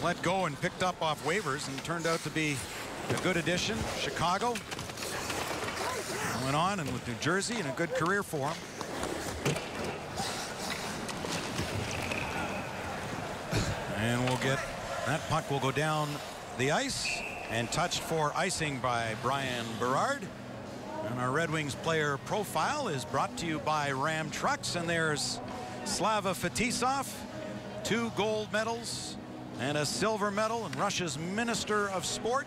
[SPEAKER 11] let go and picked up off waivers and turned out to be a good addition. Chicago went on, and with New Jersey, and a good career for him. And we'll get that puck will go down the ice and touched for icing by Brian Berard. And our Red Wings player profile is brought to you by Ram Trucks, and there's Slava Fetisov, 2 gold medals and a silver medal, and Russia's Minister of Sport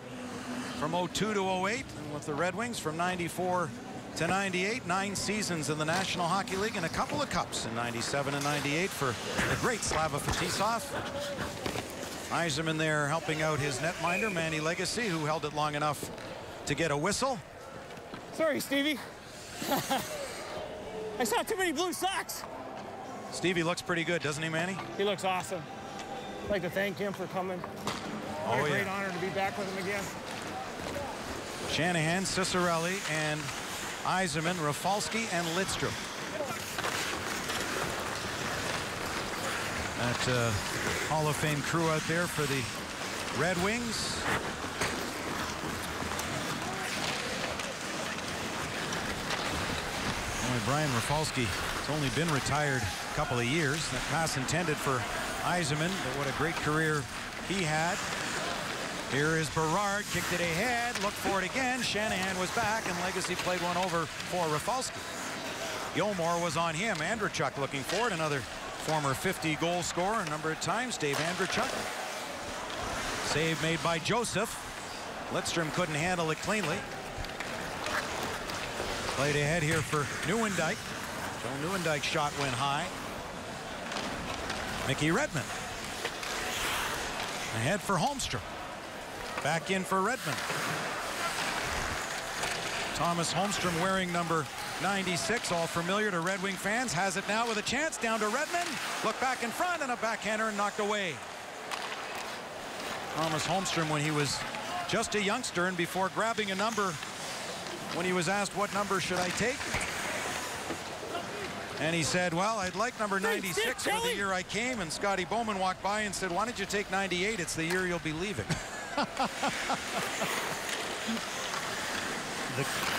[SPEAKER 11] from 02 to 08, and with the Red Wings from 94 to 98, 9 seasons in the National Hockey League and a couple of cups in 97 and 98 for the great Slava Fetisov. Eiserman there helping out his netminder, Manny Legacy, who held it long enough to get a whistle.
[SPEAKER 16] Sorry, Stevie. I saw too many blue socks.
[SPEAKER 11] Stevie looks pretty good, doesn't he, Manny?
[SPEAKER 16] He looks awesome. I'd like to thank him for coming. What a great honor to be back with him again.
[SPEAKER 11] Shanahan, Cicerelli, and Eiserman, Rafalski, and Lidstrom. That Hall of Fame crew out there for the Red Wings. Only Brian Rafalski has only been retired a couple of years. That pass intended for Eiserman, but what a great career he had. Here is Berard, kicked it ahead, looked for it again. Shanahan was back, and Legacy played one over for Rafalski. Gilmore was on him. Andrechuk looking for it, another former 50-goal scorer a number of times, Dave Andrechuk. Save made by Joseph. Lidstrom couldn't handle it cleanly. Played ahead here for Nieuwendyk. Joe Nieuwendyk's shot went high. Mickey Redmond. Ahead for Holmstrom. Back in for Redmond. Thomas Holmstrom wearing number 96, all familiar to Red Wing fans. Has it now with a chance down to Redmond. Look back in front and a backhander and knocked away. Thomas Holmstrom, when he was just a youngster and before grabbing a number, when he was asked what number should I take, and he said, well, I'd like number 96 for the year I came, and Scotty Bowman walked by and said, why don't you take 98? It's the year you'll be leaving.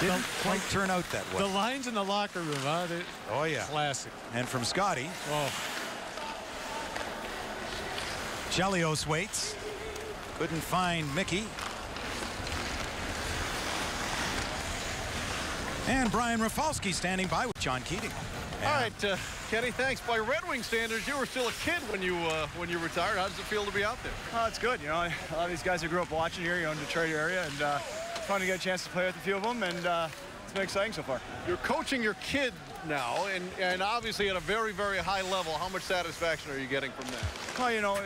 [SPEAKER 11] Didn't quite turn out that way.
[SPEAKER 24] The lines in the locker room, huh?
[SPEAKER 11] Oh, yeah.
[SPEAKER 24] Classic.
[SPEAKER 11] And from Scotty.
[SPEAKER 24] Oh.
[SPEAKER 11] Chelios waits. Couldn't find Mickey. And Brian Rafalski standing by with John Keating.
[SPEAKER 1] All right, Kenny, thanks. By Red Wing standards, you were still a kid when you retired. How does it feel to be out there?
[SPEAKER 7] Oh, it's good. You know, a lot of these guys who grew up watching here, you know, in the Detroit area, and it's fun to get a chance to play with a few of them, and it's been exciting so far.
[SPEAKER 1] You're coaching your kid now, and obviously at a very, very high level. How much satisfaction are you getting from that?
[SPEAKER 7] Well, you know,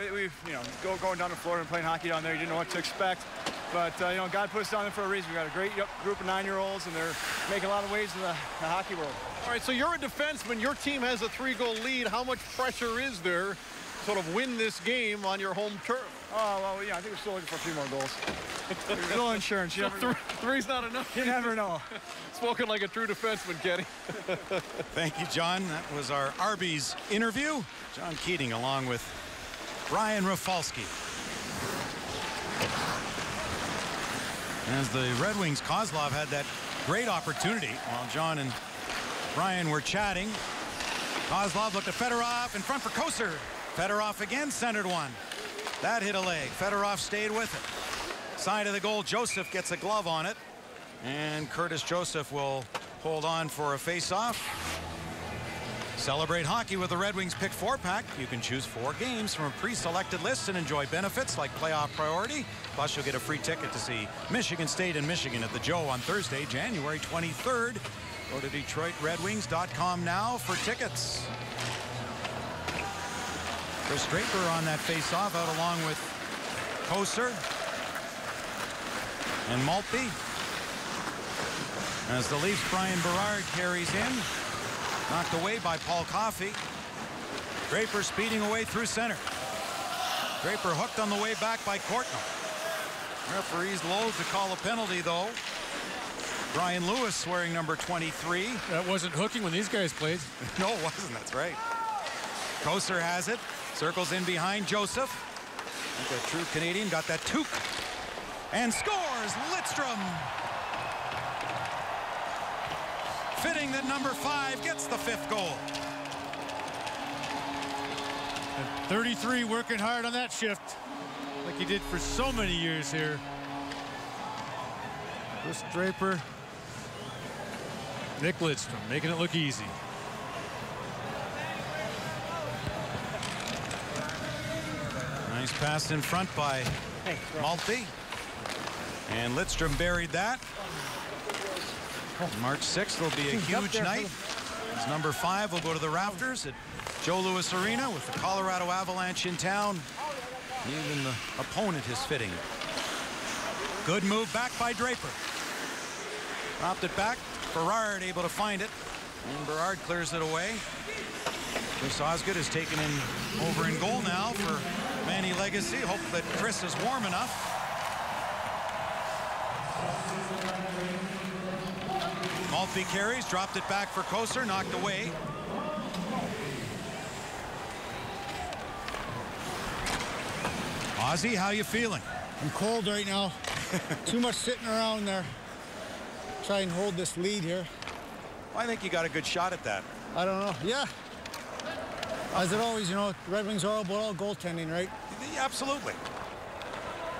[SPEAKER 7] going down to Florida and playing hockey down there, you didn't know what to expect. But, you know, God put us down there for a reason. We got a great group of 9-year-olds, and they're making a lot of waves in the hockey world.
[SPEAKER 1] All right, so you're a defenseman. Your team has a 3-goal lead. How much pressure is there to sort of win this game on your home turf?
[SPEAKER 7] Oh, well, yeah, I think we're still looking for a few more goals. There's no insurance. You never know.
[SPEAKER 1] Three's not enough.
[SPEAKER 7] You never know.
[SPEAKER 1] Spoken like a true defenseman, Kenny.
[SPEAKER 11] Thank you, John. That was our Arby's interview. John Keating along with Brian Rafalski. As the Red Wings, Kozlov had that great opportunity while John and Brian were chatting. Kozlov looked at Fedorov in front for Koser. Fedorov again centered one. That hit a leg. Fedorov stayed with it. Side of the goal, Joseph gets a glove on it. And Curtis Joseph will hold on for a face-off. Celebrate hockey with the Red Wings Pick 4-pack. You can choose 4 games from a pre-selected list and enjoy benefits like playoff priority. Plus, you'll get a free ticket to see Michigan State and Michigan at the Joe on Thursday, January 23rd. Go to DetroitRedWings.com now for tickets. Chris Draper on that face-off out along with Koser and Maltby. As the Leafs, Brian Berard carries in. Knocked away by Paul Coffey. Draper speeding away through center. Draper hooked on the way back by Courtnall. Referees loath to call a penalty, though. Brian Lewis wearing number 23.
[SPEAKER 24] That wasn't hooking when these guys played.
[SPEAKER 11] No, it wasn't. That's right. Koser has it. Circles in behind Joseph. Like a true Canadian. Got that toque. And scores Lidstrom. Fitting that number 5 gets the 5th goal.
[SPEAKER 24] And 33 working hard on that shift like he did for so many years here. Chris Draper, Nick Lidstrom making it look easy.
[SPEAKER 11] Nice pass in front by Maltby. And Lidstrom buried that. March 6th will be a huge night. As number 5 will go to the rafters at Joe Louis Arena with the Colorado Avalanche in town. Even the opponent is fitting. Good move back by Draper. Dropped it back. Berard able to find it. And Berard clears it away. Chris Osgood is taken in over in goal now for Manny Legacy. Hope that Chris is warm enough. Maltby carries, dropped it back for Koser, knocked away. Ozzy, how you feeling?
[SPEAKER 4] I'm cold right now. Too much sitting around there. Try and hold this lead here.
[SPEAKER 11] Well, I think you got a good shot at that.
[SPEAKER 4] I don't know. Yeah. As it always, you know, the Red Wings are all about all goaltending, right?
[SPEAKER 11] Yeah, absolutely.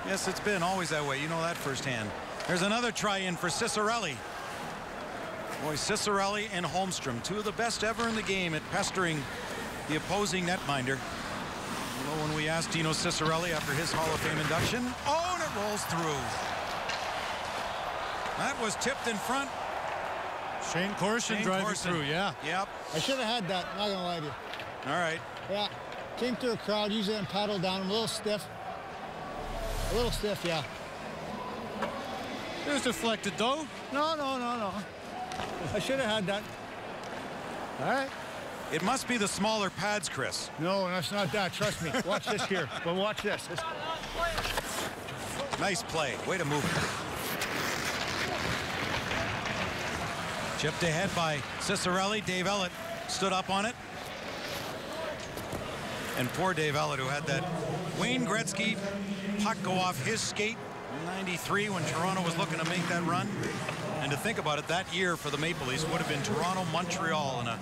[SPEAKER 11] Yes, it's been always that way. You know that firsthand. There's another try-in for Cicerelli. Boy, Cicerelli and Holmstrom, 2 of the best ever in the game at pestering the opposing netminder. Although when we asked Dino Cicerelli after his Hall of Fame induction, oh, and it rolls through. That was tipped in front.
[SPEAKER 24] Shane Corson driving through, yeah.
[SPEAKER 11] Yep.
[SPEAKER 4] I should have had that, not gonna lie to you.
[SPEAKER 11] All right.
[SPEAKER 4] Yeah, came through a crowd, usually I'm paddled down, I'm a little stiff. A little stiff, yeah.
[SPEAKER 8] It was deflected, though.
[SPEAKER 4] No. I should have had that.
[SPEAKER 8] All right.
[SPEAKER 11] It must be the smaller pads, Chris.
[SPEAKER 4] No, that's not that. Trust me. Watch this here. But watch this.
[SPEAKER 11] Nice play. Way to move it. Chipped ahead by Cicerelli. Dave Ellett stood up on it. And poor Dave Ellett, who had that Wayne Gretzky puck go off his skate in '93 when Toronto was looking to make that run. And to think about it, that year for the Maple Leafs would have been Toronto-Montreal in a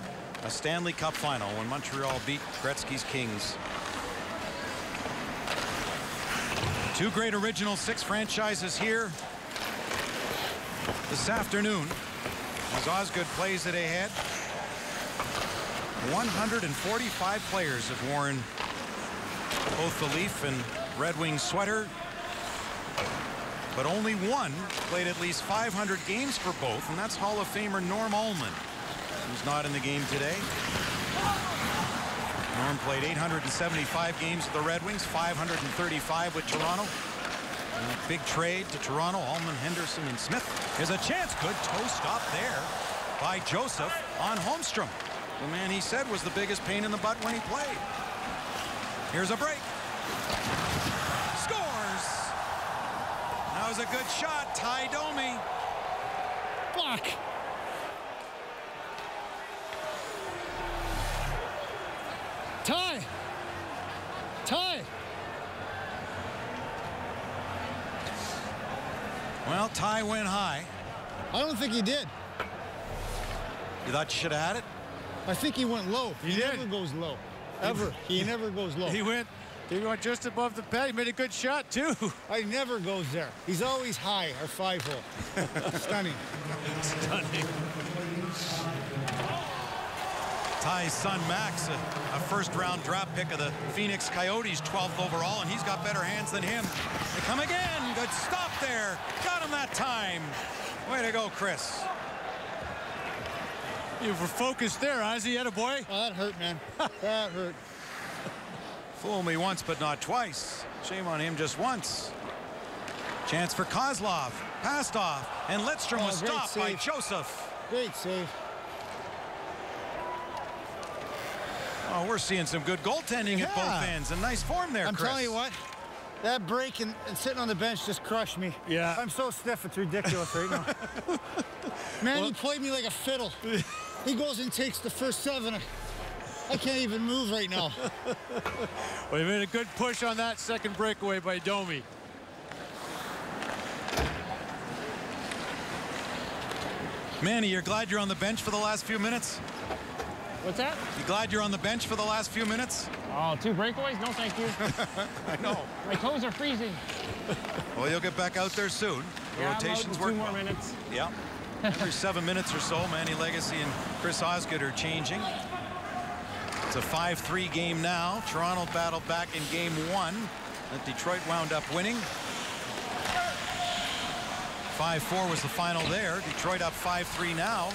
[SPEAKER 11] Stanley Cup final when Montreal beat Gretzky's Kings. Two great original six franchises here this afternoon as Osgood plays it ahead. 145 players have worn both the Leaf and Red Wings sweater, but only one played at least 500 games for both, and that's Hall of Famer Norm Ullman, who's not in the game today. Norm played 875 games with the Red Wings, 535 with Toronto. And a big trade to Toronto, Ullman, Henderson, and Smith. Here's a chance. Good toe stop there by Joseph on Holmstrom, the man he said was the biggest pain in the butt when he played. Here's a break. Scores! That was a good shot. Ty Domi.
[SPEAKER 4] Fuck! Ty!
[SPEAKER 11] Well, Ty went high.
[SPEAKER 4] I don't think he did.
[SPEAKER 11] You thought you should have had it?
[SPEAKER 4] I think he went low. He never goes low. Ever. He never goes low.
[SPEAKER 8] He went just above the pad. He made a good shot, too.
[SPEAKER 4] He never goes there. He's always high, our 5-hole. Stunning.
[SPEAKER 8] Stunning.
[SPEAKER 11] Ty's son, Max, a first-round draft pick of the Phoenix Coyotes, 12th overall, and he's got better hands than him. They come again. Good stop there. Got him that time. Way to go, Chris.
[SPEAKER 8] You were focused there, Ozzy. Attaboy.
[SPEAKER 4] Oh, that hurt, man. That hurt.
[SPEAKER 11] Fool me once, but not twice. Shame on him just once. Chance for Kozlov. Passed off, and Lidstrom was stopped by Joseph.
[SPEAKER 4] Great save.
[SPEAKER 11] Oh, we're seeing some good goaltending at both ends, and nice form there,
[SPEAKER 4] I'm
[SPEAKER 11] Chris.
[SPEAKER 4] telling you what, that break and sitting on the bench just crushed me.
[SPEAKER 8] Yeah.
[SPEAKER 4] I'm so stiff, it's ridiculous right now. Man, he played me like a fiddle. He goes and takes the first 7. I can't even move right now.
[SPEAKER 8] Well, he made a good push on that second breakaway by Domi.
[SPEAKER 11] Manny, you're glad you're on the bench for the last few minutes?
[SPEAKER 16] What's that?
[SPEAKER 11] You glad you're on the bench for the last few minutes?
[SPEAKER 16] Oh, 2 breakaways? No, thank you.
[SPEAKER 11] I know.
[SPEAKER 16] My toes are freezing.
[SPEAKER 11] Well, you'll get back out there soon. The rotations work.
[SPEAKER 16] 2 more minutes.
[SPEAKER 11] Yeah. Every 7 minutes or so, Manny Legacy and Chris Osgood are changing. It's a 5-3 game now. Toronto battled back in game 1 that Detroit wound up winning. 5-4 was the final there. Detroit up 5-3 now.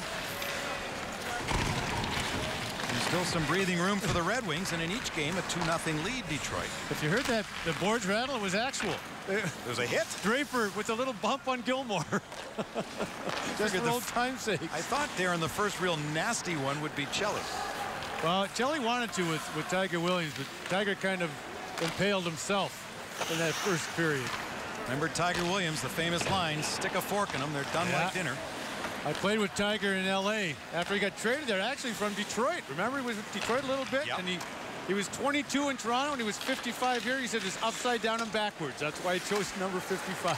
[SPEAKER 11] And still some breathing room for the Red Wings, and in each game a 2-0 lead, Detroit.
[SPEAKER 8] If you heard that, the boards rattle, it was actual.
[SPEAKER 11] There was a hit.
[SPEAKER 8] Draper with a little bump on Gilmore. Just for old time's sake.
[SPEAKER 11] I thought there in the first real nasty one would be Chelly.
[SPEAKER 8] Well, Chelly wanted to with Tiger Williams, but Tiger kind of impaled himself in that first period.
[SPEAKER 11] Remember Tiger Williams, the famous line, stick a fork in them, they're done like dinner.
[SPEAKER 8] I played with Tiger in L.A. after he got traded there, actually from Detroit. Remember, he was with Detroit a little bit, and he was 22 in Toronto, and he was 55 here. He said it's upside down and backwards. That's why he chose number 55.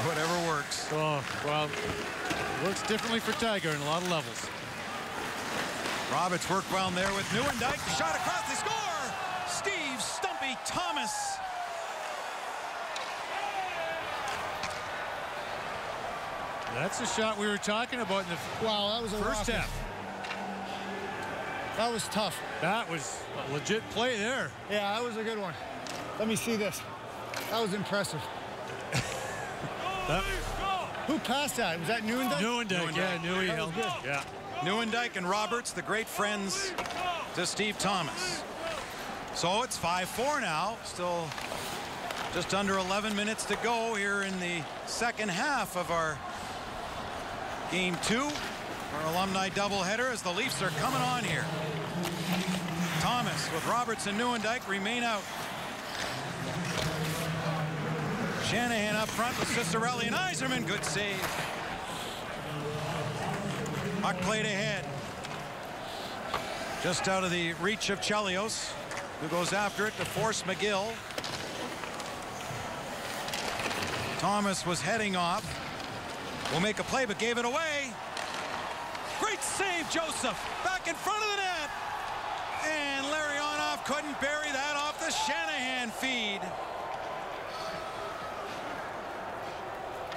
[SPEAKER 11] Whatever works.
[SPEAKER 8] Oh, well, it works differently for Tiger in a lot of levels.
[SPEAKER 11] Roberts worked well there with Nieuwendyk. Shot across the score. Steve Stumpy Thomas.
[SPEAKER 8] That's the shot we were talking about in the
[SPEAKER 4] that was a
[SPEAKER 8] first half.
[SPEAKER 4] That was tough.
[SPEAKER 8] That was a legit play there.
[SPEAKER 4] Yeah, that was a good one. Let me see this. That was impressive. Who passed that? Was that Nieuwendyk?
[SPEAKER 8] Nieuwendyk, yeah, Nieuwendyk held good. Yeah.
[SPEAKER 11] Nieuwendyk and Roberts, the great friends to Steve Thomas. So it's 5-4 now. Still Just under 11 minutes to go here in the second half of our Game 2. Our alumni doubleheader as the Leafs are coming on here. Thomas with Roberts and Nieuwendyk remain out. Shanahan up front with Cicerelli and Yzerman. Good save. Puck played ahead. Just out of the reach of Chelios, who goes after it to force McGill. Thomas was heading off. Will make a play, but gave it away. Great save, Joseph. Back in front of the net. And Larionov couldn't bury that off the Shanahan feed.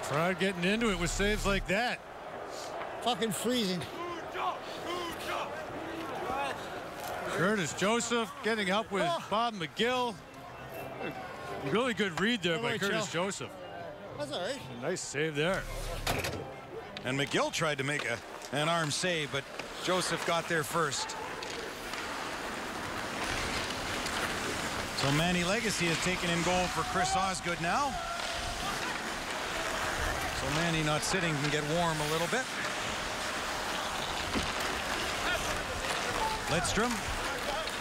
[SPEAKER 8] Tried getting into it with saves like that.
[SPEAKER 4] Fucking freezing.
[SPEAKER 8] Curtis Joseph getting up with Bob McGill. Really good read there by Curtis Joseph.
[SPEAKER 4] That's all right.
[SPEAKER 8] A nice save there.
[SPEAKER 11] And McGill tried to make an arm save, but Joseph got there first. So Manny Legacy has taken in goal for Chris Osgood now. So Manny not sitting can get warm a little bit. Lidstrom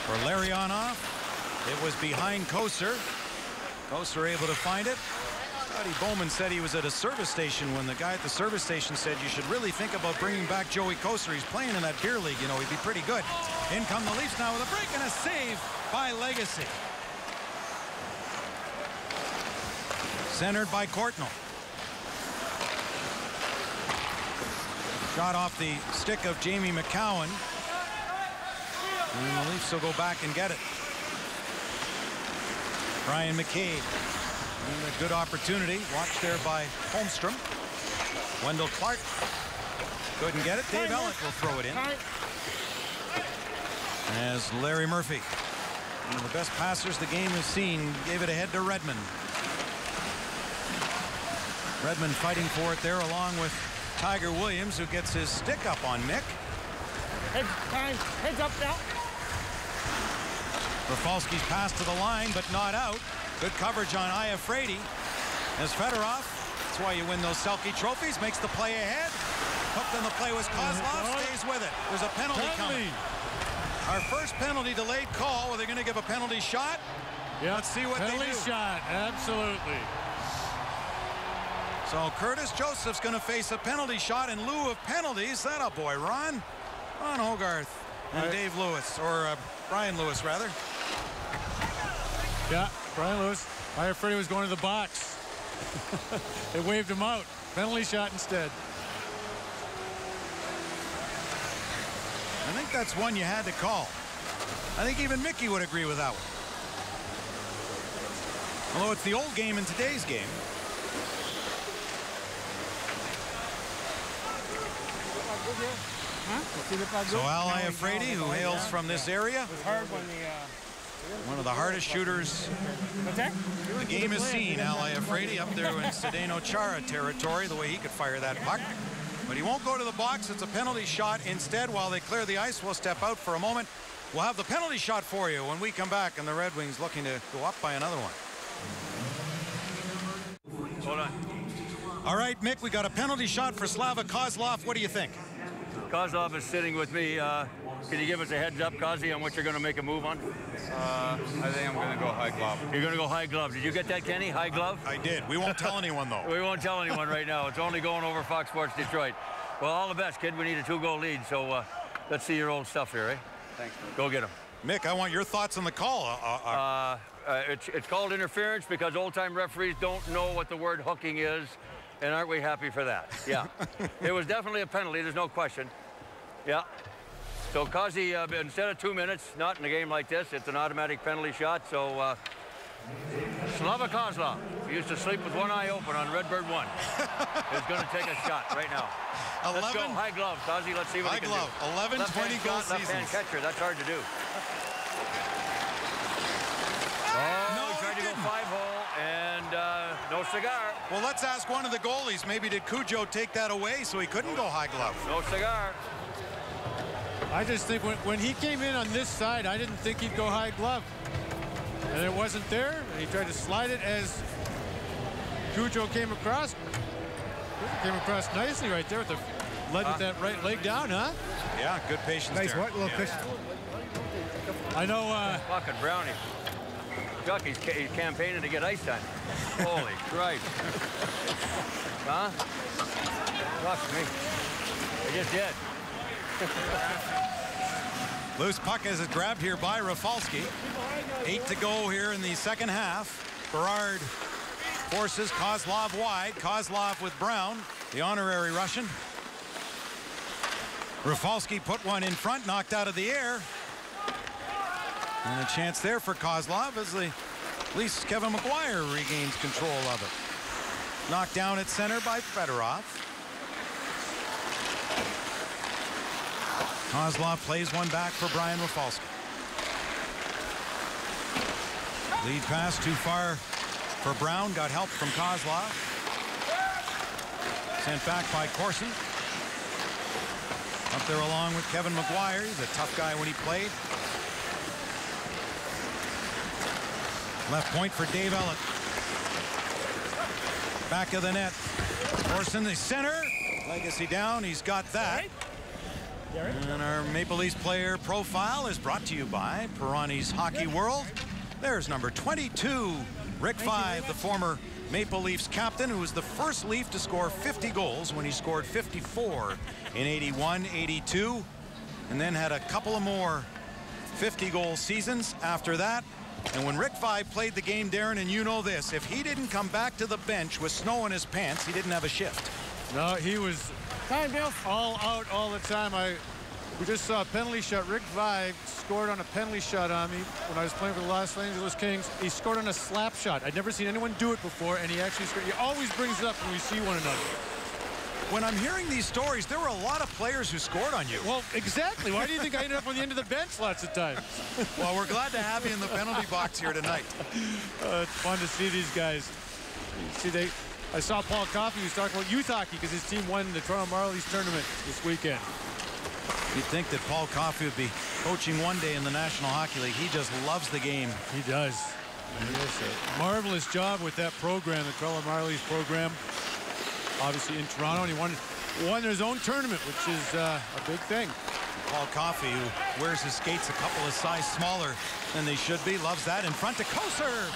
[SPEAKER 11] for Larionov. It was behind Koser. Koser able to find it. Scotty Bowman said he was at a service station when the guy at the service station said you should really think about bringing back Joey Koser. He's playing in that beer league, you know, he'd be pretty good. In come the Leafs now with a break and a save by Legacy. Centered by Courtnall. Shot off the stick of Jamie McCowan. And the Leafs will go back and get it. Brian McCabe. And a good opportunity. Watched there by Holmstrom. Wendell Clark. Couldn't get it. Dave Ellett will throw it in. As Larry Murphy, one of the best passers the game has seen, gave it ahead to Redmond. Redmond fighting for it there along with Tiger Williams, who gets his stick up on Mick.
[SPEAKER 16] Heads up now.
[SPEAKER 11] Rafalski's pass to the line, but not out. Good coverage on Iafrate as Fedorov. That's why you win those Selke trophies. Makes the play ahead. Hooked on the play was Kozlov. Stays with it. There's a penalty coming. Our first penalty delayed call. Are they going to give a penalty shot?
[SPEAKER 8] Yeah.
[SPEAKER 11] Let's see what they do.
[SPEAKER 8] Penalty shot. Absolutely.
[SPEAKER 11] So Curtis Joseph's going to face a penalty shot in lieu of penalties. That a boy, Ron Hogarth and Dave Lewis, or Brian Lewis, rather.
[SPEAKER 8] Yeah, Brian Lewis. Iafrate was going to the box. They waved him out. Penalty shot instead.
[SPEAKER 11] I think that's one you had to call. I think even Mickey would agree with that one. Although it's the old game in today's game. So Al Iafrate, who hails from this area, one of the hardest shooters the game has seen. Al Iafrate up there in Zdeno Chara territory, the way he could fire that puck. But he won't go to the box. It's a penalty shot instead. While they clear the ice, we'll step out for a moment. We'll have the penalty shot for you when we come back, and the Red Wings looking to go up by another one.
[SPEAKER 10] Hold on.
[SPEAKER 11] All right, Mick, we got a penalty shot for Slava Kozlov. What do you think?
[SPEAKER 10] Kozlov is sitting with me. Can you give us a heads up, Kazi, on what you're going to make a move on?
[SPEAKER 22] I think I'm going to go high glove.
[SPEAKER 10] You're going to go high glove. Did you get that, Kenny? High glove?
[SPEAKER 11] I did. We won't tell anyone, though.
[SPEAKER 10] We won't tell anyone right now. It's only going over Fox Sports Detroit. Well, all the best, kid. We need a 2-goal lead, so let's see your old stuff here, eh?
[SPEAKER 22] Thanks.
[SPEAKER 10] Go get him.
[SPEAKER 11] Mick, I want your thoughts on the call.
[SPEAKER 10] It's called interference because old-time referees don't know what the word hooking is, and aren't we happy for that? Yeah. It was definitely a penalty. There's no question. Yeah. So Kazi, instead of 2 minutes, not in a game like this, it's an automatic penalty shot. So Slava Kozlov, who used to sleep with one eye open on Redbird 1, is going to take a shot right now. Let's go. High glove, Kazi. Let's see what he can do.
[SPEAKER 11] 11, 20 goal seasons.
[SPEAKER 10] Left-hand catcher. That's hard to do.
[SPEAKER 11] No,
[SPEAKER 10] he tried to go 5-hole, and no cigar.
[SPEAKER 11] Well, let's ask one of the goalies. Maybe did Cujo take that away so he couldn't go high glove?
[SPEAKER 10] No cigar.
[SPEAKER 8] I just think when he came in on this side, I didn't think he'd go high glove.
[SPEAKER 24] And it wasn't there. He tried to slide it as Cujo came across. Came across nicely right there with the led with that right leg down, huh?
[SPEAKER 11] Yeah, good patience
[SPEAKER 24] Nice
[SPEAKER 11] there.
[SPEAKER 24] what, little Chris? I know.
[SPEAKER 10] Fucking Brownie. Chuck, he's campaigning to get ice time. Holy Christ. Huh? Trust me. I just did.
[SPEAKER 11] Loose puck as it grabbed here by Rafalski. 8 to go here in the second half. Berard forces Kozlov wide. Kozlov with Brown, the honorary Russian. Rafalski put one in front, knocked out of the air. And a chance there for Kozlov as at least Kevin McGuire regains control of it. Knocked down at center by Fedorov. Kozlov plays one back for Brian Rafalski. Lead pass too far for Brown. Got help from Kozlov. Sent back by Corson. Up there along with Kevin McGuire. He's a tough guy when he played. Left point for Dave Ellett. Back of the net. Corson, the center. Legacy down. He's got that. And our Maple Leafs player profile is brought to you by Perani's Hockey World. There's number 22, Rick Five, the former Maple Leafs captain, who was the first Leaf to score 50 goals when he scored 54 in 81, 82, and then had a couple of more 50-goal seasons after that. And when Rick Five played the game, Darren, and you know this, if he didn't come back to the bench with snow in his pants, he didn't have a shift.
[SPEAKER 24] No, he was all out all the time. We just saw a penalty shot. Rick Five scored on a penalty shot on me when I was playing for the Los Angeles Kings. He scored on a slap shot. I'd never seen anyone do it before, and he actually scored. He always brings it up when we see one another.
[SPEAKER 11] When I'm hearing these stories, there were a lot of players who scored on you.
[SPEAKER 24] Well, exactly. Why do you think I ended up on the end of the bench lots of times?
[SPEAKER 11] Well, we're glad to have you in the penalty box here tonight.
[SPEAKER 24] It's fun to see these guys. See, I saw Paul Coffey, who was talking about youth hockey because his team won the Toronto Marlies tournament this weekend.
[SPEAKER 11] You'd think that Paul Coffey would be coaching one day in the National Hockey League. He just loves the game.
[SPEAKER 24] He does. He does a marvelous job with that program, the Toronto Marlies program. Obviously in Toronto, and he won his own tournament, which is a big thing.
[SPEAKER 11] Paul Coffey, who wears his skates a couple of sizes smaller than they should be, loves that. In front to Koser,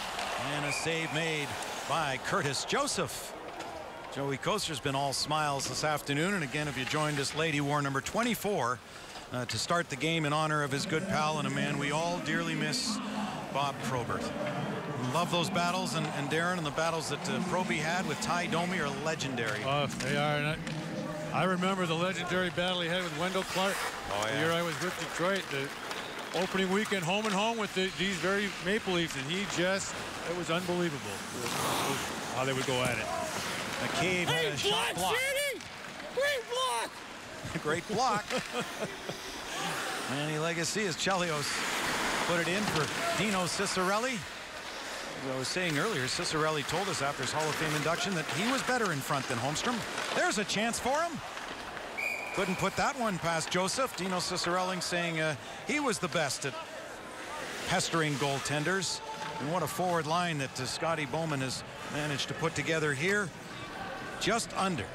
[SPEAKER 11] and a save made by Curtis Joseph. Joey Koster's been all smiles this afternoon, and again, if you joined us late, he wore number 24 to start the game in honor of his good pal and a man we all dearly miss, Bob Probert. Love those battles, and Darren, and the battles that Proby had with Ty Domi are legendary.
[SPEAKER 24] Oh, they are. And I remember the legendary battle he had with Wendell Clark.
[SPEAKER 11] Oh, yeah.
[SPEAKER 24] The year I was with Detroit, the opening weekend home and home with these very Maple Leafs, and it was unbelievable how they would go at it.
[SPEAKER 11] McCabe had a shot block.
[SPEAKER 24] Great block!
[SPEAKER 11] Great block. Manny Legacy as Chelios put it in for Dino Ciccarelli. As I was saying earlier, Ciccarelli told us after his Hall of Fame induction that he was better in front than Holmstrom. There's a chance for him. Couldn't put that one past Joseph. Dino Ciccarelli saying he was the best at pestering goaltenders. And what a forward line that Scotty Bowman has managed to put together here. Just under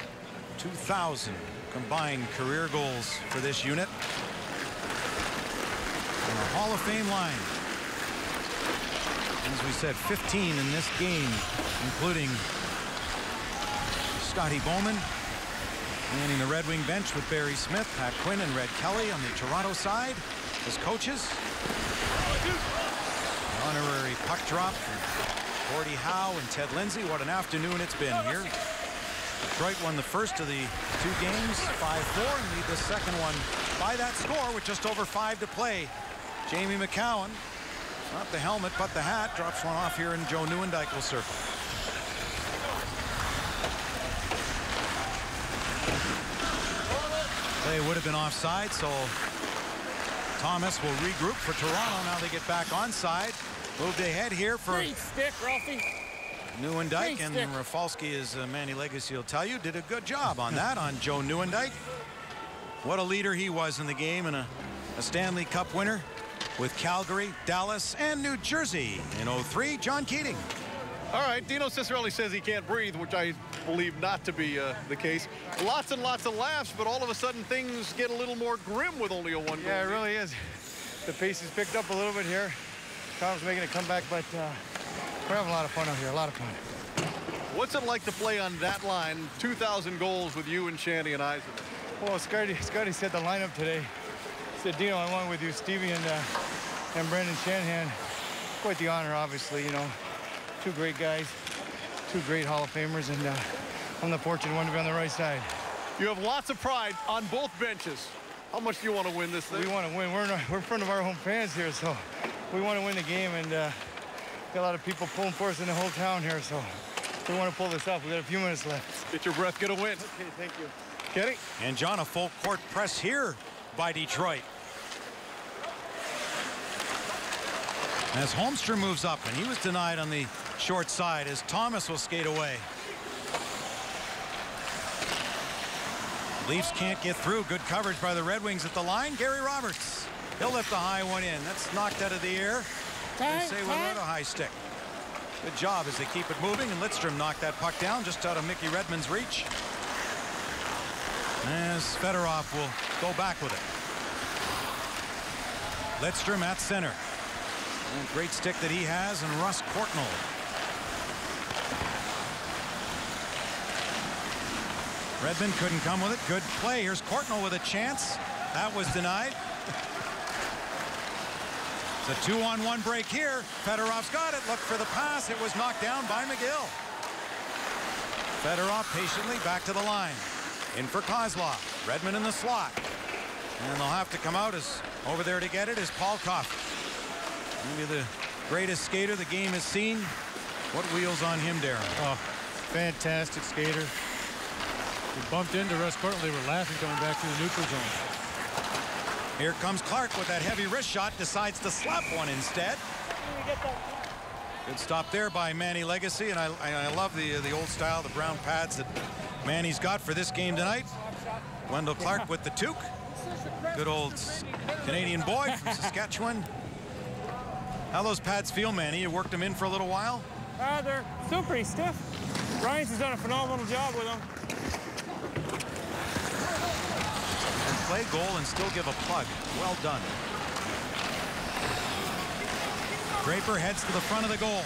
[SPEAKER 11] 2,000 combined career goals for this unit. And a Hall of Fame line. As we said, 15 in this game, including Scotty Bowman. Manning the Red Wing bench with Barry Smith, Pat Quinn, and Red Kelly on the Toronto side as coaches. Honorary puck drop from Gordie Howe and Ted Lindsay. What an afternoon it's been here. Detroit won the first of the two games, 5-4, and lead the second one by that score with just over 5 to play. Jamie McCowan, not the helmet, but the hat, drops one off here, and Joe Neuendijk will circle. Play would have been offside, so Thomas will regroup for Toronto. Now they get back onside. Moved ahead here for
[SPEAKER 16] Great stick, Ralphie.
[SPEAKER 11] Neuendijk, and Rafalski, as Manny Legacy will tell you, did a good job on that on Joe Neuendijk. What a leader he was in the game, and a Stanley Cup winner. with Calgary, Dallas, and New Jersey. In 03, John Keating.
[SPEAKER 1] All right, Dino Cicerelli says he can't breathe, which I believe not to be the case. Lots and lots of laughs, but all of a sudden things get a little more grim with only a one goal.
[SPEAKER 12] Yeah, it really is. The pace has picked up a little bit here. Tom's making a comeback, but we're having a lot of fun out here, a lot of fun.
[SPEAKER 1] What's it like to play on that line, 2,000 goals with you and Shanny and Eisen?
[SPEAKER 12] Well, Scotty said the lineup today. He said, Dino, I want with you Stevie and Brendan Shanahan. Quite the honor, obviously, you know. Two great guys, two great Hall of Famers, and I'm the fortunate one to be on the right side.
[SPEAKER 1] You have lots of pride on both benches. How much do you want to win this thing?
[SPEAKER 12] We want to win. We're in front of our home fans here, so we want to win the game, and got a lot of people pulling for us in the whole town here, so we want to pull this off. We got a few minutes left.
[SPEAKER 1] Get your breath, get a win.
[SPEAKER 12] Okay, thank you.
[SPEAKER 1] Kenny?
[SPEAKER 11] And John, a full court press here by Detroit. As Holmstrom moves up, and he was denied on the short side as Thomas will skate away. Leafs can't get through. Good coverage by the Red Wings at the line. Gary Roberts. He'll lift a high one in. That's knocked out of the air. They say without a high stick. Good job as they keep it moving, and Lidstrom knocked that puck down just out of Mickey Redmond's reach. As Fedorov will go back with it. Lidstrom at center. And great stick that he has, and Russ Courtnall. Redmond couldn't come with it. Good play. Here's Courtnall with a chance. That was denied. It's a 2-on-1 break here. Fedorov's got it. Look for the pass. It was knocked down by McGill. Fedorov patiently back to the line. In for Kozlov. Redmond in the slot. And they'll have to come out as over there to get it is Paul Coffey. Maybe the greatest skater the game has seen. What wheels on him, Darren?
[SPEAKER 24] Oh, fantastic skater. We bumped into Russ Courtnall. They were laughing coming back through the neutral zone.
[SPEAKER 11] Here comes Clark with that heavy wrist shot. Decides to slap one instead. Good stop there by Manny Legacy, and I love the old style, the brown pads that Manny's got for this game tonight. Wendell Clark with the toque. Good old Canadian boy from Saskatchewan. How those pads feel, Manny? You worked them in for a little while?
[SPEAKER 16] They're still pretty stiff. Ryan's has done a phenomenal job with them.
[SPEAKER 11] And play goal and still give a plug. Well done. Draper heads to the front of the goal.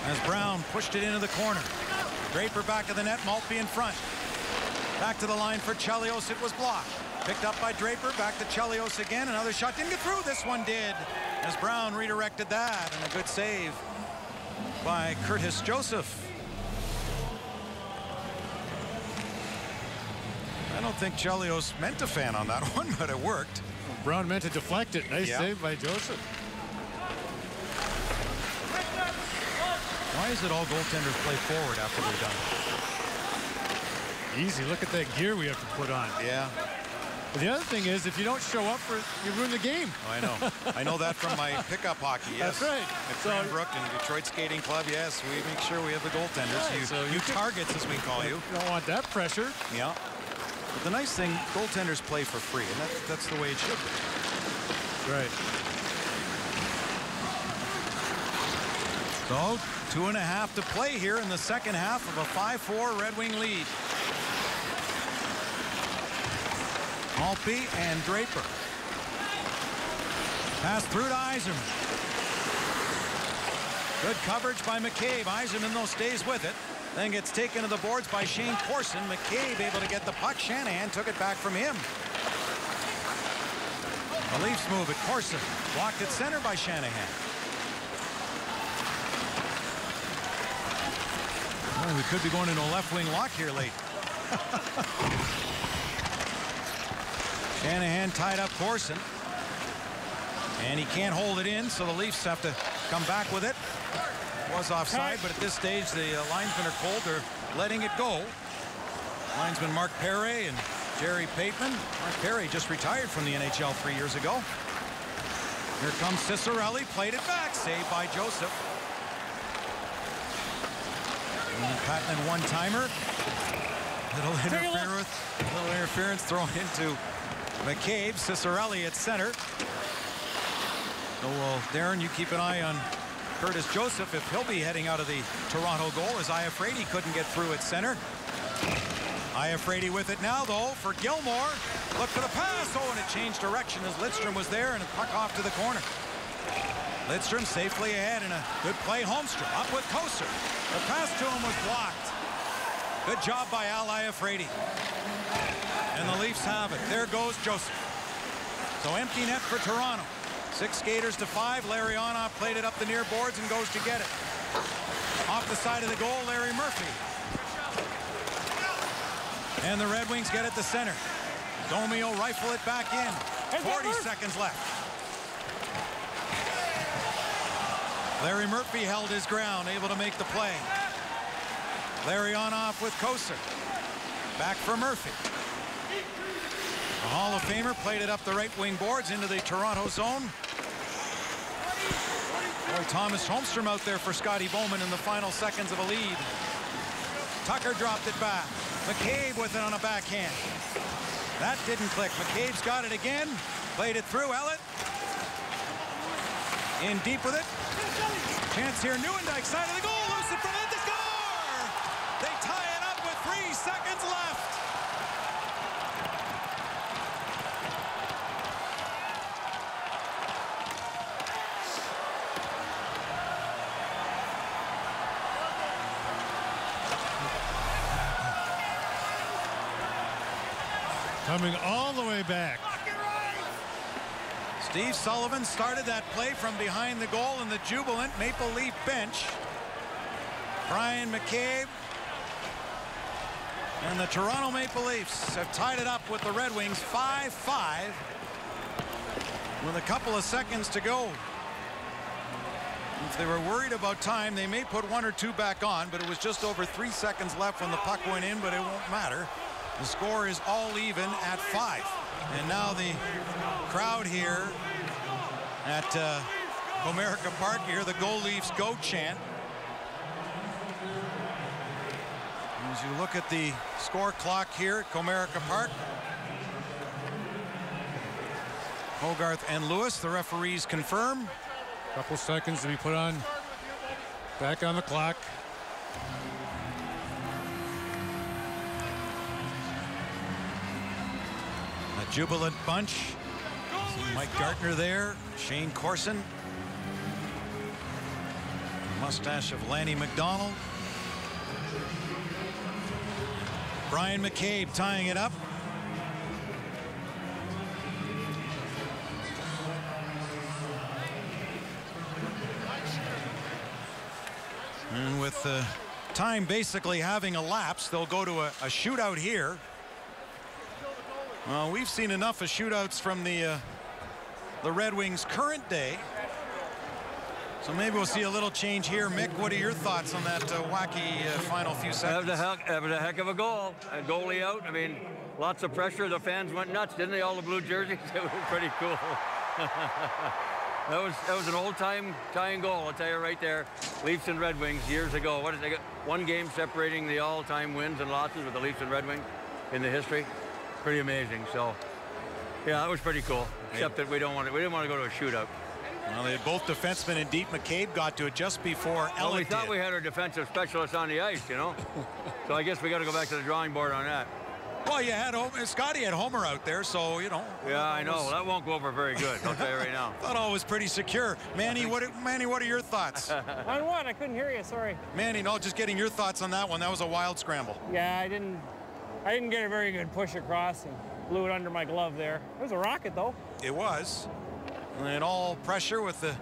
[SPEAKER 11] As Brown pushed it into the corner. Draper back of the net, Maltby in front. Back to the line for Chelios. It was blocked. Picked up by Draper, back to Chelios again. Another shot didn't get through. This one did. As Brown redirected that, and a good save by Curtis Joseph. I don't think Chelios meant to fan on that one, but it worked.
[SPEAKER 24] Brown meant to deflect it. Nice save by Joseph.
[SPEAKER 11] Why is it all goaltenders play forward after they're done?
[SPEAKER 24] Easy. Look at that gear we have to put on.
[SPEAKER 11] Yeah.
[SPEAKER 24] But the other thing is, if you don't show up for it, you ruin the game.
[SPEAKER 11] Oh, I know. I know that from my pickup hockey. Yes.
[SPEAKER 24] That's right.
[SPEAKER 11] At Cranbrook and Detroit Skating Club, yes, we make sure we have the goaltenders.
[SPEAKER 24] Right, so
[SPEAKER 11] you targets, as we call you.
[SPEAKER 24] You don't want that pressure.
[SPEAKER 11] Yeah. But the nice thing, goaltenders play for free, and that's the way it should be.
[SPEAKER 24] Right.
[SPEAKER 11] So 2.5 to play here in the second half of a 5-4 Red Wing lead. Maltby and Draper. Pass through to Yzerman. Good coverage by McCabe. Yzerman, though, stays with it. Then gets taken to the boards by Shane Corson. McCabe able to get the puck. Shanahan took it back from him. The Leafs move it. Corson blocked at center by Shanahan. Well, we could be going into a left wing lock here late. Shanahan tied up Corson. And he can't hold it in, so the Leafs have to come back with it. Was offside, but at this stage the linesmen are cold. They're letting it go. Linesman Mark Perry and Jerry Pateman. Mark Perry just retired from the NHL 3 years ago. Here comes Cicerelli, played it back, saved by Joseph. And Patman one-timer. Little interference thrown into McCabe, Cicerelli at center. So, well, Darren, you keep an eye on Curtis Joseph if he'll be heading out of the Toronto goal, as Iafrate couldn't get through at center. Iafrate with it now, though, for Gilmore. Look for the pass. Oh, and it changed direction as Lidstrom was there, and a puck off to the corner. Lidstrom safely ahead, and a good play. Holmstrom up with Koser. The pass to him was blocked. Good job by Al Iafrate. And the Leafs have it. There goes Joseph. So empty net for Toronto. 6 skaters to 5. Larry Onoff played it up the near boards and goes to get it. Off the side of the goal, Larry Murphy. And the Red Wings get it to center. Domio rifle it back in. 40 seconds left. Larry Murphy held his ground, able to make the play. Larry Onoff with Koser. Back for Murphy. The Hall of Famer played it up the right wing boards into the Toronto zone. Boy, Thomas Holmstrom out there for Scotty Bowman in the final seconds of a lead. Tucker dropped it back. McCabe with it on a backhand. That didn't click. McCabe's got it again. Played it through. Ellett in deep with it. Chance here. Neuendijk side of the goal. Loose in front of the score. They tie it up with 3 seconds left.
[SPEAKER 8] Coming all the way back.
[SPEAKER 11] Steve Sullivan started that play from behind the goal in the jubilant Maple Leaf bench. Brian McCabe and the Toronto Maple Leafs have tied it up with the Red Wings 5-5 with a couple of seconds to go. If they were worried about time, they may put 1 or 2 back on, but it was just over 3 seconds left when the puck went in, but it won't matter. The score is all even at 5. And now the crowd here at Comerica Park, you hear the Go Leafs Go chant. As you look at the score clock here at Comerica Park, Hogarth and Lewis, the referees, confirm.
[SPEAKER 8] Couple seconds to be put on, back on the clock.
[SPEAKER 11] A jubilant bunch. See Mike Gartner there, Shane Corson. Mustache of Lanny McDonald. Brian McCabe tying it up. And with the time basically having elapsed, they'll go to a shootout here. Well, we've seen enough of shootouts from the Red Wings' current day. So maybe we'll see a little change here. Mick, what are your thoughts on that wacky final few seconds?
[SPEAKER 10] That was a heck of a goal. A goalie out. I mean, lots of pressure. The fans went nuts, didn't they? All the blue jerseys. It was pretty cool. That was an old-time tying goal, I'll tell you right there. Leafs and Red Wings years ago. What did they get? 1 game separating the all-time wins and losses with the Leafs and Red Wings in the history. Pretty amazing. So, yeah, that was pretty cool. Except that we didn't want to go to a shootout.
[SPEAKER 11] Well, they had both defensemen, and Deep McCabe got to it just before Ellett
[SPEAKER 10] we thought
[SPEAKER 11] did.
[SPEAKER 10] we had our defensive specialist on the ice, you know. So I guess we got to go back to the drawing board on that.
[SPEAKER 11] Well, you had Scotty had Homer out there, so you know.
[SPEAKER 10] Yeah, I know that won't go over very good. I'll tell you right now.
[SPEAKER 11] Thought all was pretty secure. Manny, what are your thoughts?
[SPEAKER 16] On what? I couldn't hear you. Sorry.
[SPEAKER 11] Manny, no, just getting your thoughts on that one. That was a wild scramble.
[SPEAKER 16] Yeah, I didn't get a very good push across and blew it under my glove there. It was a rocket though.
[SPEAKER 11] It was. And all pressure with the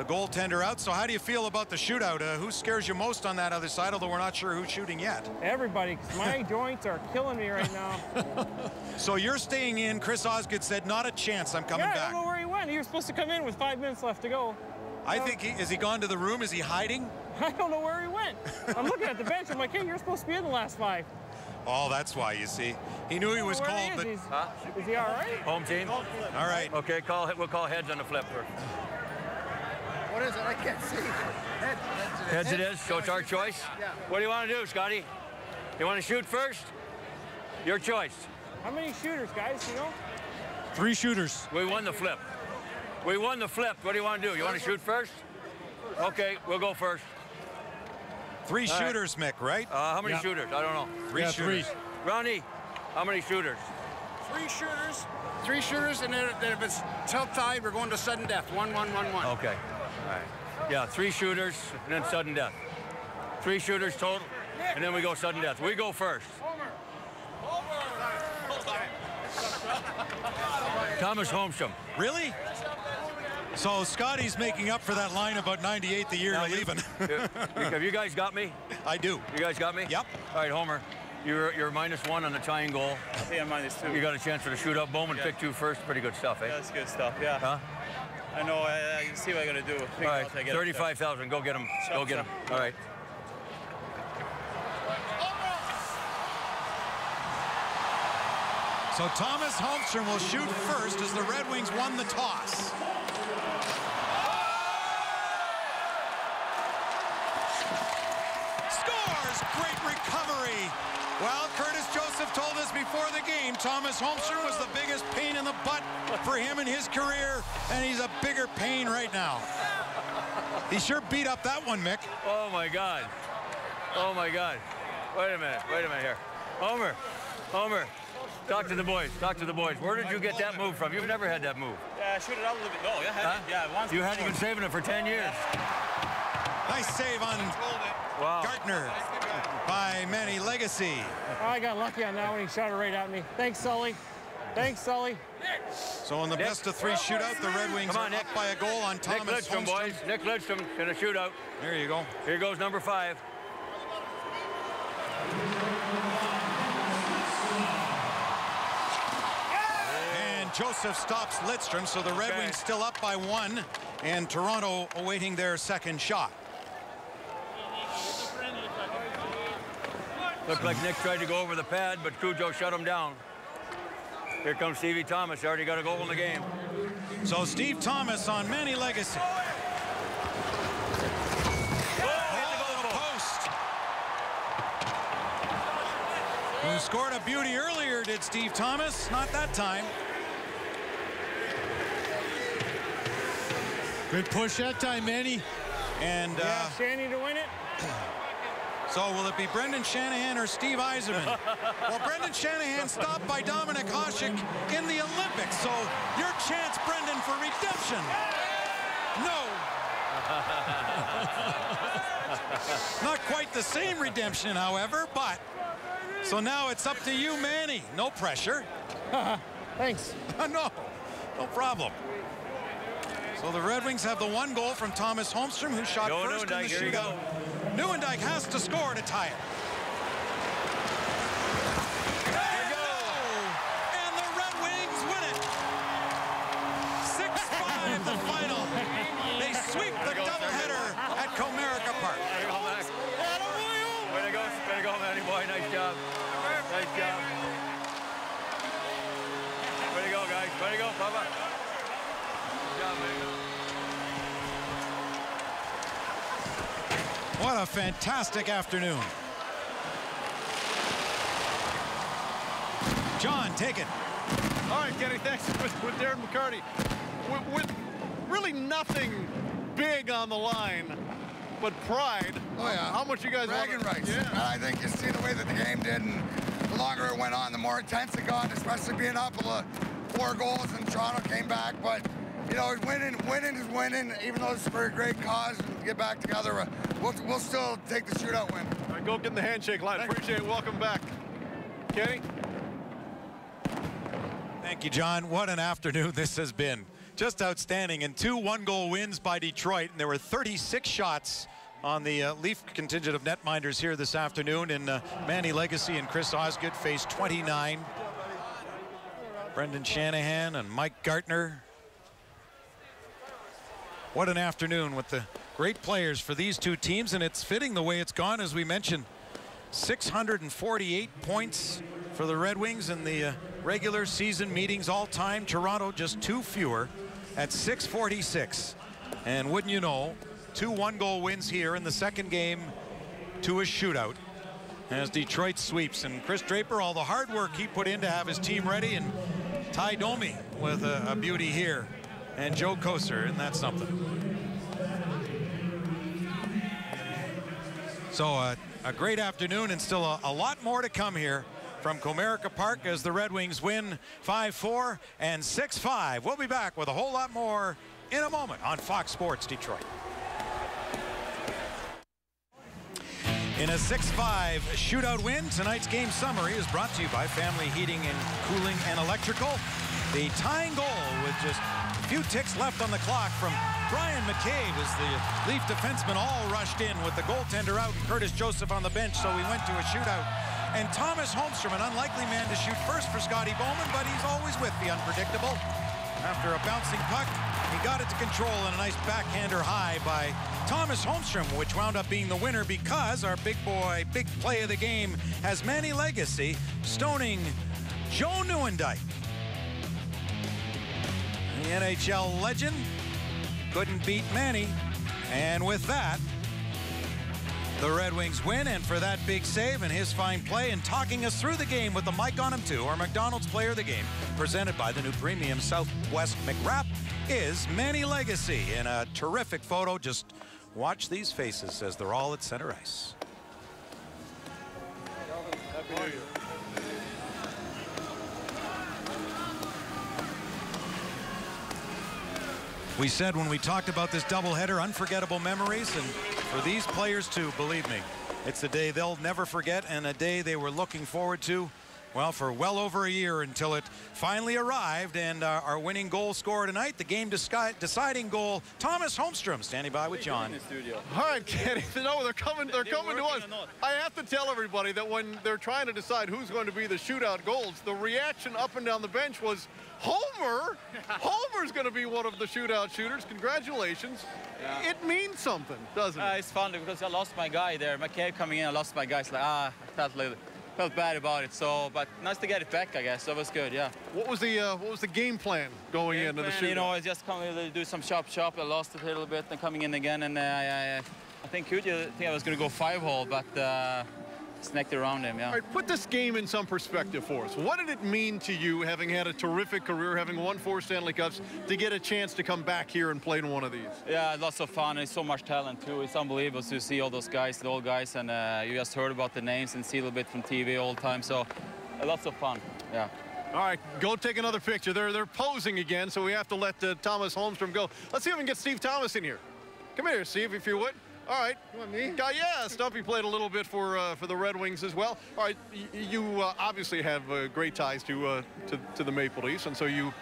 [SPEAKER 11] goaltender out. So how do you feel about the shootout? Who scares you most on that other side, although we're not sure who's shooting yet?
[SPEAKER 16] Everybody, because my joints are killing me right now.
[SPEAKER 11] So you're staying in. Chris Osgood said, not a chance, I'm coming back.
[SPEAKER 16] I don't know where he went. He was supposed to come in with 5 minutes left to go.
[SPEAKER 11] I think has he gone to the room? Is he hiding?
[SPEAKER 16] I don't know where he went. I'm looking at the bench. I'm like, hey, you're supposed to be in the last 5.
[SPEAKER 11] Oh, that's why, you see. He knew he was cold, but...
[SPEAKER 16] Is he all right?
[SPEAKER 10] Home team?
[SPEAKER 11] All right.
[SPEAKER 10] Okay, we'll call heads on the flip first.
[SPEAKER 17] What is it? I can't see.
[SPEAKER 10] Heads it is, so it's our choice?
[SPEAKER 17] Yeah.
[SPEAKER 10] What do you want to do, Scotty? You want to shoot first? Your choice.
[SPEAKER 16] How many shooters, guys, you know?
[SPEAKER 8] 3 shooters.
[SPEAKER 10] We won the flip. We won the flip. What do you want to do? You want to shoot first? Okay, we'll go first.
[SPEAKER 11] 3 shooters, Mick, right?
[SPEAKER 10] How many shooters? I don't know.
[SPEAKER 11] 3 shooters.
[SPEAKER 10] 3. Ronnie, how many shooters?
[SPEAKER 6] 3 shooters. 3 shooters, and then if it's tied, we're going to sudden death. 1, 1, 1, 1.
[SPEAKER 10] Okay. All right. Yeah, 3 shooters, and then sudden death. 3 shooters total, and then we go sudden death. We go first. Thomas Holmstrom.
[SPEAKER 11] Really? So Scotty's making up for that line about 98 the year you're leaving.
[SPEAKER 10] Have you guys got me?
[SPEAKER 11] I do.
[SPEAKER 10] You guys got me?
[SPEAKER 11] Yep.
[SPEAKER 10] All right, Homer. You're -1 on the tying goal.
[SPEAKER 13] Yeah, -2.
[SPEAKER 10] You got a chance for the shootout. Bowman picked you first. Pretty good stuff, eh?
[SPEAKER 13] Yeah, that's good stuff, yeah.
[SPEAKER 10] Huh?
[SPEAKER 13] I know, I can see what I got to do.
[SPEAKER 10] All right, 35,000. Go get him. Go get him. All right.
[SPEAKER 11] So Thomas Holmstrom will shoot first as the Red Wings won the toss. Scores! Great recovery. Well, Curtis Joseph told us before the game, Thomas Holmstrom was the biggest pain in the butt for him in his career, and he's a bigger pain right now. He sure beat up that one, Mick.
[SPEAKER 10] Oh, my God. Oh, my God. Wait a minute here. Homer. Talk to the boys. Where did you get that move from? You've never had that move.
[SPEAKER 13] Yeah, I shoot it out a little bit. No, once.
[SPEAKER 10] You hadn't been saving it for 10 years.
[SPEAKER 11] Nice save on Gartner by Manny Legacy.
[SPEAKER 16] Oh, I got lucky on that one. He shot it right at me. Thanks, Sully.
[SPEAKER 11] So in the best of 3 shootout, the Red Wings are up by a goal on Thomas
[SPEAKER 10] Lidstrom,
[SPEAKER 11] Holmstrom.
[SPEAKER 10] boys. Nick Lidstrom in a shootout.
[SPEAKER 11] There you go.
[SPEAKER 10] Here goes number 5.
[SPEAKER 11] Joseph stops Lidstrom, so the Red Wings still up by 1, and Toronto awaiting their second shot.
[SPEAKER 10] Looked like Nick tried to go over the pad, but Cujo shut him down. Here comes Stevie Thomas. Already got a goal in the game.
[SPEAKER 11] So Steve Thomas on Manny Legacy. Who scored a beauty earlier, did Steve Thomas? Not that time.
[SPEAKER 8] Good push that time, Manny.
[SPEAKER 11] And
[SPEAKER 16] Shanny to win it.
[SPEAKER 11] So will it be Brendan Shanahan or Steve Yzerman? Well, Brendan Shanahan stopped by Dominik Hasek in the Olympics. So your chance, Brendan, for redemption. No. Not quite the same redemption, however, but so now it's up to you, Manny. No pressure.
[SPEAKER 16] Thanks.
[SPEAKER 11] No problem. So the Red Wings have the 1 goal from Thomas Holmstrom, who shot first in the shootout. Nieuwendyk has to score to tie it. There you go! And the Red Wings win it. 6-5 the final. They sweep the doubleheader at Comerica Park.
[SPEAKER 10] Way to go, Manny boy. Nice job. Way to go, guys. Way to go, Papa. Good job, man.
[SPEAKER 11] What a fantastic afternoon. John, take it.
[SPEAKER 1] All right, Kenny, thanks with Darren McCarty. With really nothing big on the line, but pride.
[SPEAKER 14] Oh, yeah.
[SPEAKER 1] How much you guys
[SPEAKER 14] bragging rights.
[SPEAKER 1] Yeah.
[SPEAKER 14] And I think you see the way that the game did, and the longer it went on, the more intense it got, especially being up 4 goals, and Toronto came back. But you know, winning is winning, even though it's for a great cause and to get back together. We'll still take the shootout win.
[SPEAKER 1] All right, go get in the handshake line. Appreciate it. Welcome back. Kenny?
[SPEAKER 11] Thank you, John. What an afternoon this has been. Just outstanding. And 2 1-goal wins by Detroit. And there were 36 shots on the Leaf contingent of netminders here this afternoon. And Manny Legacy and Chris Osgood faced 29. Brendan Shanahan and Mike Gartner. What an afternoon with the great players for these 2 teams, and it's fitting the way it's gone. As we mentioned, 648 points for the Red Wings in the regular season meetings all time. Toronto just 2 fewer at 646. And wouldn't you know, 2 1-goal wins here in the second game to a shootout as Detroit sweeps. And Chris Draper, all the hard work he put in to have his team ready, and Ty Domi with a beauty here. And Joe Koser, isn't that something? So a great afternoon, and still a lot more to come here from Comerica Park as the Red Wings win 5-4 and 6-5. We'll be back with a whole lot more in a moment on Fox Sports Detroit. In a 6-5 shootout win, tonight's game summary is brought to you by Family Heating and Cooling and Electrical. The tying goal with just a few ticks left on the clock from Brian McCabe as the Leaf defensemen all rushed in with the goaltender out and Curtis Joseph on the bench, so we went to a shootout. And Thomas Holmstrom, an unlikely man to shoot first for Scotty Bowman, but he's always with the unpredictable. After a bouncing puck, he got it to control and a nice backhander high by Thomas Holmstrom, which wound up being the winner because our big boy, big play of the game has Manny Legacy stoning Joe Nieuwendyk. The NHL legend couldn't beat Manny, and with that, the Red Wings win. And for that big save and his fine play and talking us through the game with the mic on him too, our McDonald's Player of the Game, presented by the new premium Southwest McWrap, is Manny Legacy in a terrific photo. Just watch these faces as they're all at center ice.
[SPEAKER 7] Happy New Year.
[SPEAKER 11] We said when we talked about this doubleheader, unforgettable memories, and for these players too, believe me, it's a day they'll never forget and a day they were looking forward to, well, for well over a year until it finally arrived. And our winning goal scorer tonight, the game deciding goal, Thomas Holmstrom, standing by with John.
[SPEAKER 1] All right, Kenny, no, they're coming to us. I have to tell everybody that when they're trying to decide who's going to be the shootout goals, the reaction up and down the bench was, Homer? Homer's going to be one of the shootout shooters. Congratulations. Yeah. It means something, doesn't it?
[SPEAKER 13] It's fun because I lost my guy there. McCabe coming in, I lost my guy. It's like, I felt bad about it. So, but nice to get it back, I guess. That was good, yeah.
[SPEAKER 1] What was the game plan going into the shootout?
[SPEAKER 13] You know, I just come to do some chop. I lost it a little bit and coming in again. And I think I was going to go 5-hole, but snagged around him, yeah.
[SPEAKER 1] All right, put this game in some perspective for us. What did it mean to you, having had a terrific career, having won 4 Stanley Cups, to get a chance to come back here and play in one of these?
[SPEAKER 13] Yeah, lots of fun, and so much talent too. It's unbelievable to see all those guys, the old guys, and you just heard about the names and see a little bit from TV all the time, so lots of fun, yeah.
[SPEAKER 1] All right, go take another picture. They're posing again, so we have to let Thomas Holmstrom go. Let's see if we can get Steve Thomas in here. Come here, Steve, if you would. All right.
[SPEAKER 2] You want me?
[SPEAKER 1] Yeah, Stumpy played a little bit for the Red Wings as well. All right, you obviously have great ties to the Maple Leafs, and so you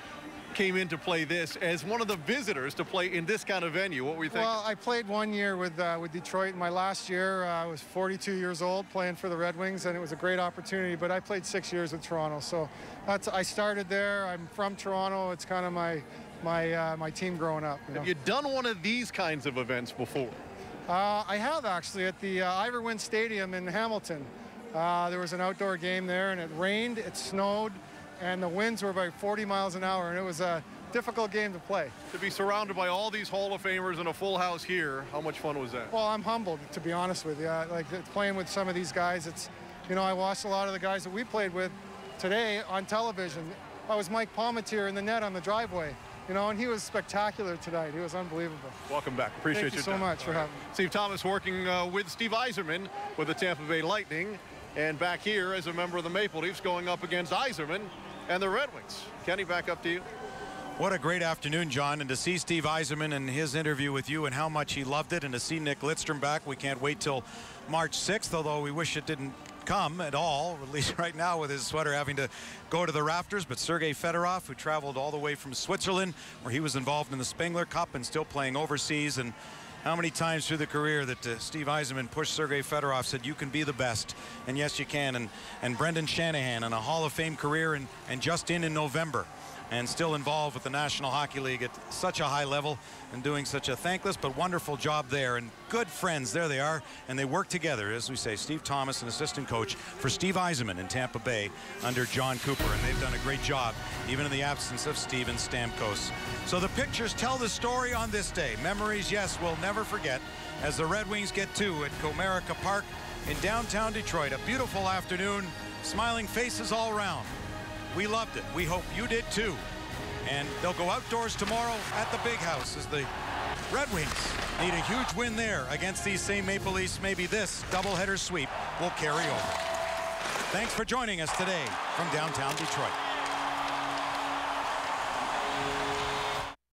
[SPEAKER 1] came in to play this as one of the visitors to play in this kind of venue. What were you thinking?
[SPEAKER 2] Well, I played 1 year with Detroit. My last year, I was 42 years old playing for the Red Wings, and it was a great opportunity, but I played 6 years with Toronto. So I started there. I'm from Toronto. It's kind of my team growing up.
[SPEAKER 1] Have you done one of these kinds of events before?
[SPEAKER 2] I have, actually, at the Iverwin Stadium in Hamilton. There was an outdoor game there, and it rained, it snowed, and the winds were about 40 miles an hour, and it was a difficult game to play.
[SPEAKER 1] To be surrounded by all these Hall of Famers and a full house here, how much fun was that?
[SPEAKER 2] Well, I'm humbled, to be honest with you. Like, playing with some of these guys, it's, I watched a lot of the guys that we played with today on television. I was Mike Palmatier in the net on the driveway. And he was spectacular tonight. He was unbelievable.
[SPEAKER 1] Welcome back. Appreciate
[SPEAKER 2] Thank you so much for having me.
[SPEAKER 1] Steve Thomas working with Steve Yzerman with the Tampa Bay Lightning, and back here as a member of the Maple Leafs going up against Yzerman and the Red Wings. Kenny, back up to you.
[SPEAKER 11] What a great afternoon, John, and to see Steve Yzerman and his interview with you and how much he loved it, and to see Nick Lidstrom back. We can't wait till March 6th, although we wish it didn't come at all, at least right now with his sweater having to go to the rafters. But Sergei Fedorov, who traveled all the way from Switzerland, where he was involved in the Spengler Cup and still playing overseas. And how many times through the career that Steve Yzerman pushed Sergei Fedorov, said, you can be the best, and yes, you can. And Brendan Shanahan on a Hall of Fame career and just in November, and still involved with the National Hockey League at such a high level and doing such a thankless but wonderful job there. And good friends, there they are, and they work together, as we say. Steve Thomas, an assistant coach for Steve Yzerman in Tampa Bay under John Cooper, and they've done a great job, even in the absence of Steven Stamkos. So the pictures tell the story on this day. Memories, yes, we'll never forget, as the Red Wings get 2 at Comerica Park in downtown Detroit. A beautiful afternoon, smiling faces all around. We loved it. We hope you did too. And they'll go outdoors tomorrow at the Big House as the Red Wings need a huge win there against these same Maple Leafs. Maybe this doubleheader sweep will carry over. Thanks for joining us today from downtown Detroit.